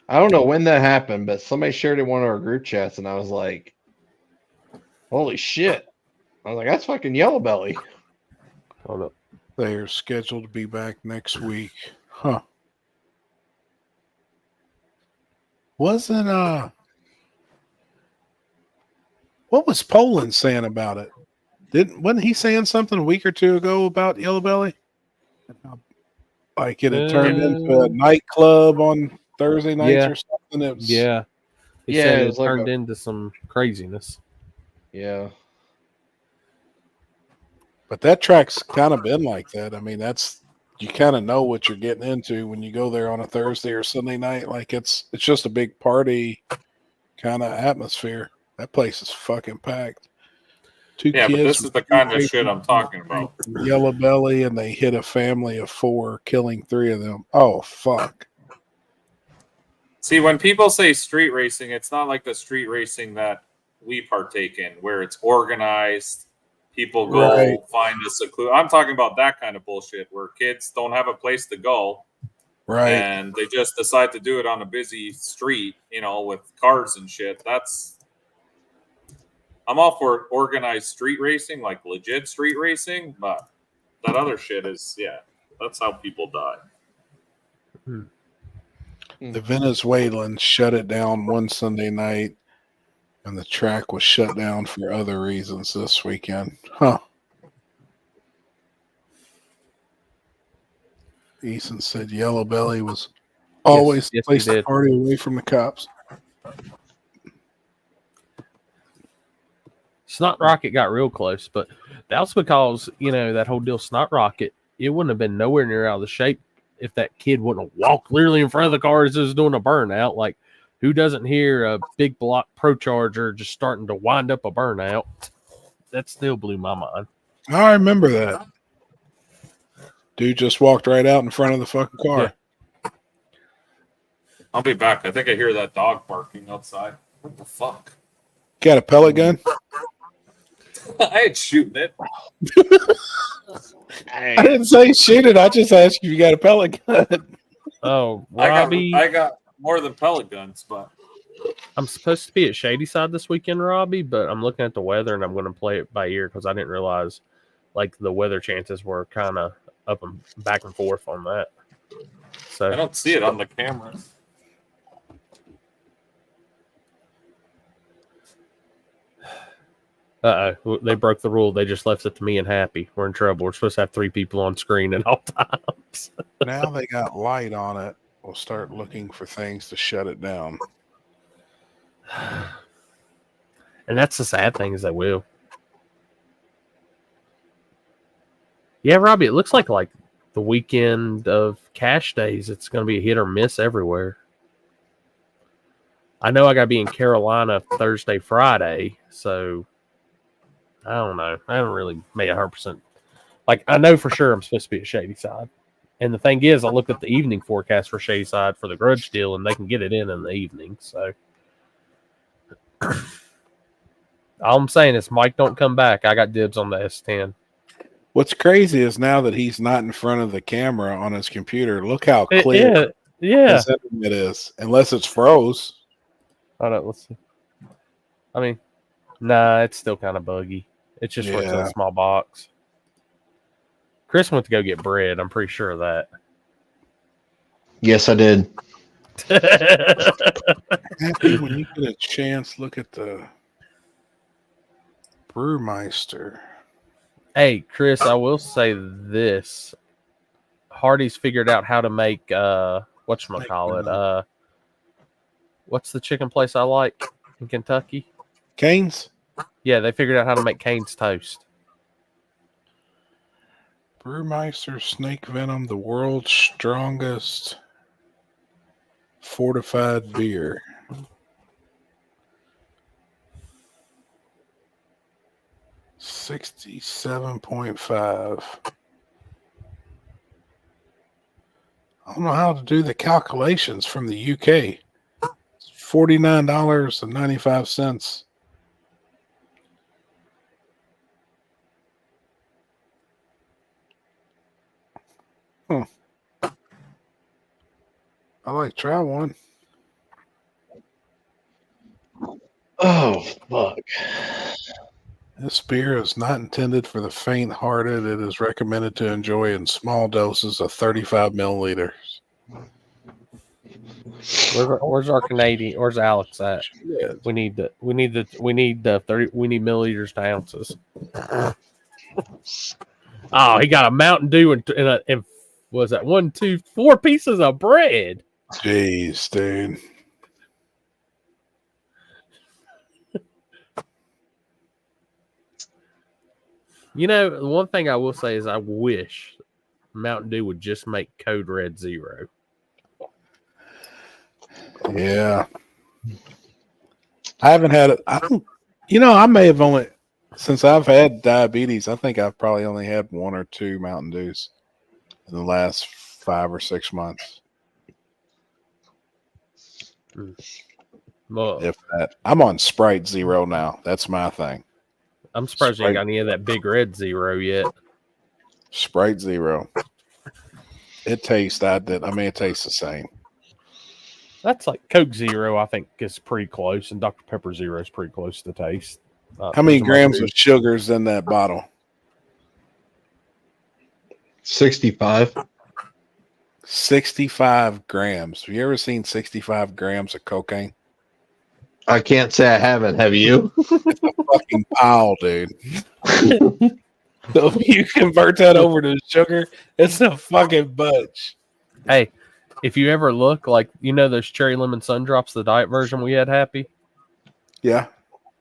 I don't know when that happened, but somebody shared it in one of our group chats, and I was like, holy shit. I was like, that's fucking Yellow Belly. Hold up. They are scheduled to be back next week. Huh. Wasn't what was Poland saying about it? Wasn't he saying something a week or two ago about Yellow Belly? Like it had turned into a nightclub on Thursday nights or something. It was, Yeah. He Yeah, said it it was like turned a- into some craziness. Yeah. But that track's kind of been like that. I mean, you kind of know what you're getting into when you go there on a Thursday or Sunday night. Like it's just a big party kind of atmosphere. That place is fucking packed. Two Yeah, kids. but this is the kind of shit I'm talking about. Yellow Belly, and they hit a family of 4, killing 3 of them. Oh fuck! See, when people say street racing, it's not like the street racing that we partake in, where it's organized. People go find a seclude. I'm talking about that kind of bullshit where kids don't have a place to go. Right. And they just decide to do it on a busy street, with cars and shit. I'm all for organized street racing, like legit street racing, but that other shit is, that's how people die. The Venezuelans shut it down one Sunday night, and the track was shut down for other reasons this weekend. Huh. Eason said Yellow Belly was always the place to party away from the cops. Snot Rocket got real close, but that was because, that whole deal, Snot Rocket, it wouldn't have been nowhere near out of the shape if that kid wouldn't have walked literally in front of the car as it was doing a burnout. Like, who doesn't hear a big block Pro Charger just starting to wind up a burnout? That still blew my mind. I remember that. Dude just walked right out in front of the fucking car. Yeah. I'll be back. I think I hear that dog barking outside. What the fuck? Got a pellet gun? I ain't shooting it. I didn't say shoot it. I just asked if you got a pellet gun. Oh, Robbie. I got more than pellet guns, but I'm supposed to be at Shadyside this weekend, Robbie, but I'm looking at the weather and I'm going to play it by ear because I didn't realize like the weather chances were kind of up and back and forth on that. So I don't see it on the camera. They broke the rule. They just left it to me and Happy. We're in trouble. We're supposed to have 3 people on screen at all times. Now they got light on it. We'll start looking for things to shut it down. And that's the sad thing is they will. Yeah, Robbie, it looks like the weekend of cash days, it's going to be a hit or miss everywhere. I know I got to be in Carolina Thursday, Friday, so I don't know. I haven't really made 100%. Like, I know for sure I'm supposed to be at Shadyside. And the thing is, I looked at the evening forecast for Shadyside for the Grudge deal, and they can get it in the evening. So all I'm saying is Mike don't come back. I got dibs on the S10. What's crazy is now that he's not in front of the camera on his computer, look how clear his internet is. Unless it's froze. Hold on, let's see. I mean, nah, it's still kind of buggy. It just works in a small box. Chris went to go get bread. I'm pretty sure of that. Yes, I did. Happy when you get a chance, look at the Brewmeister. Hey, Chris, I will say this. Hardy's figured out how to make whatchamacallit. What's the chicken place I like in Kentucky? Cane's? Yeah, they figured out how to make Cane's toast. Brewmeister Snake Venom, the world's strongest fortified beer. $67.5. I don't know how to do the calculations from the UK. It's $49.95. I like try one. Oh, fuck. This beer is not intended for the faint-hearted. It is recommended to enjoy in small doses of 35 milliliters. Where's our Canadian? Where's Alex at? Yeah. We need 30. We need milliliters to ounces. Oh, he got a Mountain Dew and was that 1, 2, 4 pieces of bread? Jeez, dude. You know, the one thing I will say is I wish Mountain Dew would just make Code Red 0. Yeah. I haven't had it. I may have only, since I've had diabetes, I think I've probably only had 1 or 2 Mountain Dews in the last 5 or 6 months. Well, if that. I'm on Sprite 0 now. That's my thing. I'm surprised you ain't got any of that Big Red 0 yet. Sprite 0. It tastes it tastes the same. That's like Coke 0, I think, is pretty close, and Dr. Pepper 0 is pretty close to taste. How many grams of sugars in that bottle? 65. 65 grams. Have you ever seen 65 grams of cocaine? I can't say I haven't. Have you? It's a fucking pile, dude. So if you convert that over to sugar, it's a fucking bunch. Hey, if you ever look, like, you know those cherry lemon sun drops, the diet version we had, Happy? Yeah.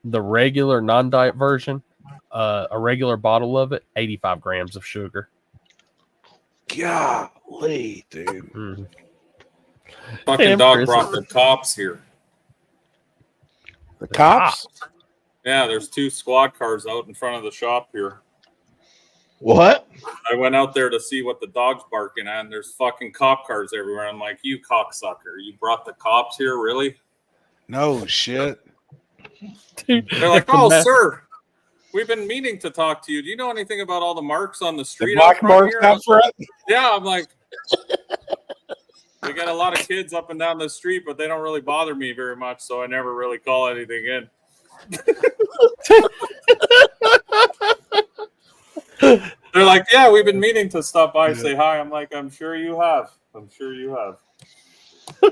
The regular non-diet version, a regular bottle of it, 85 grams of sugar. Golly, dude. Mm-hmm. Fucking dog brought the cops here. The cops? Yeah, there's 2 squad cars out in front of the shop here. What? I went out there to see what the dog's barking at, and there's fucking cop cars everywhere. I'm like, you cocksucker. You brought the cops here, really? No shit. Dude, they're like, oh, sir, we've been meaning to talk to you. Do you know anything about all the marks on the street? The black marks out front? Yeah, I'm like, we got a lot of kids up and down the street, but they don't really bother me very much, so I never really call anything in. They're like, yeah, we've been meaning to stop by and say hi. I'm like, I'm sure you have. I'm sure you have.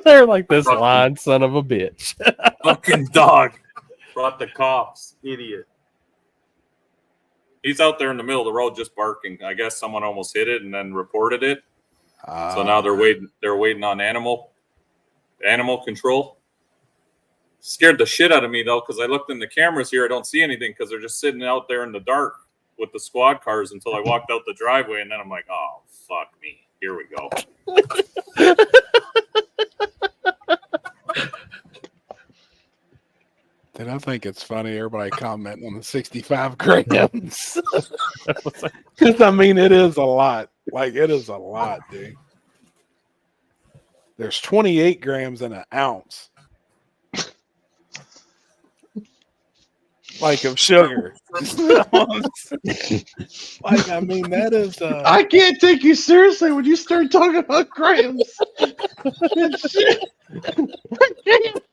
They're like, this lying son of a bitch. Fucking dog. Brought the cops. Idiot. He's out there in the middle of the road just barking. I guess someone almost hit it and then reported it. So now they're waiting on animal control. Scared the shit out of me though, because I looked in the cameras here. I don't see anything because they're just sitting out there in the dark with the squad cars until I walked out the driveway, and then I'm like, oh fuck me. Here we go. And I think it's funny everybody commenting on the 65 grams. Because I mean, it is a lot. Like, it is a lot, dude. There's 28 grams in an ounce. Like, of sugar. Like, I mean, that is. I can't take you seriously when you start talking about grams. Shit. I can't.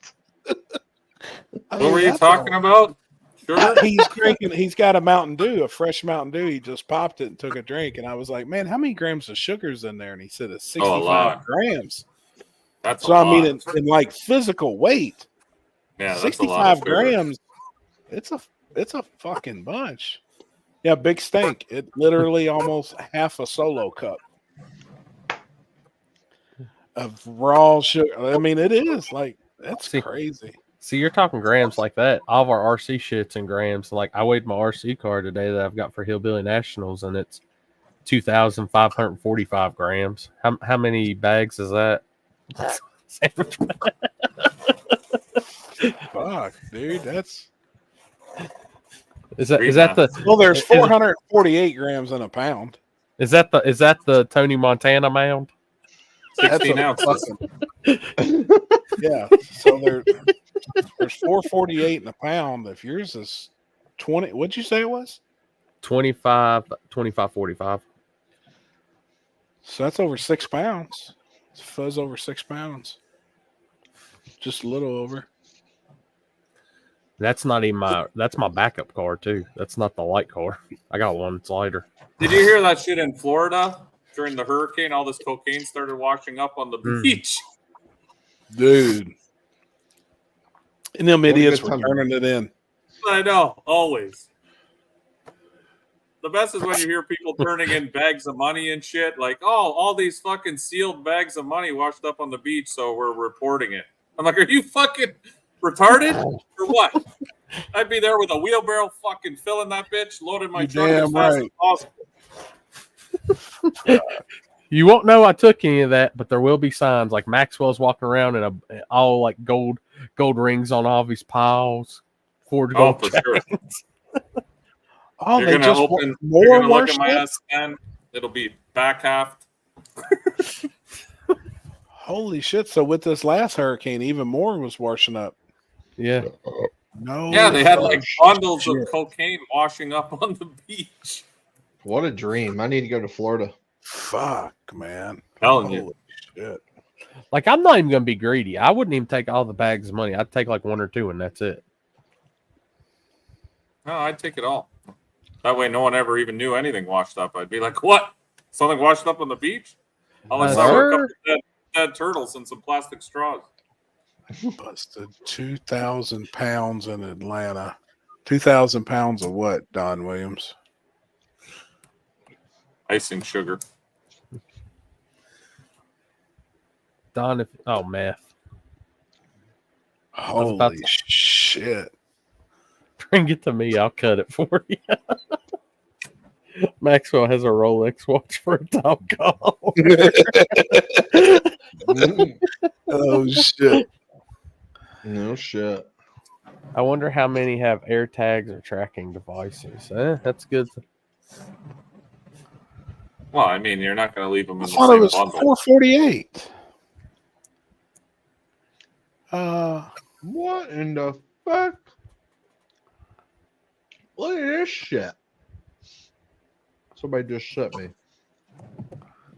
What were you talking about? Sugar? He's drinking. He's got a Mountain Dew, a fresh Mountain Dew. He just popped it and took a drink. And I was like, "Man, how many grams of sugar's in there?" And he said, "It's 65 grams." That's so. I mean, in like physical weight, yeah, that's 65 grams. It's a fucking bunch. Yeah, big stink. It literally almost half a solo cup of raw sugar. I mean, it is like that's crazy. See, you're talking grams like that. All of our RC shit's in grams. Like, I weighed my RC car today that I've got for Hillbilly Nationals, and it's 2,545 grams. How many bags is that? Fuck, dude, that's. Is that the? Well, there's 448 grams in a pound. Is that the Tony Montana mound? 16 ounces. Yeah, so there's 448 in a pound. If yours is 20, what'd you say it was? 25.45. So that's over 6 pounds. It's fuzz over 6 pounds. Just a little over. That's not even that's my backup car too. That's not the light car. I got one that's lighter. Did you hear that shit in Florida during the hurricane? All this cocaine started washing up on the beach. Dude. And them idiots were turning it in. I know, always. The best is when you hear people turning in bags of money and shit. Like, oh, all these fucking sealed bags of money washed up on the beach, so we're reporting it. I'm like, are you fucking retarded or what? I'd be there with a wheelbarrow fucking filling that bitch, loading my truck as fast as possible. You won't know I took any of that, but there will be signs. Like Maxwell's walking around in all like gold rings on all of his piles. Ford gold for sure. Oh, you're gonna open. You're gonna look at my S10. It'll be back half. Holy shit! So with this last hurricane, even more was washing up. Yeah. No. Yeah, they had like bundles of cocaine washing up on the beach. What a dream! I need to go to Florida. Fuck, man. Telling you. Shit. Like, I'm not even gonna be greedy. I wouldn't even take all the bags of money. I'd take like one or two, and that's it. No, I'd take it all. That way, no one ever even knew anything washed up. I'd be like, "What? Something washed up on the beach?" All I saw were a couple dead turtles and some plastic straws. Busted 2,000 pounds in Atlanta. 2,000 pounds of what, Don Williams? Icing sugar. Don, meth. Holy shit. Bring it to me. I'll cut it for you. Maxwell has a Rolex watch for a top call. Oh, shit. No shit. I wonder how many have air tags or tracking devices. That's good. Well, I mean, you're not going to leave them in the I thought same it was bundle. 448. What in the fuck? Look at this shit. Somebody just shut me.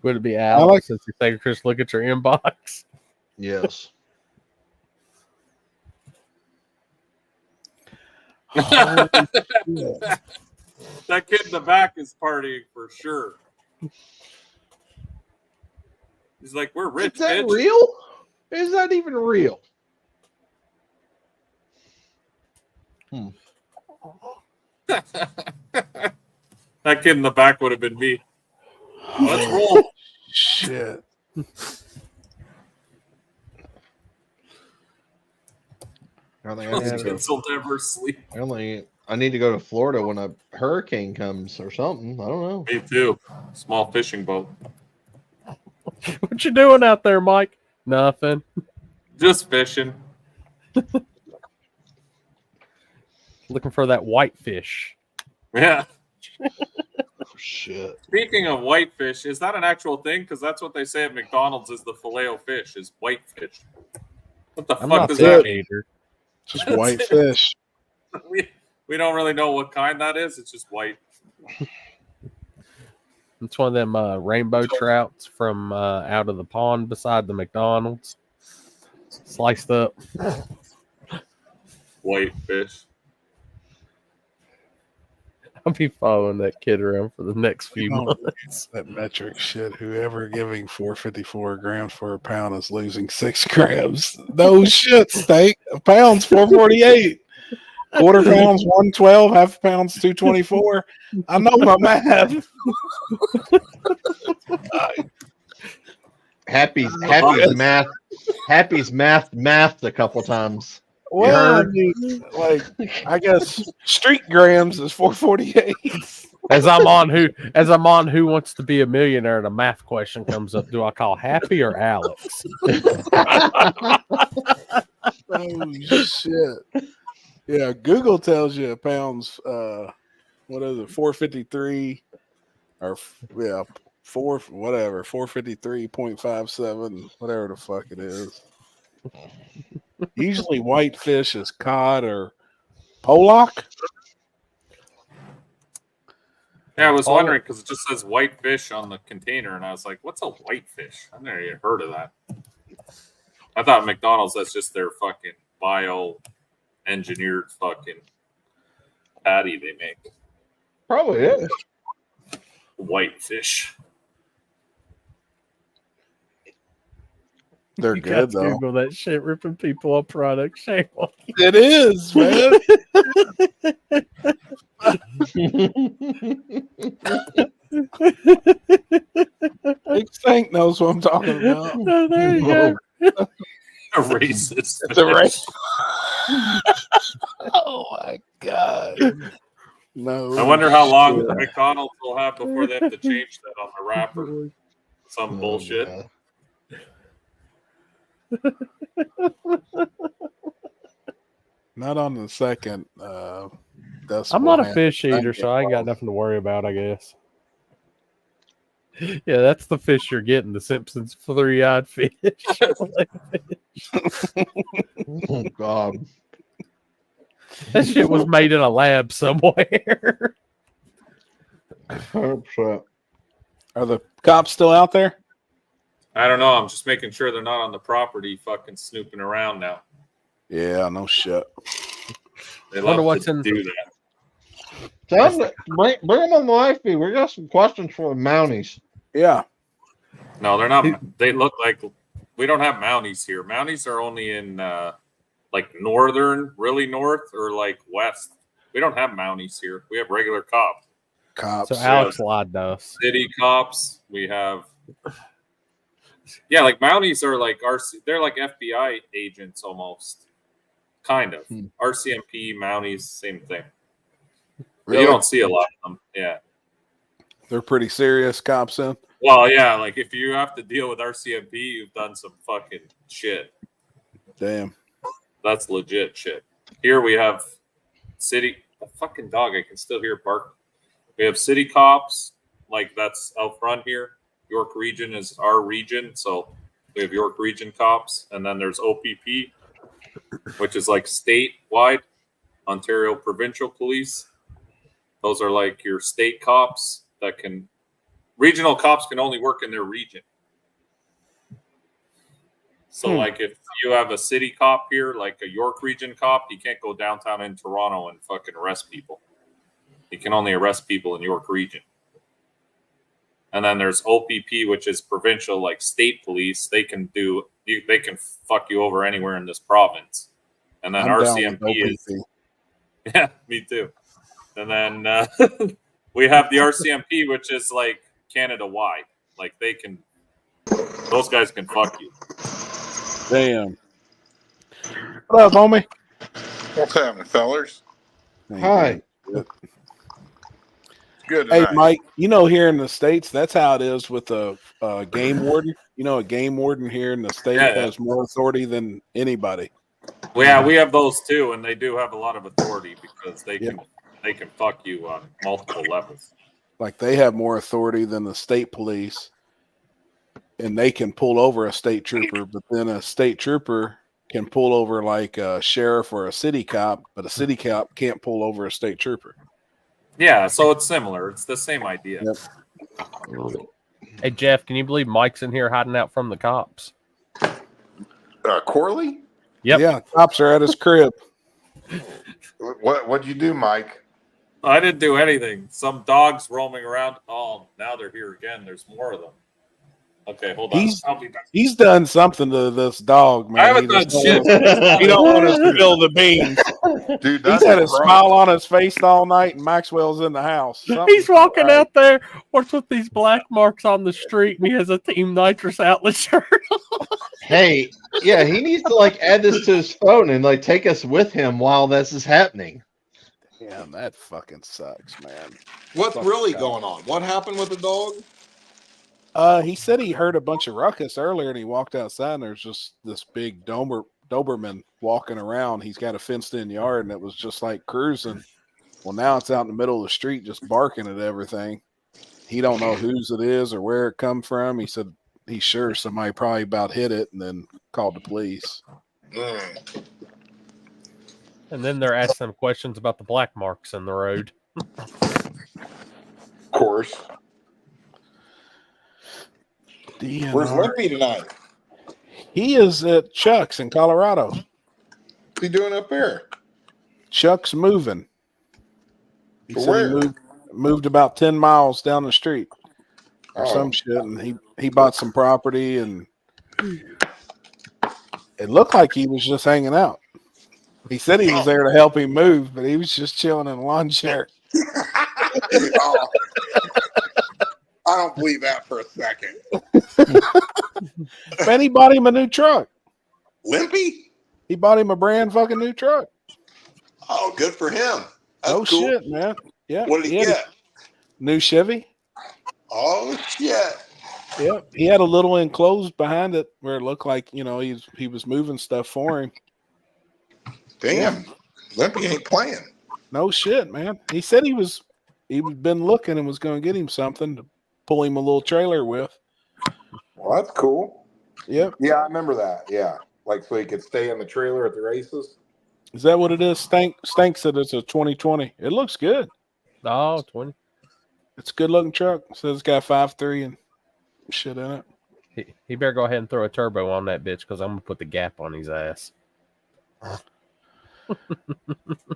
Would it be Alex since you take Chris look at your inbox? Yes. That kid in the back is partying for sure. He's like, we're rich, Is that bitch. real? Is that even real? That kid in the back would have been me. Let's roll. Shit. I think Those kids will never sleep. I need to go to Florida when a hurricane comes or something. I don't know. Me too. Small fishing boat. What you doing out there, Mike? Nothing. Just fishing. Looking for that whitefish. Yeah. Shit. Speaking of whitefish, is that an actual thing? Because that's what they say at McDonald's is the Filet-O-Fish is whitefish. What the fuck does that mean? Just white fish. We don't really know what kind that is. It's just white. It's one of them rainbow trouts from out of the pond beside the McDonald's. Sliced up. White fish. I'll be following that kid around for the next few months. That metric shit. Whoever giving 454 grams for a pound is losing 6 grams. No shit, steak. A pound's 448. Quarter pound's 112. Half a pound's 224. I know my math. Happy's mathed a couple times. Well, I mean, like, I guess street grams is 448. As I'm on Who Wants to Be a Millionaire and a math question comes up, do I call Happy or Alex? Oh shit. Yeah, Google tells you a pound's what is it, 453 or 453.57, whatever the fuck it is. Usually whitefish is cod or pollock. Yeah, I was wondering because it just says whitefish on the container, and I was like, what's a whitefish? I've never even heard of that. I thought McDonald's, that's just their fucking bio-engineered fucking patty they make. Probably is. Whitefish. They're You good got to though. Google that shit, ripping people on product. Shame on you. It is, man. Big Stank knows what I'm talking about. Oh, there you go. A racist. It's a race. Oh my god. No. I wonder how long McDonald's will have before they have to change that on the wrapper. Some bullshit. Not on the second. I'm not a fish eater, so I ain't got nothing to worry about, I guess. Yeah, that's the fish you're getting, the Simpsons 3-eyed fish. Oh, God. That shit was made in a lab somewhere. 100%. Are the cops still out there? I don't know. I'm just making sure they're not on the property fucking snooping around now. Yeah, no shit. They Wonder love what's to in- do that. Bring them on the live feed. We got some questions for the Mounties. Yeah. No, they're not. They look like we don't have Mounties here. Mounties are only in like northern, really north, or like west. We don't have Mounties here. We have regular cops. Cops. So Alex lied to us. City cops. We have. Yeah, like Mounties are like RC. They're like FBI agents almost, kind of. RCMP Mounties, same thing. Really? You don't see a lot of them. Yeah. They're pretty serious cops then. Well, yeah. Like if you have to deal with RCMP, you've done some fucking shit. Damn. That's legit shit. Here we have city. A fucking dog. I can still hear it bark. We have city cops. Like that's out front here. York Region is our region, so we have York Region cops, and then there's OPP, which is like statewide, Ontario Provincial Police. Those are like your state cops that can regional cops can only work in their region. So, like, if you have a city cop here, like a York region cop, he can't go downtown in Toronto and fucking arrest people. He can only arrest people in York region. And then there's OPP, which is provincial, like state police. They can fuck you over anywhere in this province. And then I'm down with RCMP is, OPP. yeah, me too. And then we have the RCMP, which is like Canada wide. Like those guys can fuck you. Damn. What up, homie? What's happening, fellers? Hi. Good Hey, tonight. Mike, here in the States, that's how it is with a game warden. A game warden here in the state has more authority than anybody. Well, yeah, we have those too, and they do have a lot of authority because they can fuck you on multiple levels. Like they have more authority than the state police, and they can pull over a state trooper, but then a state trooper can pull over like a sheriff or a city cop, but a city cop can't pull over a state trooper. Yeah, so it's similar. It's the same idea. Yep. Hey, Jeff, can you believe Mike's in here hiding out from the cops? Corley? Yep. Yeah, cops are at his crib. What'd you do, Mike? I didn't do anything. Some dogs roaming around. Oh, now they're here again. There's more of them. Okay, hold on. I'll be back. He's done something to this dog, man. I haven't done shit. He don't want us to spill the beans. Dude, he's had a smile on his face all night, and Maxwell's in the house. He's walking out there. What's with these black marks on the street? And he has a Team Nitrous outlet shirt. Hey, yeah, he needs to add this to his phone and take us with him while this is happening. Yeah, that fucking sucks, man. What's really going on? What happened with the dog? He said he heard a bunch of ruckus earlier, and he walked outside, and there's just this big Doberman walking around. He's got a fenced-in yard, and it was just like cruising. Well, now it's out in the middle of the street, just barking at everything. He don't know whose it is or where it come from. He said he's sure somebody probably about hit it, and then called the police. And then they're asking him questions about the black marks in the road. Of course. Where's Limpy tonight? He is at Chuck's in Colorado. What's he doing up there? Chuck's moving. He For said where? he moved about 10 miles down the street or some shit, and he bought some property, and it looked like he was just hanging out. He said he was there to help him move, but he was just chilling in a lawn chair. I don't believe that for a second. Man, he bought him a new truck. Limpy? He bought him a brand fucking new truck. Oh, good for him. That's Oh cool. shit, man. Yeah. What did he get? New Chevy. Oh shit. Yep. He had a little enclosed behind it where it looked like, he was moving stuff for him. Damn. Limpy ain't playing. No shit, man. He said he was been looking and was going to get him something to pull him a little trailer with. Well, that's cool. Yep. Yeah, I remember that. Yeah. Like so he could stay in the trailer at the races. Is that what it is? Stank said it's a 2020. It looks good. Oh, 20. It's a good looking truck. Says it's got 5.3 and shit in it. He better go ahead and throw a turbo on that bitch because I'm going to put the gap on his ass.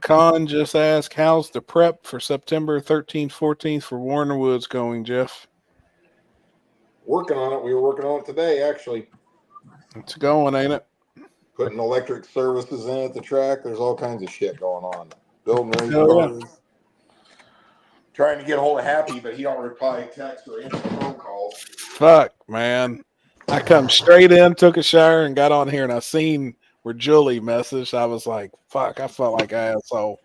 Con just asked, how's the prep for September 13th, 14th for Warner Woods going, Jeff? Working on it. We were working on it today, actually. It's going, ain't it? Putting electric services in at the track. There's all kinds of shit going on. Building race Oh, yeah. cars. Trying to get a hold of Happy, but he don't reply text or answer phone calls. Fuck, man. I come straight in, took a shower, and got on here, and I seen where Julie messaged. I was like, fuck, I felt like an asshole.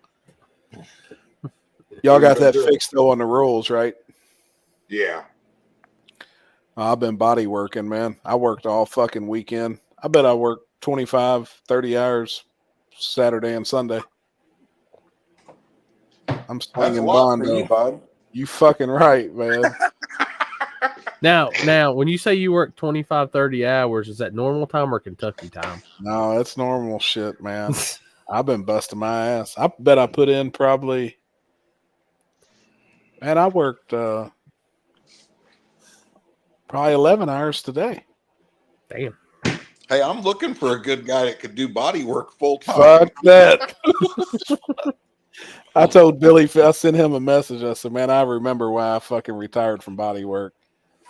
Y'all got that fixed though on the rules, right? Yeah. I've been body working, man. I worked all fucking weekend. I bet I worked 25, 30 hours Saturday and Sunday. I'm That's a swinging lot for you, Bondo. bud. You fucking right, man. Now, when you say you work 25, 30 hours, is that normal time or Kentucky time? No, it's normal shit, man. I've been busting my ass. I bet I put in probably, man, I worked Probably 11 hours today. Damn. Hey, I'm looking for a good guy that could do body work full time. Fuck that. I told Billy, I sent him a message. I said, man, I remember why I fucking retired from body work.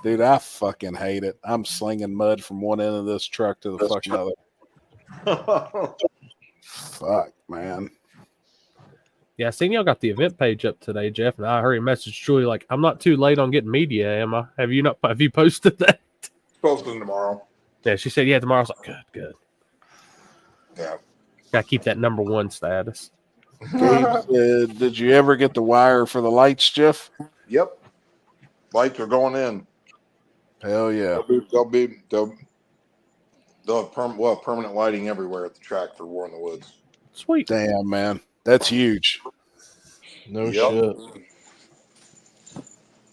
Dude, I fucking hate it. I'm slinging mud from one end of this truck to the fucking other. Fuck, man. Yeah, I seen y'all got the event page up today, Jeff, and I heard a message Julie like, I'm not too late on getting media, am I? Have you posted that? Posting tomorrow. Yeah, she said, yeah, tomorrow. I was like, good. Yeah. Gotta keep that #1 status. Gabe said, did you ever get the wire for the lights, Jeff? Yep. Lights are going in. Hell yeah. They'll have permanent lighting everywhere at the track for War in the Woods. Sweet. Damn, man. That's huge. No shit.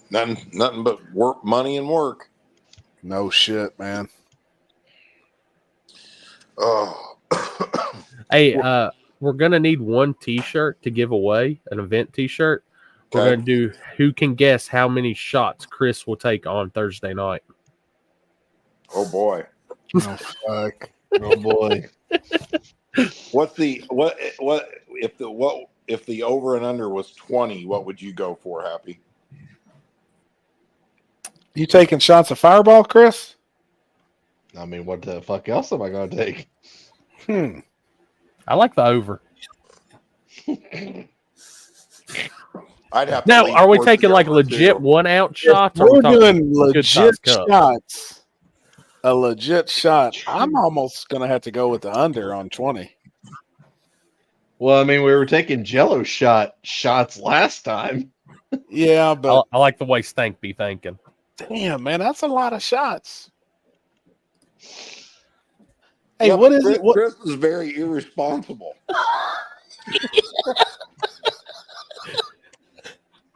Nothing but work, money, and work. No shit, man. Oh. Hey, we're gonna need one T-shirt to give away, an event T-shirt. We're Okay. gonna do who can guess how many shots Chris will take on Thursday night. Oh boy. Oh fuck. Oh boy. What if the over and under was 20? What would you go for, Happy? You taking shots of Fireball, Chris? I mean, what the fuck else am I going to take? I like the over. I'd have to Now, lean are we towards taking the like over, legit too. 1-ounce shots? Or We're talking doing good legit size cup? shots. A legit shot. I'm almost gonna have to go with the under on 20. Well, I mean, we were taking Jello shots last time. Yeah, but I like the way Stank be thinking. damn, man, that's a lot of shots. Hey, Yeah, what but is it? What? Chris is very irresponsible.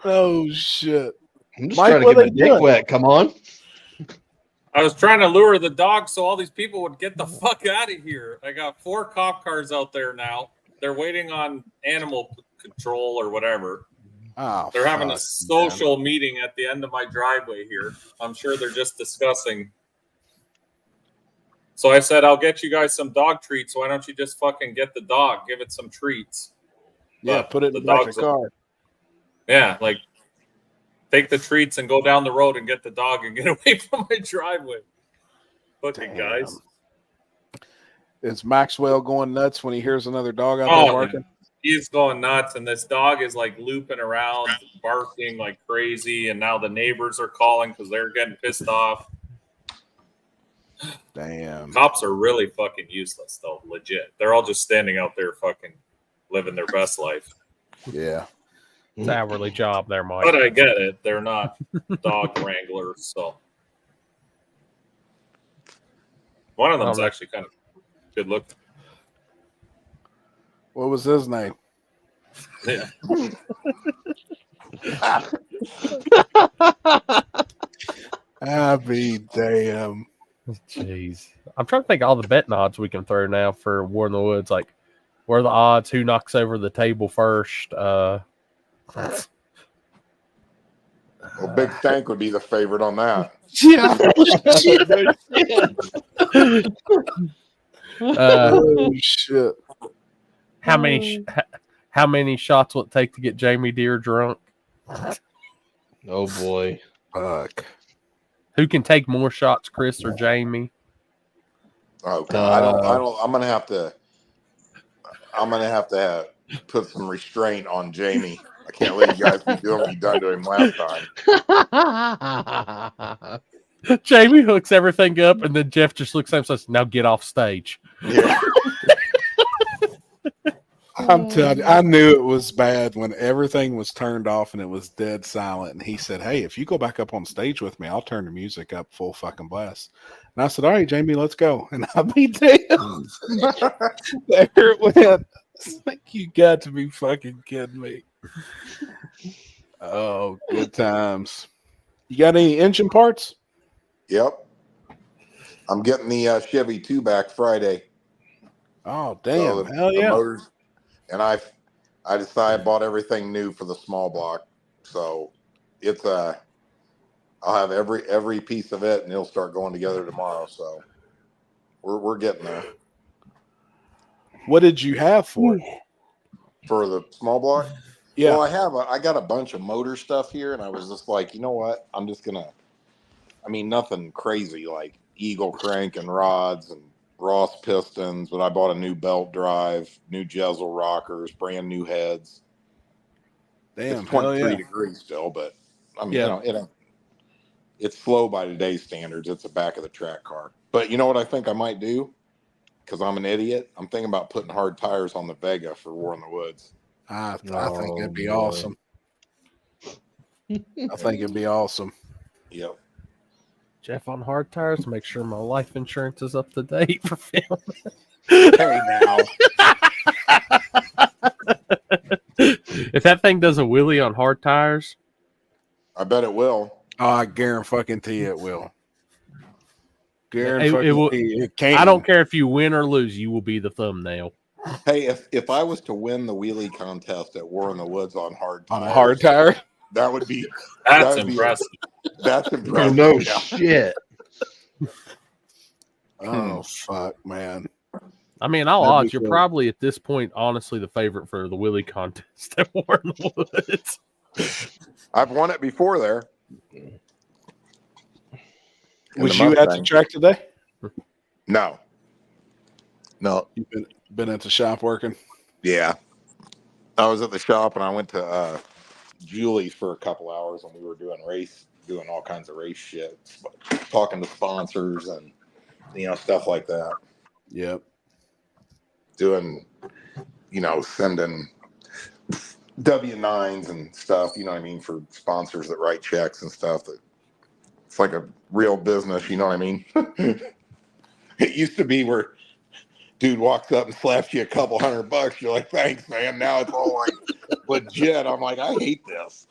Oh shit! I'm just Mike, trying to what get my they dick doing? wet. Come on. I was trying to lure the dog so all these people would get the fuck out of here. I got 4 cop cars out there now. They're waiting on animal control or whatever. Oh, They're having a fuck, social meeting at the end of my driveway here. I'm sure they're just discussing. So I said, I'll get you guys some dog treats. Why don't you just fucking get the dog? Give it some treats. Yeah, But put it in the the back of dog's the car. Yeah, like take the treats and go down the road and get the dog and get away from my driveway. Fucking guys. Is Maxwell going nuts when he hears another dog out Oh, there barking? he's going nuts, and this dog is like looping around, barking like crazy, and now the neighbors are calling because they're getting pissed off. Damn. Cops are really fucking useless, though. Legit. They're all just standing out there fucking living their best life. Yeah. It's an hourly job there, Mike. But I get it. They're not dog wranglers, so. One of them's actually kind of good looking. What was his name? Yeah. I be damn. Jeez. I'm trying to think of all the betting odds we can throw now for War in the Woods. Like, what are the odds? Who knocks over the table first? Well, Big Stank would be the favorite on that. Yeah. Oh shit. How many shots will it take to get Jamie Deere drunk? Oh boy. Fuck. Who can take more shots, Chris or Jamie? Oh God, I don't. I'm gonna have to put some restraint on Jamie. I can't let you guys be doing what you done to him last time. Jamie hooks everything up, and then Jeff just looks at him and says, "Now get off stage." Yeah. I'm telling you, I knew it was bad when everything was turned off and it was dead silent. And he said, "Hey, if you go back up on stage with me, I'll turn the music up full fucking blast." And I said, "All right, Jamie, let's go." And I'll be damned. There it went. It's like, you got to be fucking kidding me. Oh, good times. You got any engine parts? Yep. I'm getting the Chevy 2 back Friday. Oh, damn. Hell the yeah. motors, and I decided I bought everything new for the small block. So it's I'll have every piece of it, and it'll start going together tomorrow. So we're getting there. What did you have for it? For the small block? Yeah. Well, I got a bunch of motor stuff here, and I was just like, you know what? I'm just gonna. I mean, nothing crazy like Eagle crank and rods and Ross pistons, but I bought a new belt drive, new Jezel rockers, brand new heads. Damn, It's 23 hell yeah. degrees still, but I mean, Yeah. it's slow by today's standards. It's a back of the track car. But you know what I think I might do? Because I'm an idiot. I'm thinking about putting hard tires on the Vega for War in the Woods. I think it'd be awesome. I think it'd be awesome. Yep. Jeff on hard tires. Make sure my life insurance is up to date for filming. Hey now. If that thing does a wheelie on hard tires, I bet it will. Oh, I guarantee it will. it will. It can. I don't care if you win or lose. You will be the thumbnail. Hey, if I was to win the wheelie contest at War in the Woods on hard tires, On a hard tire? that would be That's impressive. That's impressive. Oh, no Yeah. shit. Oh, fuck, man. I mean, I'll That'd be odds you're cool. probably at this point, honestly, the favorite for the wheelie contest at War in the Woods. I've won it before there. Was you at the track today? No. You've been at the shop working? Yeah. I was at the shop and I went to Julie's for a couple hours and we were doing all kinds of race shit, talking to sponsors and stuff like that. Yep. Doing, sending W-9s and stuff, you know what I mean, for sponsors that write checks and stuff. It's like a real business, you know what I mean? It used to be where dude walks up and slaps you a couple $100. You're like, thanks, man. Now it's all like legit. I'm like, I hate this.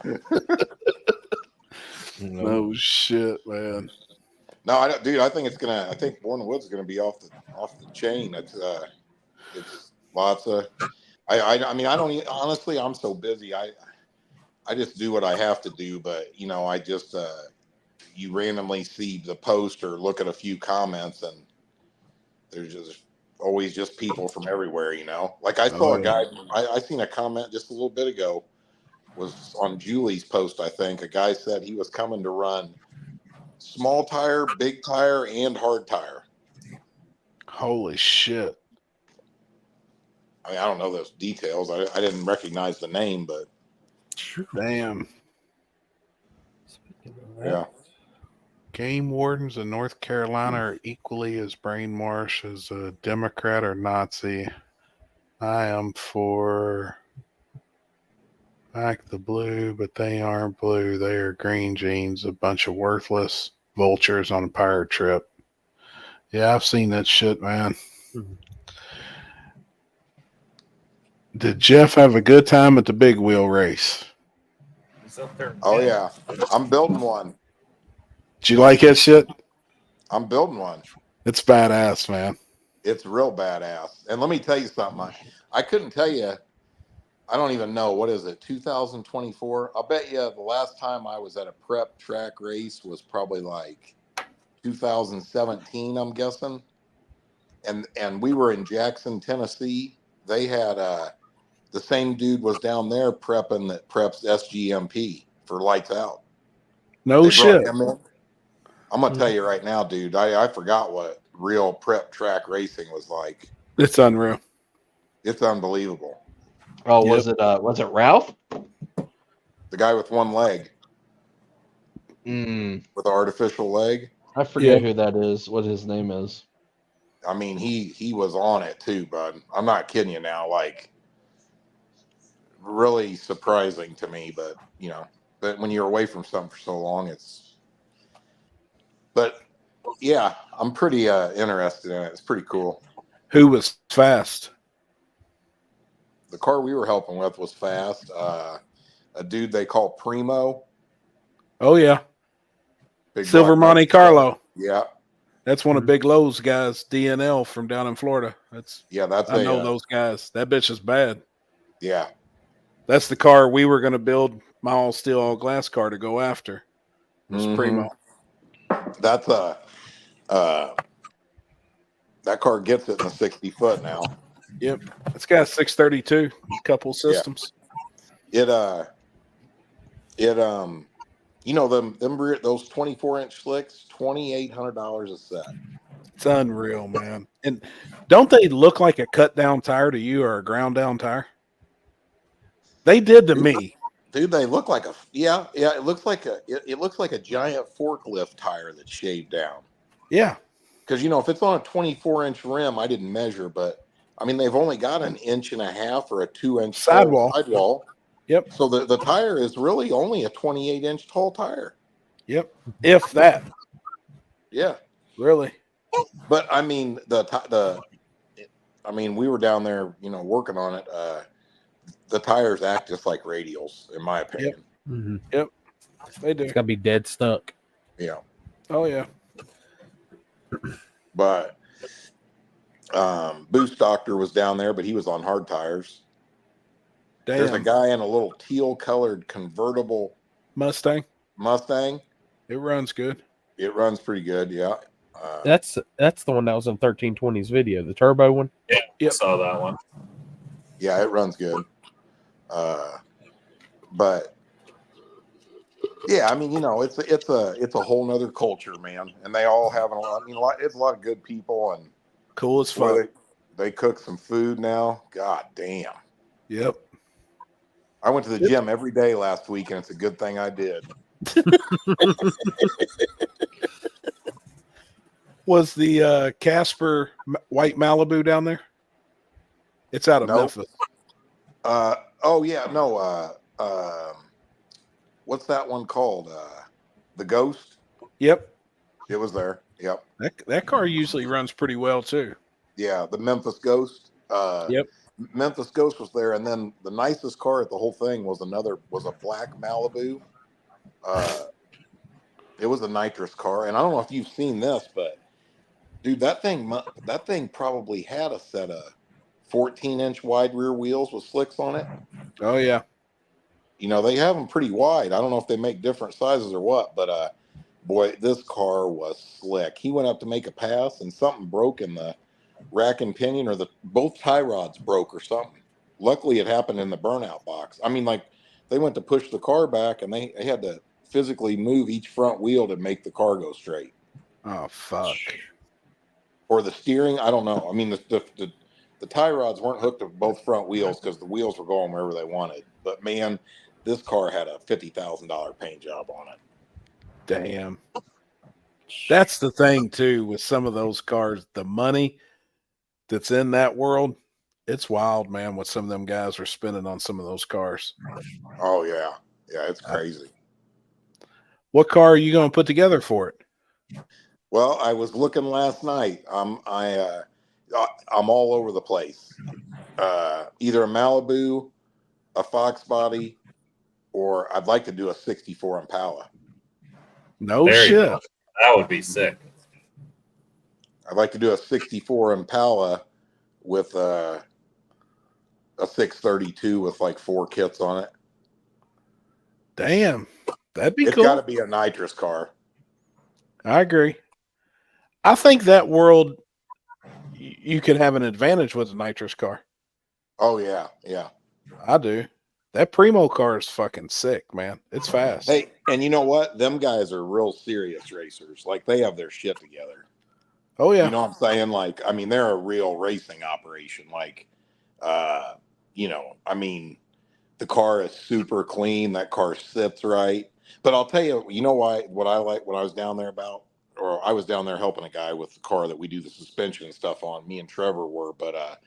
No shit, man. No, I don't, dude. I think War in the Woods is gonna be off the chain. It's lots of. I mean, I don't honestly. I'm so busy. I just do what I have to do. But I just you randomly see the post or look at a few comments, and there's just always just people from everywhere. Like I saw a guy. I seen a comment just a little bit ago. Was on Julie's post. I think a guy said he was coming to run small tire, big tire, and hard tire. Holy shit. I mean, I don't know those details. I didn't recognize the name, but damn. Yeah. Game wardens in North Carolina are equally as brainwashed as a Democrat or Nazi. I am for back the blue, but they aren't blue. They are green jeans, a bunch of worthless vultures on a pirate trip. Yeah, I've seen that shit, man. Did Jeff have a good time at the big wheel race? Oh yeah, I'm building one. Did you like that shit? I'm building one. It's badass, man. It's real badass. And let me tell you something. I couldn't tell you. I don't even know. What is it, 2024? I'll bet you the last time I was at a prep track race was probably like 2017, I'm guessing. And we were in Jackson, Tennessee. They had the same dude was down there prepping that preps SGMP for Lights Out. No shit. I'm going to tell you right now, dude, I forgot what real prep track racing was like. It's unreal. It's unbelievable. Oh, yep. Was it Ralph? The guy with one leg. With the artificial leg. I forget who that is, what his name is. I mean, he was on it too, bud. I'm not kidding you now. Like, really surprising to me, but but when you're away from something for so long, but yeah, I'm pretty interested in it. It's pretty cool. Who was fast? The car we were helping with was fast. A dude they call Primo. Oh yeah. Big Silver Monte Carlo. Yeah. That's one of Big Lowe's guys, DNL from down in Florida. I know those guys. That bitch is bad. Yeah. That's the car we were going to build my all steel, all glass car to go after. was Mhm. primo. That's that car gets it in the 60 foot now. Yep, it's got a 632 couple systems. It you know those 24-inch slicks, $2,800 a set. It's unreal, man. And don't they look like a cut down tire to you or a ground down tire? They did to me. Dude, they look like it looks like a giant forklift tire that's shaved down. Yeah. Because if it's on a 24-inch rim, I didn't measure, but I mean they've only got an 1.5 inch or a 2-inch sidewall. Yep. So the tire is really only a 28-inch tall tire. Yep. If that. Yeah. Really. But I mean we were down there, working on it. The tires act just like radials, in my opinion. Yep. They do. It's got to be dead stuck. Yeah. Oh yeah. But Boost Doctor was down there, but he was on hard tires. Damn. There's a guy in a little teal colored convertible Mustang. It runs good. It runs pretty good. Yeah. That's the one that was in 1320's video, the turbo one. Yeah, Yep. saw that one. Yeah, it runs good. But yeah, I mean, it's a whole nother culture, man, and they all have it's a lot of good people and cool as fuck. They cook some food now. God damn. Yep. I went to the gym every day last week, and it's a good thing I did. Was the Casper White Malibu down there? It's out of Memphis. Oh yeah, no. What's that one called? The Ghost. Yep. It was there. Yep. That car usually runs pretty well too. Yeah, the Memphis Ghost. Yep. Memphis Ghost was there, and then the nicest car at the whole thing was a black Malibu. It was a nitrous car, and I don't know if you've seen this, but dude, that thing probably had a set of 14-inch wide rear wheels with slicks on it. Oh yeah. They have them pretty wide. I don't know if they make different sizes or what, but boy, this car was slick. He went up to make a pass, and something broke in the rack and pinion, or both tie rods broke or something. Luckily, it happened in the burnout box. I mean, like, they went to push the car back, and they had to physically move each front wheel to make the car go straight. Oh fuck. Or the steering, I don't know. I mean, the tie rods weren't hooked to both front wheels because the wheels were going wherever they wanted. But man, this car had a $50,000 paint job on it. Damn. That's the thing too with some of those cars. The money that's in that world, it's wild, man, what some of them guys are spending on some of those cars. Oh yeah. Yeah, it's crazy. What car are you going to put together for it? Well, I was looking last night. I'm all over the place. Either a Malibu, a Fox body, or I'd like to do a 64 Impala. No There you shit. go. That would be sick. I'd like to do a 64 Impala with a 632 with like 4 kits on it. Damn. That'd be It's cool. got to be a nitrous car. I agree. I think that world, you could have an advantage with a nitrous car. Oh yeah, yeah. I do. That Primo car is fucking sick, man. It's fast. Hey, and you know what? Them guys are real serious racers. Like, they have their shit together. Oh yeah. You know what I'm saying? Like, I mean, they're a real racing operation. Like, I mean, the car is super clean. That car sits right. But I'll tell you, what I like when I was down there I was down there helping a guy with the car that we do the suspension and stuff on. Me and Trevor were, but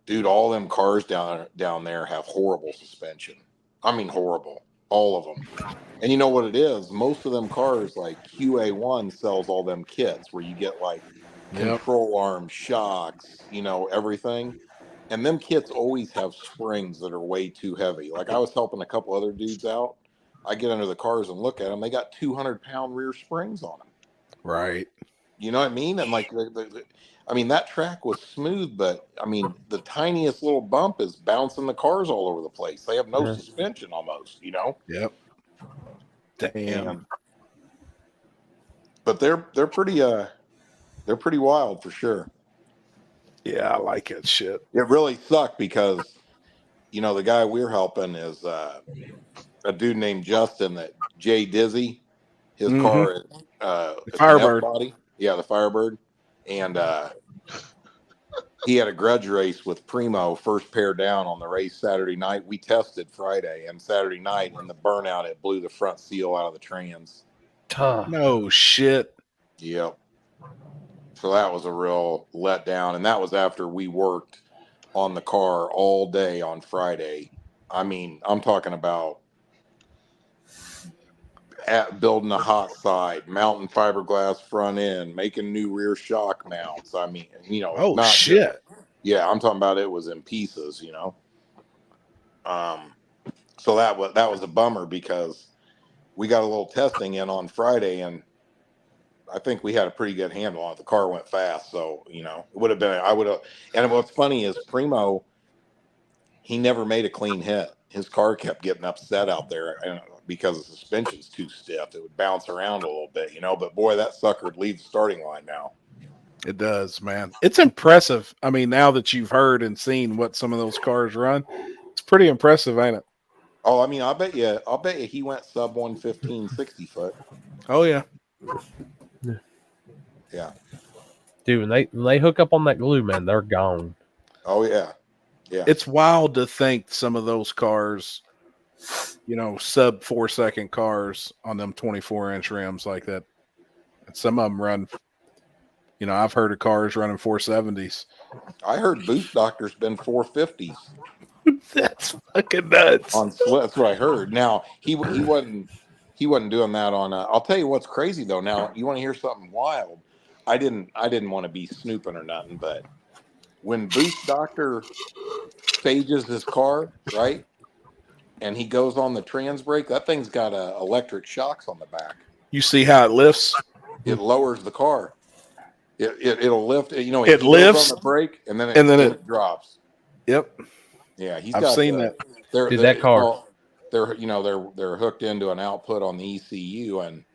dude, all them cars down there have horrible suspension. I mean, horrible, all of them. And you know what it is? Most of them cars, like QA1 sells all them kits where you get like control arm, shocks, everything. And them kits always have springs that are way too heavy. Like, I was helping a couple other dudes out. I get under the cars and look at them. They got 200-pound rear springs on them. Right. You know what I mean? And like, I mean, that track was smooth, but I mean, the tiniest little bump is bouncing the cars all over the place. They have no suspension almost, Yep. Damn. But they're pretty wild for sure. Yeah, I like that shit. It really sucked because, you know, the guy we're helping is a dude named Justin that Jay Dizzy. His car is it's an F Firebird. body. Yeah, the Firebird. And he had a grudge race with Primo, first pair down on the race Saturday night. We tested Friday and Saturday night, and the burnout, it blew the front seal out of the trans. No shit. Yep. So that was a real letdown. And that was after we worked on the car all day on Friday. I mean, I'm talking about building a hot side, mounting fiberglass front end, making new rear shock mounts. I mean, you know, Oh shit. Yeah, I'm talking about it was in pieces, you know. So that was a bummer because we got a little testing in on Friday, and I think we had a pretty good handle on it. The car went fast, so you know, it would have been. I would have. And what's funny is Primo, he never made a clean hit. His car kept getting upset out there, and because the suspension's too stiff, it would bounce around a little bit, you know. But boy, that sucker would leave the starting line now. It does, man. It's impressive. I mean, now that you've heard and seen what some of those cars run, it's pretty impressive, ain't it? Oh, I mean, I'll bet you he went sub 115, 60 foot. Oh yeah. Yeah. Dude, when they hook up on that glue, man, they're gone. Oh yeah. Yeah. It's wild to think some of those cars, you know, sub 4 second cars on them 24-inch rims like that. And some of them run, you know, I've heard of cars running 470s. I heard Boost Doctor's been 450s. That's fucking nuts. That's what I heard. Now he wasn't doing that on. I'll tell you what's crazy though. Now you want to hear something wild? I didn't want to be snooping or nothing, but when Boost Doctor stages his car, right, and he goes on the trans brake, that thing's got electric shocks on the back. You see how it lifts? It lowers the car. It'll lift. You know, it lifts on the brake, and then it drops. Yep. Yeah, I've seen that. That car. They're hooked into an output on the ECU, and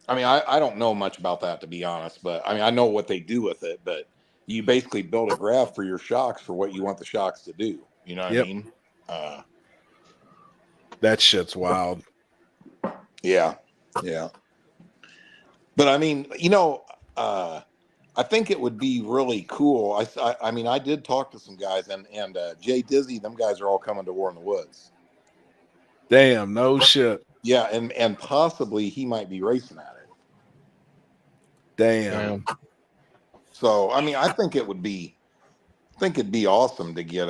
I mean, I don't know much about that, to be honest, but I mean, I know what they do with it, but you basically build a graph for your shocks for what you want the shocks to do. You know what I mean? That shit's wild. Yeah. Yeah. But I mean, you know, I think it would be really cool. I mean, I did talk to some guys, and Jay Dizzy, them guys are all coming to War in the Woods. Damn, no shit. Yeah, and possibly he might be racing at it. Damn. So I mean, I think it'd be awesome to get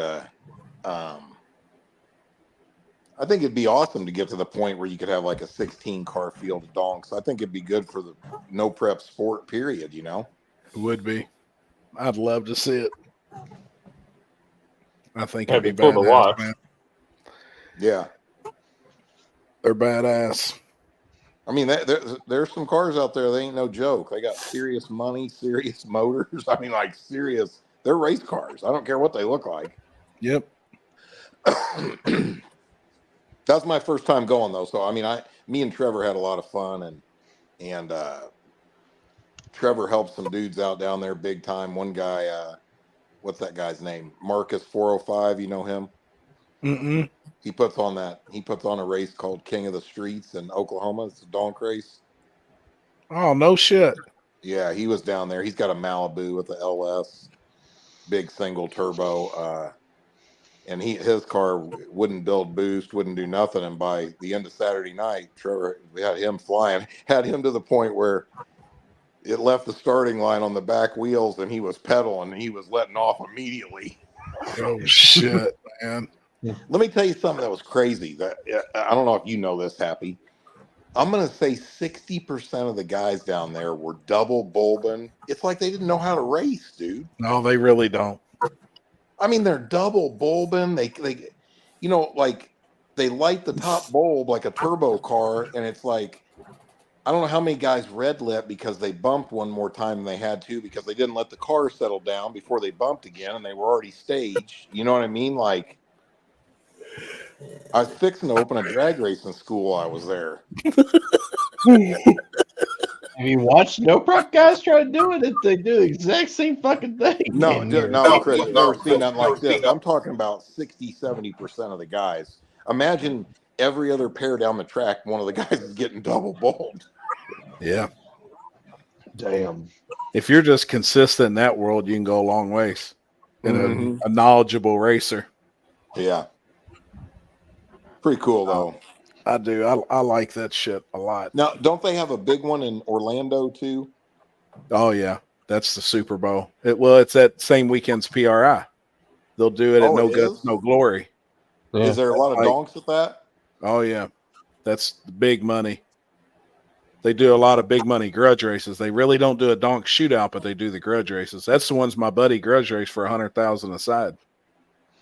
I think it'd be awesome to get to the point where you could have like a 16 car field of donks. I think it'd be good for the no prep sport period, you know? It would be. I'd love to see it. I think That'd it'd be cool to badass, watch. man. Yeah. They're badass. I mean, there's some cars out there. They ain't no joke. They got serious money, serious motors. I mean, like serious. They're race cars. I don't care what they look like. Yep. That's my first time going though. So I mean, me and Trevor had a lot of fun, and Trevor helped some dudes out down there big time. One guy, what's that guy's name? Marcus 405. You know him? Mm-mm. He puts on a race called King of the Streets in Oklahoma. It's a donk race. Oh, no shit. Yeah, he was down there. He's got a Malibu with the LS, big single turbo. And his car wouldn't build boost, wouldn't do nothing. And by the end of Saturday night, Trevor, we had him flying, had him to the point where it left the starting line on the back wheels, and he was pedaling, and he was letting off immediately. Oh shit, man! Let me tell you something that was crazy. That I don't know if you know this, Happy. I'm gonna say 60% of the guys down there were double bulbing. It's like they didn't know how to race, dude. No, they really don't. I mean, they're double bulbing. They, you know, like they light the top bulb like a turbo car, and it's like, I don't know how many guys red lit because they bumped one more time than they had to because they didn't let the car settle down before they bumped again, and they were already staged. You know what I mean? Like, I was fixing to open a drag racing school while I was there. Have you watched no prep guys try to do it? They do the exact same fucking thing. No, in here. Chris, you've never seen nothing like this. I'm talking about 60-70% of the guys. Imagine every other pair down the track, one of the guys is getting double bowled. Yeah. Damn. If you're just consistent in that world, you can go a long ways. And a knowledgeable racer. Yeah. Pretty cool, though. I do. I like that shit a lot. Now, don't they have a big one in Orlando, too? Oh, yeah. That's the Super Bowl. It's that same weekend's PRI. They'll do it at No Guts, No Glory. Yeah. Is there a lot of donks at that? Oh, yeah. That's big money. They do a lot of big money grudge races. They really don't do a donk shootout, but they do the grudge races. That's the ones my buddy grudge race for $100,000 aside.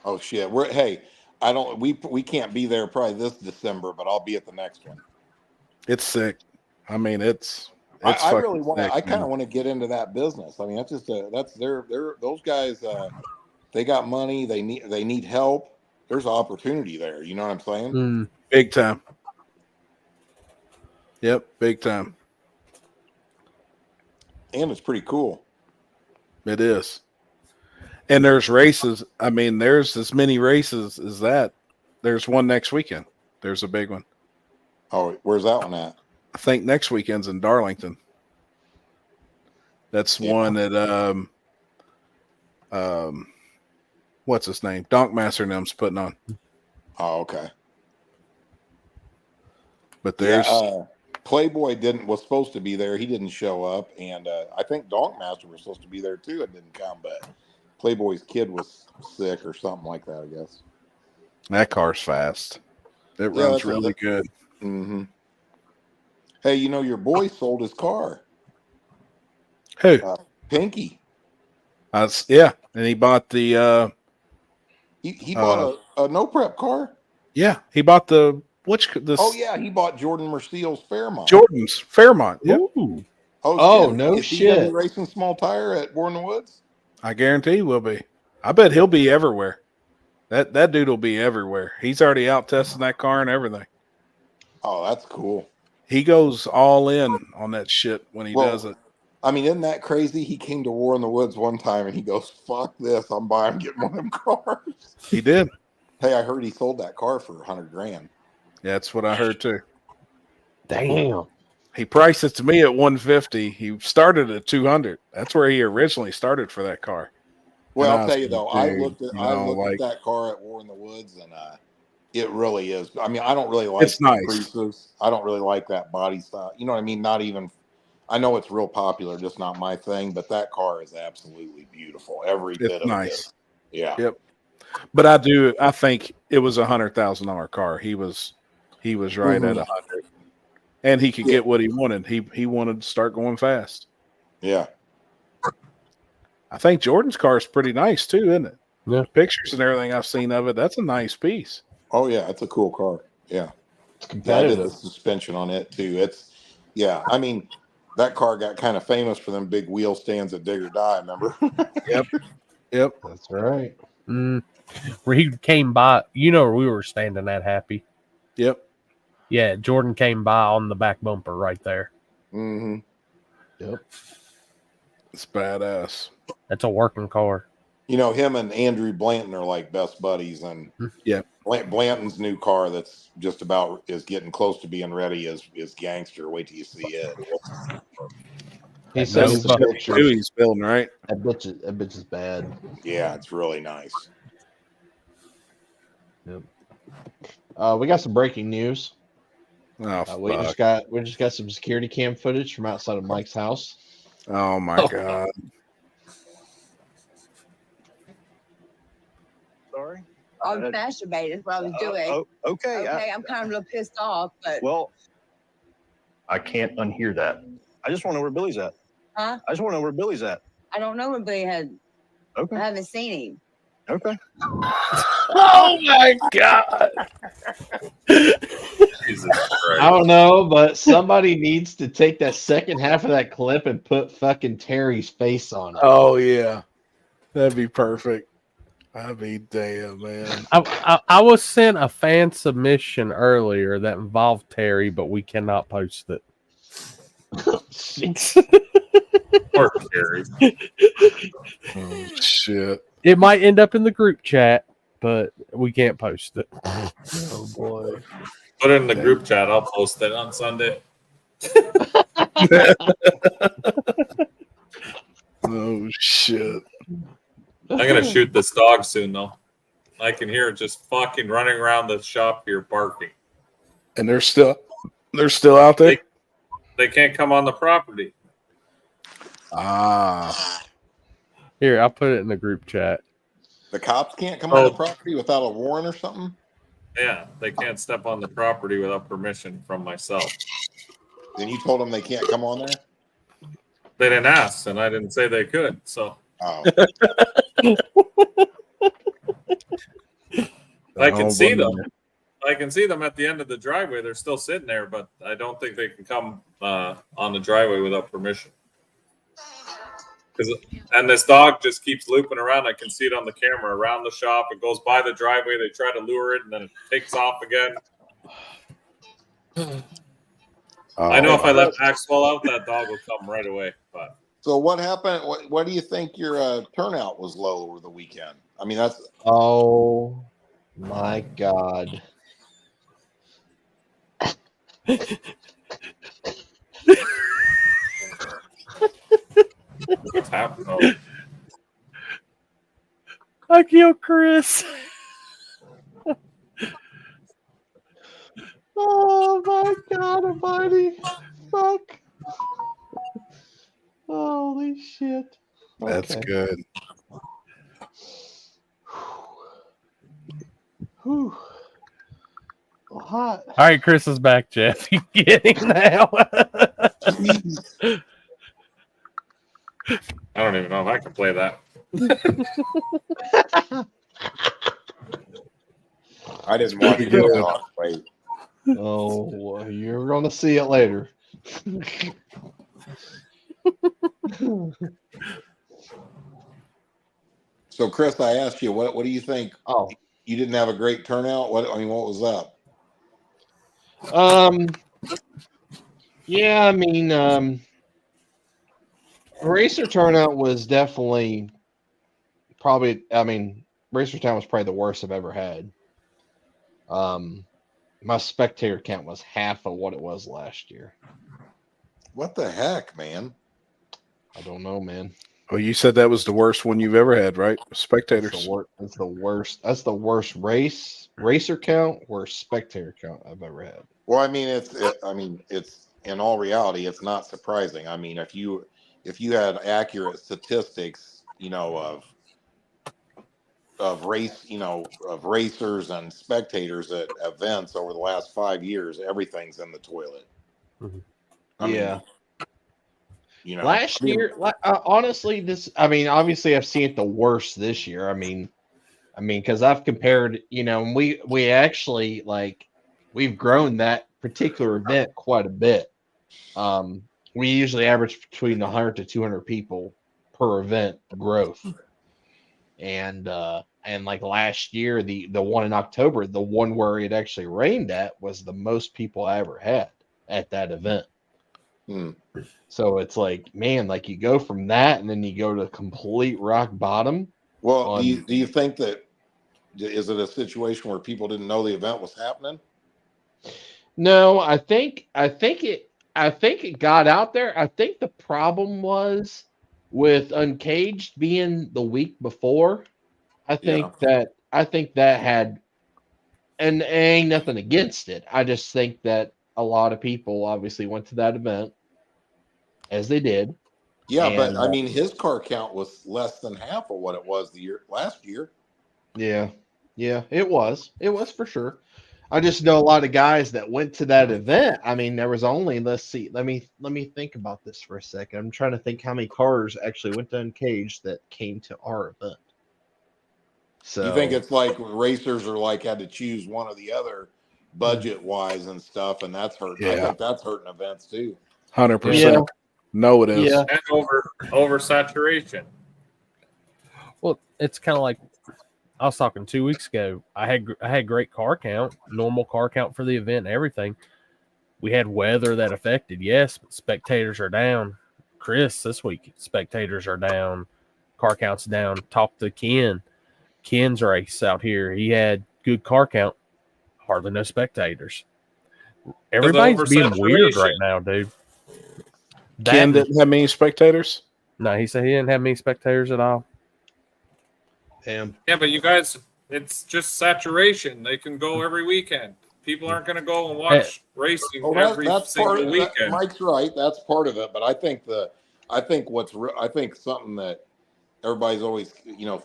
Oh shit! We can't be there probably this December, but I'll be at the next one. It's sick. I mean, it's I really want. sick, I kind of man. want to get into that business. I mean, that's just those guys. They got money. They need help. There's opportunity there. You know what I'm saying? Big time. Yep, big time. And it's pretty cool. It is. And there's races. I mean, there's as many races as that. There's one next weekend. There's a big one. Oh, where's that one at? I think next weekend's in Darlington. That's one that what's his name? Donk Master and them's putting on. Oh, okay. But there's Playboy was supposed to be there. He didn't show up, and I think Donk Master was supposed to be there too. It didn't come, but Playboy's kid was sick or something like that, I guess. that car's fast. It runs really good. Mm-hmm. Hey, your boy sold his car. Who? Pinky. Yeah, and he bought the. He bought a no prep car. Yeah, he bought the Oh yeah, he bought Jordan Merciel's Fairmont. Jordan's Fairmont. Yep. Oh shit. No Is he shit. gonna be racing small tire at War in the Woods? I guarantee he will be. I bet he'll be everywhere. That dude will be everywhere. He's already out testing that car and everything. Oh, that's cool. He goes all in on that shit when he does it. I mean, isn't that crazy? He came to War in the Woods one time and he goes, "Fuck this! I'm getting one of them cars." He did. Hey, I heard he sold that car for $100,000. Yeah, that's what I heard too. Damn. He priced it to me at $150. He started at $200. That's where he originally started for that car. Well, And I'll tell you though, I looked at like, that car at War in the Woods, and it really is. I mean, I don't really like It's nice. Caprices. I don't really like that body style. You know what I mean? Not even. I know it's real popular, just not my thing. But that car is absolutely beautiful. Every bit of nice. it. Yeah. Yep. But I think it was $100,000 car. He was right at 100, and he could get what he wanted. He wanted to start going fast. Yeah. I think Jordan's car is pretty nice too, isn't it? Yeah. Pictures and everything I've seen of it, that's a nice piece. Oh yeah, it's a cool car. Yeah. It's I did competitive. the suspension on it too. I mean, that car got kind of famous for them big wheel stands at Dig or Die. Remember? Yep. That's right. Where he came by, we were standing at Happy. Yep. Yeah, Jordan came by on the back bumper right there. Mm-hmm. Yep. It's badass. That's a working car. Him and Andrew Blanton are like best buddies, and Blanton's new car that's just about is getting close to being ready is gangster. Wait till you see it. He says the pictures. He's building, right? That bitch is bad. Yeah, it's really nice. Yep. We got some breaking news. Oh, we just got some security cam footage from outside of Mike's house. Oh my god. Sorry? I was masturbating. That's what I was doing. Okay. Okay, I'm kind of a little pissed off, but Well, I can't unhear that. I just want to know where Billy's at. huh? I just want to know where Billy's at. I don't know when Billy had. Okay. I haven't seen him. Okay. Oh my god. Jesus Christ. I don't know, but somebody needs to take that second half of that clip and put fucking Terry's face on it. Oh yeah. That'd be perfect. I mean, damn, man. I was sent a fan submission earlier that involved Terry, but we cannot post it. Poor Terry. Oh, shit. It might end up in the group chat, but we can't post it. Oh boy. Put it in the group chat. I'll post it on Sunday. Oh, shit. I'm gonna shoot this dog soon, though. I can hear it just fucking running around the shop here barking. And they're still out there? They can't come on the property. Ah. Here, I'll put it in the group chat. The cops can't come on the property without a warrant or something? Yeah, they can't step on the property without permission from myself. Then you told them they can't come on there? They didn't ask, and I didn't say they could. So I can see them. I can see them at the end of the driveway. They're still sitting there, but I don't think they can come on the driveway without permission. And this dog just keeps looping around. I can see it on the camera around the shop. It goes by the driveway. They try to lure it, and then it takes off again. I know if I let Maxwell out, that dog will come right away. But so what happened? What do you think your turnout was low over the weekend? I mean, that's Oh my God. what's happening? I killed Chris. Oh my God almighty. Fuck. Holy shit. That's good. Whew. Hot. All right, Chris is back, Jeff. You get him now. I don't even know if I can play that. I didn't want to do it. Wait. Oh, you're going to see it later. So, Chris, I asked you, what do you think? Oh, you didn't have a great turnout. What was up? Yeah, I mean, racer turnout was definitely Racer Town was probably the worst I've ever had. My spectator count was half of what it was last year. What the heck, man? I don't know, man. Well, you said that was the worst one you've ever had, right? Spectators. That's the worst. That's the worst racer count, worst spectator count I've ever had. Well, I mean, it's in all reality, it's not surprising. I mean, if you had accurate statistics, of racers and spectators at events over the last 5 years, everything's in the toilet. Mm-hmm. Last year, honestly, obviously I've seen it the worst this year. I mean, because I've compared, we actually we've grown that particular event quite a bit. We usually average between 100 to 200 people per event growth. And last year, the one in October, the one where it actually rained at, was the most people I ever had at that event. So it's man, you go from that and then you go to complete rock bottom. Well, do you think that is it a situation where people didn't know the event was happening? No, I think it got out there. I think the problem was with Uncaged being the week before. I think that had, and ain't nothing against it. I just think that a lot of people obviously went to that event, as they did. Yeah, but I mean, his car count was less than half of what it was last year. Yeah, it was for sure. I just know a lot of guys that went to that event. I mean, there was only, let's see, let me think about this for a second. I'm trying to think how many cars actually went to Uncaged that came to our event. So you think it's like racers are had to choose one or the other budget wise and stuff, and that's hurting. Yeah. I think that's hurting events too. 100%. No, it is. Yeah. And oversaturation. Well, it's kind of like I was talking 2 weeks ago. I had great car count, normal car count for the event, and everything. We had weather that affected, yes, but spectators are down. Chris, this week, spectators are down. Car count's down. Talk to Ken's race out here. He had good car count, hardly no spectators. Everybody's being weird right now, dude. Ken didn't have many spectators? No, he said he didn't have many spectators at all. Damn. Yeah, but you guys, it's just saturation. They can go every weekend. People aren't going to go and watch racing every that's single part of weekend. Mike's right. That's part of it. But I think something that everybody's always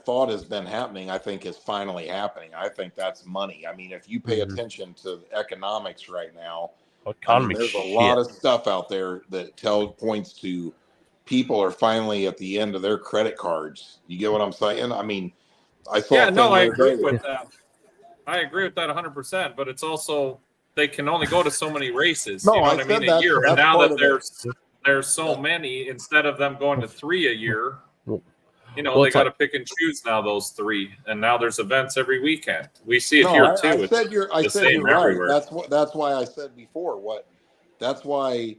thought has been happening, I think is finally happening. I think that's money. I mean, if you pay attention to economics right now, there's a lot of stuff out there that points to people are finally at the end of their credit cards. You get what I'm saying? I mean, I saw. Yeah, no, I agree with that. I agree with that 100%. But it's also they can only go to so many races. No, you know I what I said mean? A year, and now part that of it. there's so many, instead of them going to 3 a year, Well, they got to pick and choose now those 3, and now there's events every weekend. We see it No, here too. I said you're right. Everywhere. That's why I said before. That's why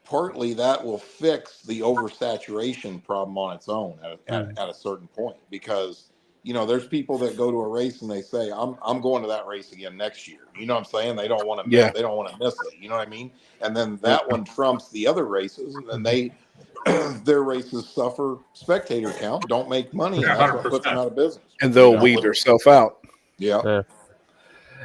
partly that will fix the oversaturation problem on its own at a certain point, because there's people that go to a race and they say I'm going to that race again next year. You know what I'm saying? They don't want to they don't want to miss it. You know what I mean? And then that one trumps the other races, and then their races suffer spectator count, don't make money, and that's what puts them out of business. And they'll weed themselves out. Yeah.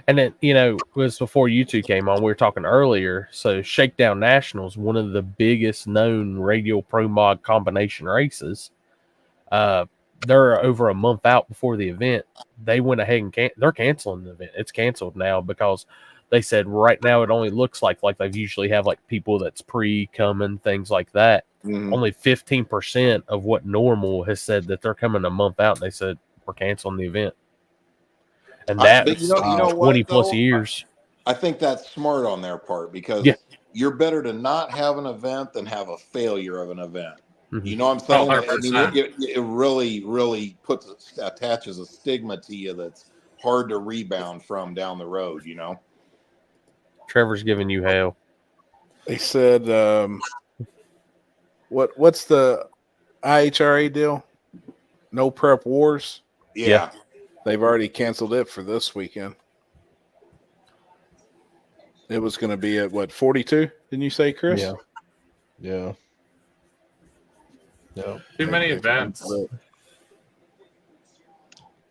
And then, it was before you two came on. We were talking earlier. So, Shakedown Nationals, one of the biggest known radial pro mod combination races. They're over a month out before the event. They went ahead and they're canceling the event. It's canceled now because they said right now it only looks like they usually have people that's pre-coming, things like that. Only 15% of what normal has said that they're coming a month out. And they said we're canceling the event. And that's 20 plus years. I think that's smart on their part, because you're better to not have an event than have a failure of an event. Mm-hmm. You know what I'm saying? I mean, 100%. it really attaches a stigma to you that's hard to rebound from down the road. Trevor's giving you hell. They said, what's the IHRA deal? No Prep Wars? Yeah. They've already canceled it for this weekend. It was going to be at 42? Didn't you say, Chris? Yeah. Too many events.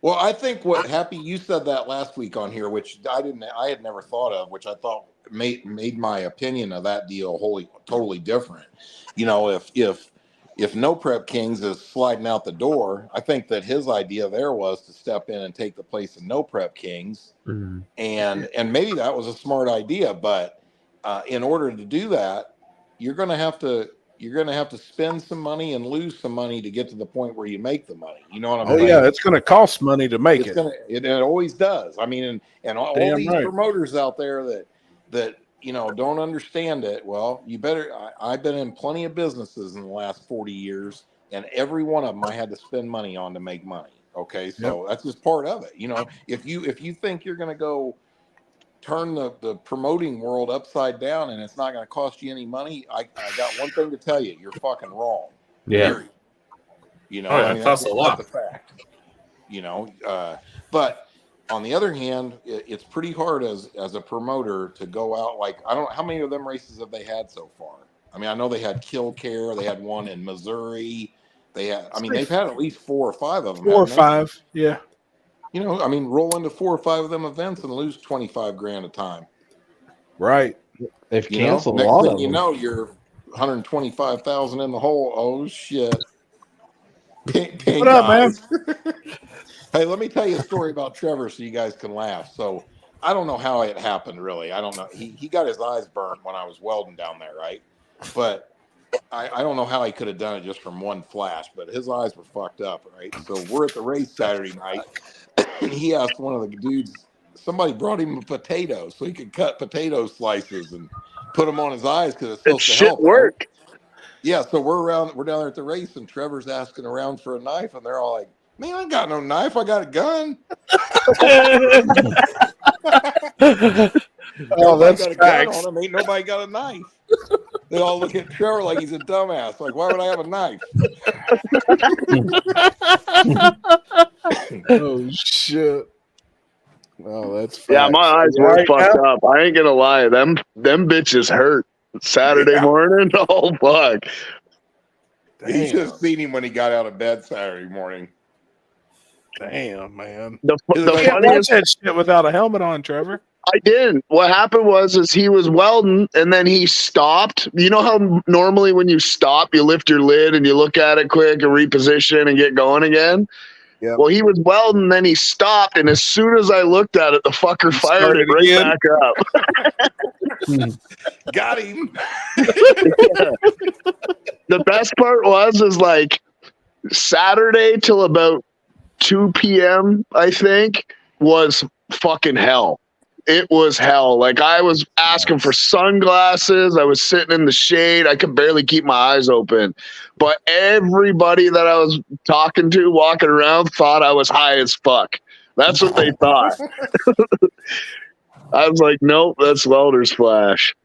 Well, I think what Happy, you said that last week on here, which I had never thought of, which I thought made my opinion of that deal totally different. If No Prep Kings is sliding out the door, I think that his idea there was to step in and take the place of No Prep Kings. Mm-hmm. And maybe that was a smart idea, but in order to do that, you're going to have to spend some money and lose some money to get to the point where you make the money. You know what I'm saying? Oh yeah, it's going to cost money to make it. It always does. I mean, and all these promoters out there that don't understand it. Well, you better. I've been in plenty of businesses in the last 40 years, and every one of them I had to spend money on to make money. Okay, so that's just part of it. If you think you're going to go turn the promoting world upside down and it's not going to cost you any money, I got one thing to tell you: you're fucking wrong. Yeah. Period. That's a lot. That's a fact. But on the other hand, it's pretty hard as a promoter to go out. I don't know how many of them races have they had so far. I mean, I know they had Kill Care. They had one in Missouri. They've had at least 4 or 5 of them. 4 or 5, yeah. Roll into 4 or 5 of them events and lose $25,000 a time. Right. They've canceled a lot of them. You're $125,000 in the hole. Oh shit. What up, man? Hey, let me tell you a story about Trevor so you guys can laugh. So I don't know how it happened, really. I don't know. He got his eyes burned when I was welding down there, right? But I don't know how he could have done it just from one flash, but his eyes were fucked up, right? So we're at the race Saturday night, and he asked one of the dudes, somebody brought him a potato so he could cut potato slices and put them on his eyes because it's supposed to help. Work. Right? Yeah, so we're down there at the race, and Trevor's asking around for a knife, and they're all like, Man, I ain't got no knife. I got a gun. Oh, that's got a facts. gun on him. Ain't nobody got a knife. They all look at Trevor like he's a dumbass. Like, why would I have a knife? Oh shit! Oh, that's facts. Yeah, my eyes You were all right fucked now? up. I ain't gonna lie. Them bitches hurt. Saturday morning. Oh fuck. You should have seen him when he got out of bed Saturday morning. Damn, man. The You can't watch that shit without a helmet on, Trevor. I didn't. What happened was he was welding and then he stopped. You know how normally when you stop, you lift your lid and you look at it quick and reposition and get going again? Yeah. Well, he was welding, then he stopped, and as soon as I looked at it, the fucker fired it right again? back up. Got him. The best part is like Saturday till about 2 p.m., I think, was fucking hell. It was hell. Like, I was asking for sunglasses. I was sitting in the shade. I could barely keep my eyes open. But everybody that I was talking to, walking around, thought I was high as fuck. That's what they thought. I was like, nope, that's welder's flash.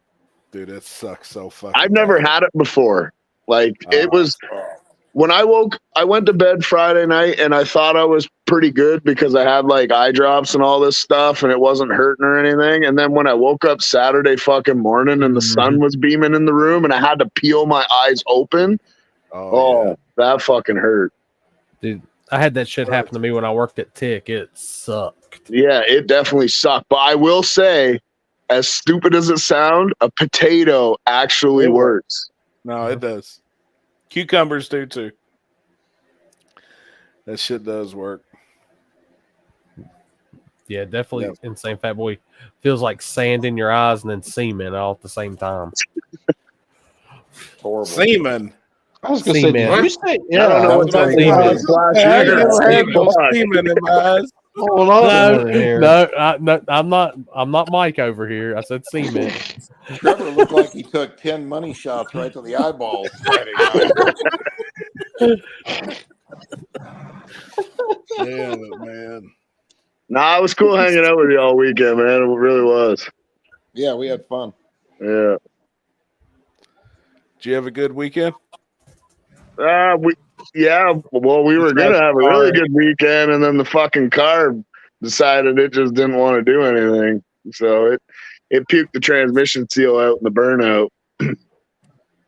Dude, that sucks so fucking I've never had it before. Like, it was... When I went to bed Friday night and I thought I was pretty good because I had like eye drops and all this stuff and it wasn't hurting or anything. And then when I woke up Saturday fucking morning and the sun was beaming in the room and I had to peel my eyes open. Oh, that fucking hurt. Dude, I had that shit happen to me when I worked at Tick. It sucked. Yeah, it definitely sucked. But I will say, as stupid as it sounds, a potato actually works. No, it does. Cucumbers do too. That shit does work. Yeah, definitely insane, fat boy. Feels like sand in your eyes and then semen all at the same time. Horrible. Semen. I was gonna Semen. say, did you say? I don't know what's on I never had no semen in my eyes. Hold on. No, I'm not Mike over here. I said semen. Trevor looked like he took 10 money shots right to the eyeballs Friday night. Damn it, man. Nah, it was cool hanging out with you all weekend, man. It really was. Yeah, we had fun. Yeah. Did you have a good weekend? Well, we were gonna have a really good weekend, and then the fucking car decided it just didn't want to do anything. So it puked the transmission seal out in the burnout.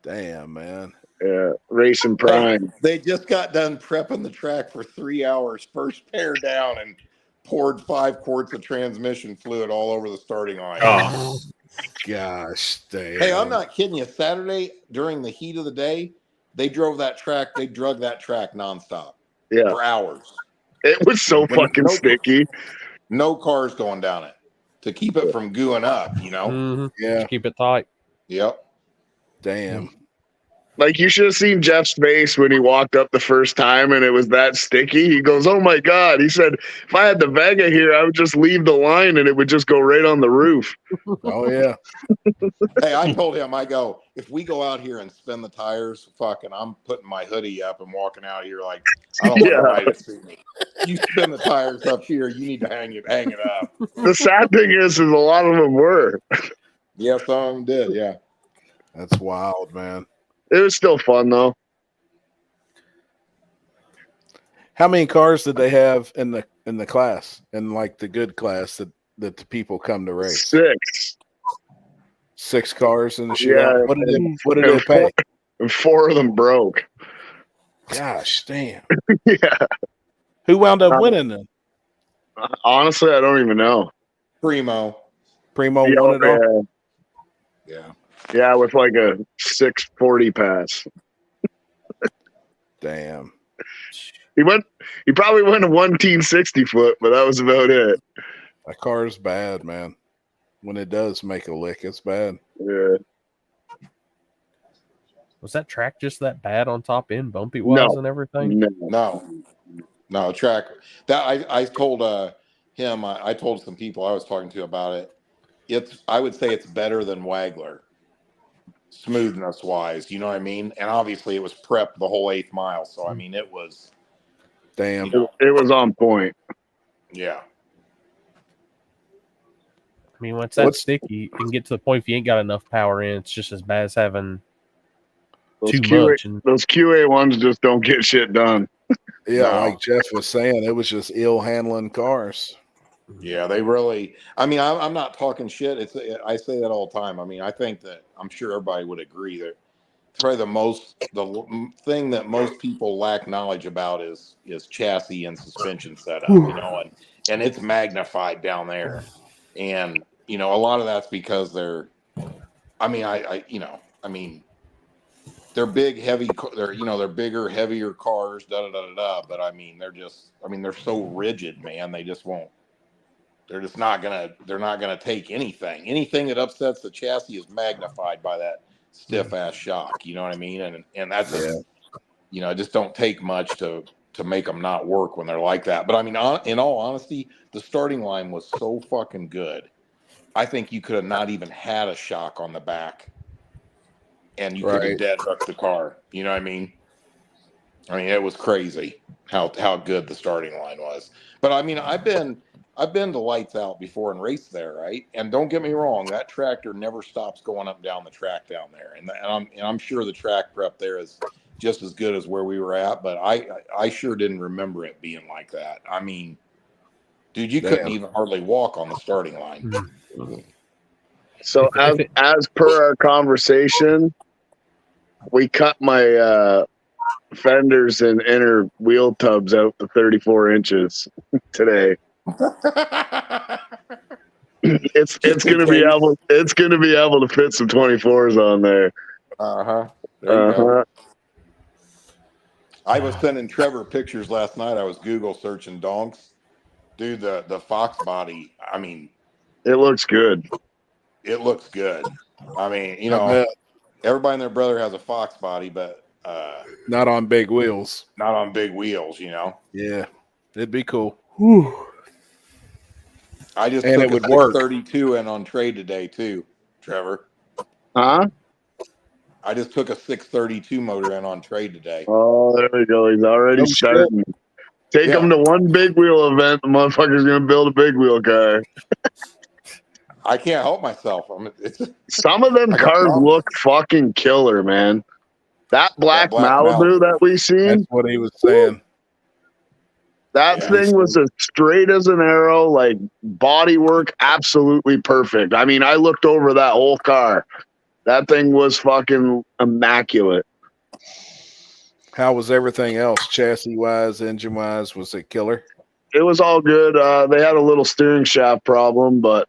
Damn, man. Yeah, racing prime. They just got done prepping the track for 3 hours, first pair down, and poured 5 quarts of transmission fluid all over the starting line. Oh, gosh, damn. Hey, I'm not kidding you. Saturday, during the heat of the day, they drug that track nonstop. Yeah. For hours. It was so fucking sticky. No cars going down it to keep it from gooing up, you know? Mm-hmm. Yeah. Just keep it tight. Yep. Damn. Like, you should have seen Jeff's face when he walked up the first time and it was that sticky. He goes, oh my God. He said, if I had the Vega here, I would just leave the line and it would just go right on the roof. Oh, yeah. Hey, I told him, I go, if we go out here and spin the tires, fucking, I'm putting my hoodie up and walking out here like, I don't want anybody to see me. You spin the tires up here, you need to hang it up. The sad thing is a lot of them were. Yeah, some of them did, yeah. That's wild, man. It was still fun, though. How many cars did they have in the class, in like the good class that the people come to race? 6 cars in the shootout. What did they pay? And 4 of them broke. Gosh, damn. Yeah. Who wound up winning then? Honestly, I don't even know. Primo won it all? Yeah. Yeah, with like a 640 pass. Damn. He probably went a 160 foot, but that was about it. That car's bad, man. When it does make a lick, it's bad. Yeah. Was that track just that bad on top end, bumpy wise and everything? No track. That I told him. I told some people I was talking to about it. I would say it's better than Wagler, smoothness wise. You know what I mean? And obviously, it was prepped the whole 8th mile. So I mean, it was. Damn. It was on point. Yeah. I mean, once that's sticky, you can get to the point if you ain't got enough power in, it's just as bad as having too much. And Those QA ones just don't get shit done. Yeah, No. like Jeff was saying, it was just ill handling cars. Yeah, they really. I mean, I'm not talking shit. I say that all the time. I mean, I think that I'm sure everybody would agree that probably the thing that most people lack knowledge about is chassis and suspension setup. You know, and it's magnified down there, and you know, a lot of that's because they're. I mean, I mean, they're big, heavy. They're bigger, heavier cars. Da da da da da. But I mean, they're so rigid, man. They just won't. They're just not gonna take anything. Anything that upsets the chassis is magnified by that stiff ass shock. You know what I mean? And that's it just don't take much to make them not work when they're like that. But I mean, in all honesty, the starting line was so fucking good. I think you could have not even had a shock on the back, and you could have dead hooked the car. You know what I mean? I mean, it was crazy how good the starting line was. But I mean, I've been to Lights Out before and raced there, right? And don't get me wrong, that tractor never stops going up and down the track down there. And I'm sure the track prep there is just as good as where we were at. But I sure didn't remember it being like that. I mean, dude, you couldn't even hardly walk on the starting line. So as per our conversation, we cut my fenders and inner wheel tubs out to 34 inches today. it's gonna be able to fit some 24s on there. There you go. I was sending Trevor pictures last night. I was Google searching donks. Dude, the Fox body, I mean, it looks good. It looks good. I mean, you know, everybody and their brother has a Fox body, but not on big wheels. Not on big wheels, you know. Yeah, it'd be cool. I just And took it would a work. 632 in on trade today too, Trevor. Huh? I just took a 632 motor in on trade today. Oh, there we go. He's already starting. Take him to one big wheel event. The motherfucker's gonna build a big wheel car. I can't help myself. Some of them cars look fucking killer, man. That black Malibu that we seen. That's what he was saying. That thing was as straight as an arrow, like body work, absolutely perfect. I mean, I looked over that whole car. That thing was fucking immaculate. How was everything else, chassis wise, engine wise? Was it killer? It was all good. They had a little steering shaft problem, but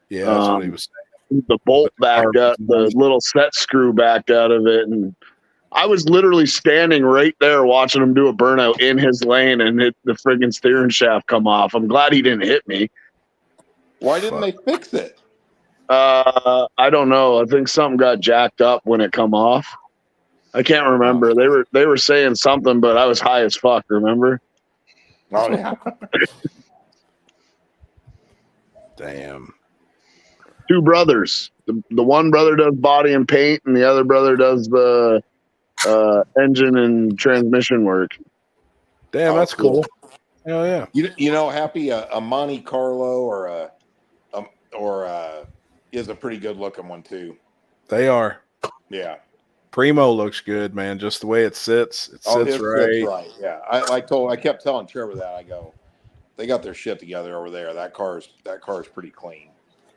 yeah, that's what he was saying. The bolt backed out, the little set screw backed out of it, and I was literally standing right there watching him do a burnout in his lane and hit the friggin' steering shaft come off. I'm glad he didn't hit me. Why didn't they fix it? I don't know. I think something got jacked up when it come off. I can't remember. They were saying something, but I was high as fuck, remember? Oh yeah. Damn. Two brothers. The one brother does body and paint, and the other brother does the engine and transmission work. Damn, that's cool. Hell yeah. You know, Happy, a Monte Carlo or is a pretty good looking one too. They are. Yeah. Primo looks good, man. Just the way it sits. It sits right. Sits right. Yeah. I kept telling Trevor that. I go, they got their shit together over there. That car's pretty clean.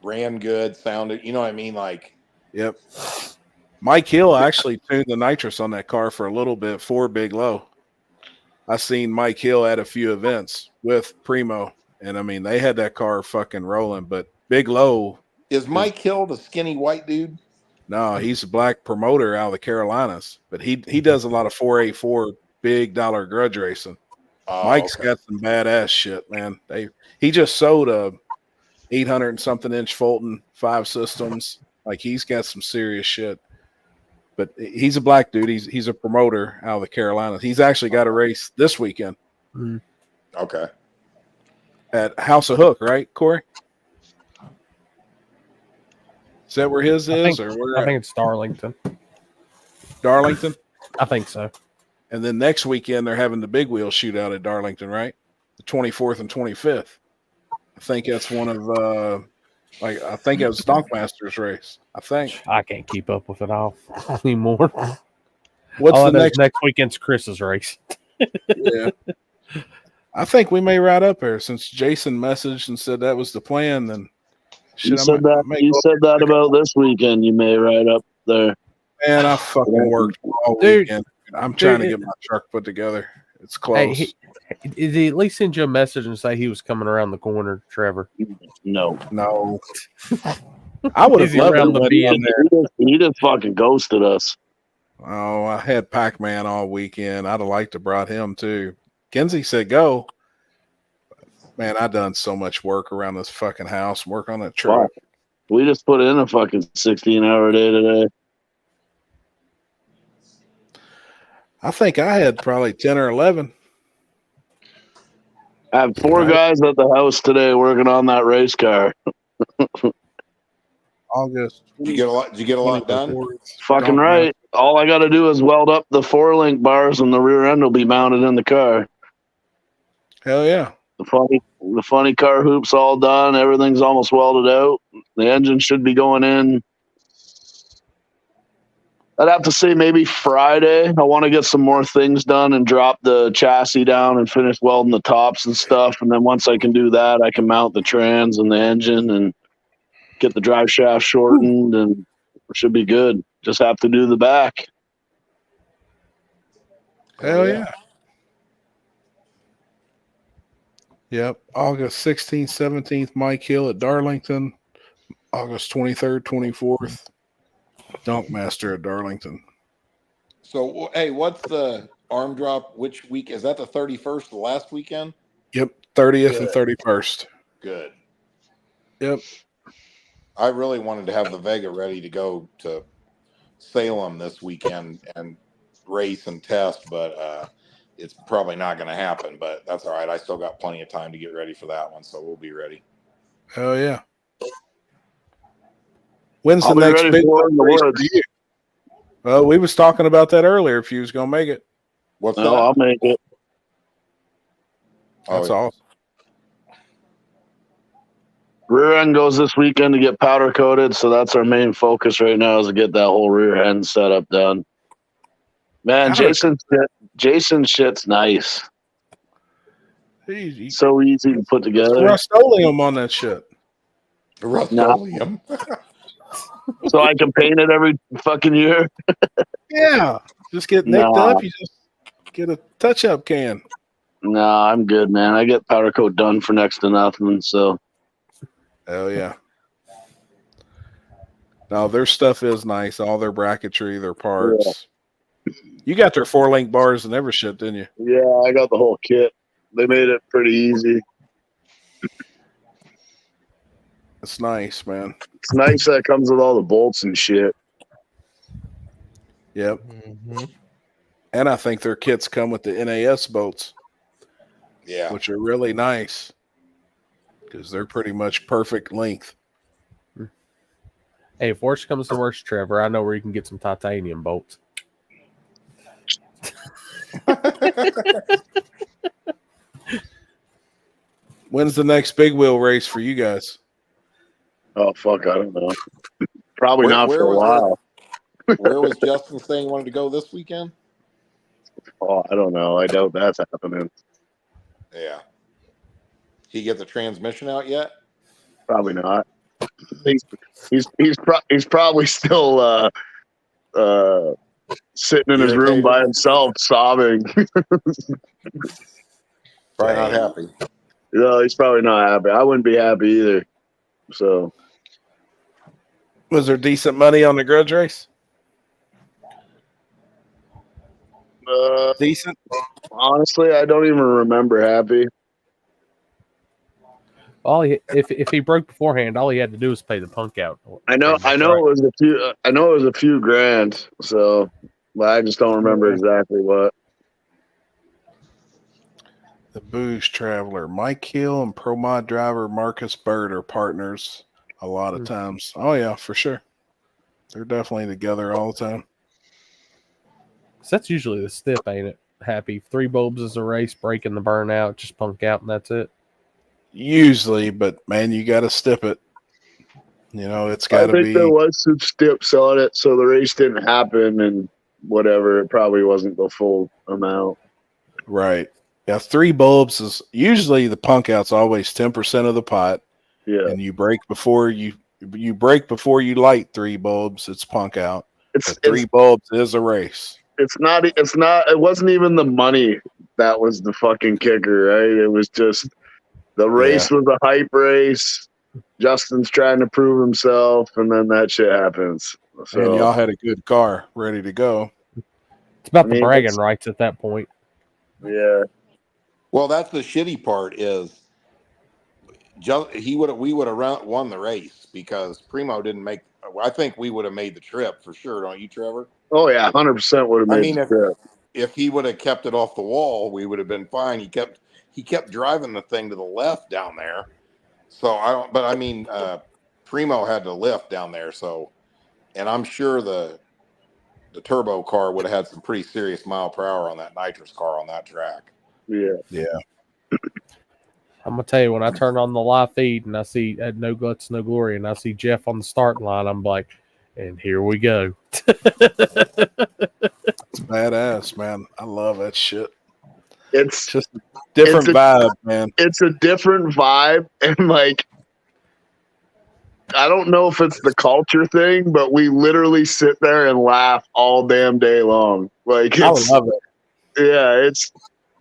Ran good, sounded, you know what I mean? Like, yep. Mike Hill actually tuned the nitrous on that car for a little bit for Big Low. I seen Mike Hill at a few events with Primo, and I mean they had that car fucking rolling. But Big Low is Mike Hill the skinny white dude? No, he's a black promoter out of the Carolinas, but he does a lot of 484 big dollar grudge racing. Mike's got some badass shit, man. He just sold a 800 and something inch Fulton 5 systems. Like he's got some serious shit. But he's a black dude. He's a promoter out of the Carolinas. He's actually got a race this weekend. Okay. At House of Hook, right, Corey? Is that where his is? I think it's Darlington. Darlington? I think so. And then next weekend they're having the big wheel shootout at Darlington, right? The 24th and 25th. I think that's one of I think it was Donk Masters race. I think. I can't keep up with it all anymore. What's all the I know is next? next weekend's Chris's race. Yeah. I think we may ride up there since Jason messaged and said that was the plan. Then You said that about this weekend. You may ride up there. Man, I fucking worked all weekend. I'm trying to get my truck put together. It's close. Hey, did he at least send you a message and say he was coming around the corner, Trevor? No. I would have Is he loved around to the be in bend? there. He just fucking ghosted us. Oh, I had Pac-Man all weekend. I'd have liked to brought him too. Kenzie said go. Man, I done so much work around this fucking house. Work on that truck. Fuck. We just put in a fucking 16-hour day today. I think I had probably 10 or 11. I have 4 guys at the house today working on that race car. August. Did you get a lot done? Fucking right. All I got to do is weld up the 4-link bars, and the rear end will be mounted in the car. Hell yeah. The funny car hoop's all done. Everything's almost welded out. The engine should be going in. I'd have to say maybe Friday. I want to get some more things done and drop the chassis down and finish welding the tops and stuff. And then once I can do that, I can mount the trans and the engine and get the drive shaft shortened, and it should be good. Just have to do the back. Hell yeah. Yep. August 16th, 17th, Mike Hill at Darlington. August 23rd, 24th, Donk Master at Darlington. So, hey, what's the arm drop? Which week? Is that the 31st, the last weekend? Yep. 30th Good. and 31st. Good. Yep. I really wanted to have the Vega ready to go to Salem this weekend and race and test, but it's probably not going to happen. But that's all right. I still got plenty of time to get ready for that one, so we'll be ready. Hell yeah. When's I'll the be next ready big for it in the race for woods. you? Well, we was talking about that earlier. If you was gonna make it, What's No, that? I'll make it. That's Oh, awesome. Rear end goes this weekend to get powder coated, so that's our main focus right now is to get that whole rear end setup done. Man, Jason's shit's nice. Easy. So easy to put together. Rust-Oleum on that shit. Rust-Oleum. So I can paint it every fucking year. Yeah. Just get nicked Nah. up. You just get a touch-up can. Nah, I'm good, man. I get powder coat done for next to nothing. So Hell yeah. No, their stuff is nice. All their bracketry, their parts. You got their 4-link bars and every shit, didn't you? yeah, I got the whole kit. They made it pretty easy. It's nice, man. It's nice that it comes with all the bolts and shit. Yep. And I think their kits come with the NAS bolts. Yeah. Which are really nice. Because they're pretty much perfect length. Hey, if worst comes to worst, Trevor, I know where you can get some titanium bolts. When's the next big wheel race for you guys? Oh, fuck, I don't know. Probably Where- not where for a was while. Where was Justin saying he wanted to go this weekend? Oh, I don't know. I doubt that's happening. Yeah. He get the transmission out yet? Probably not. He's probably still sitting in his room Irritated? by himself sobbing. Probably not happy. No, he's probably not happy. I wouldn't be happy either. So Was there decent money on the Grudge race? Decent. Honestly, I don't even remember happy. If he broke beforehand, all he had to do was pay the punk out. I know it was a few. I know it was a few grand. So, but I just don't remember exactly what. The Booze Traveler. Mike Hill and Pro Mod driver Marcus Bird are partners a lot of times. Oh, yeah, for sure. They're definitely together all the time. That's usually the stip, ain't it? Happy? 3 bulbs is a race, breaking the burnout, just punk out, and that's it. Usually, but man, you got to stip it. You know, it's got to I think be there was some steps on it, so the race didn't happen, and whatever. It probably wasn't the full amount. right. Yeah, 3 bulbs is usually the punk out's always 10% of the pot. Yeah, and you break before you light 3 bulbs. It's punk out. it's But 3 bulbs is a race. it's not. It wasn't even the money that was the fucking kicker, right? It was just the race was a hype race. Justin's trying to prove himself, and then that shit happens. So And y'all had a good car ready to go. It's about the bragging rights at that point. Yeah. Well, that's the shitty part is we would have won the race because Primo didn't make. I think we would have made the trip for sure, don't you, Trevor? Oh yeah, 100% would have made the trip. If he would have kept it off the wall, we would have been fine. He kept driving the thing to the left down there. So I don't. But I mean, Primo had to lift down there. So, and I'm sure the turbo car would have had some pretty serious mile per hour on that nitrous car on that track. Yeah. Yeah. I'm gonna tell you, when I turn on the live feed and I see at No Guts, No Glory, and I see Jeff on the starting line, I'm like, and here we go. It's badass, man. I love that shit. It's just a different vibe, man. It's a different vibe, and like, I don't know if it's the culture thing, but we literally sit there and laugh all damn day long. Like, I love it. Yeah,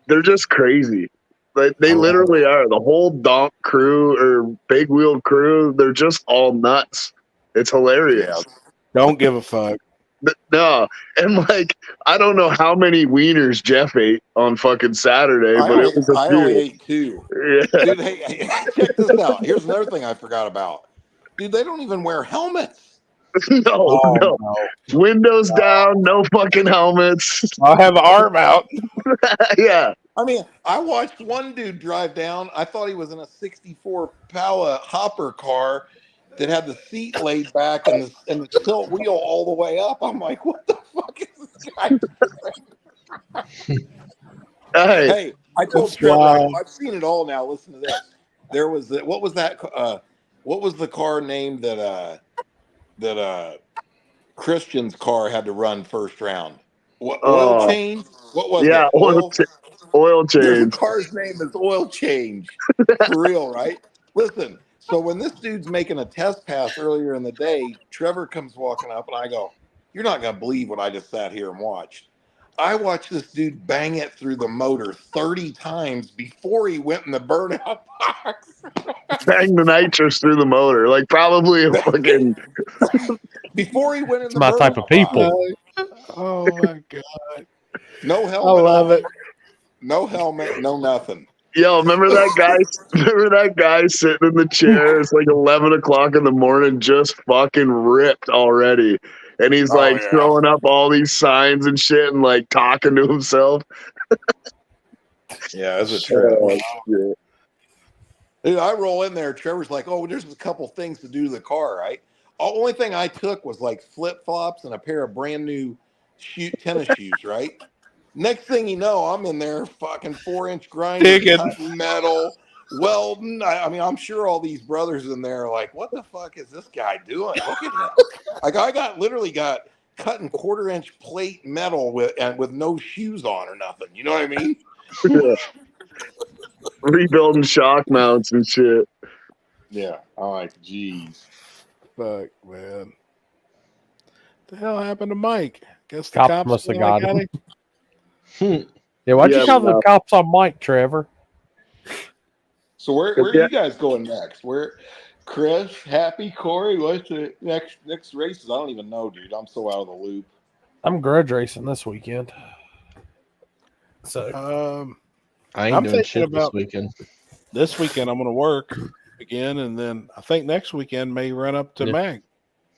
they're just crazy. Like they literally are. The whole Donk crew or big wheel crew, they're just all nuts. It's hilarious. Don't give a fuck. No, and like I don't know how many wieners Jeff ate on fucking Saturday, but it was a few. I only ate 2. Yeah. Dude, hey, check this out. Here's another thing I forgot about. Dude, they don't even wear helmets. No. Windows down, no fucking helmets. I'll have an arm out. Yeah. I mean, I watched one dude drive down. I thought he was in a 64 Pala hopper car that had the seat laid back and the tilt wheel all the way up. I'm like, what the fuck is this guy doing? Hey, I told Trevor, I've seen it all now. Listen to this. There was what was the car name that Christian's car had to run first round? What, oil change? What was it? Oil There's a change. car's name is Oil Change. For real, right? Listen, so when this dude's making a test pass earlier in the day, Trevor comes walking up and I go, you're not going to believe what I just sat here and watched. I watched this dude bang it through the motor 30 times before he went in the burnout box. Bang the nitrous through the motor. Like probably a fucking before he went in It's the my burnout type of people. box. Oh my god. No helmet. I love it. No helmet, no nothing. Yo, remember that guy? Remember that guy sitting in the chair? It's like 11 o'clock in the morning, just fucking ripped already, and he's like throwing up all these signs and shit, and like talking to himself. Yeah, it's a trip. Oh, shit. Dude, I roll in there. Trevor's like, "Oh, there's a couple things to do to the car, right?" The only thing I took was like flip flops and a pair of brand new tennis shoes, right? Next thing you know, I'm in there fucking 4-inch grinder, cutting metal, welding. I mean, I'm sure all these brothers in there are like, what the fuck is this guy doing? Look at that. Like I literally got cutting 1/4-inch plate metal with no shoes on or nothing. You know what I mean? Yeah. Rebuilding shock mounts and shit. Yeah. I'm like, geez. Fuck, man. The hell happened to Mike? Guess the Cops cops must have finally got him. him. Yeah, why'd you Yeah, call the no. cops on Mike, Trevor? So where are you guys going next? Where, Chris, Happy, Corey? What's the next races? I don't even know, dude. I'm so out of the loop. I'm grudge racing this weekend. So I ain't I'm doing thinking shit about this weekend. This weekend I'm going to work again, and then I think next weekend may run up to Yeah. Mag.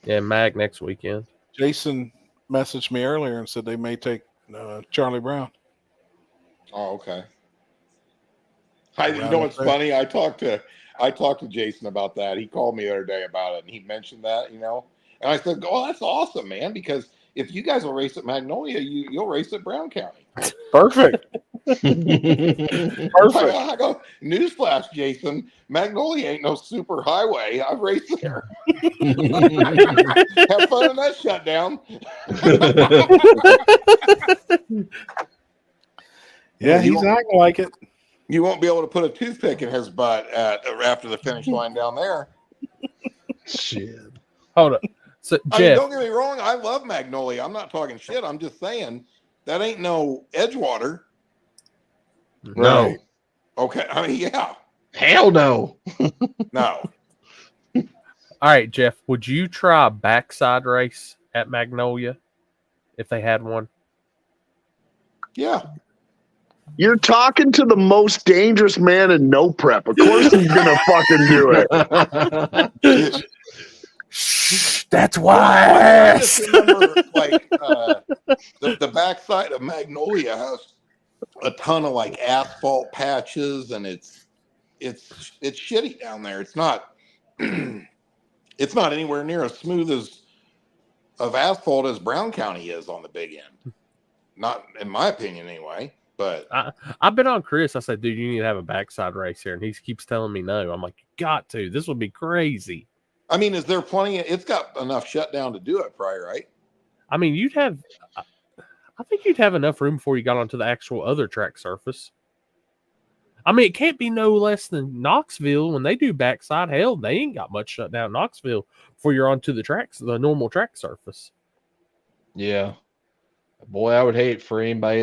yeah, Mag next weekend. Jason messaged me earlier and said they may take Charlie Brown. Oh, okay. You know what's funny? I talked to Jason about that. He called me the other day about it, and he mentioned that, and I said, "Oh, that's awesome, man! Because if you guys will race at Magnolia, you'll race at Brown County." Perfect. I go, newsflash, Jason. Magnolia ain't no super highway. I've raced there. Have fun in that shutdown. Yeah, he's acting like it. You won't be able to put a toothpick in his butt after the finish line down there. Shit. Hold up. So, I mean, Jeff, don't get me wrong. I love Magnolia. I'm not talking shit. I'm just saying that ain't no Edgewater. No. Okay. I mean, yeah. Hell no. No. all right, Jeff, would you try a backside race at Magnolia if they had one? Yeah. You're talking to the most dangerous man in no prep. Of course he's gonna fucking do it. That's why I I asked. just remember, like, the backside of Magnolia has a ton of like asphalt patches, and it's shitty down there. It's not it's not anywhere near as smooth of asphalt as Brown County is on the big end. Not in my opinion, anyway. But I've been on Chris. I said, dude, you need to have a backside race here. And he keeps telling me no. I'm like, you got to. This would be crazy. I mean, is there plenty it's got enough shutdown to do it, probably, right? I mean, I think you'd have enough room before you got onto the actual other track surface. I mean, it can't be no less than Knoxville when they do backside. Hell, they ain't got much shut down in Knoxville before you're onto the normal track surface. Yeah. Boy, I would hate for anybody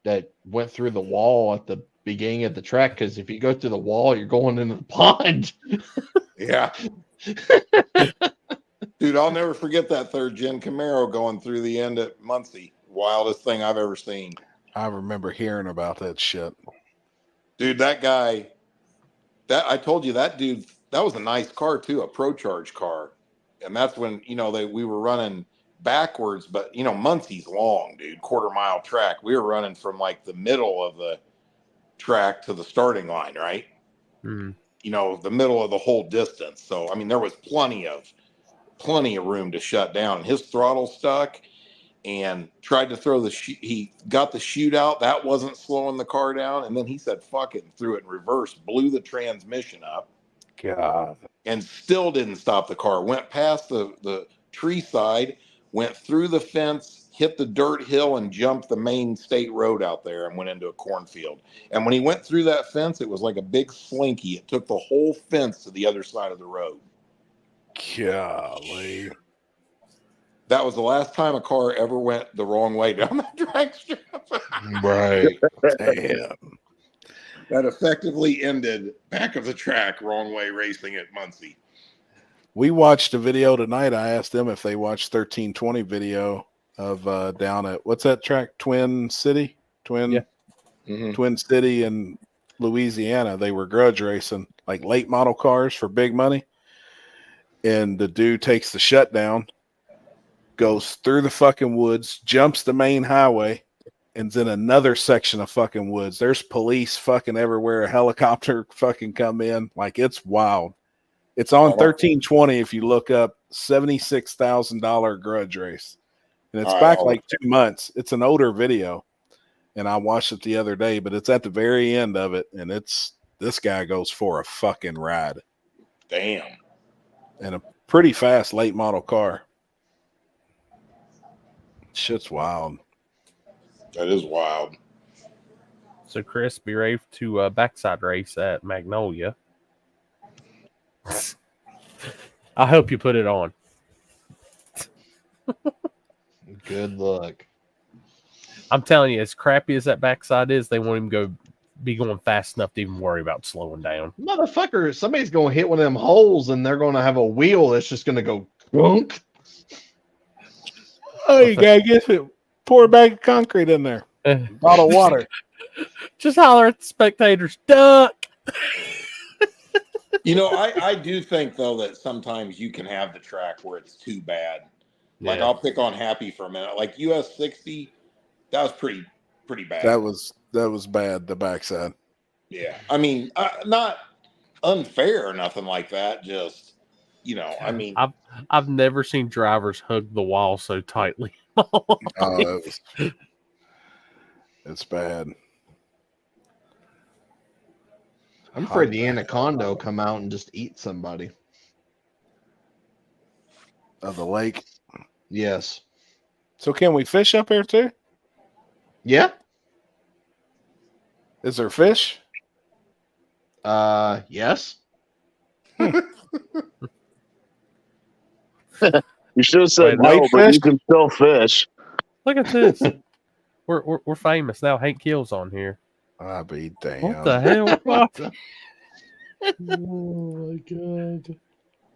that went through the wall at the beginning of the track, because if you go through the wall, you're going into the pond. Yeah. Dude, I'll never forget that third gen Camaro going through the end at Muncie. Wildest thing I've ever seen. I remember hearing about that shit. Dude, that guy, I told you that dude, that was a nice car too, a Pro Charge car. And that's when, we were running backwards, but Muncie's long, dude, quarter-mile track. We were running from like the middle of the track to the starting line, right? Mm. The middle of the whole distance. So, I mean, there was plenty of room to shut down. His throttle stuck and tried to throw he got the shootout. That wasn't slowing the car down. And then he said, fuck it, and threw it in reverse, blew the transmission up. God. And still didn't stop the car. Went past the tree side, went through the fence, hit the dirt hill, and jumped the main state road out there and went into a cornfield. And when he went through that fence, it was like a big slinky. It took the whole fence to the other side of the road. Golly. That was the last time a car ever went the wrong way down that drag strip. Right. Damn. That effectively ended back of the track, wrong way racing at Muncie. We watched a video tonight. I asked them if they watched 1320 video of down at, what's that track? Twin City in Louisiana. They were grudge racing, like late model cars for big money. And the dude takes the shutdown, goes through the fucking woods, jumps the main highway, and's in another section of fucking woods. There's police fucking everywhere. A helicopter fucking come in. Like, it's wild. It's on 1320 if you look up $76,000 grudge race. And it's back like 2 months. It's an older video. And I watched it the other day, but it's at the very end of it. And this guy goes for a fucking ride. Damn. And a pretty fast late model car. Shit's wild. That is wild. So, Chris, be ready to backside race at Magnolia. I hope you put it on. Good luck. I'm telling you, as crappy as that backside is, they won't even be going fast enough to even worry about slowing down. Motherfucker, somebody's going to hit one of them holes and they're going to have a wheel that's just going to go gunk. Oh, you gotta get it. Pour a bag of concrete in there. Bottle of water. Just holler at the spectators, duck. I do think, though, that sometimes you can have the track where it's too bad. Like, I'll pick on Happy for a minute. Like, US 60, that was pretty bad. That was bad, the backside. Yeah. I mean, not unfair or nothing like that. Just, I mean. I've never seen drivers hug the wall so tightly. It's bad. I'm afraid the anaconda will come out and just eat somebody. Of the lake. Yes. So can we fish up here too? Yeah. Is there fish? Yes. You should have said no, but Whitefish? you can still fish. Look at this. We're famous now. Hank Kill's on here. I'll be damned. What the hell? What? Oh my god.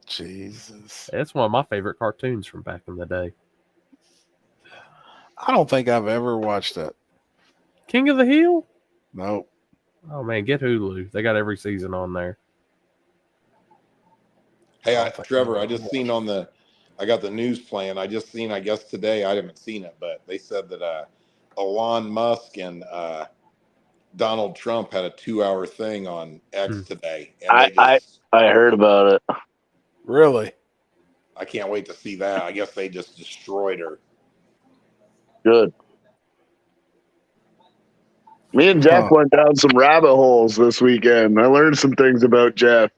Jesus. That's one of my favorite cartoons from back in the day. I don't think I've ever watched that. King of the Hill? Nope. Oh man, get Hulu. They got every season on there. Hey, Trevor, I just seen I got the news playing. I just seen, I guess today, I haven't seen it, but they said that Elon Musk and Donald Trump had a 2-hour thing on X today. And I heard about it. Really? I can't wait to see that. I guess they just destroyed her. Good. Me and Jeff went down some rabbit holes this weekend. I learned some things about Jeff.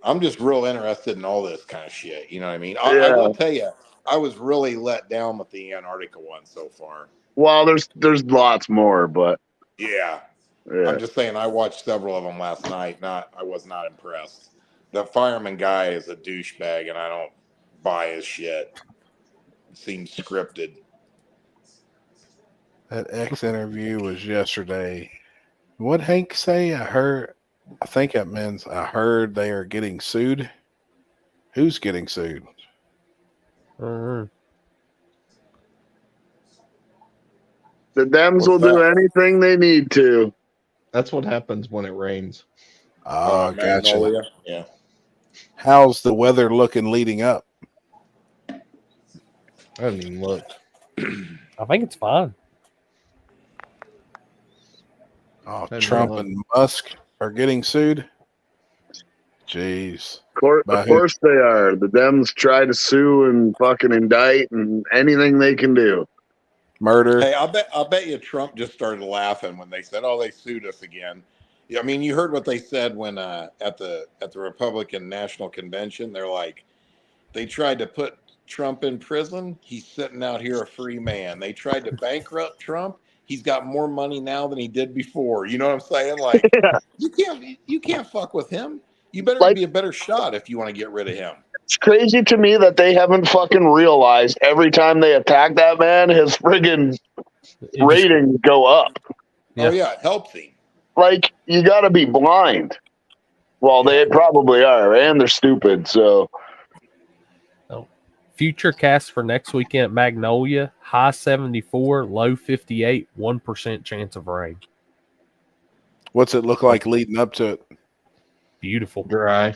I'm just real interested in all this kind of shit. You know what I mean? I will tell you, I was really let down with the Antarctica one so far. Well, there's lots more, but Yeah. I'm just saying I watched several of them last night. I was not impressed. The fireman guy is a douchebag, and I don't buy his shit. It seems scripted. That X interview was yesterday. What Hank say? I think that means I heard they are getting sued. Who's getting sued? the Dems will do anything they need to. That's what happens when it rains. Oh, gotcha. Magnolia? Yeah. How's the weather looking leading up? I haven't even looked. I think it's fine. Oh, Trump and Musk are getting sued? Jeez. Of course they are. The Dems try to sue and fucking indict and anything they can do. Murder. Hey, I'll bet you Trump just started laughing when they said, "Oh, they sued us again." Yeah, I mean, you heard what they said when at the Republican National Convention. They're like, they tried to put Trump in prison. He's sitting out here a free man. They tried to bankrupt Trump. He's got more money now than he did before. You know what I'm saying? Like, you can't fuck with him. You better be a better shot if you want to get rid of him. It's crazy to me that they haven't fucking realized every time they attack that man, his friggin' ratings go up. Oh yeah, it helps him. Like, you got to be blind. Well, they probably are, and they're stupid. So, Future cast for next weekend at Magnolia: high 74, low 58, 1% chance of rain. What's it look like leading up to it? Beautiful. Dry.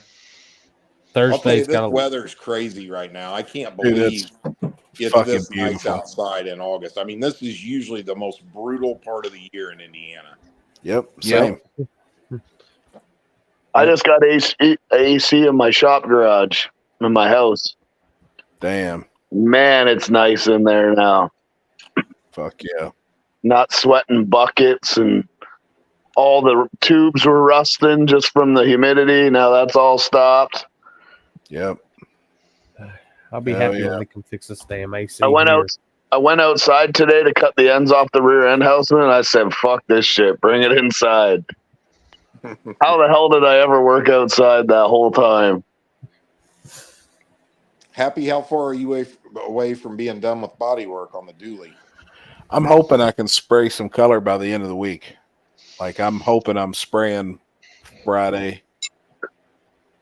I'll tell you, Thursday's this got a weather's crazy right now. I can't Dude, believe it's fucking this nice beautiful. outside in August. I mean, this is usually the most brutal part of the year in Indiana. Yep, same. I just got AC in my shop garage in my house. Damn. Man, it's nice in there now. Fuck yeah. Not sweating buckets, and all the tubes were rusting just from the humidity. Now that's all stopped. Yep. I'll be Hell happy yeah. when they can fix this damn AC. I went here. I went outside today to cut the ends off the rear end housing, and I said, "Fuck this shit, bring it inside." How the hell did I ever work outside that whole time? Happy, how far are you away from being done with body work on the dually? I'm hoping I can spray some color by the end of the week. Like, I'm hoping I'm spraying Friday,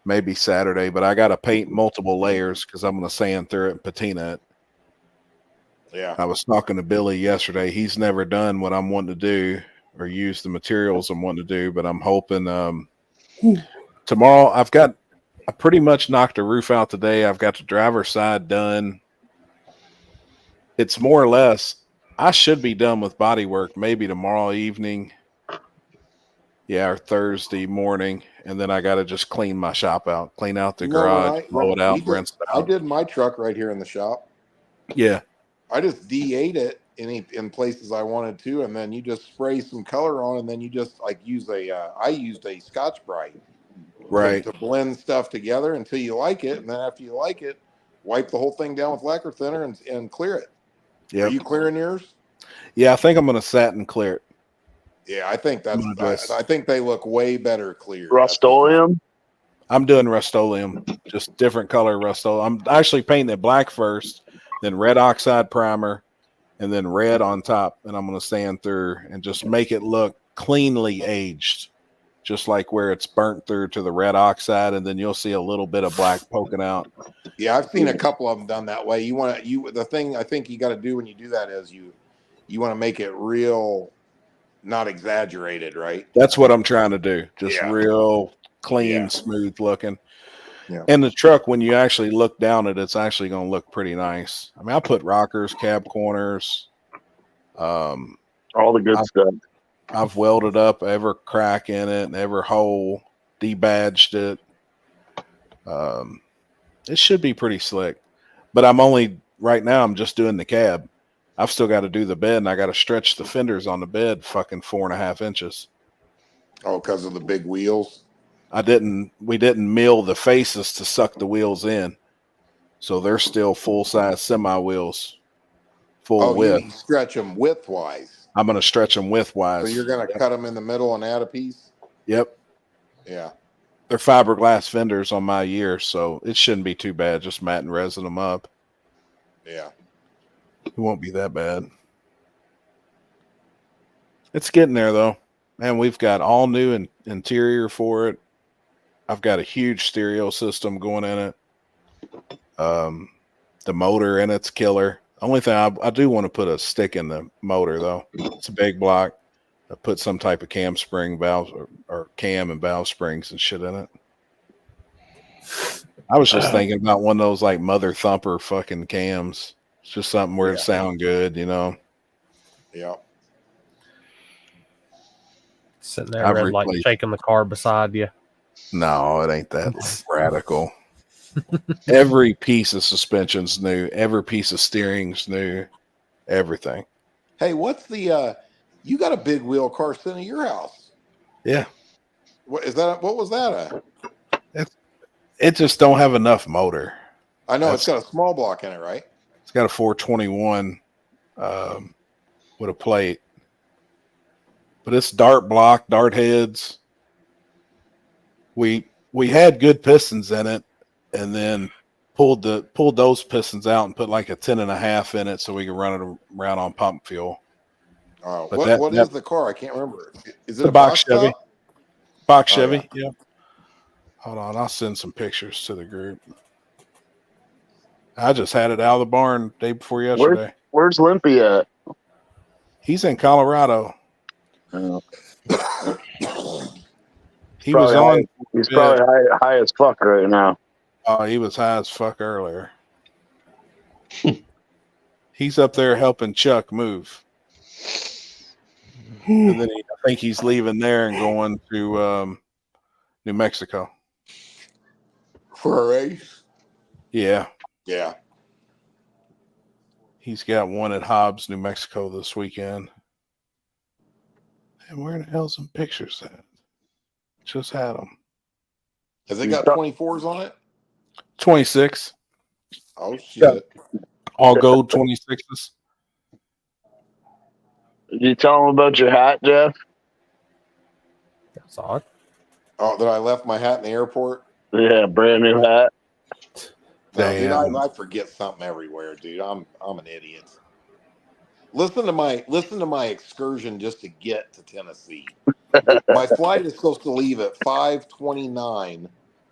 maybe Saturday, but I got to paint multiple layers because I'm going to sand through it and patina it. Yeah. I was talking to Billy yesterday. He's never done what I'm wanting to do or use the materials I'm wanting to do, but I'm hoping tomorrow I pretty much knocked the roof out today. I've got the driver's side done. It's more or less, I should be done with body work maybe tomorrow evening. Yeah, or Thursday morning. And then I got to just clean my shop out, clean out the garage, blow it out, rinse it I out. did my truck right here in the shop. Yeah. I just D8 it in places I wanted to, and then you just spray some color on, and then you just like use I used a Scotch Brite Right. to blend stuff together until you like it, and then after you like it, wipe the whole thing down with lacquer thinner and clear it. Yep. Are you clearing yours? Yeah, I think I'm gonna satin clear it. Yeah, I think I'm gonna I think they look way better clear. Rust-Oleum? I'm doing Rust-Oleum, just different color Rust-Oleum. I'm actually painting it black first, then red oxide primer, and then red on top. And I'm going to sand through and just make it look cleanly aged, just like where it's burnt through to the red oxide. And then you'll see a little bit of black poking out. Yeah, I've seen a couple of them done that way. The thing I think you got to do when you do that is you want to make it real, not exaggerated, right? That's what I'm trying to do. Just real clean, smooth looking. Yeah. And the truck, when you actually look down at it, it's actually going to look pretty nice. I mean, I put rockers, cab corners, all the good stuff. I've welded up every crack in it and every hole, debadged it. It should be pretty slick, but right now I'm just doing the cab. I've still got to do the bed, and I got to stretch the fenders on the bed fucking 4.5 inches. Oh, because of the big wheels? We didn't mill the faces to suck the wheels in. So they're still full-size semi-wheels, full width. You stretch them width-wise. I'm going to stretch them width-wise. So you're going to cut them in the middle and add a piece? Yep. Yeah. They're fiberglass fenders on my year, so it shouldn't be too bad, just mat and resin them up. Yeah. It won't be that bad. It's getting there, though. Man, we've got all new interior for it. I've got a huge stereo system going in it. The motor in it's killer. Only thing I do want to put a stick in the motor, though. It's a big block. I put some type of cam spring valves or cam and valve springs and shit in it. I was just thinking about one of those like mother thumper fucking cams. It's just something where it sound good, you know. Yeah. Sitting there, red light, shaking the car beside you. No, it ain't that radical. Every piece of suspension's new. Every piece of steering's new. Everything. Hey, what's the? You got a big wheel car sitting at your house? Yeah. What is that? What was that? It just don't have enough motor. I know it's got a small block in it, right? It's got a 421 with a plate, but it's dart block, dart heads. We had good pistons in it, and then pulled those pistons out and put like a 10.5 in it so we could run it around on pump fuel. Oh, what is the car? I can't remember. Is it a box Chevy? top? Box Chevy, yeah. Hold on, I'll send some pictures to the group. I just had it out of the barn day before yesterday. Where's Limpy at? He's in Colorado. Oh. He was on. He's probably high as fuck right now. Oh, he was high as fuck earlier. He's up there helping Chuck move. And then I think he's leaving there and going to New Mexico. For a race? Yeah. Yeah. He's got one at Hobbs, New Mexico this weekend. And where the hell's some pictures at? Just had them. Has it got 24s on it? 26. Oh, shit. All gold 26s. Did you tell him about your hat, Jeff? That's odd. Oh, that I left my hat in the airport? Yeah, brand new hat. No, dude, I forget something everywhere, dude. I'm an idiot. Listen to my excursion just to get to Tennessee. My flight is supposed to leave at 5:29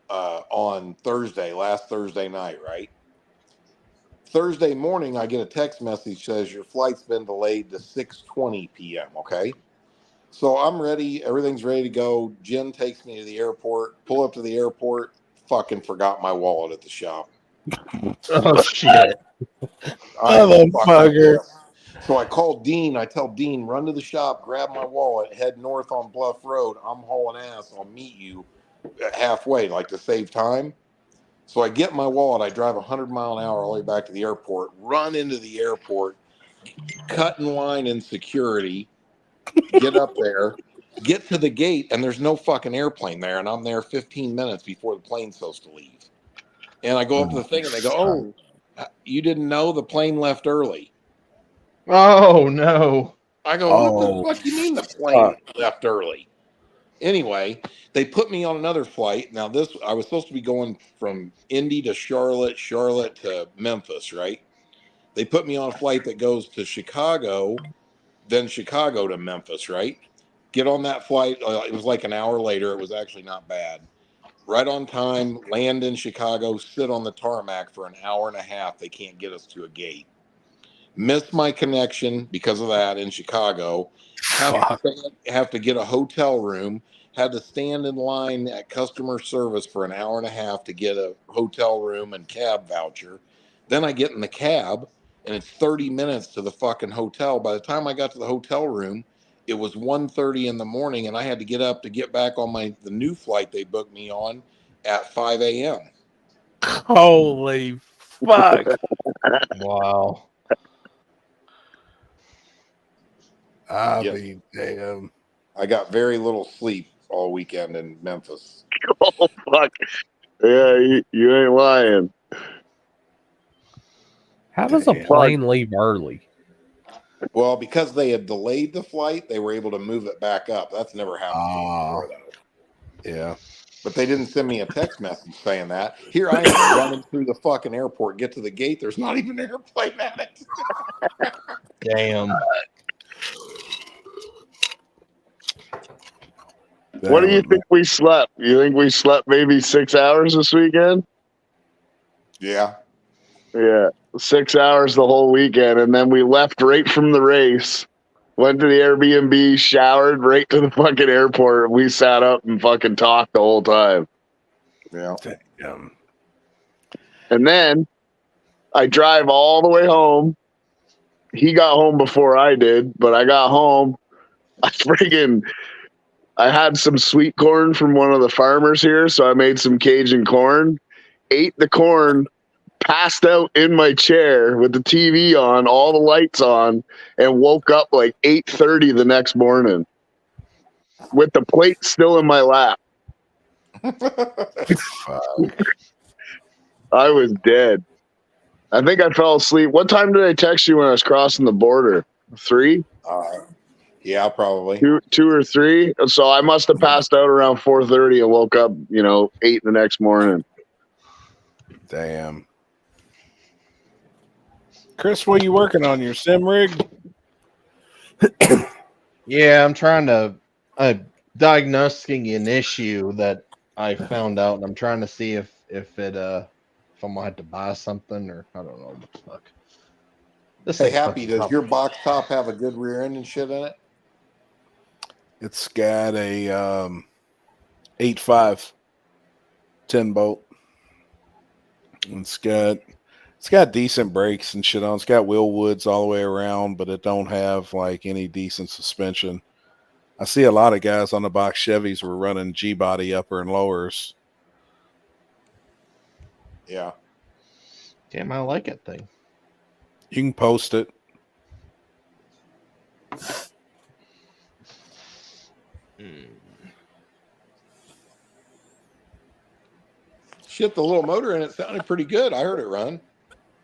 on last Thursday night, right? Thursday morning, I get a text message says your flight's been delayed to 6:20 p.m. Okay, so I'm ready. Everything's ready to go. Jen takes me to the airport. Pull up to the airport. Fucking forgot my wallet at the shop. Oh shit! Motherfucker. So I called Dean. I tell Dean, run to the shop, grab my wallet, head north on Bluff Road. I'm hauling ass. I'll meet you halfway, like to save time. So I get my wallet. I drive 100-mile-an-hour all the way back to the airport, run into the airport, cut in line in security, get up there, get to the gate, and there's no fucking airplane there. And I'm there 15 minutes before the plane's supposed to leave. And I go up to the thing and they go, "Oh, you didn't know the plane left early." Oh no. I go, "What the fuck you mean the plane left early?" Anyway, they put me on another flight. Now I was supposed to be going from Indy to Charlotte, Charlotte to Memphis, right? They put me on a flight that goes to Chicago, then Chicago to Memphis, right? Get on that flight. It was like an hour later. It was actually not bad. Right on time, land in Chicago, sit on the tarmac for an hour and a half. They can't get us to a gate. Missed my connection because of that in Chicago. Have to get a hotel room. Had to stand in line at customer service for an hour and a half to get a hotel room and cab voucher. Then I get in the cab and it's 30 minutes to the fucking hotel. By the time I got to the hotel room, it was 1:30 in the morning and I had to get up to get back on the new flight they booked me on at 5 a.m. Holy fuck. Wow. I Yes. mean, damn. I got very little sleep all weekend in Memphis. Oh fuck! Yeah, you ain't lying. How does a plane leave early? Well, because they had delayed the flight, they were able to move it back up. That's never happened to me before, though. Yeah. But they didn't send me a text message saying that. Here I am running through the fucking airport, get to the gate. There's not even an airplane at it. Damn. What do you think we slept? You think we slept maybe 6 hours this weekend? Yeah. Yeah, 6 hours the whole weekend, and then we left right from the race. Went to the Airbnb, showered, right to the fucking airport. We sat up and fucking talked the whole time. Yeah. And then I drive all the way home. He got home before I did, but I got home. I had some sweet corn from one of the farmers here, so I made some Cajun corn, ate the corn, passed out in my chair with the TV on, all the lights on, and woke up like 8:30 the next morning with the plate still in my lap. I was dead. I think I fell asleep. What time did I text you when I was crossing the border? 3? Yeah, probably. 2 or 3. So I must have passed out around 4:30 and woke up, 8 the next morning. Damn. Chris, what are you working on? Your sim rig? Yeah, I'm trying to diagnosing an issue that I found out, and I'm trying to see if I'm gonna have to buy something or I don't know what the fuck. Hey, Happy, does your box top have a good rear end and shit in it? It's got a 8.5 10 bolt. It's got decent brakes and shit on. It's got wheel woods all the way around, but it don't have like any decent suspension. I see a lot of guys on the box Chevys were running G-body upper and lowers. Yeah. Damn, I like that thing. You can post it. Shit, the little motor in it sounded pretty good. I heard it run.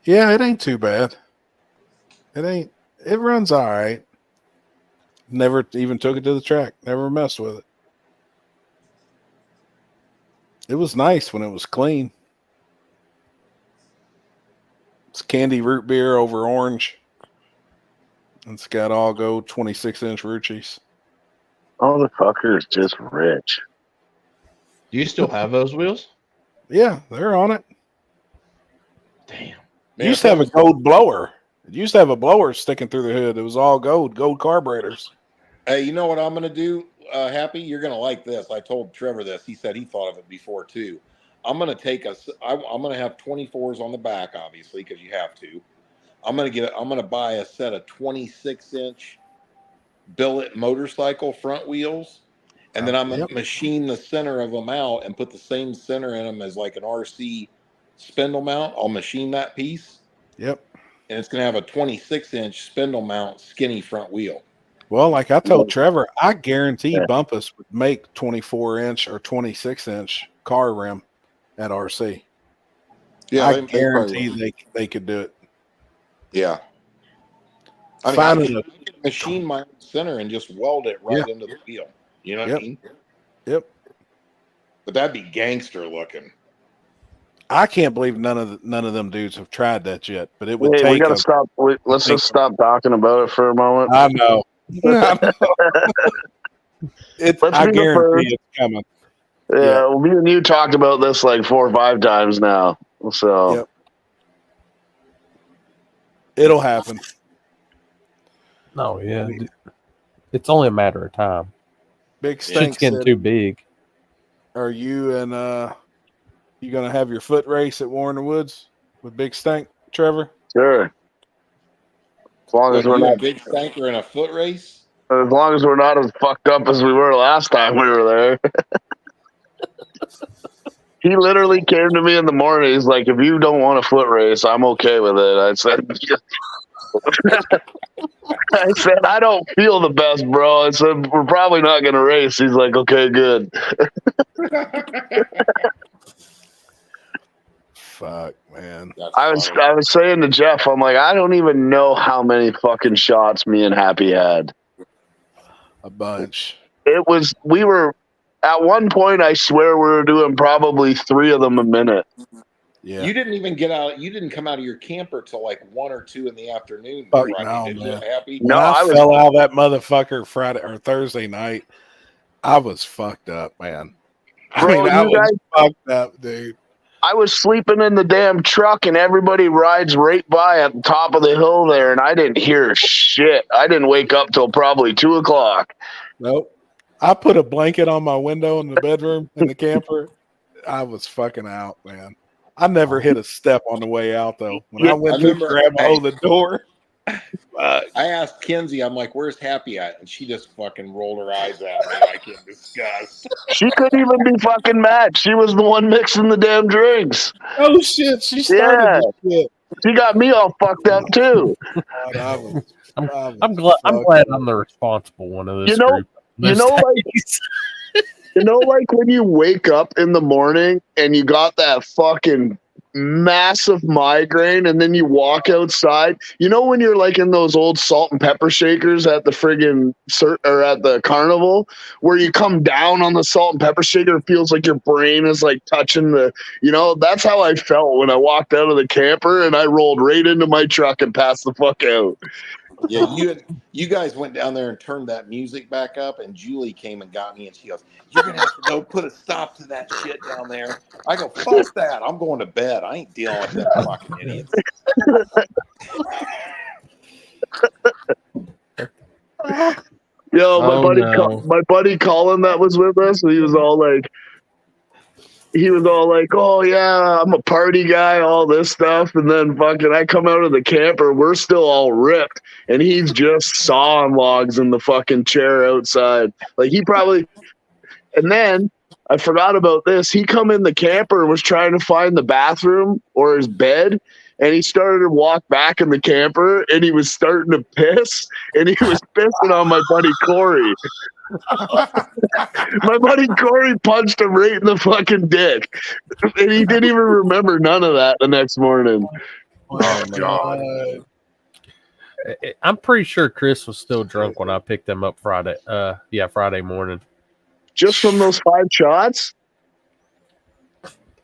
Yeah, it ain't too bad. It runs all right. Never even took it to the track. Never messed with it. It was nice when it was clean. It's candy root beer over orange. It's got all gold 26-inch Ruchis. Oh, the fucker is just rich. Do you still have those wheels? Yeah, they're on it. Damn. It used to have a gold blower. It used to have a blower sticking through the hood. It was all gold carburetors. Hey, you know what I'm going to do, Happy? You're going to like this. I told Trevor this. He said he thought of it before, too. I'm going to I'm going to have 24s on the back, obviously, because you have to. I'm going to buy a set of 26-inch billet motorcycle front wheels, and then I'm going to machine the center of them out and put the same center in them as like an RC spindle mount. I'll machine that piece. Yep. And it's going to have a 26-inch spindle mount skinny front wheel. Well, like I told Trevor, I guarantee Bumpus would make 24-inch or 26-inch car rim at RC. Yeah, I guarantee they could do it. Yeah. I mean, I could machine my own center and just weld it right into the wheel. You know what I mean? Yep. But that'd be gangster looking. I can't believe none of them dudes have tried that yet. But it would Hey, take. we gotta stop. Let's just stop talking about it for a moment. I know. I guarantee it's coming. Yeah, well, me and you talked about this like 4 or 5 times now. So it'll happen. Oh yeah, it's only a matter of time. Big Shit's Stank getting said, too big. Are you and you gonna have your foot race at Warren Woods with Big Stank, Trevor? Sure. As long as we're not big stanker in a foot race. As long as we're not as fucked up as we were last time we were there. He literally came to me in the morning. He's like, "If you don't want a foot race, I'm okay with it." I said, "I don't feel the best, bro." I said, "We're probably not going to race." He's like, "Okay, good." Fuck, man. I was saying to Jeff, I'm like, I don't even know how many fucking shots me and Happy had. A bunch. We were at one point, I swear we were doing probably 3 of them a minute. Yeah. You didn't even get out. You didn't come out of your camper till like 1 or 2 in the afternoon. Fuck Rodney, no, did you, man. Happy? When I fell out of that motherfucker Friday or Thursday night, I was fucked up, man. Bro, I you was guys- fucked up, dude. I was sleeping in the damn truck and everybody rides right by at the top of the hill there, and I didn't hear shit. I didn't wake up till probably 2 o'clock. Nope. I put a blanket on my window in the bedroom in the camper. I was fucking out, man. I never hit a step on the way out though. When I went to grab hold of the door, I asked Kinsey, I'm like, "Where's Happy at?" And she just fucking rolled her eyes at me like in disgust. She couldn't even be fucking mad. She was the one mixing the damn drinks. Oh shit! She started this shit. She got me all fucked up too. I'm glad I'm the responsible one of this group. Like when you wake up in the morning and you got that fucking massive migraine and then you walk outside, when you're like in those old salt and pepper shakers at the friggin' or at the carnival where you come down on the salt and pepper shaker, it feels like your brain is like touching that's how I felt when I walked out of the camper and I rolled right into my truck and passed the fuck out. Yeah, you guys went down there and turned that music back up, and Julie came and got me, and she goes, "You're gonna have to go put a stop to that shit down there." I go, "Fuck that! I'm going to bed. I ain't dealing with them fucking idiots." Yo, my buddy Colin that was with us, he was all like, "Oh yeah, I'm a party guy, all this stuff," and then fucking I come out of the camper, we're still all ripped, and he's just sawing logs in the fucking chair outside. Like and then I forgot about this. He come in the camper and was trying to find the bathroom or his bed, and he started to walk back in the camper, and he was starting to piss, and he was pissing on my buddy Corey. My buddy Corey punched him right in the fucking dick, and he didn't even remember none of that the next morning. Oh God! I'm pretty sure Chris was still drunk when I picked him up Friday. Friday morning. Just from those 5 shots?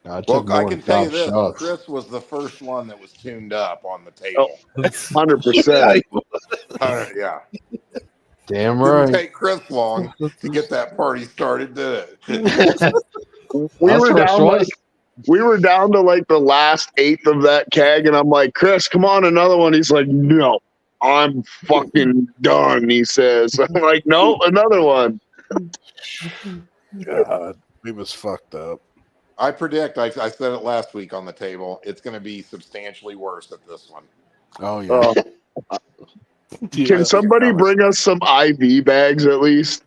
Well, I can tell you this: Chris was the first one that was tuned up on the table. 100%. Yeah. Damn Didn't right. take Chris long to get that party started, did it? We were down to like the last 1/8 of that keg, and I'm like, "Chris, come on, another one." He's like, "No, I'm fucking done," he says. I'm like, "No, another one." God, he was fucked up. I predict, I said it last week on the table, it's going to be substantially worse at this one. Oh, yeah. Can somebody bring us some IV bags at least?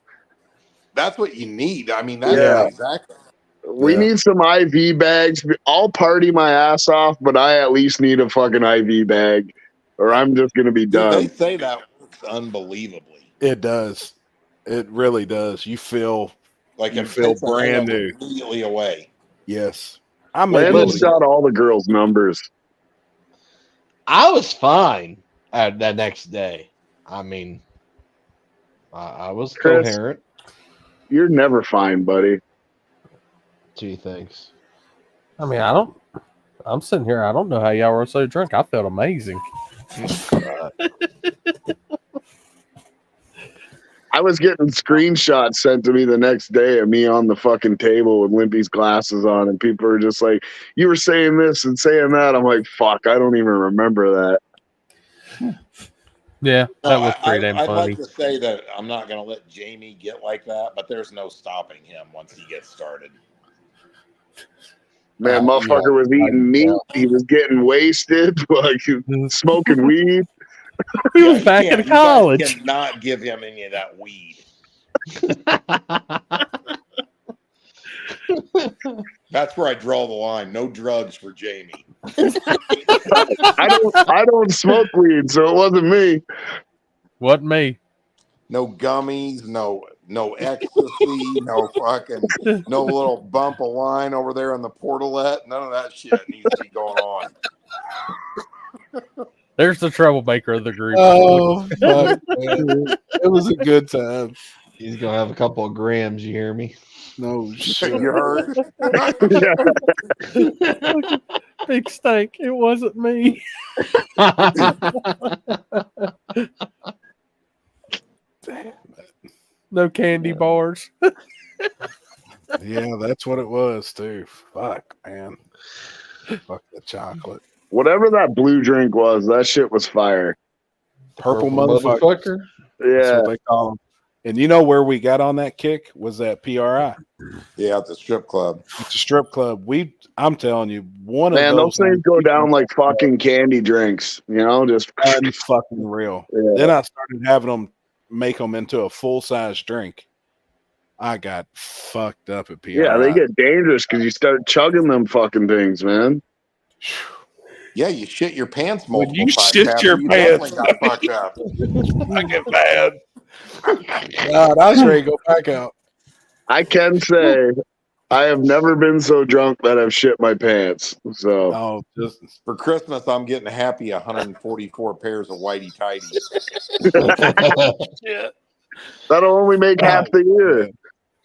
That's what you need. I mean, that's exactly. We need some IV bags. I'll party my ass off, but I at least need a fucking IV bag, or I'm just gonna be Dude, they done. say that works unbelievably. It does. It really does. You feel Like you it feel takes the brand hangover new. immediately away. Yes. I may be able Landon's to got all the girls' numbers. I was fine that next day. I mean, I was Chris, coherent. you're never fine, buddy. Gee, thanks. I mean, I'm sitting here. I don't know how y'all were so drunk. I felt amazing. I was getting screenshots sent to me the next day of me on the fucking table with Limpy's glasses on, and people are just like, "You were saying this and saying that." I'm like, "Fuck, I don't even remember that." Yeah, that No, was pretty damn I'd funny. like to say that I'm not going to let Jamie get like that, but there's no stopping him once he gets started. Man, motherfucker was eating meat. He was getting wasted, like smoking weed. He was you back can't- in you guys college. cannot give him any of that weed. That's where I draw the line. No drugs for Jamie. I don't smoke weed, so it wasn't me. Wasn't me. No gummies, no ecstasy, no little bump of wine over there in the portalette. None of that shit needs to be going on. There's the troublemaker of the group. Oh, fuck, man. It was a good time. He's gonna have a couple of grams. You hear me? No shit. You heard? Big steak. It wasn't me. No candy bars. Yeah, that's what it was too. Fuck, man. Fuck the chocolate. Whatever that blue drink was, that shit was fire. Purple motherfucker. That's Yeah. what they call them. And you know where we got on that kick was at PRI. Yeah, at the strip club. It's a strip club. I'm telling you, one Man, of those things go down like fucking candy drinks, you know, just unfucking real. Yeah. Then I started having them make them into a full size drink. I got fucked up at PRI. Yeah, they get dangerous because you start chugging them fucking things, man. Yeah, you shit your pants When multiple you times. shit Pappy. your You pants, definitely got fucked up. I get mad. God, I was ready to go back out. I can say I have never been so drunk that I've shit my pants. So For Christmas, I'm getting happy 144 pairs of whitey tighties. That'll only make half the year.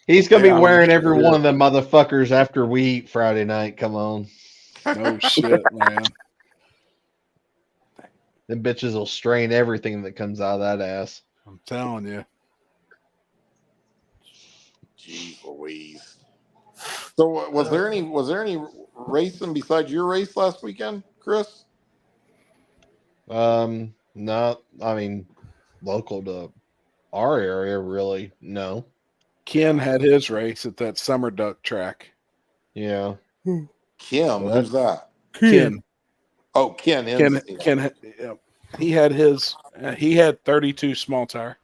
He's gonna be Yeah, wearing every yeah. one of them motherfuckers after we eat Friday night. Come on. No shit, man. Them bitches will strain everything that comes out of that ass. I'm telling you. Jeez Louise. So was there any racing besides your race last weekend, Chris? Not. I mean, local to our area, really. No. Ken had his race at that summer duck track. Yeah. Kim, who's that? Ken. Oh, Ken. Ken. Yeah. He had his. He had 32 small tire.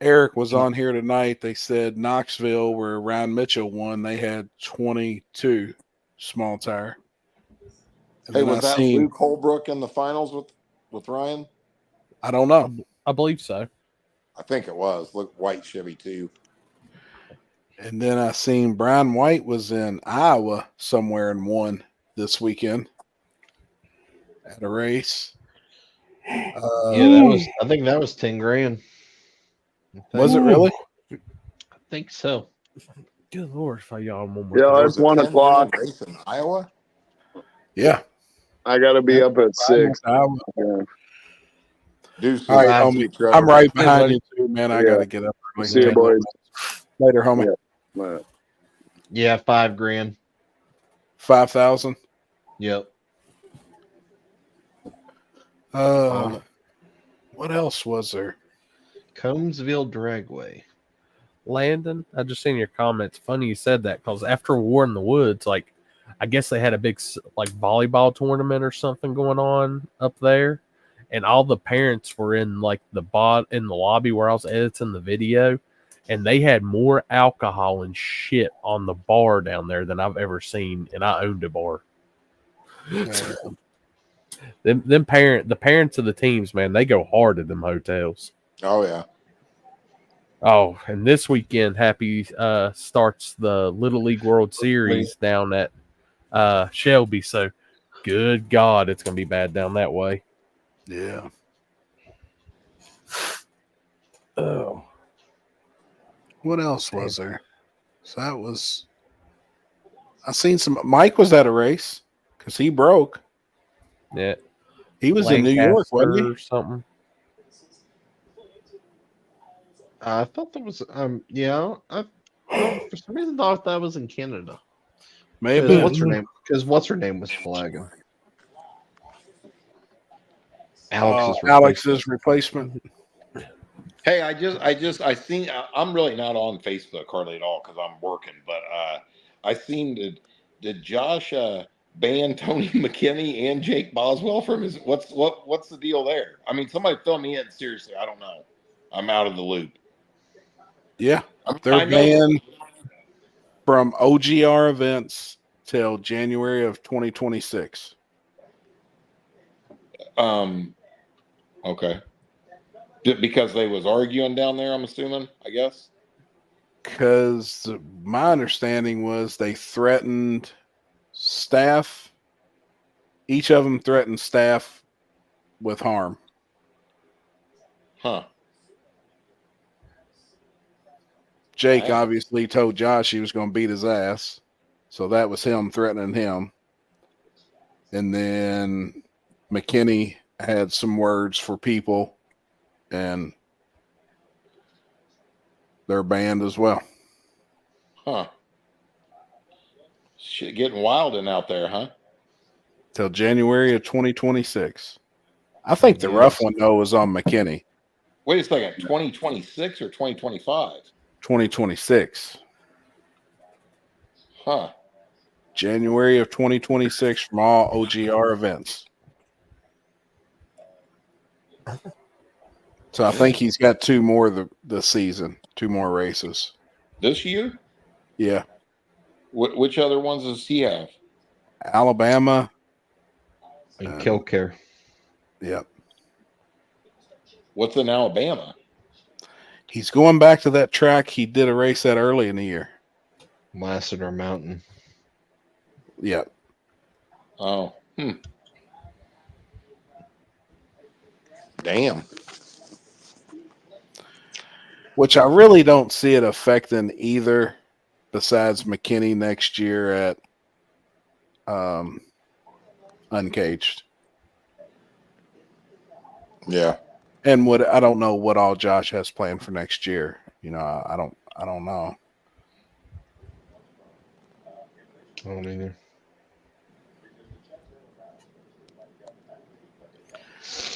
Eric was on here tonight. They said Knoxville, where Ryan Mitchell won, they had 22 small tire. And Hey, then was I that seen- Luke Holbrook in the finals with Ryan? I don't know. I believe so. I think it was. Look, white Chevy too. And then I seen Brian White was in Iowa somewhere and won this weekend at a race. Yeah, that was. I think that was 10 grand. Was it really? I think so. Good Lord, if y'all one more Yeah, time. it's 1 o'clock. Race in Iowa. Yeah. I got to be up at 6. Iowa. Yeah. Deuces. All right, homie. I'm right behind you too, man. I Yeah. got to get up. early. See you, boys. Later, homie. Yeah. Yeah, 5 grand. 5,000. Yep. What else was there? Combsville Dragway. Landon, I just seen your comments. Funny you said that because after War in the Woods, like I guess they had a big like volleyball tournament or something going on up there, and all the parents were in like in the lobby where I was editing the video, and they had more alcohol and shit on the bar down there than I've ever seen, and I owned a bar. The parents of the teams, man, they go hard at them hotels. Oh yeah. Oh, and this weekend, Happy starts the Little League World Series down at Shelby. So, good God, it's going to be bad down that way. Yeah. Oh. What else was there? So that was. I seen some. Mike was at a race because he broke. Yeah. He was in New York, wasn't he? Or something. I thought that was for some reason thought that was in Canada. Maybe. What's her name? Because what's her name was flagging. Alex's replacement. Hey, I'm really not on Facebook hardly at all because I'm working, but I seen did Josh ban Tony McKinney and Jake Boswell from his what's the deal there? I mean, somebody fill me in seriously. I don't know. I'm out of the loop. Yeah, they're banned from OGR events till January of 2026. Okay. Because they was arguing down there, I'm assuming, I guess. Because my understanding was they threatened staff. Each of them threatened staff with harm. Huh. Jake obviously told Josh he was going to beat his ass. So that was him threatening him. And then McKinney had some words for people, and they're banned as well. Huh. Shit getting wild and out there, huh? Till January of 2026. I think the rough one, though, was on McKinney. Wait a second. 2026 or 2025? 2026. Huh. January of 2026 from all OGR events. So I think he's got two more the season, two more races. This year? Yeah. Which other ones does he have? Alabama. And Killcare. Yep. What's in Alabama? He's going back to that track he did a race at early in the year. Lassiter Mountain. Yep. Oh. Damn. Which I really don't see it affecting either besides McKinney next year at Uncaged. Yeah. And I don't know what all Josh has planned for next year. You know, I don't know. I don't either.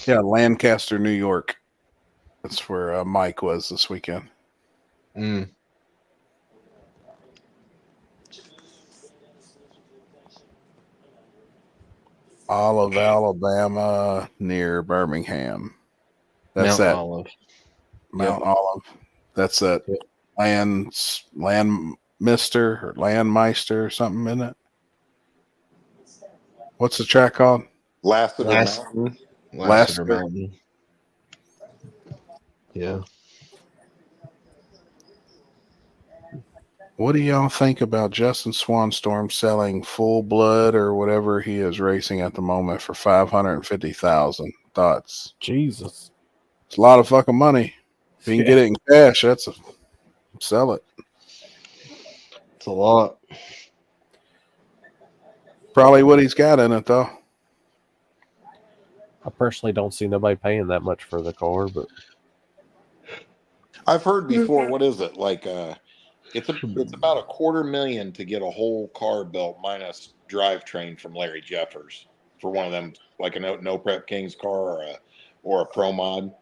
Yeah, Lancaster, New York. That's where Mike was this weekend. Olive, Alabama, near Birmingham. That's Mount that. Olive. Mount Olive. That's that Landmister or Landmeister or something, isn't it? What's the track called? Lassiter Mountain. Yeah. What do y'all think about Justin Swanstorm selling Full Blood or whatever he is racing at the moment for $550,000? Thoughts? Jesus, it's a lot of fucking money. If you can get it in cash, sell it. It's a lot. Probably what he's got in it, though. I personally don't see nobody paying that much for the car, but I've heard before. What is it like? It's about $250,000 to get a whole car built minus drivetrain from Larry Jeffers for one of them, like a no prep Kings car or a Pro Mod.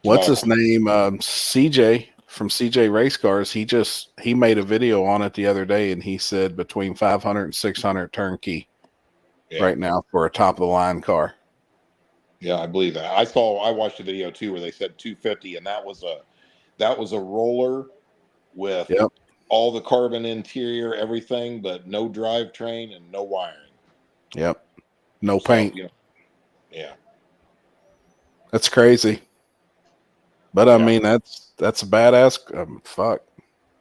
What's his name? CJ from CJ Race Cars. He made a video on it the other day, and he said between 500 and 600 turnkey right now for a top of the line car. Yeah, I believe that. I watched a video too where they said 250, and that was a roller with Yep. all the carbon interior, everything, but no drivetrain and no wiring. Yep. No So, paint. you know, yeah. That's crazy. But I mean, that's a badass. Fuck.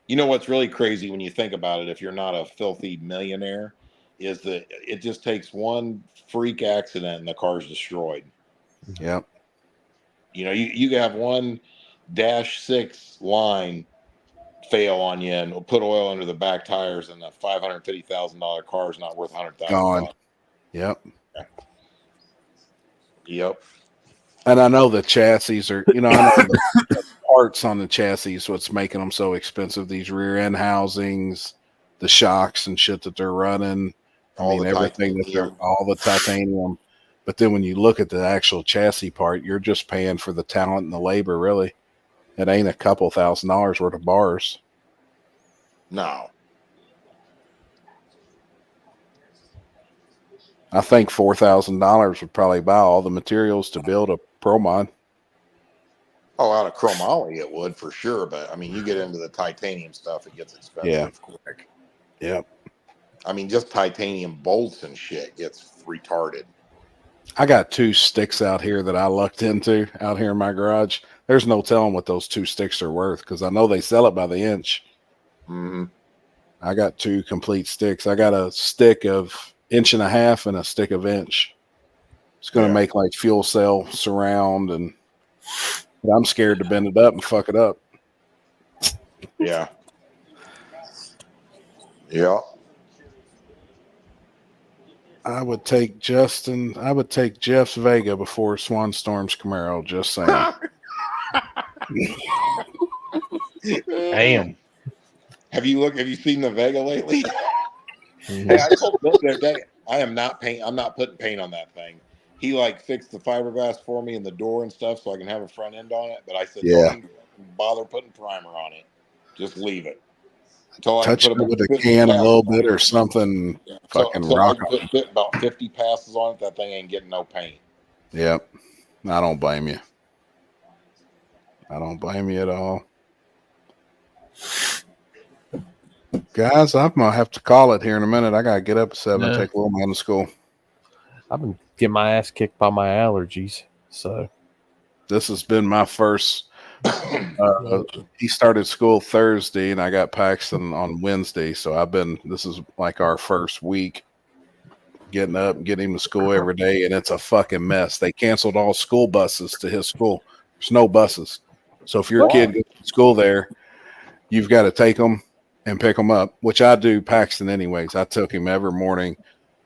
You know what's really crazy when you think about it, if you're not a filthy millionaire, is that it just takes one freak accident and the car's destroyed. Yep. You know, you have one -6 line fail on you and put oil under the back tires, and a $550,000 car is not worth $100,000. Gone. Yep. Yep. And I know the chassis are, I know the parts on the chassis is what's making them so expensive. These rear end housings, the shocks and shit that they're running. All the everything that they're, titanium. all the titanium. But then when you look at the actual chassis part, you're just paying for the talent and the labor, really. It ain't a couple $1,000s worth of bars. No. I think $4,000 would probably buy all the materials to build a Pro Mod. Oh, out of chromoly it would for sure, but I mean, you get into the titanium stuff, it gets expensive quick. Yep. I mean, just titanium bolts and shit gets retarded. I got 2 sticks out here that I lucked into out here in my garage. There's no telling what those 2 sticks are worth because I know they sell it by the inch. Mm-hmm. I got 2 complete sticks. I got a stick of 1.5 inches and a stick of inch. It's going to make like fuel cell surround, and but I'm scared to bend it up and fuck it up. Yeah. Yeah. I would take Jeff's Vega before Swan Storm's Camaro. Just saying. Damn. Have you seen the Vega lately? Mhm. Hey, I told Bill the other day, I'm not putting paint on that thing. He like fixed the fiberglass for me in the door and stuff so I can have a front end on it. But I said, Yeah. don't even bother putting primer on it. Just leave it. Until I Touch can it put with a 50 can a little passes on bit or it. something. Fucking So I rock can on. put about 50 passes on it. That thing ain't getting no paint. Yep. I don't blame you. I don't blame you at all. Guys, I'm going to have to call it here in a minute. I got to get up at 7 and Yeah. take a little man to school. I've been getting my ass kicked by my allergies. So This has been my first. He started school Thursday, and I got Paxton on Wednesday. So this is like our first week getting up and getting him to school every day, and it's a fucking mess. They canceled all school buses to his school. There's no buses. So if your kid goes to school there, you've got to take them and pick them up, which I do Paxton anyways. I took him every morning,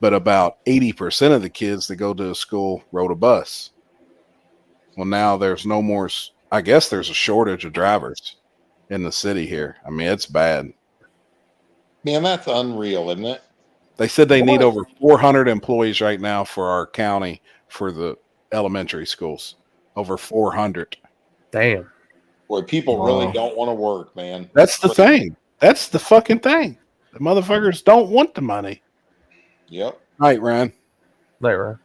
but about 80% of the kids that go to the school rode a bus. Well, now there's no more. I guess there's a shortage of drivers in the city here. I mean, it's bad. Man, that's unreal, isn't it? They said they need over 400 employees right now for our county for the elementary schools. Over 400. Damn. Boy, people really don't want to work, man. That's the thing. That's the fucking thing. The motherfuckers don't want the money. Yep. Right, Ryan. There,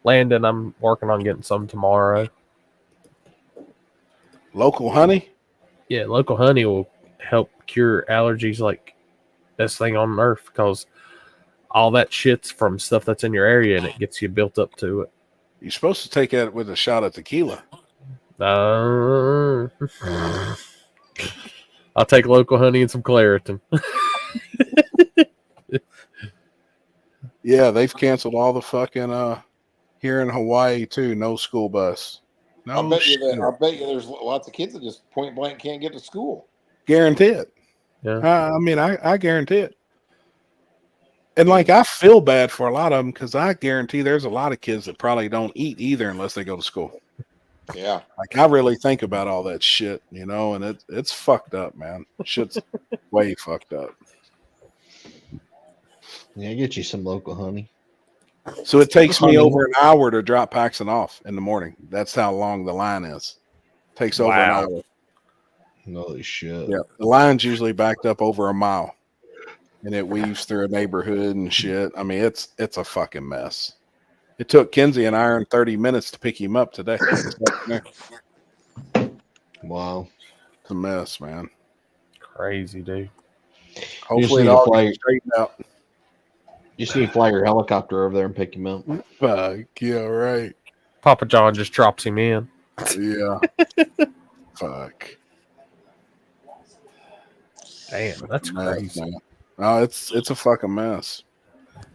Landon, I'm working on getting some tomorrow. Local honey? Yeah, local honey will help cure allergies like best thing on earth because all that shit's from stuff that's in your area and it gets you built up to it. You're supposed to take that with a shot of tequila. I'll take local honey and some Claritin. Yeah, they've canceled all the fucking here in Hawaii too. No school bus. No, I bet you there's lots of kids that just point blank can't get to school. Guarantee it. Yeah. I mean, I guarantee it. And like, I feel bad for a lot of them because I guarantee there's a lot of kids that probably don't eat either unless they go to school. Yeah. Like, I really think about all that shit, and it's fucked up, man. Shit's way fucked up. Yeah, get you some local honey. So it takes me over an hour to drop Paxton off in the morning. That's how long the line is. Takes over an hour. Holy shit. Yeah, the line's usually backed up over a mile, and it weaves through a neighborhood and shit. I mean, it's a fucking mess. It took Kenzie and I 30 minutes to pick him up today. Wow. It's a mess, man. crazy, dude. Hopefully, need it to all fly- gets straightened out. You just need to fly your helicopter over there and pick him up. Fuck yeah, right. Papa John just drops him in. Yeah. Fuck. Damn, that's Mess, crazy. man. Oh, it's a fucking mess.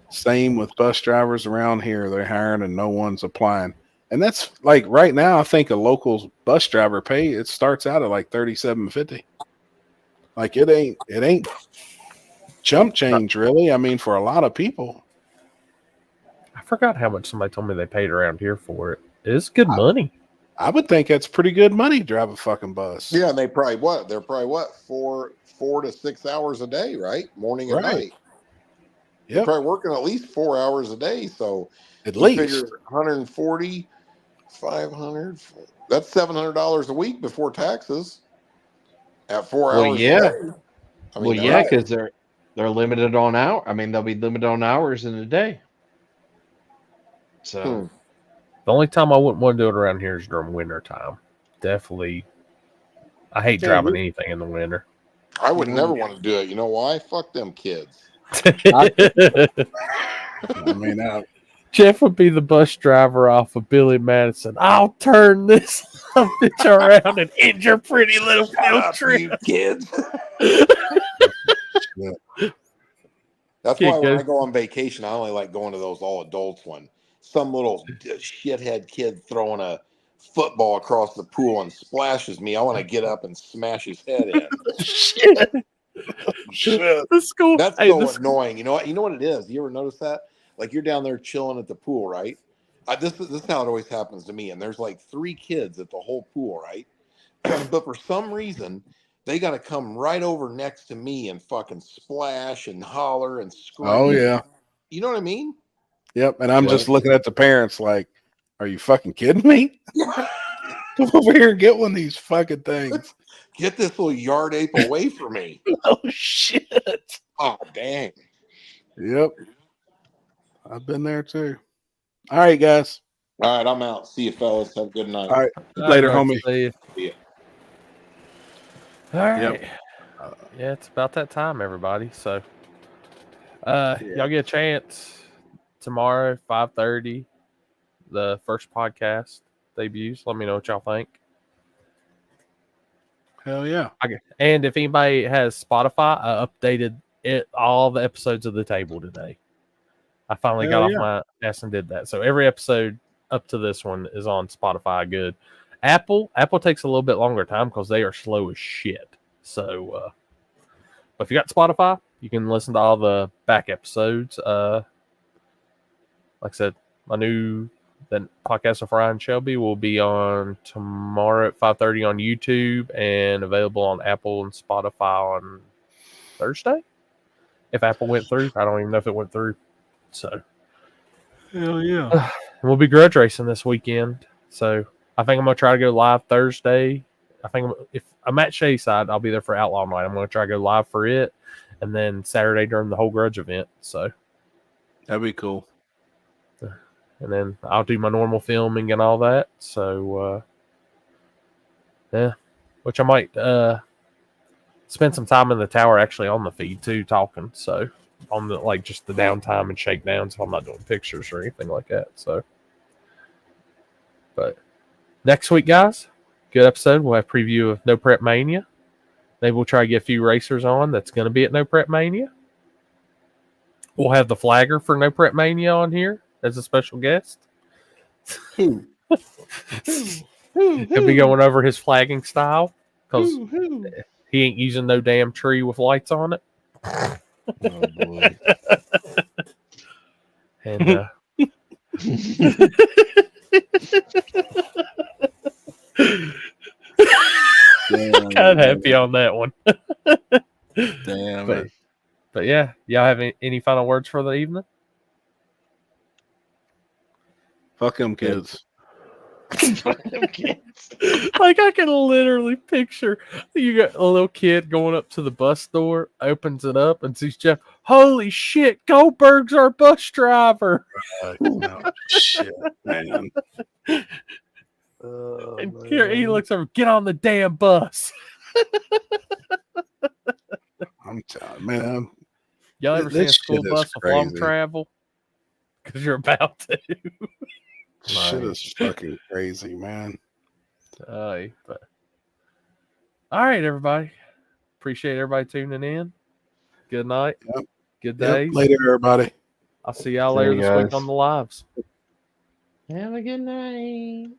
Same with bus drivers around here. They're hiring and no one's applying. And that's like right now, I think a local bus driver pay, it starts out at like $37.50. Like it ain't chump change really. I mean, for a lot of people. I forgot how much somebody told me they paid around here for it. It's good money. I would think that's pretty good money to drive a fucking bus. Yeah, and they're probably what 4 to 6 hours a day, right? Morning and Right. night. Yep. They're probably working at least 4 hours a day. So At you least. figure 140, 500. That's $700 a week before taxes. At 4 Well, hours yeah. a day. I mean, Yeah, because they're limited on hour. I mean, they'll be limited on hours in a day. So The only time I wouldn't want to do it around here is during winter time. Definitely. I hate Yeah, driving anything in the winter. I would never want to do it. You know why? Fuck them kids. I mean, Jeff would be the bus driver off of Billy Madison. I'll turn this bitch around and end your pretty little field trip. Kids. That's Kid why when goes- I go on vacation, I only like going to those all adults one. Some little shithead kid throwing a football across the pool and splashes me. I want to get up and smash his head in. Shit. The school. That's hey, so the school- annoying. You know what? You know what it is. You ever notice that? Like you're down there chilling at the pool, right? This is how it always happens to me. And there's like 3 kids at the whole pool, right? But for some reason, they got to come right over next to me and fucking splash and holler and scream. Oh yeah. You know what I mean? Yep. And I'm Yeah. just looking at the parents like, are you fucking kidding me? Come over here and get one of these fucking things. Get this little yard ape away from me. Oh shit. Oh dang. Yep. I've been there too. All right, guys. All right, I'm out. See you fellas. Have a good night. All right. Later, homie. See ya. All right. Yeah, it's about that time, everybody. So, y'all get a chance tomorrow, 5:30, the first podcast debuts. Let me know what y'all think. Hell yeah. And if anybody has Spotify, I updated all the episodes of the table today. I finally got Hell off yeah. my ass and did that. So every episode up to this one is on Spotify. Good. Apple takes a little bit longer time because they are slow as shit. So, but if you got Spotify, you can listen to all the back episodes. Like I said, my new podcast with Ryan Shelby will be on tomorrow at 5:30 on YouTube and available on Apple and Spotify on Thursday. If Apple went through, I don't even know if it went through. So, hell yeah. We'll be grudge racing this weekend. So I think I'm gonna try to go live Thursday. I think if I'm at Shayside, I'll be there for Outlaw Night. I'm gonna try to go live for it, and then Saturday during the whole grudge event. So that'd be cool. And then I'll do my normal filming and all that. So yeah, which I might spend some time in the tower actually on the feed too, talking. So on the just the downtime and shakedowns, if I'm not doing pictures or anything like that. So, but next week, guys, good episode. We'll have preview of No Prep Mania. Maybe we'll try to get a few racers on that's going to be at No Prep Mania. We'll have the flagger for No Prep Mania on here as a special guest. He'll be going over his flagging style because he ain't using no damn tree with lights on it. Oh boy. And I'm kind of happy on that one. Damn but, it. But yeah, y'all have any final words for the evening? Fuck them kids. Like I can literally picture you got a little kid going up to the bus door, opens it up, and sees Jeff. Holy shit, Goldberg's our bus driver. No, shit, man. And here he looks over, get on the damn bus. Man, Y'all ever seen a this school shit is bus with long crazy. travel? Because you're about to. Shit is fucking crazy, man. But all right, everybody. Appreciate everybody tuning in. Good night. Yep. Good Yep. days. Later, everybody. I'll see y'all See later you this week guys. on the lives. Have a good night.